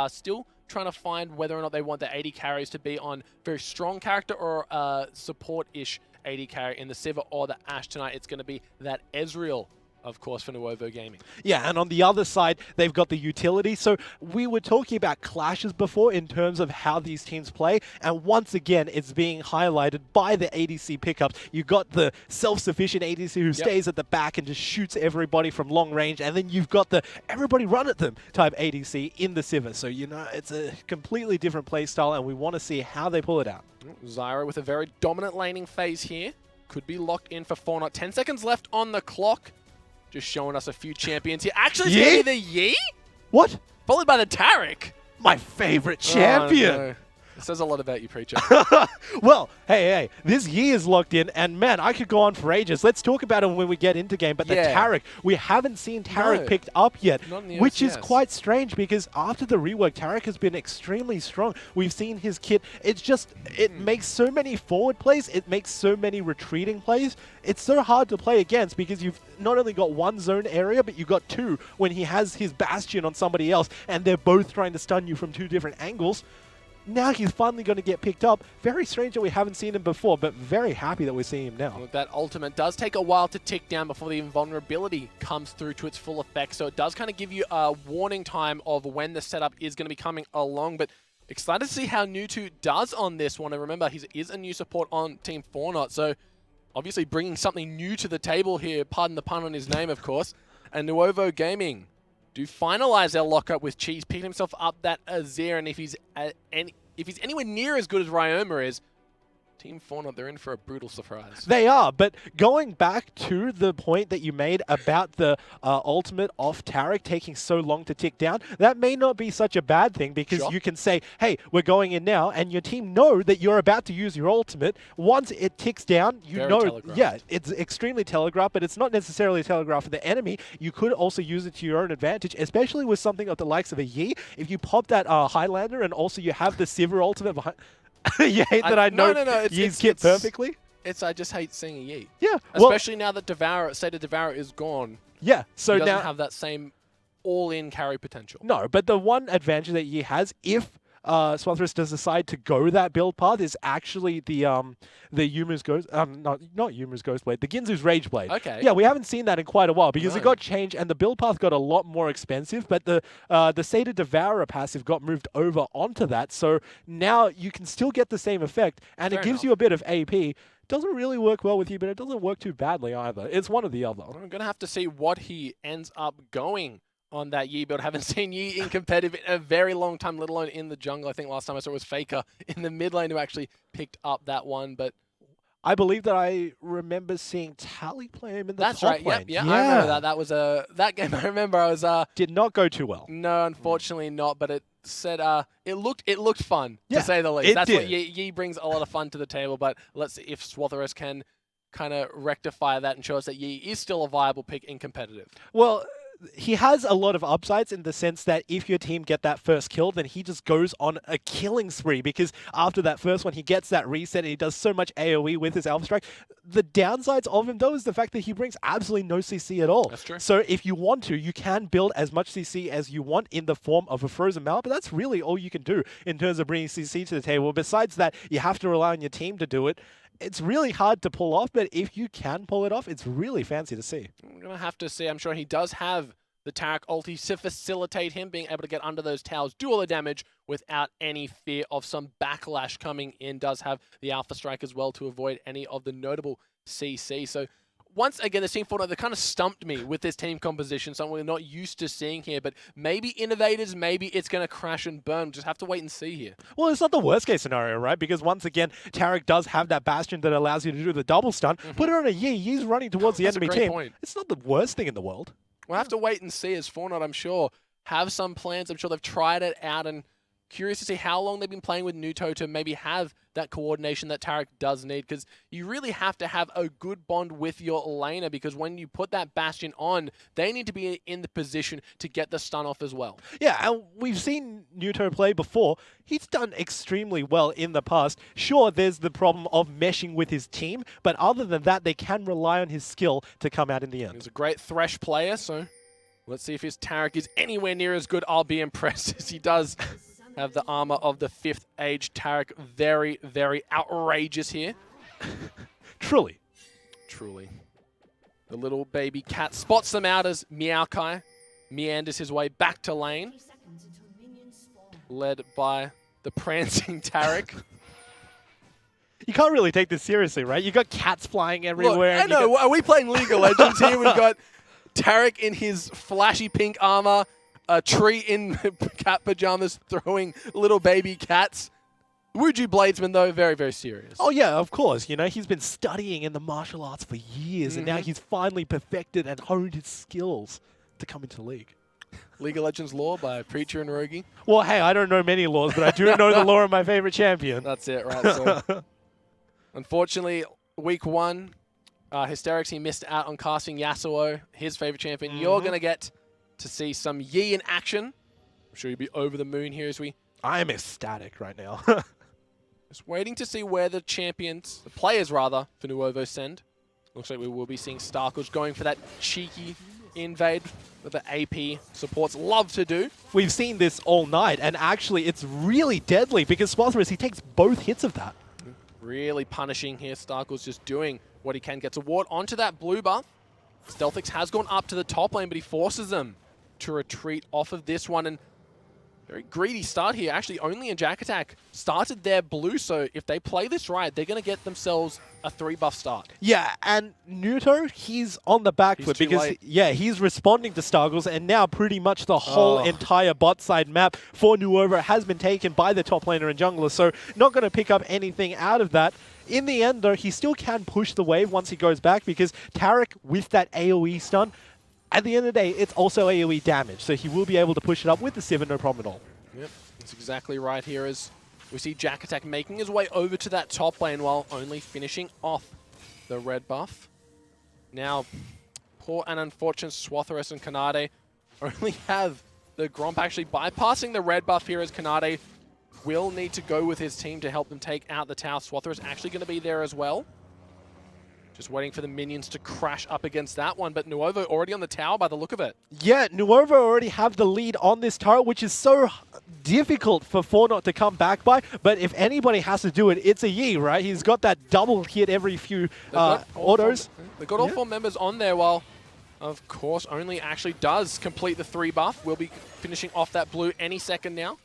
still trying to find whether or not they want the AD carries to be on very strong character or support-ish AD carry. In the Sivir or the Ashe tonight, it's going to be that Ezreal, of course, for Nuovo Gaming. Yeah, and on the other side, they've got the utility. So we were talking about clashes before in terms of how these teams play, and once again, it's being highlighted by the ADC pickups. You got the self-sufficient ADC who stays at the back and just shoots everybody from long range, and then you've got the everybody run at them type ADC in the Sivir. So, you know, it's a completely different play style, and we want to see how they pull it out. Zyra with a very dominant laning phase here. Could be locked in for 4-0. 10 seconds left on the clock. Just showing us a few champions here. Actually, it's going to be the Yi? What? Followed by the Taric. My favorite champion. Oh, no. It says a lot about you, Preacher. Well, hey, this Yi is locked in, and man, I could go on for ages. Let's talk about him when we get into game, but the Taric, we haven't seen Taric picked up yet, which is quite strange because after the rework, Taric has been extremely strong. We've seen his kit. It's just, it makes so many forward plays, it makes so many retreating plays. It's so hard to play against because you've not only got one zone area, but you've got two when he has his Bastion on somebody else, and they're both trying to stun you from two different angles. Now he's finally going to get picked up. Very strange that we haven't seen him before, but very happy that we're seeing him now. Well, that ultimate does take a while to tick down before the invulnerability comes through to its full effect, so it does kind of give you a warning time of when the setup is going to be coming along, but excited to see how Nutu does on this one. And remember, he is a new support on Team 4-0, so obviously bringing something new to the table here, pardon the pun on his name, of course. And Nuovo Gaming do finalize their lockup with Cheese, picking himself up that Azir, and if he's anywhere near as good as Ryoma is, Team 4-0, they're in for a brutal surprise. They are, but going back to the point that you made about the ultimate off Taric taking so long to tick down, that may not be such a bad thing because you can say, hey, we're going in now, and your team know that you're about to use your ultimate. Once it ticks down, you know, it's extremely telegraphed, but it's not necessarily telegraphed for the enemy. You could also use it to your own advantage, especially with something of the likes of a Yi. If you pop that Highlander and also you have the Sivir ultimate behind... You hate that I know Yi's kit perfectly? I just hate seeing a Yi. Yeah. Especially now that State of Devour is gone. Yeah. So he now doesn't have that same all-in carry potential. No, but the one advantage that Yi has, if Swathrus does decide to go that build path, is actually the Yumu's Ghost, not Yumu's Ghostblade, the Ginzu's Rageblade. Okay. Yeah, we haven't seen that in quite a while because it got changed and the build path got a lot more expensive, but the State of Devourer passive got moved over onto that, so now you can still get the same effect, and it gives you a bit of AP. Doesn't really work well with you, but it doesn't work too badly either. It's one or the other. I'm going to have to see what he ends up going on that Yi build. Haven't seen Yi in competitive in a very long time, let alone in the jungle. I think last time I saw it was Faker in the mid lane who actually picked up that one, but I believe that I remember seeing Tally play him in the top lane. Yep, yeah, I remember that. That was that game. I remember I was did not go too well. No, unfortunately not. But it said it looked fun to say the least. It That's did. what Yi brings a lot of fun to the table. But let's see if Swatherus can kind of rectify that and show us that Yi is still a viable pick in competitive. Well, he has a lot of upsides in the sense that if your team get that first kill, then he just goes on a killing spree because after that first one, he gets that reset and he does so much AoE with his Alpha Strike. The downsides of him, though, is the fact that he brings absolutely no CC at all. That's true. So if you want to, you can build as much CC as you want in the form of a Frozen Mallet, but that's really all you can do in terms of bringing CC to the table. Besides that, you have to rely on your team to do it. It's really hard to pull off, but if you can pull it off, it's really fancy to see. I'm going to have to see. I'm sure he does have the Taric ulti to facilitate him being able to get under those towers, do all the damage without any fear of some backlash coming in. Does have the Alpha Strike as well to avoid any of the notable CC. So once again, the Team 4-0, they kind of stumped me with this team composition, something we're not used to seeing here. But maybe innovators, maybe it's going to crash and burn. Just have to wait and see here. Well, it's not the worst case scenario, right? Because once again, Taric does have that Bastion that allows you to do the double stun. Put it on a Yi. Yi's running towards the enemy team. Point. It's not the worst thing in the world. We'll have to wait and see as 4-0, I'm sure, have some plans. I'm sure they've tried it out and curious to see how long they've been playing with Nuto to maybe have that coordination that Tarek does need, because you really have to have a good bond with your laner, because when you put that Bastion on, they need to be in the position to get the stun off as well. Yeah, and we've seen Nuto play before. He's done extremely well in the past. Sure, there's the problem of meshing with his team, but other than that, they can rely on his skill to come out in the end. He's a great Thresh player, so let's see if his Tarek is anywhere near as good. I'll be impressed as he does have the armor of the 5th age Tarek. Very, very outrageous here. Truly. Truly. The little baby cat spots them out as Meowkai meanders his way back to lane, led by the prancing Tarek. You can't really take this seriously, right? You got cats flying everywhere. Look, I know. Are we playing League of Legends here? We've got Tarek in his flashy pink armor, a tree in cat pajamas throwing little baby cats. Wuju Bladesman, though, very, very serious. Oh, yeah, of course. You know, he's been studying in the martial arts for years, and now he's finally perfected and honed his skills to come into League. League of Legends lore by Preacher and Rogi. Well, hey, I don't know many laws, but I do know the lore of my favorite champion. That's it, right? So, unfortunately, week 1, Hysterics, he missed out on casting Yasuo, his favorite champion. You're going to get to see some Yi in action. I'm sure you'll be over the moon here as we... I am ecstatic right now. Just waiting to see where the champions, the players rather, for Nuovo send. Looks like we will be seeing Starkles going for that cheeky invade that the AP supports love to do. We've seen this all night, and actually it's really deadly because Swatherus, he takes both hits of that. Really punishing here. Starkles just doing what he can. Gets a ward onto that blue buff. Stealthix has gone up to the top lane, but he forces them to retreat off of this one. And very greedy start here. Actually, only in Jack Attack started their blue, so if they play this right, they're going to get themselves a 3-buff start. Yeah, and Nuto, he's on the back foot because, yeah, he's responding to Stargles, and now pretty much the whole entire bot side map for Nuovo has been taken by the top laner and jungler, so not going to pick up anything out of that. In the end, though, he still can push the wave once he goes back because Tarek, with that AoE stun, at the end of the day, it's also AoE damage, so he will be able to push it up with the Sivir, no problem at all. Yep, that's exactly right here as we see Jack Attack making his way over to that top lane while only finishing off the red buff. Now, poor and unfortunate Swatherus and Kanade only have the Gromp actually bypassing the red buff here as Kanade will need to go with his team to help them take out the tower. Swatherus actually going to be there as well. Just waiting for the minions to crash up against that one, but Nuovo already on the tower by the look of it. Yeah, Nuovo already have the lead on this turret, which is so difficult for Fornot to come back by, but if anybody has to do it, it's a Yi, right? He's got that double hit every few autos. They've got all 4 members on there while, of course, only actually does complete the 3 buff. We'll be finishing off that blue any second now.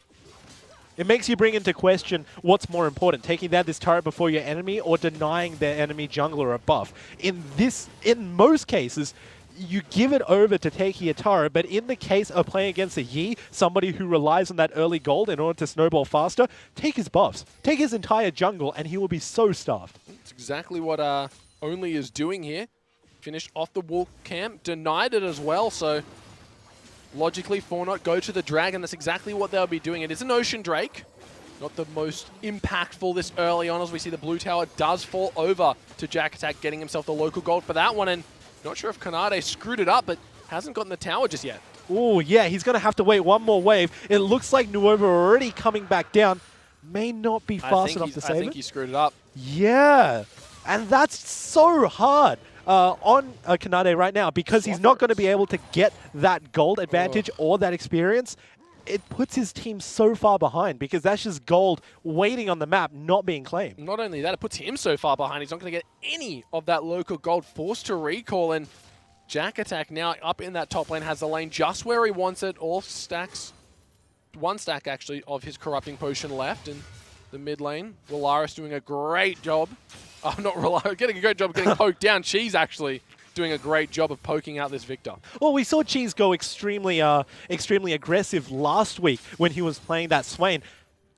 It makes you bring into question what's more important, taking down this turret before your enemy or denying their enemy jungler a buff. In most cases, you give it over to taking a turret, but in the case of playing against a Yi, somebody who relies on that early gold in order to snowball faster, take his buffs. Take his entire jungle and he will be so stuffed. That's exactly what Only is doing here. Finished off the wolf camp, denied it as well, so logically, Fornot go to the dragon. That's exactly what they'll be doing. It is an Ocean Drake. Not the most impactful this early on as we see the blue tower does fall over to Jack Attack, getting himself the local gold for that one. And not sure if Kanade screwed it up, but hasn't gotten the tower just yet. Oh, yeah, he's going to have to wait one more wave. It looks like Nuovo already coming back down. May not be fast enough to save it. I think he screwed it up. Yeah, and that's so hard. On Kanade right now because he's not going to be able to get that gold advantage or that experience. It puts his team so far behind because that's just gold waiting on the map, not being claimed. Not only that, it puts him so far behind. He's not going to get any of that local gold, forced to recall. And Jack Attack now up in that top lane has the lane just where he wants it. All stacks, 1 stack actually of his corrupting potion left in the mid lane. Willaris doing a great job. Getting a great job of getting poked down. She's actually doing a great job of poking out this Victor. Well, we saw Cheese go extremely aggressive last week when he was playing that Swain.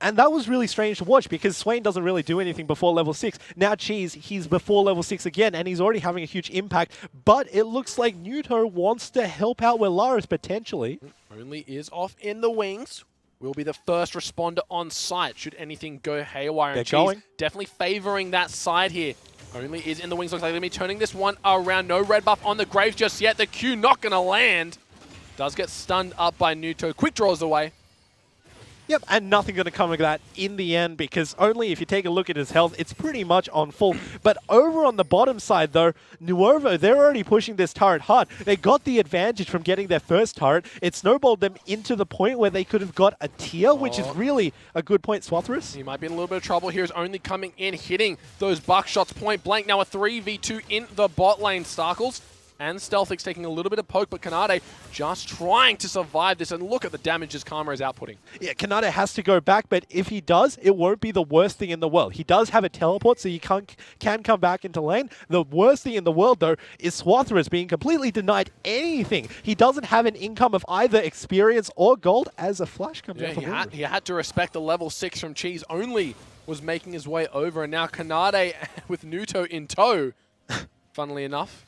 And that was really strange to watch because Swain doesn't really do anything before level 6. Now Cheese, he's before level 6 again, and he's already having a huge impact. But it looks like Nuto wants to help out Willaris potentially. Only is off in the wings. will be the first responder on site should anything go haywire. They're and going. Definitely favoring that side here. Only is in the wings. Looks like they're going to be turning this one around. No red buff on the Graves just yet. The Q not going to land. Does get stunned up by Nuto. Quick draws away. Yep, and nothing going to come of that in the end, because only if you take a look at his health, it's pretty much on full. But over on the bottom side, though, Nuovo, they're already pushing this turret hard. They got the advantage from getting their first turret. It snowballed them into the point where they could have got a tier, which is really a good point. Swatherus? He might be in a little bit of trouble here. Is only coming in, hitting those buckshots point blank. Now a 3v2 in the bot lane. Starkles and Stealthix taking a little bit of poke, but Kanade just trying to survive this. And look at the damages Karma is outputting. Yeah, Kanade has to go back, but if he does, it won't be the worst thing in the world. He does have a teleport, so you can come back into lane. The worst thing in the world, though, is Swatherus being completely denied anything. He doesn't have an income of either experience or gold as a flash comes in from he had to respect the level 6 from Cheese. Only was making his way over, and now Kanade with Nuto in tow, funnily enough.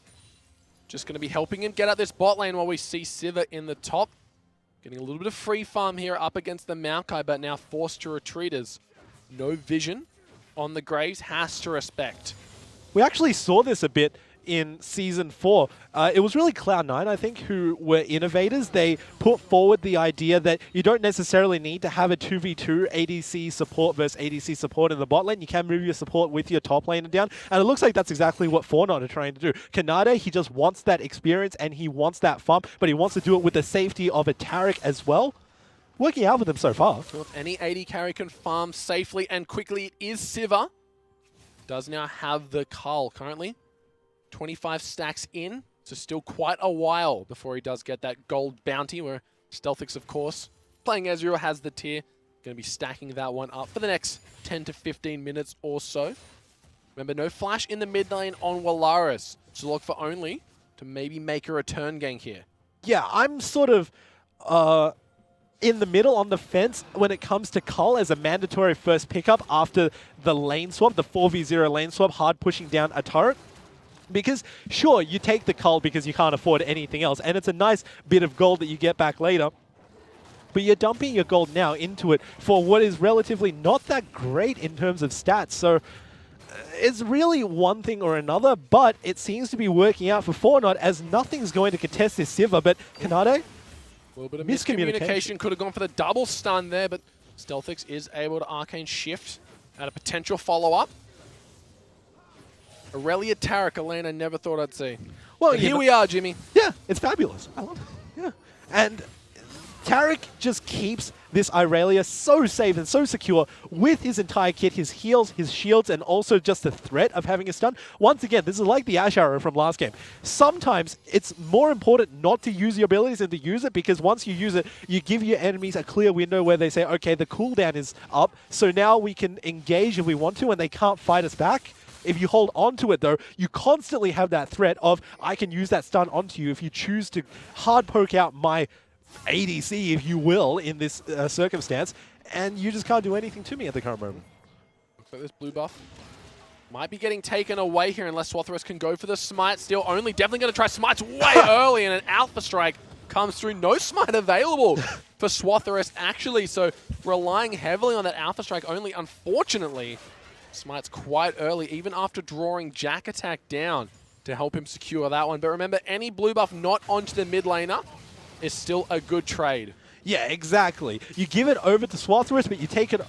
Just going to be helping him get out this bot lane while we see Sivir in the top. Getting a little bit of free farm here up against the Maokai, but now forced to retreat as no vision on the Graves. Has to respect. We actually saw this a bit in Season 4. It was really Cloud9, I think, who were innovators. They put forward the idea that you don't necessarily need to have a 2v2 ADC support versus ADC support in the bot lane. You can move your support with your top laner down, and it looks like that's exactly what Fortnite are trying to do. Kanade, he just wants that experience, and he wants that farm, but he wants to do it with the safety of a Taric as well. Working out with him so far. Well, if any AD carry can farm safely and quickly, it is Sivir. Does now have the Cull currently. 25 stacks in, so still quite a while before he does get that gold bounty, where Stealthix, of course, playing Ezreal, has the tier. Going to be stacking that one up for the next 10 to 15 minutes or so. Remember, no flash in the mid lane on Walaris, so look for only to maybe make a return gank here. Yeah, I'm sort of in the middle on the fence when it comes to Cull as a mandatory first pickup after the lane swap, the 4v0 lane swap, hard pushing down a turret. Because, sure, you take the Cull because you can't afford anything else, and it's a nice bit of gold that you get back later. But you're dumping your gold now into it for what is relatively not that great in terms of stats. So it's really one thing or another, but it seems to be working out for Fortnite as nothing's going to contest this Sivir. But Kanade? A little bit of miscommunication. Could have gone for the double stun there, but Stealthix is able to arcane shift at a potential follow-up. Aurelia Taric, a lane I never thought I'd see. Well, here we are, Jimmy. Yeah, it's fabulous. I love it. Yeah. And Taric just keeps this Aurelia so safe and so secure with his entire kit, his heals, his shields, and also just the threat of having a stun. Once again, this is like the Ash Arrow from last game. Sometimes it's more important not to use your abilities than to use it, because once you use it, you give your enemies a clear window where they say, okay, the cooldown is up, so now we can engage if we want to, and they can't fight us back. If you hold on to it, though, you constantly have that threat of, I can use that stun onto you if you choose to hard poke out my ADC, if you will, in this circumstance, and you just can't do anything to me at the current moment. Looks like this blue buff might be getting taken away here unless Swatherus can go for the smite. Still only definitely going to try smites way early, and an Alpha Strike comes through. No smite available for Swatherus, actually, so relying heavily on that Alpha Strike only, unfortunately. Smite's quite early, even after drawing Jack Attack down to help him secure that one. But remember, any blue buff not onto the mid laner is still a good trade. Yeah, exactly. You give it over to Swatherus, but you take it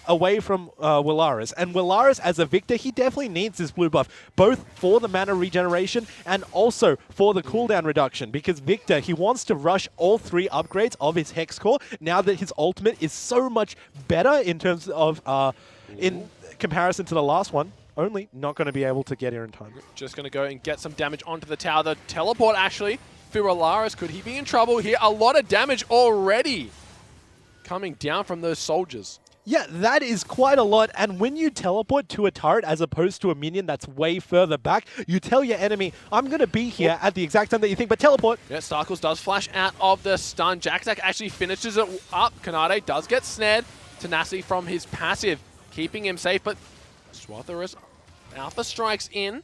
away from Walaris. And Walaris, as a Victor, he definitely needs this blue buff, both for the mana regeneration and also for the cooldown reduction. Because Victor, he wants to rush all 3 upgrades of his Hex Core now that his ultimate is so much better in terms of in comparison to the last one. Only not going to be able to get here in time. Just going to go and get some damage onto the tower. The teleport, actually, for Walaris. Could he be in trouble here? A lot of damage already coming down from those soldiers. Yeah, that is quite a lot. And when you teleport to a turret as opposed to a minion that's way further back, you tell your enemy, I'm going to be here at the exact time that you think, but teleport. Yeah, Starkles does flash out of the stun. Jack Attack actually finishes it up. Kanade does get snared. Tenacity from his passive, keeping him safe, but Swatherus Alpha Strikes in.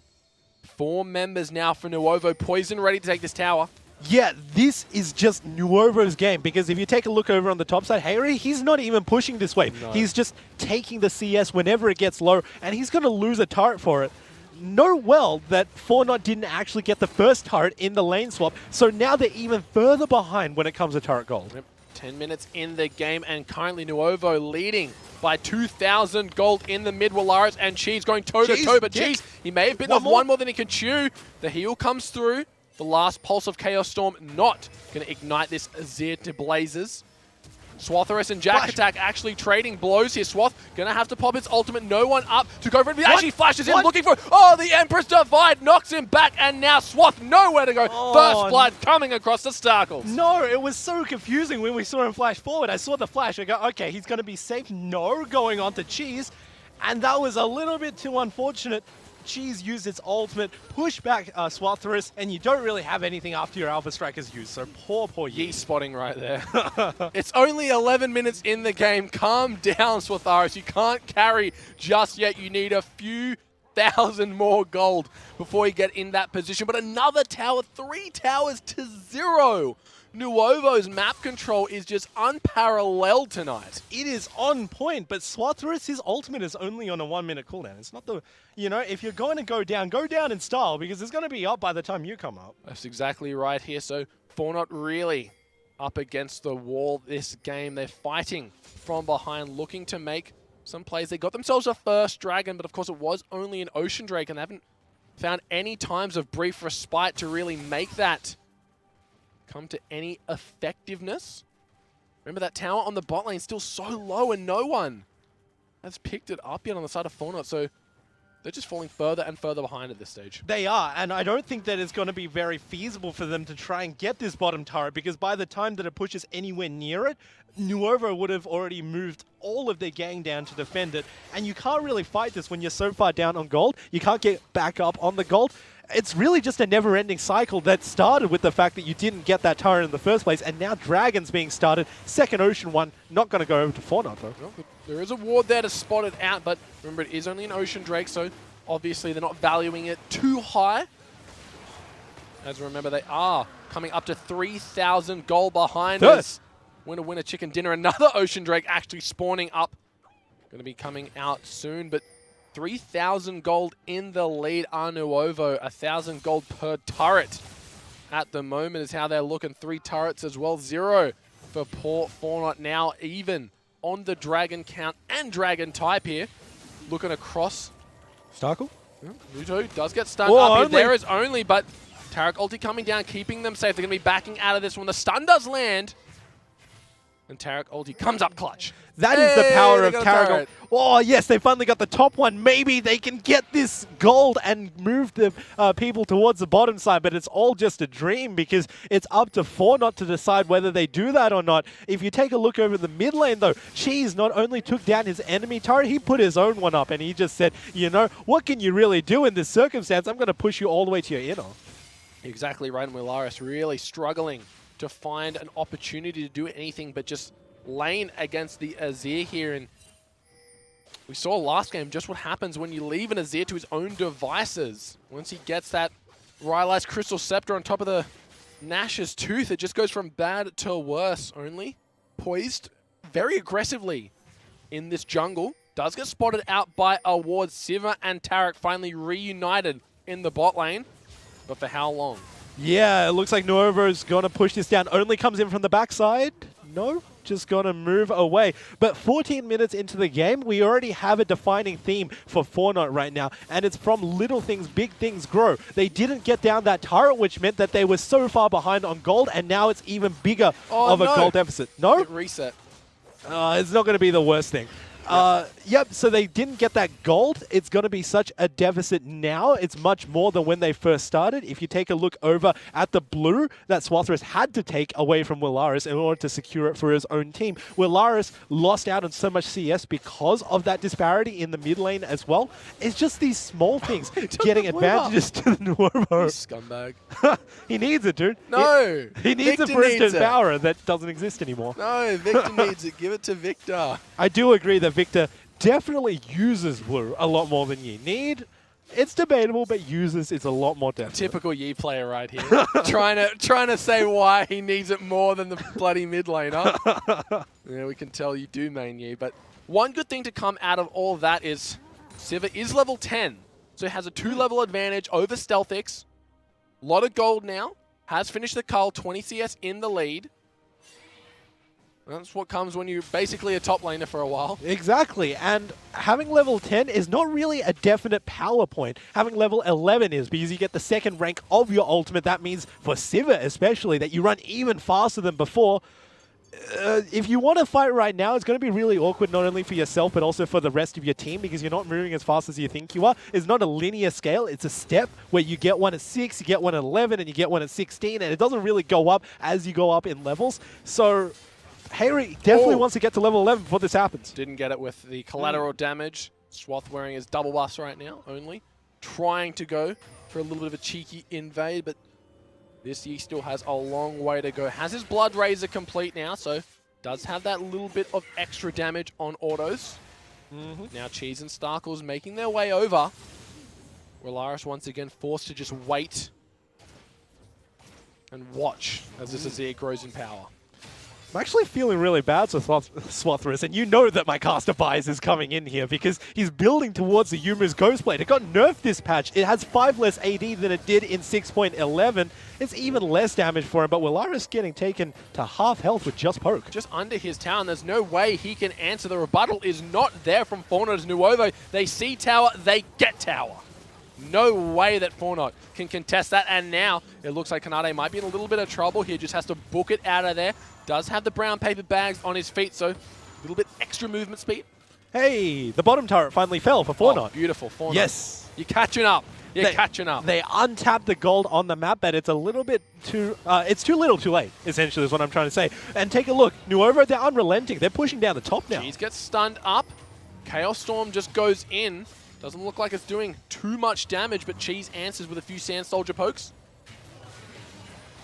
4 members now for Nuovo. Poison ready to take this tower. Yeah, this is just Nuovo's game, because if you take a look over on the top side, Hayri, he's not even pushing this way. No. He's just taking the CS whenever it gets low, and he's going to lose a turret for it. Know well that 4Not didn't actually get the first turret in the lane swap, so now they're even further behind when it comes to turret gold. Yep. 10 minutes in the game, and currently Nuovo leading by 2,000 gold in the mid. Willaris and Cheese going toe-to-toe, but Cheese, he may have bitten off one more than he can chew. The heal comes through. The last Pulse of Chaos Storm not going to ignite this Azir to blazes. Swatherus and Jack Attack actually trading blows here. Swath going to have to pop his ultimate. No one up to go for it. He actually flashes in looking for it. Oh, the Empress Divide knocks him back, and now Swath nowhere to go. First blood coming across the Starkles. No, it was so confusing when we saw him flash forward. I saw the flash. I go, okay, he's going to be safe. No, going on to Cheese. And that was a little bit too unfortunate. Cheese used its ultimate, push back Swatherus, and you don't really have anything after your Alpha Strikers used, so poor Yi spotting right there. It's only 11 minutes in the game. Calm down, Swatherus. You can't carry just yet. You need a few thousand more gold before you get in that position. But another tower, 3 towers to 0. Nuovo's map control is just unparalleled tonight. It is on point, but Swatherus, his ultimate is only on a 1-minute cooldown. It's not the, you know, if you're going to go down in style, because it's going to be up by the time you come up. That's exactly right here. So 4Not really up against the wall this game. They're fighting from behind, looking to make some plays. They got themselves a first dragon, but of course it was only an Ocean Drake, and they haven't found any times of brief respite to really make that come to any effectiveness. Remember, that tower on the bot lane still so low, and no one has picked it up yet on the side of 4Not, so they're just falling further and further behind at this stage. They are, and I don't think that it's going to be very feasible for them to try and get this bottom turret, because by the time that it pushes anywhere near it, Nuovo would have already moved all of their gang down to defend it, and you can't really fight this when you're so far down on gold. You can't get back up on the gold. It's really just a never-ending cycle that started with the fact that you didn't get that turret in the first place, and now Dragon's being started. Second Ocean one, not going to go over to 4Not though. Well, there is a ward there to spot it out, but remember, it is only an Ocean Drake, so obviously they're not valuing it too high. As remember, they are coming up to 3,000 gold behind us. Winner, chicken dinner. Another Ocean Drake actually spawning up. Going to be coming out soon, but 3,000 gold in the lead are Nuovo. 1,000 gold per turret at the moment is how they're looking. 3 turrets as well. 0 for poor 4Not, now even on the dragon count and dragon type here. Looking across. Starkle? Muto does get stunned up here. There is only, but Taric ulti coming down, keeping them safe. They're going to be backing out of this when the stun does land. And Taric ulti comes up clutch. That is the power of Taric. Oh, yes, they finally got the top one. Maybe they can get this gold and move the people towards the bottom side, but it's all just a dream, because it's up to 4Not to decide whether they do that or not. If you take a look over the mid lane, though, Cheese not only took down his enemy turret, he put his own one up, and he just said, you know, what can you really do in this circumstance? I'm going to push you all the way to your inner. Exactly right, and Willaris really struggling to find an opportunity to do anything but just lane against the Azir here. And we saw last game just what happens when you leave an Azir to his own devices. Once he gets that Rylai's Crystal Scepter on top of the Nash's Tooth, it just goes from bad to worse. Only poised very aggressively in this jungle. Does get spotted out by a ward. Sivir and Taric finally reunited in the bot lane. But for how long? Yeah, it looks like Nuovo's going to push this down. Only comes in from the backside. No, just going to move away. But 14 minutes into the game, we already have a defining theme for 4Not right now. And it's from little things, big things grow. They didn't get down that turret, which meant that they were so far behind on gold. And now it's even bigger of a gold deficit. No? Get reset. It's not going to be the worst thing. Yep, so they didn't get that gold. It's going to be such a deficit now. It's much more than when they first started. If you take a look over at the blue that Swatherus had to take away from Willaris in order to secure it for his own team, Willaris lost out on so much CS because of that disparity in the mid lane as well. It's just these small things getting advantages to the Nuovo. Scumbag. He needs it, dude. No. He needs Victor it for his needs power that doesn't exist anymore. No, Victor needs it. Give it to Victor. I do agree that Victor definitely uses blue a lot more than you need. It's debatable, but users is a lot more definite. Typical Yi player right here. trying to say why he needs it more than the bloody mid laner. Yeah, we can tell you do main Yi, but one good thing to come out of all of that is Sivir is level 10, so he has a 2-level advantage over Stealthix. A lot of gold now. Has finished the cull, 20 CS in the lead. That's what comes when you're basically a top laner for a while. Exactly, and having level 10 is not really a definite power point. Having level 11 is, because you get the second rank of your ultimate. That means, for Sivir especially, that you run even faster than before. If you want to fight right now, it's going to be really awkward, not only for yourself, but also for the rest of your team, because you're not moving as fast as you think you are. It's not a linear scale. It's a step where you get one at 6, you get one at 11, and you get one at 16, and it doesn't really go up as you go up in levels. So Hayri definitely wants to get to level 11 before this happens. Didn't get it with the collateral damage. Swath wearing his double buffs right now, only. Trying to go for a little bit of a cheeky invade, but this Yi still has a long way to go. Has his Blood Razor complete now, so does have that little bit of extra damage on autos. Now Cheese and Starkles making their way over. Willaris once again forced to just wait and watch as this Azir grows in power. I'm actually feeling really bad for Swathrus, and you know that my caster bias is coming in here because he's building towards the Yumu's Ghostblade. It got nerfed this patch. It has 5 less AD than it did in 6.11. It's even less damage for him, but Willaris getting taken to half health with just poke. Just under his tower, and there's no way he can answer. The rebuttal is not there from Fortnite's Nuovo. They see tower, they get tower. No way that Fortnite can contest that, and now it looks like Kanade might be in a little bit of trouble here. Just has to book it out of there. Does have the brown paper bags on his feet, so a little bit extra movement speed. Hey, the bottom turret finally fell for Fortnite. Oh, beautiful, Fortnite. Yes. You're catching up. You're catching up. They untapped the gold on the map, but it's a little bit too... it's too little too late, essentially, is what I'm trying to say. And take a look. Nuovo, they're unrelenting. They're pushing down the top now. Cheese gets stunned up. Chaos Storm just goes in. Doesn't look like it's doing too much damage, but Cheese answers with a few Sand Soldier pokes.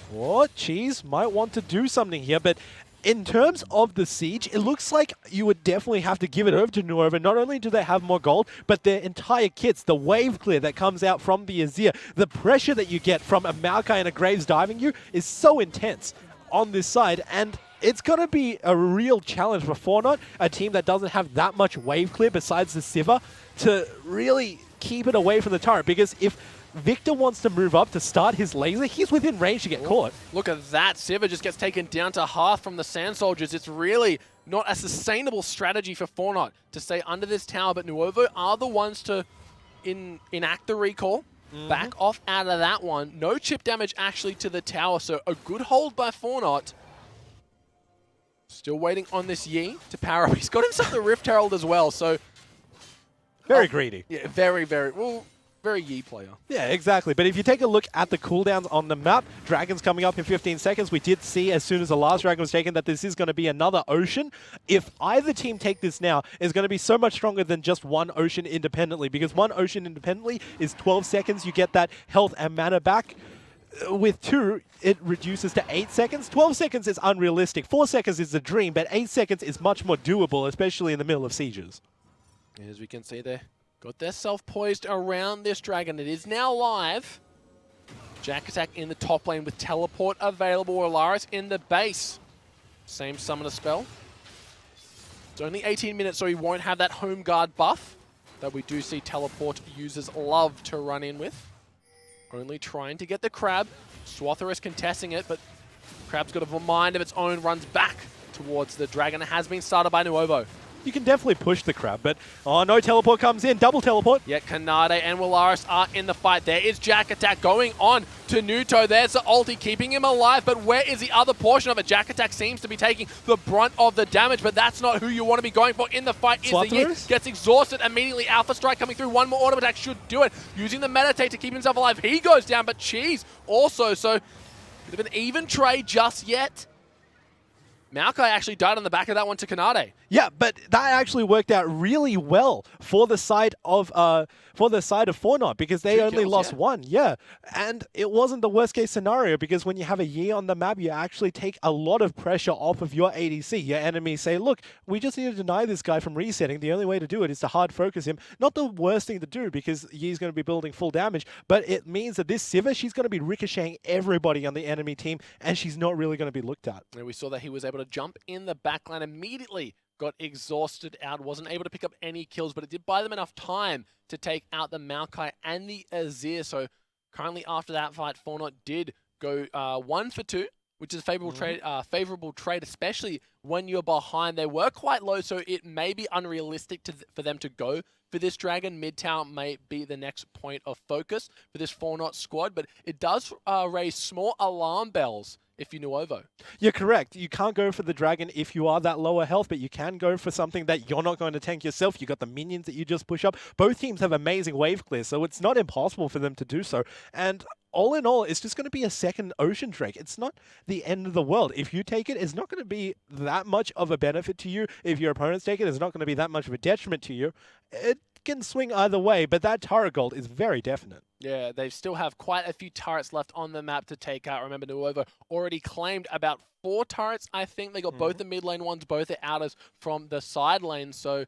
What? Cheese might want to do something here, but in terms of the siege, it looks like you would definitely have to give it over to Nuovo. Not only do they have more gold, but their entire kits, the wave clear that comes out from the Azir, the pressure that you get from a Maokai and a Graves diving you is so intense on this side, and it's going to be a real challenge for Fortnite, a team that doesn't have that much wave clear besides the Sivir, to really keep it away from the turret, because if Victor wants to move up to start his laser, he's within range to get caught. Look at that. Sivir just gets taken down to half from the Sand Soldiers. It's really not a sustainable strategy for Fortnite to stay under this tower, but Nuovo are the ones to enact the recall. Back off out of that one. No chip damage actually to the tower, so a good hold by Fortnite. Still waiting on this Yi to power up. He's got himself the Rift Herald as well, so... Very greedy. Yeah, very, very... Well, very Yi player. Yeah, exactly. But if you take a look at the cooldowns on the map, Dragon's coming up in 15 seconds. We did see as soon as the last Dragon was taken that this is going to be another Ocean. If either team take this now, it's going to be so much stronger than just one Ocean independently, because one Ocean independently is 12 seconds. You get that health and mana back. With 2, it reduces to 8 seconds. 12 seconds is unrealistic. 4 seconds is a dream, but 8 seconds is much more doable, especially in the middle of sieges. As we can see there, got their self-poised around this Dragon. It is now live. Jack Attack in the top lane with Teleport available. Willaris in the base. Same Summoner spell. It's only 18 minutes, so he won't have that Home Guard buff that we do see Teleport users love to run in with. Only trying to get the Crab. Swathrus contesting it, but Crab's got a mind of its own, runs back towards the Dragon. It has been started by Nuovo. You can definitely push the Crab, but oh no, Teleport comes in, double Teleport. Yet Kanade and Willaris are in the fight. There is Jack Attack going on to Nuto. There's the ulti keeping him alive, but where is the other portion of it? Jack Attack seems to be taking the brunt of the damage, but that's not who you want to be going for in the fight. Is the Yi. Gets exhausted immediately. Alpha Strike coming through. One more auto attack should do it. Using the meditate to keep himself alive. He goes down, but Cheese also, so bit of an even trade just yet. Maokai actually died on the back of that one to Kanade. Yeah, but that actually worked out really well for the side of for the side of Fortnite because they only kills, lost yeah. one. Yeah. And it wasn't the worst case scenario because when you have a year on the map, you actually take a lot of pressure off of your ADC. Your enemies say, look, we just need to deny this guy from resetting. The only way to do it is to hard focus him. Not the worst thing to do because Ye's going to be building full damage, but it means that this Sivir, she's going to be ricocheting everybody on the enemy team and she's not really going to be looked at. And we saw that he was able to jump in the backline immediately, got exhausted out, wasn't able to pick up any kills, but it did buy them enough time to take out the Maokai and the Azir. So currently after that fight, Fortnite did go 1 for 2, which is a favorable trade, especially when you're behind. They were quite low, so it may be unrealistic for them to go for this Dragon. Mid-tower may be the next point of focus for this Fortnite squad, but it does raise small alarm bells if you Nuovo. You're correct. You can't go for the Dragon if you are that lower health, but you can go for something that you're not going to tank yourself. You got the minions that you just push up. Both teams have amazing wave clear, so it's not impossible for them to do so. And all in all, it's just going to be a second Ocean Drake. It's not the end of the world. If you take it, it's not going to be that much of a benefit to you. If your opponents take it, it's not going to be that much of a detriment to you. It can swing either way, but that turret gold is very definite. Yeah, they still have quite a few turrets left on the map to take out. Remember, Nuovo already claimed about 4 turrets, I think. They got both the mid lane ones, both the outers from the side lane. So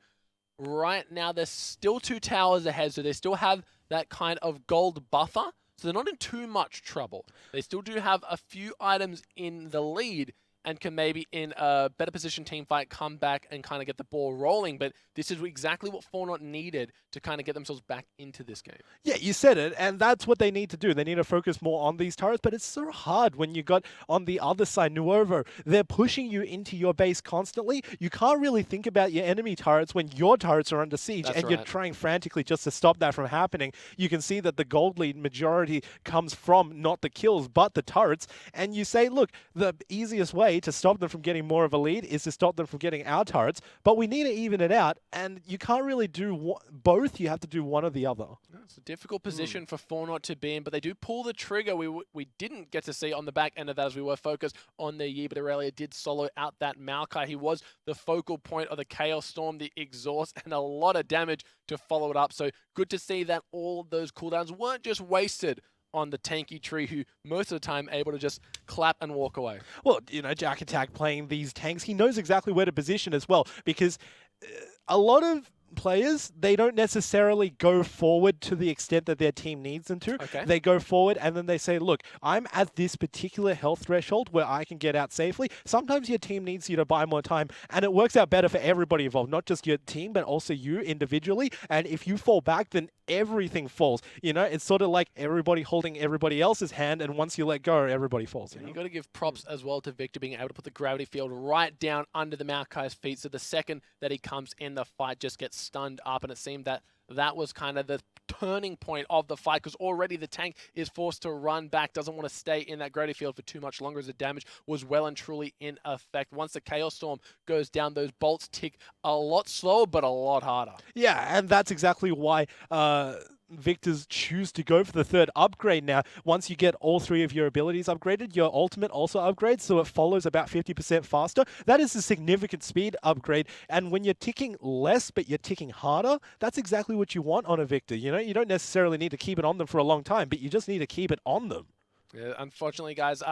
right now, there's still 2 towers ahead, so they still have that kind of gold buffer. So they're not in too much trouble. They still do have a few items in the lead and can maybe in a better position team fight come back and kind of get the ball rolling. But this is exactly what Fortnite needed to kind of get themselves back into this game. Yeah, you said it, and that's what they need to do. They need to focus more on these turrets, but it's so hard when you got on the other side, Nuovo. They're pushing you into your base constantly. You can't really think about your enemy turrets when your turrets are under siege, That's and right. you're trying frantically just to stop that from happening. You can see that the gold lead majority comes from not the kills, but the turrets, and you say, look, the easiest way to stop them from getting more of a lead is to stop them from getting our turrets, but we need to even it out, and you can't really do both. You have to do one or the other. It's a difficult position for Fortnite to be in, but they do pull the trigger. We didn't get to see on the back end of that as we were focused on the Yi, but Aurelia did solo out that Maokai. He was the focal point of the Chaos Storm, the exhaust, and a lot of damage to follow it up. So good to see that all those cooldowns weren't just wasted on the tanky tree, who most of the time able to just clap and walk away. Well, you know, Jack Attack playing these tanks, he knows exactly where to position as well, because a lot of players, they don't necessarily go forward to the extent that their team needs them to. Okay. They go forward and then they say, look, I'm at this particular health threshold where I can get out safely. Sometimes your team needs you to buy more time, and it works out better for everybody involved, not just your team, but also you individually. And if you fall back, then everything falls. You know, it's sort of like everybody holding everybody else's hand, and once you let go, everybody falls. You know? You got to give props as well to Victor being able to put the gravity field right down under the Maokai's feet. So the second that he comes in, the fight just gets stunned up, and it seemed that that was kind of the turning point of the fight, because already the tank is forced to run back, doesn't want to stay in that gravity field for too much longer, as the damage was well and truly in effect. Once the Chaos Storm goes down, those bolts tick a lot slower, but a lot harder. Yeah, and that's exactly why Victors choose to go for the third upgrade now. Once you get all 3 of your abilities upgraded, your ultimate also upgrades, so it follows about 50% faster. That is a significant speed upgrade, and when you're ticking less but you're ticking harder, that's exactly what you want on a Victor. You know, you don't necessarily need to keep it on them for a long time, but you just need to keep it on them. Yeah, unfortunately, guys,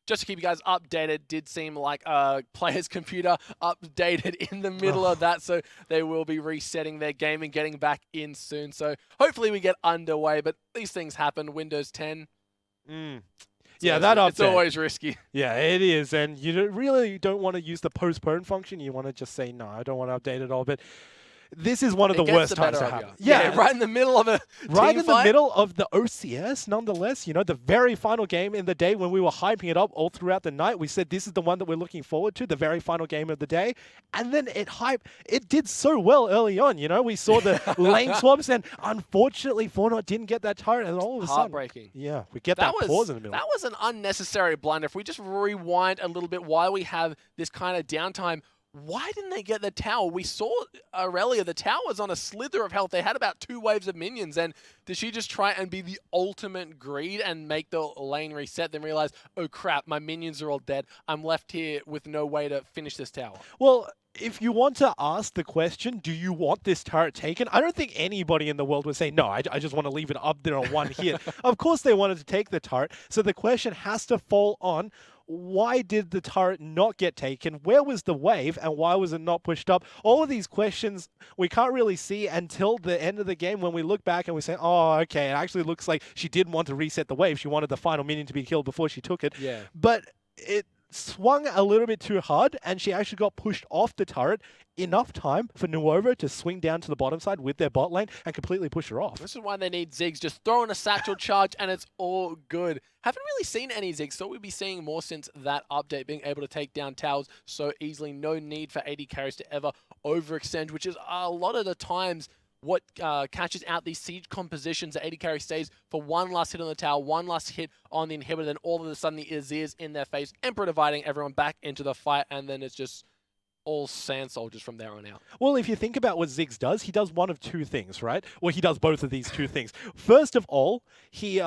just to keep you guys updated, did seem like player's computer updated in the middle of that, so they will be resetting their game and getting back in soon. So hopefully we get underway, but these things happen. Windows 10. Yeah, that update. It's always risky. Yeah, it is, and you really don't want to use the postpone function. You want to just say, no, I don't want to update it all, but this is one of the worst times to happen. Yeah, right in the middle of a right team in fight. the middle of the OCS, nonetheless. You know, the very final game in the day when we were hyping it up all throughout the night. We said this is the one that we're looking forward to, the very final game of the day. And then it did so well early on. You know, we saw the lane swaps, and unfortunately, Fortnite didn't get that turret. And all of a sudden, heartbreaking. Yeah, we get that pause in the middle. That was an unnecessary blunder. If we just rewind a little bit while we have this kind of downtime, why didn't they get the tower? We saw Aurelia, the tower's on a slither of health. They had about 2 waves of minions, and did she just try and be the ultimate greed and make the lane reset, then realize, oh crap, my minions are all dead. I'm left here with no way to finish this tower? Well, if you want to ask the question, do you want this turret taken? I don't think anybody in the world would say, no, I just want to leave it up there on one hit. Of course they wanted to take the turret. So the question has to fall on, why did the turret not get taken? Where was the wave and why was it not pushed up? All of these questions we can't really see until the end of the game when we look back and we say, oh, okay, it actually looks like she didn't want to reset the wave. She wanted the final minion to be killed before she took it. Yeah. But it swung a little bit too hard and she actually got pushed off the turret enough time for Nuova to swing down to the bottom side with their bot lane and completely push her off. This is why they need Ziggs. Just throw in a satchel charge and it's all good. Haven't really seen any Ziggs. Thought we'd be seeing more since that update, being able to take down towers so easily. No need for AD carries to ever overextend, which is a lot of the times what catches out these siege compositions. The AD carry stays for one last hit on the tower, one last hit on the inhibitor, then all of a sudden the Azir's in their face, Emperor dividing everyone back into the fight, and then it's just all sand soldiers from there on out. Well, if you think about what Ziggs does, he does one of two things, right? Well, he does both of these two things. First of all, he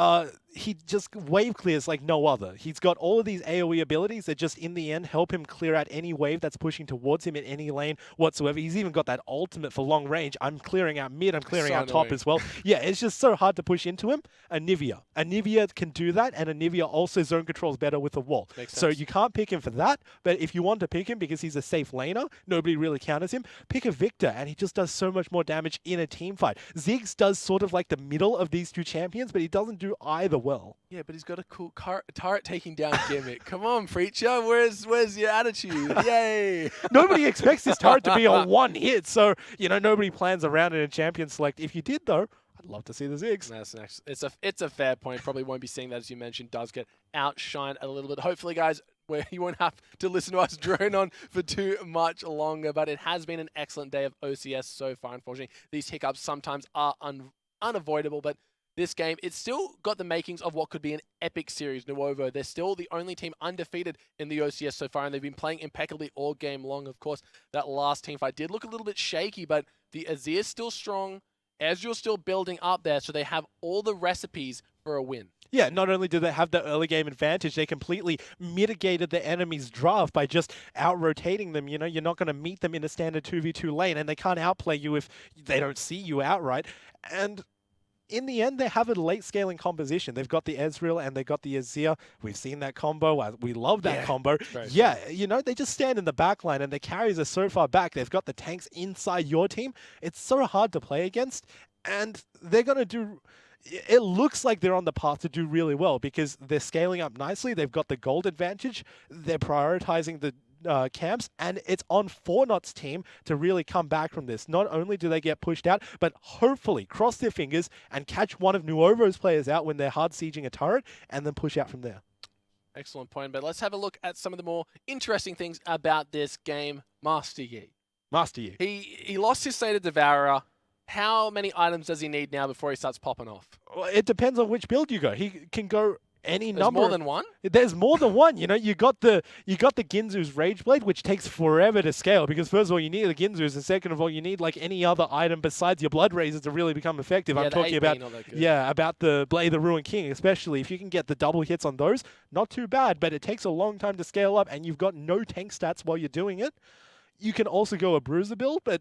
just wave clears like no other. He's got all of these AoE abilities that just in the end help him clear out any wave that's pushing towards him in any lane whatsoever. He's even got that ultimate for long range. I'm clearing out mid, I'm clearing out top as well. Yeah, it's just so hard to push into him. Anivia can do that, and Anivia also zone controls better with a wall. So you can't pick him for that, but if you want to pick him because he's a safe laner, nobody really counters him, pick a Victor, and he just does so much more damage in a team fight. Ziggs does sort of like the middle of these two champions, but he doesn't do either well. Yeah, but he's got a cool turret taking down gimmick. Come on, Preacher, where's your attitude? Yay! Nobody expects this turret to be a one hit, so nobody plans around in a champion select. If you did though, I'd love to see the Ziggs. That's next. It's a fair point. Probably won't be seeing that, as you mentioned. Does get outshined a little bit. Hopefully, guys, where you won't have to listen to us drone on for too much longer. But it has been an excellent day of OCS so far. Unfortunately, these hiccups sometimes are unavoidable, but this game, it's still got the makings of what could be an epic series. Nuovo, they're still the only team undefeated in the OCS so far, and they've been playing impeccably all game long. Of course, that last team fight did look a little bit shaky, but the Azir's still strong. Ezreal's still building up there, so they have all the recipes for a win. Yeah, not only do they have the early game advantage, they completely mitigated the enemy's draft by just out-rotating them. You're not going to meet them in a standard 2v2 lane, and they can't outplay you if they don't see you outright. And in the end, they have a late scaling composition. They've got the Ezreal and they've got the Azir. We've seen that combo. We love that combo. Yeah, they just stand in the back line and the carries are so far back. They've got the tanks inside your team. It's so hard to play against. And they're going to do... It looks like they're on the path to do really well because they're scaling up nicely. They've got the gold advantage. They're prioritizing the camps, and it's on Fornot's team to really come back from this. Not only do they get pushed out, but hopefully cross their fingers and catch one of Nuovo's players out when they're hard sieging a turret and then push out from there. Excellent point, but let's have a look at some of the more interesting things about this game. Master Yi. Master Yi. He lost his State of Devourer. How many items does he need now before he starts popping off? Well, it depends on which build you go. He can go any number. More than one? There's more than one. You got the Ginzu's Rage Blade, which takes forever to scale because first of all you need the Ginzu's, and second of all you need like any other item besides your Blood Razors to really become effective. Yeah, I'm talking about about the Blade of the Ruined King, especially if you can get the double hits on those. Not too bad, but it takes a long time to scale up, and you've got no tank stats while you're doing it. You can also go a Bruiser build, but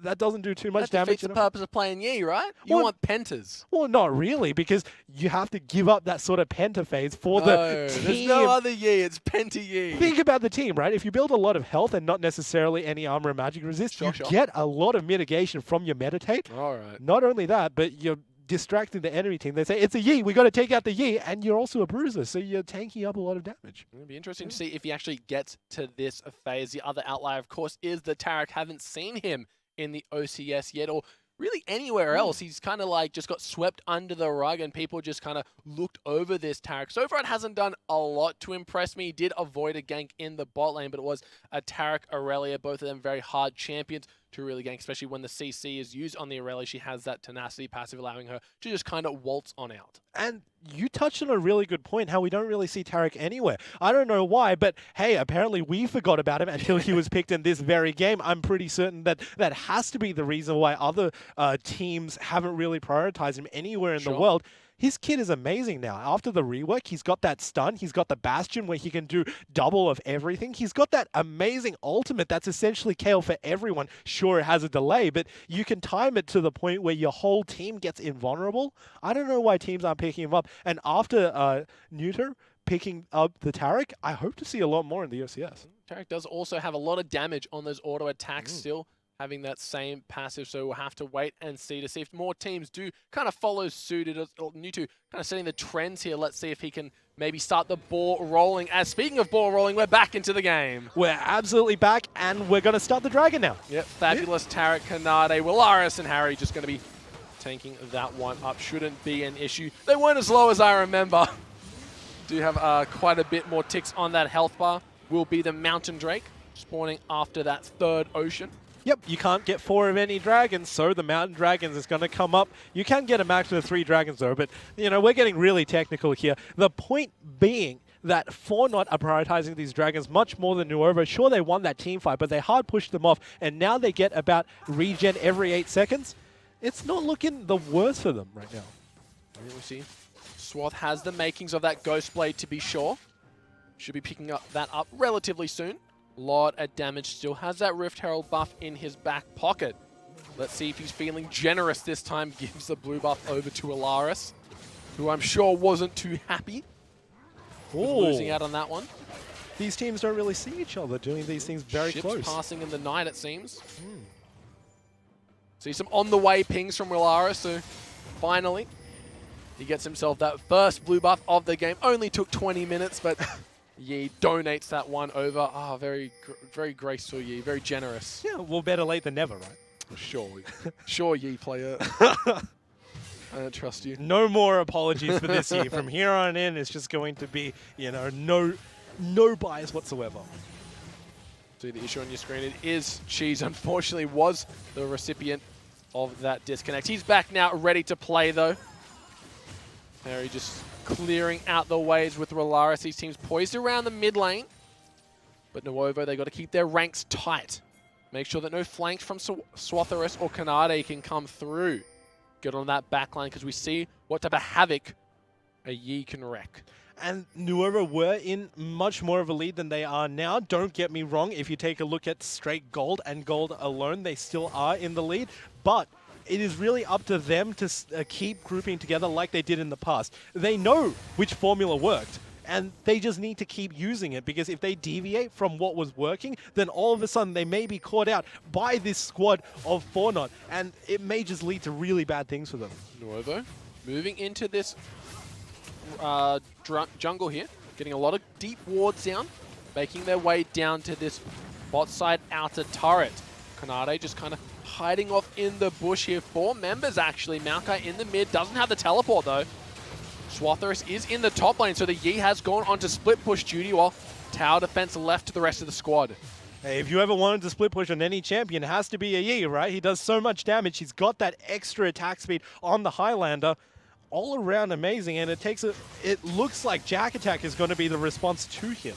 that doesn't do too much damage. That defeats the purpose of playing Yi, right? You want pentas. Well, not really, because you have to give up that sort of penta phase for the team. There's no other Yi, it's penta Yi. Think about the team, right? If you build a lot of health and not necessarily any armor and magic resist, you get a lot of mitigation from your meditate. All right. Not only that, but you're distracting the enemy team. They say, it's a Yi, we got to take out the Yi, and you're also a bruiser, so you're tanking up a lot of damage. It'll be interesting to see if he actually gets to this phase. The other outlier, of course, is the Taric. Haven't seen him in the OCS yet, or really anywhere else. He's kind of like just got swept under the rug, and people just kind of looked over this Taric. So far, it hasn't done a lot to impress me. He did avoid a gank in the bot lane, but it was a Taric Aurelia, both of them very hard champions to really gank, especially when the CC is used on the Aurelia. She has that tenacity passive, allowing her to just kind of waltz on out. And you touched on a really good point, how we don't really see Taric anywhere. I don't know why, but hey, apparently we forgot about him until he was picked in this very game. I'm pretty certain that that has to be the reason why other teams haven't really prioritized him anywhere in the world. His kit is amazing now. After the rework, he's got that stun, he's got the Bastion where he can do double of everything. He's got that amazing ultimate that's essentially KO for everyone. Sure, it has a delay, but you can time it to the point where your whole team gets invulnerable. I don't know why teams aren't picking him up. And after Neuter picking up the Taric, I hope to see a lot more in the OCS. Taric does also have a lot of damage on those auto attacks still, having that same passive, so we'll have to wait and see to see if more teams do kind of follow suit. Mewtwo kind of setting the trends here. Let's see if he can maybe start the ball rolling. As speaking of ball rolling, we're back into the game. We're absolutely back, and we're going to start the Dragon now. Yep, fabulous Taric, Kanade, Willaris, and Harry just going to be tanking that one up. Shouldn't be an issue. They weren't as low as I remember. Do have quite a bit more ticks on that health bar. Will be the Mountain Drake, spawning after that third ocean. Yep, you can't get 4 of any dragons, so the Mountain Dragons is going to come up. You can get a maximum of 3 dragons though, but you know, we're getting really technical here. The point being that Fortnite are prioritizing these dragons much more than Nuovo. Sure, they won that team fight, but they hard pushed them off, and now they get about regen every 8 seconds. It's not looking the worst for them right now. Here we see Swath has the makings of that Ghost Blade, to be sure. Should be picking up that up relatively soon. Lot of damage still. Has that Rift Herald buff in his back pocket. Let's see if he's feeling generous this time. Gives the blue buff over to Willaris, who I'm sure wasn't too happy with losing out on that one. These teams don't really see each other doing these things very Ships close. Passing in the night, it seems. See some on-the-way pings from Willaris, so finally he gets himself that first blue buff of the game. Only took 20 minutes, but Yi donates that one over. Ah, very graceful Yi, very generous. Yeah, well, better late than never, right? Sure. Sure, Yi player. I don't trust you. No more apologies for this year. From here on in, it's just going to be, you know, no bias whatsoever. See the issue on your screen. It is Cheese, unfortunately, was the recipient of that disconnect. He's back now, ready to play, though. Harry just clearing out the ways with Willaris. These teams poised around the mid lane. But Nuovo, they got to keep their ranks tight. Make sure that no flanks from Swatherus or Kanade can come through. Get on that back line because we see what type of havoc a Yi can wreak. And Nuovo were in much more of a lead than they are now. Don't get me wrong, if you take a look at straight gold and gold alone, they still are in the lead. But it is really up to them to keep grouping together like they did in the past. They know which formula worked, and they just need to keep using it, because if they deviate from what was working, then all of a sudden they may be caught out by this squad of Fortnite, and it may just lead to really bad things for them. Nuovo moving into this jungle here, getting a lot of deep wards down, making their way down to this bot side outer turret. Kanade just kind of hiding off in the bush here. 4 members actually. Maokai in the mid, doesn't have the teleport though. Swatherus is in the top lane, so the Yi has gone on to split push duty while tower defense left to the rest of the squad. Hey, if you ever wanted to split push on any champion, it has to be a Yi, right? He does so much damage. He's got that extra attack speed on the Highlander. All around amazing, and it looks like Jack Attack is going to be the response to him.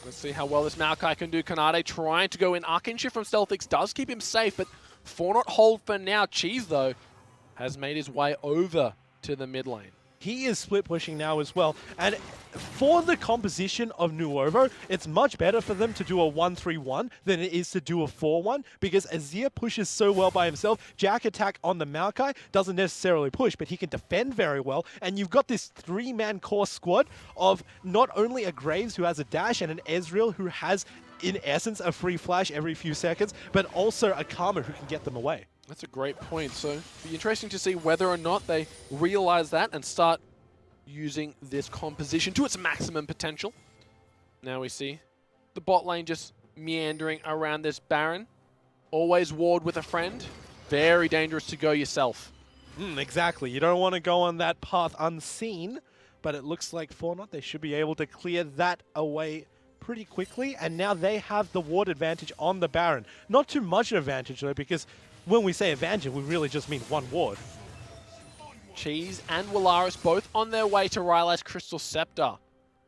Let's see how well this Maokai can do. Kanade trying to go in. Arcane Shift from Stealthix does keep him safe, but Fortnite hold for now. Cheese, though, has made his way over to the mid lane. He is split pushing now as well. And for the composition of Nuovo, it's much better for them to do a 1-3-1 than it is to do a 4-1, because Azir pushes so well by himself. Jack Attack on the Maokai doesn't necessarily push, but he can defend very well. And you've got this 3-man core squad of not only a Graves who has a dash and an Ezreal who has, in essence, a free flash every few seconds, but also a Karma who can get them away. That's a great point. So it'll be interesting to see whether or not they realize that and start using this composition to its maximum potential. Now we see the bot lane just meandering around this Baron. Always ward with a friend. Very dangerous to go yourself. Exactly. You don't want to go on that path unseen, but it looks like Fortnite, they should be able to clear that away pretty quickly, and now they have the ward advantage on the Baron. Not too much an advantage, though, because when we say advantage, we really just mean one ward. Cheese and Willaris both on their way to Rylai's Crystal Scepter.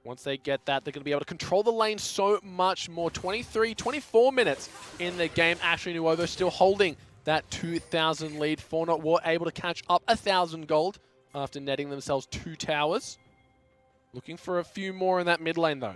Once they get that, they're going to be able to control the lane so much more. 23, 24 minutes in the game. Actually, Nuovo still holding that 2,000 lead. Fornot were able to catch up 1,000 gold after netting themselves 2 towers. Looking for a few more in that mid lane, though.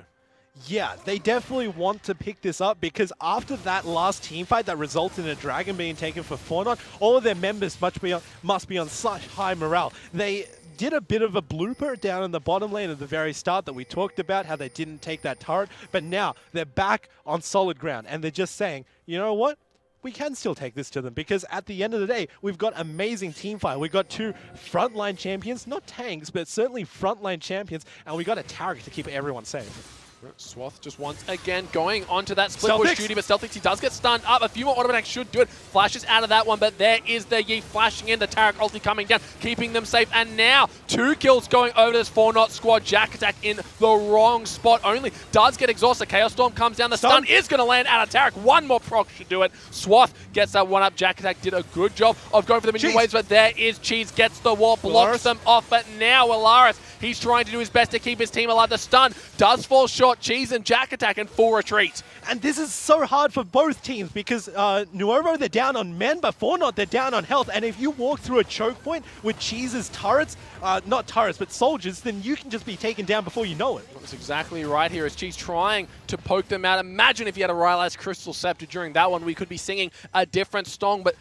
Yeah, they definitely want to pick this up because after that last team fight that resulted in a dragon being taken for Fornot, all of their members must be on such high morale. They did a bit of a blooper down in the bottom lane at the very start that we talked about, how they didn't take that turret, but now they're back on solid ground and they're just saying, you know what? We can still take this to them because at the end of the day, we've got amazing team fight. We've got 2 frontline champions, not tanks, but certainly frontline champions, and we got a Tarek to keep everyone safe. Swath just once again going onto that split push duty, but Stealthix, he does get stunned up. A few more auto attacks should do it. Flashes out of that one, but there is the Yi flashing in. The Tarek ulti coming down, keeping them safe. And now 2 kills going over to this Fornot squad. Jack attack in the wrong spot only. Does get exhausted. Chaos Storm comes down. The stun is going to land out of Tarek. One more proc should do it. Swath gets that one up. Jack attack did a good job of going for the minion waves, but there is Cheese. Gets the wall, blocks them off. But now Willaris, he's trying to do his best to keep his team alive. The stun does fall short. Cheese and Jack attack in full retreat. And this is so hard for both teams because Nuovo, they're down on men, but Fornot, they're down on health. And if you walk through a choke point with Cheese's turrets, not turrets, but soldiers, then you can just be taken down before you know it. That's exactly right here as Cheese trying to poke them out. Imagine if you had a Rylai's Crystal Scepter during that one, we could be singing a different song, but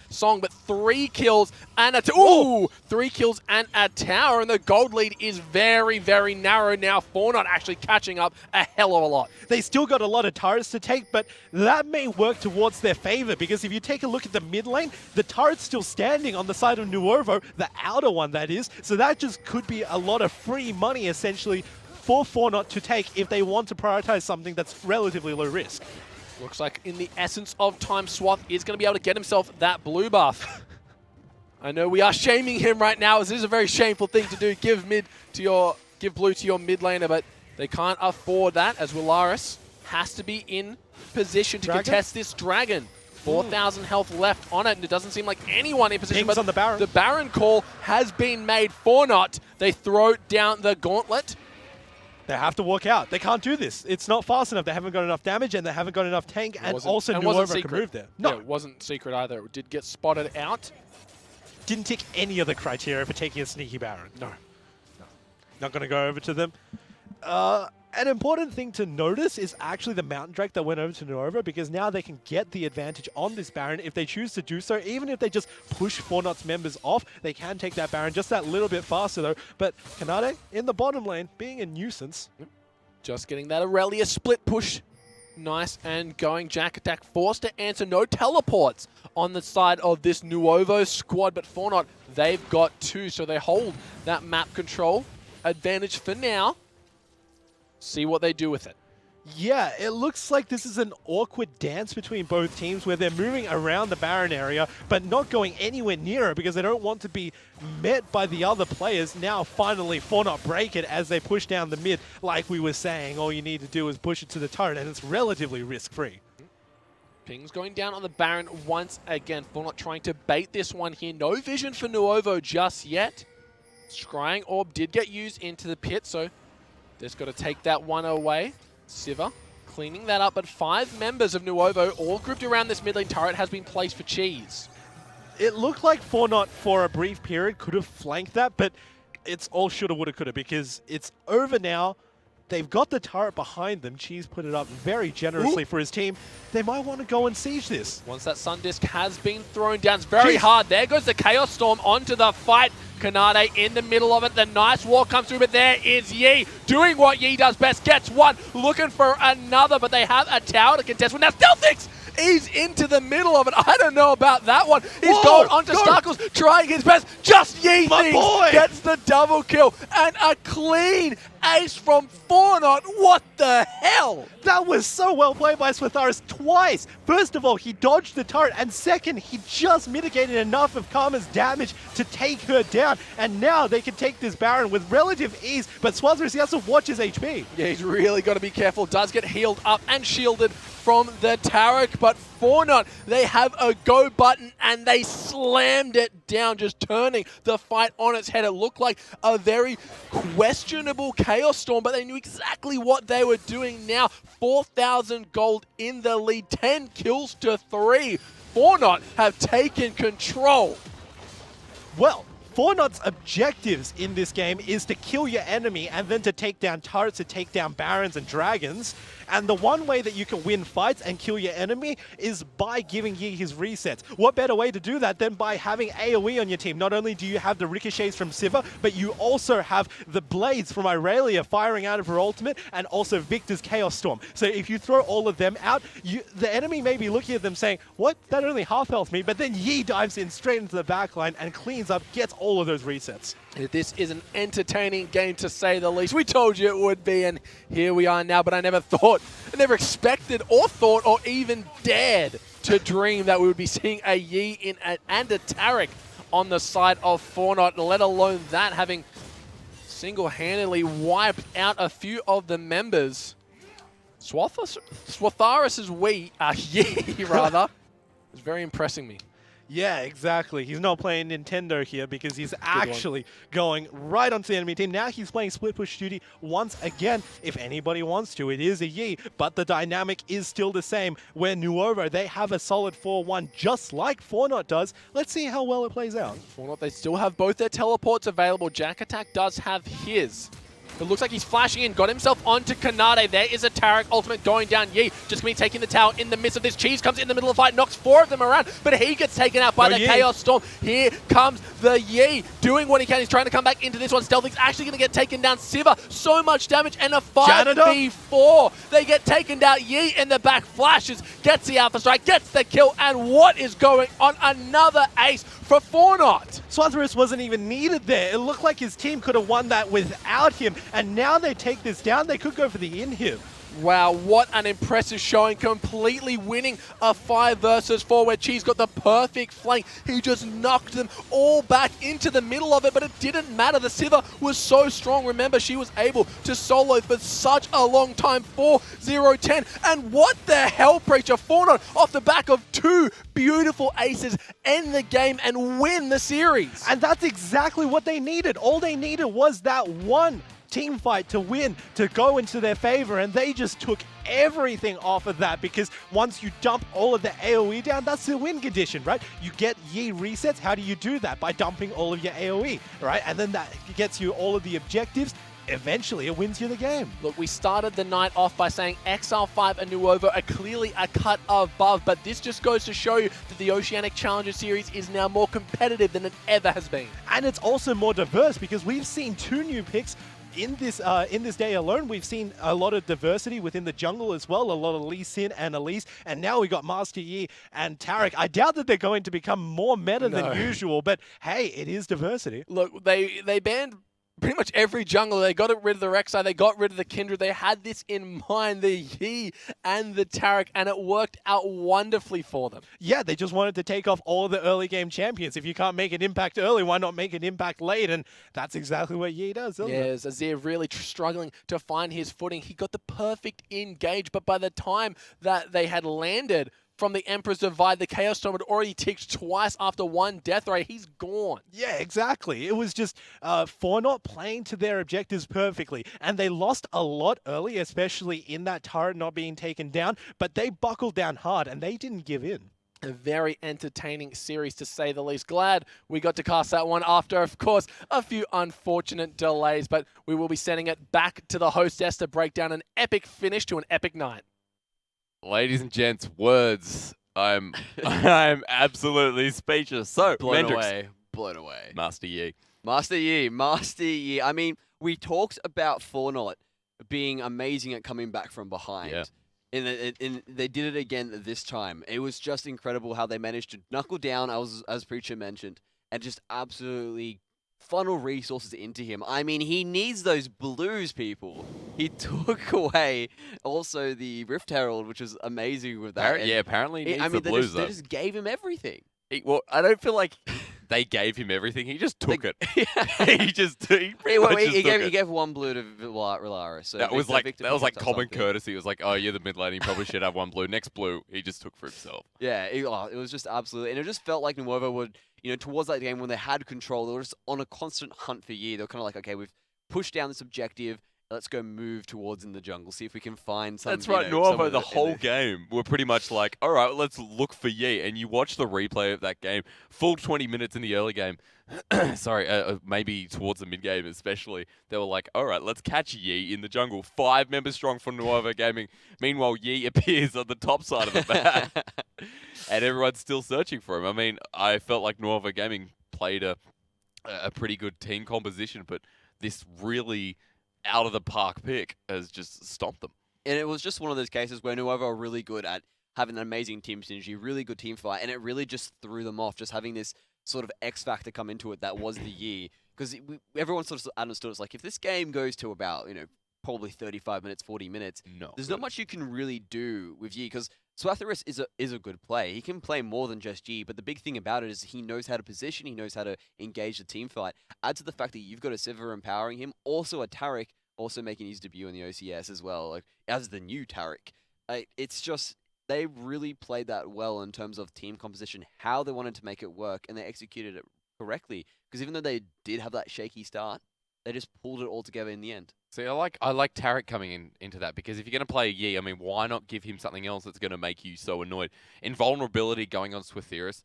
3 kills and a 3 kills and a tower, and the gold lead is very, very narrow now. Fornot actually catching up a hell of a lot. They still got a lot of turrets to take, but that may work towards their favor because if you take a look at the mid lane, the turret's still standing on the side of Nuovo, the outer one that is, so that just could be a lot of free money essentially for Fornot to take if they want to prioritize something that's relatively low risk. Looks like in the essence of time, Swath is going to be able to get himself that blue buff. I know we are shaming him right now, as it is a very shameful thing to do. Give blue to your mid laner, but they can't afford that as Willaris has to be in position to contest this dragon. 4,000 health left on it, and it doesn't seem like anyone in position. Pings on the Baron. The Baron call has been made. Fornot, they throw down the gauntlet. They have to walk out. They can't do this. It's not fast enough. They haven't got enough damage, and they haven't got enough tank, and also Nuovo can move there. No, yeah, it wasn't secret either. It did get spotted out. Didn't tick any of the criteria for taking a sneaky Baron. No. Not going to go over to them. An important thing to notice is actually the Mountain Drake that went over to Nuovo, because now they can get the advantage on this Baron if they choose to do so. Even if they just push Fornot's members off, they can take that Baron just that little bit faster though. But Kanade in the bottom lane being a nuisance. Just getting that Aurelia split push. Nice and going. Jack attack forced to answer. No teleports on the side of this Nuovo squad, but Fornot, they've got 2, so they hold that map control advantage for now. See what they do with it. Yeah, it looks like this is an awkward dance between both teams where they're moving around the Baron area, but not going anywhere near it because they don't want to be met by the other players. Now, finally, Fornot break it as they push down the mid. Like we were saying, all you need to do is push it to the turret, and it's relatively risk-free. Ping's going down on the Baron once again. Fornot trying to bait this one here. No vision for Nuovo just yet. Scrying Orb did get used into the pit, so just got to take that one away. Siva cleaning that up, but 5 members of Nuovo all grouped around this mid lane turret has been placed for Cheese. It looked like Fornot for a brief period could have flanked that, but it's all shoulda, woulda, coulda because it's over now. They've got the turret behind them. Cheese put it up very generously for his team. They might want to go and siege this. Once that Sun Disc has been thrown down, it's very hard. There goes the Chaos Storm onto the fight. Kanade in the middle of it. The nice wall comes through, but there is Yi doing what Yi does best. Gets one, looking for another, but they have a tower to contest with. Now Stealthix, he's into the middle of it. I don't know about that one. He's going onto Starkles, trying his best. Just Yi gets the double kill and a clean ace from Fornot. What the hell? That was so well played by Swatharis twice. First of all, he dodged the turret, and second, he just mitigated enough of Karma's damage to take her down. down. And now they can take this Baron with relative ease, but Swazarus, he has to watch his HP. Yeah, he's really got to be careful. Does get healed up and shielded from the Taric, but Fornot, they have a go button and they slammed it down, just turning the fight on its head. It looked like a very questionable Chaos Storm, but they knew exactly what they were doing now. 4,000 gold in the lead, 10 kills to 3. Fornot have taken control. Well, Fornot's objectives in this game is to kill your enemy and then to take down turrets, to take down barons and dragons. And the one way that you can win fights and kill your enemy is by giving Yi his resets. What better way to do that than by having AoE on your team? Not only do you have the ricochets from Sivir, but you also have the blades from Irelia firing out of her ultimate and also Victor's Chaos Storm. So if you throw all of them out, the enemy may be looking at them saying, what? That only half health me, but then Yi dives in straight into the backline and cleans up, gets all of those resets. This is an entertaining game to say the least. We told you it would be, and here we are now, but I never expected or thought or even dared to dream that we would be seeing a Yi and a Taric on the side of Fornot, let alone that having single-handedly wiped out a few of the members. Swatharus's Yi, rather, is very impressing me. Yeah, exactly. He's not playing Nintendo here because he's actually going right onto the enemy team. Now he's playing split push duty once again. If anybody wants to, it is a Yi, but the dynamic is still the same. Where Nuovo, they have a solid 4-1 just like Fornot does. Let's see how well it plays out. Fornot, they still have both their teleports available. Jack Attack does have his. It looks like he's flashing in, got himself onto Kanade. There is a Taric ultimate going down. Yi just going to be taking the tower in the midst of this. Cheese comes in the middle of the fight, knocks 4 of them around, but he gets taken out by the Chaos Storm. Here comes the Yi, doing what he can. He's trying to come back into this one. Stealthic's actually going to get taken down. Sivir, so much damage, and a 5v4. They get taken down. Yi in the back flashes, gets the Alpha Strike, gets the kill, and what is going on? Another ace for Fornot. Swazarus wasn't even needed there. It looked like his team could have won that without him. And now they take this down. They could go for the inhib. Wow, what an impressive showing. Completely winning a 5 versus 4 where Cheese got the perfect flank. He just knocked them all back into the middle of it, but it didn't matter. The Sivir was so strong. Remember, she was able to solo for such a long time. 4-0-10. And what the hell, Preacher? Fornot off the back of 2 beautiful aces end the game and win the series. And that's exactly what they needed. All they needed was that one team fight to win, to go into their favor, and they just took everything off of that because once you dump all of the AoE down, that's the win condition, right? You get Yi resets. How do you do that? By dumping all of your AoE, right? And then that gets you all of the objectives. Eventually, it wins you the game. Look, we started the night off by saying XL5 and Nuovo are clearly a cut above, but this just goes to show you that the Oceanic Challenger Series is now more competitive than it ever has been. And it's also more diverse because we've seen 2 new picks in this day alone. We've seen a lot of diversity within the jungle as well, a lot of Lee Sin and Elise, and now we got Master Yi and Taric. I doubt that they're going to become more meta than usual, but hey, it is diversity. Look, they banned pretty much every jungler. They got rid of the Rek'Sai, they got rid of the Kindred. They had this in mind, the Yi and the Taric, and it worked out wonderfully for them. Yeah, they just wanted to take off all the early game champions. If you can't make an impact early, why not make an impact late? And that's exactly what Yi does, doesn't it? Yes, Azir really struggling to find his footing. He got the perfect engage, but by the time that they had landed from the Emperor's Divide, the Chaos Storm had already ticked twice after 1 death ray. He's gone. Yeah, exactly. It was just Fornot playing to their objectives perfectly. And they lost a lot early, especially in that turret not being taken down. But they buckled down hard and they didn't give in. A very entertaining series, to say the least. Glad we got to cast that one after, of course, a few unfortunate delays. But we will be sending it back to the hostess to break down an epic finish to an epic night. Ladies and gents, words. I'm absolutely speechless. So, blown Mendrix, away, blown away. Master Yi. Master Yi, Master Yi. I mean, we talked about Fornot being amazing at coming back from behind. Yeah. And they did it again this time. It was just incredible how they managed to knuckle down, as Preacher mentioned, and just absolutely funnel resources into him. I mean, he needs those blues, people. He took away also the Rift Herald, which was amazing with that. Yeah, apparently he needs the blues, they just gave him everything. Well, I don't feel like they gave him everything. He just took it. Yeah. he pretty much just took it. He gave 1 blue to Rillaris. So That was like common something. courtesy. It was like, oh, you're the mid lane. You probably should have 1 blue. Next blue, he just took for himself. Yeah, it was just absolutely, and it just felt like Nuovo would, towards that game when they had control, they were just on a constant hunt for Yi. They were kind of like, okay, we've pushed down this objective. Let's go move towards in the jungle, see if we can find some. That's right, Nuovo, the whole game, were pretty much like, all right, let's look for Yi. And you watch the replay of that game, full 20 minutes in the early game. Sorry, maybe towards the mid game especially. They were like, all right, let's catch Yi in the jungle. 5 members strong for Nuovo Gaming. Meanwhile, Yi appears on the top side of the map. And everyone's still searching for him. I mean, I felt like Nuovo Gaming played a pretty good team composition, but this really out of the park pick has just stomped them. And it was just one of those cases where Nuovo are really good at having an amazing team synergy, really good team fight, and it really just threw them off, just having this sort of X factor come into it that was the Yi. Because everyone sort of understood it's like, if this game goes to about, probably 35 minutes, 40 minutes, there's not much you can really do with Yi, because Swatharis is a good play. He can play more than just Yi, but the big thing about it is he knows how to position, he knows how to engage the team fight. Add to the fact that you've got a Sivir empowering him, also a Taric, also making his debut in the OCS as well, like as the new Taric. It's just, they really played that well in terms of team composition, how they wanted to make it work, and they executed it correctly. Because even though they did have that shaky start, they just pulled it all together in the end. See, I like Taric coming into that, because if you're going to play Yi, I mean, why not give him something else that's going to make you so annoyed? Invulnerability going on Swatharis,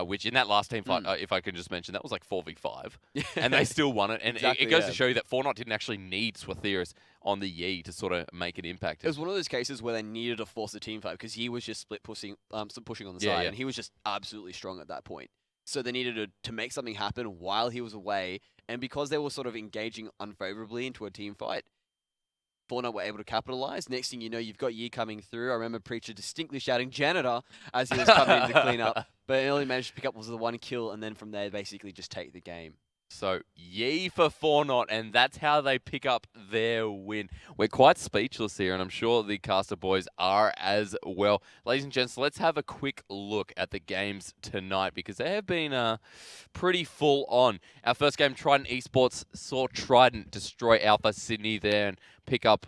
which in that last team fight, if I can just mention, that was like 4v5, and they still won it. And exactly, it goes to show you that Fortnite didn't actually need Swatharis on the Yi to sort of make an impact. It was one of those cases where they needed to force a team fight, because Yi was just split pushing on the side, and he was just absolutely strong at that point. So they needed to make something happen while he was away, and because they were sort of engaging unfavorably into a team fight, Fortnite were able to capitalize. Next thing you know, you've got Yi coming through. I remember Preacher distinctly shouting "Janitor" as he was coming in to clean up, but he only managed to pick up was the 1 kill, and then from there basically just take the game. So, Yi for Fortnite, and that's how they pick up their win. We're quite speechless here, and I'm sure the caster boys are as well. Ladies and gents, let's have a quick look at the games tonight, because they have been pretty full on. Our first game, Trident Esports, saw Trident destroy Alpha Sydney there and pick up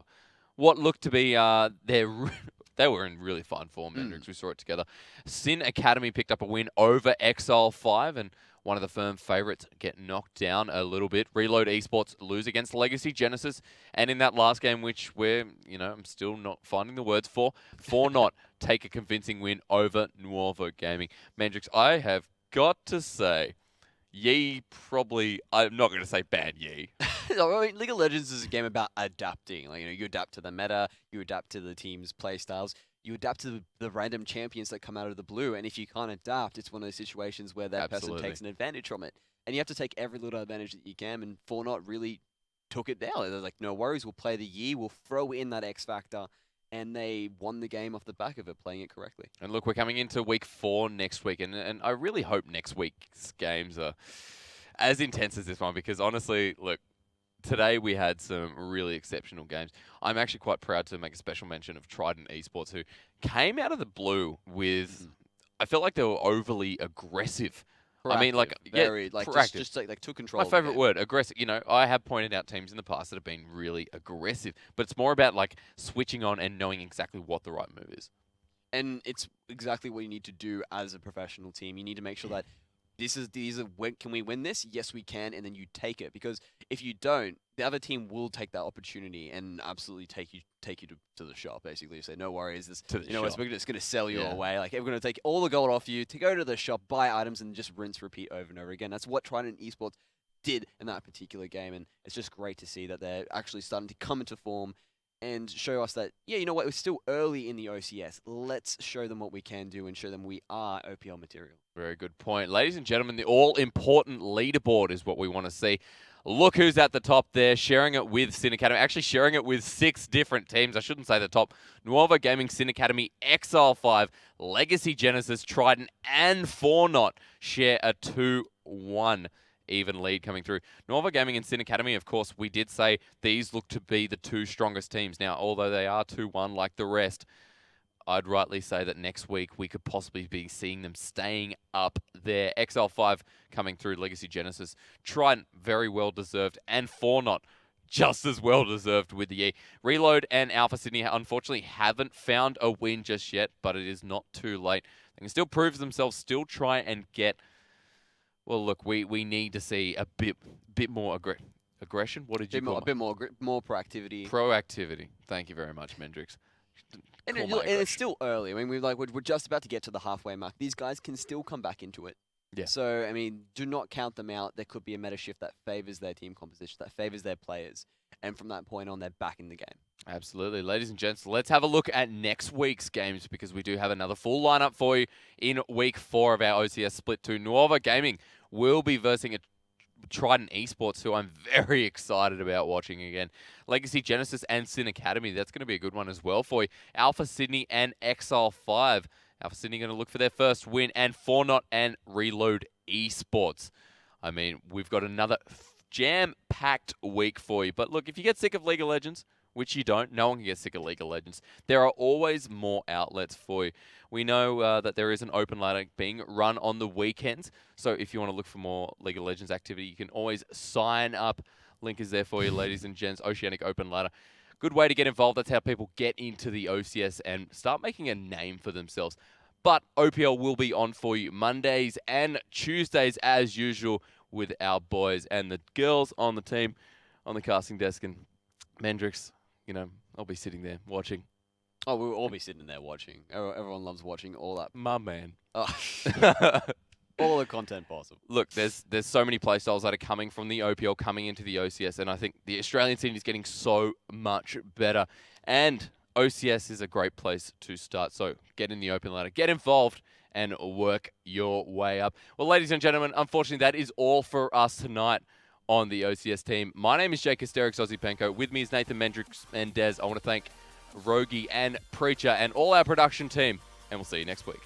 what looked to be they were in really fine form, Mendrix. We saw it together. Sin Academy picked up a win over Exile 5, and one of the firm favourites get knocked down a little bit. Reload Esports lose against Legacy Genesis. And in that last game, which I'm still not finding the words for not take a convincing win over Nuovo Gaming. Mendrix, I have got to say, Yi probably, I'm not going to say ban Yi. I mean, League of Legends is a game about adapting. Like, you adapt to the meta, you adapt to the team's playstyles, you adapt to the random champions that come out of the blue, and if you can't adapt, it's one of those situations where that person takes an advantage from it. And you have to take every little advantage that you can, and Fortnite really took it down. They're like, no worries, we'll play the Yi, we'll throw in that X factor, and they won the game off the back of it, playing it correctly. And look, we're coming into week 4 next week, and I really hope next week's games are as intense as this one, because honestly, look, today we had some really exceptional games. I'm actually quite proud to make a special mention of Trident Esports, who came out of the blue with, I felt like they were overly aggressive. Proactive, I mean, like, very, proactive. Just like took control. My favorite word, aggressive. I have pointed out teams in the past that have been really aggressive, but it's more about like switching on and knowing exactly what the right move is. And it's exactly what you need to do as a professional team. You need to make sure that can we win this? Yes, we can, and then you take it. Because if you don't, the other team will take that opportunity and absolutely take you to the shop. Basically, say no worries. We're just going to sell you away. Like, we're going to take all the gold off you to go to the shop, buy items, and just rinse, repeat over and over again. That's what Trident Esports did in that particular game, and it's just great to see that they're actually starting to come into form and show us that, yeah, you know what, we're still early in the OCS. Let's show them what we can do and show them we are OPL material. Very good point. Ladies and gentlemen, the all-important leaderboard is what we want to see. Look who's at the top there, sharing it with Sin Academy. Actually, sharing it with 6 different teams. I shouldn't say the top. Nuovo Gaming, Sin Academy, Exile 5, Legacy Genesis, Trident, and Fortnite share a 2-1 even lead coming through. Nuovo Gaming and Sin Academy, of course, we did say these look to be the 2 strongest teams. Now, although they are 2-1 like the rest, I'd rightly say that next week we could possibly be seeing them staying up there. XL5 coming through Legacy Genesis. Trident, very well deserved. And Fornot, just as well deserved with the E. Reload and Alpha Sydney unfortunately haven't found a win just yet, but it is not too late. They can still prove themselves, still try and get... Well, look, we need to see a bit more aggression. What did you call it? A bit more proactivity. Proactivity. Thank you very much, Mendrix. And it's still early. I mean, we're just about to get to the halfway mark. These guys can still come back into it. Yeah. So, I mean, do not count them out. There could be a meta shift that favors their team composition, that favors their players. And from that point on, they're back in the game. Absolutely. Ladies and gents, let's have a look at next week's games because we do have another full lineup for you in week 4 of our OCS Split 2. Nuova Gaming will be versing a Trident Esports, who I'm very excited about watching again. Legacy Genesis and Sin Academy, that's going to be a good one as well for you. Alpha Sydney and XL5. Alpha Sydney going to look for their first win, and Fornot and Reload Esports. I mean, we've got another jam-packed week for you. But look, if you get sick of League of Legends, which you don't, no one can get sick of League of Legends, there are always more outlets for you. We know that there is an open ladder being run on the weekends, so if you want to look for more League of Legends activity, you can always sign up. Link is there for you, ladies and gents. Oceanic Open Ladder. Good way to get involved. That's how people get into the OCS and start making a name for themselves. But OPL will be on for you Mondays and Tuesdays as usual with our boys and the girls on the team on the casting desk. And Mendrix, you know, I'll be sitting there watching. Oh, we'll all be sitting there watching. Everyone loves watching all that. My man. Oh. All the content possible. Look, there's so many playstyles that are coming from the OPL, coming into the OCS, and I think the Australian scene is getting so much better. And OCS is a great place to start. So get in the open ladder, get involved, and work your way up. Well, ladies and gentlemen, unfortunately, that is all for us tonight on the OCS team. My name is Jake Asterix Ozzypenko. With me is Nathan Mendrix and Des. I want to thank Rogie and Preacher and all our production team, and we'll see you next week.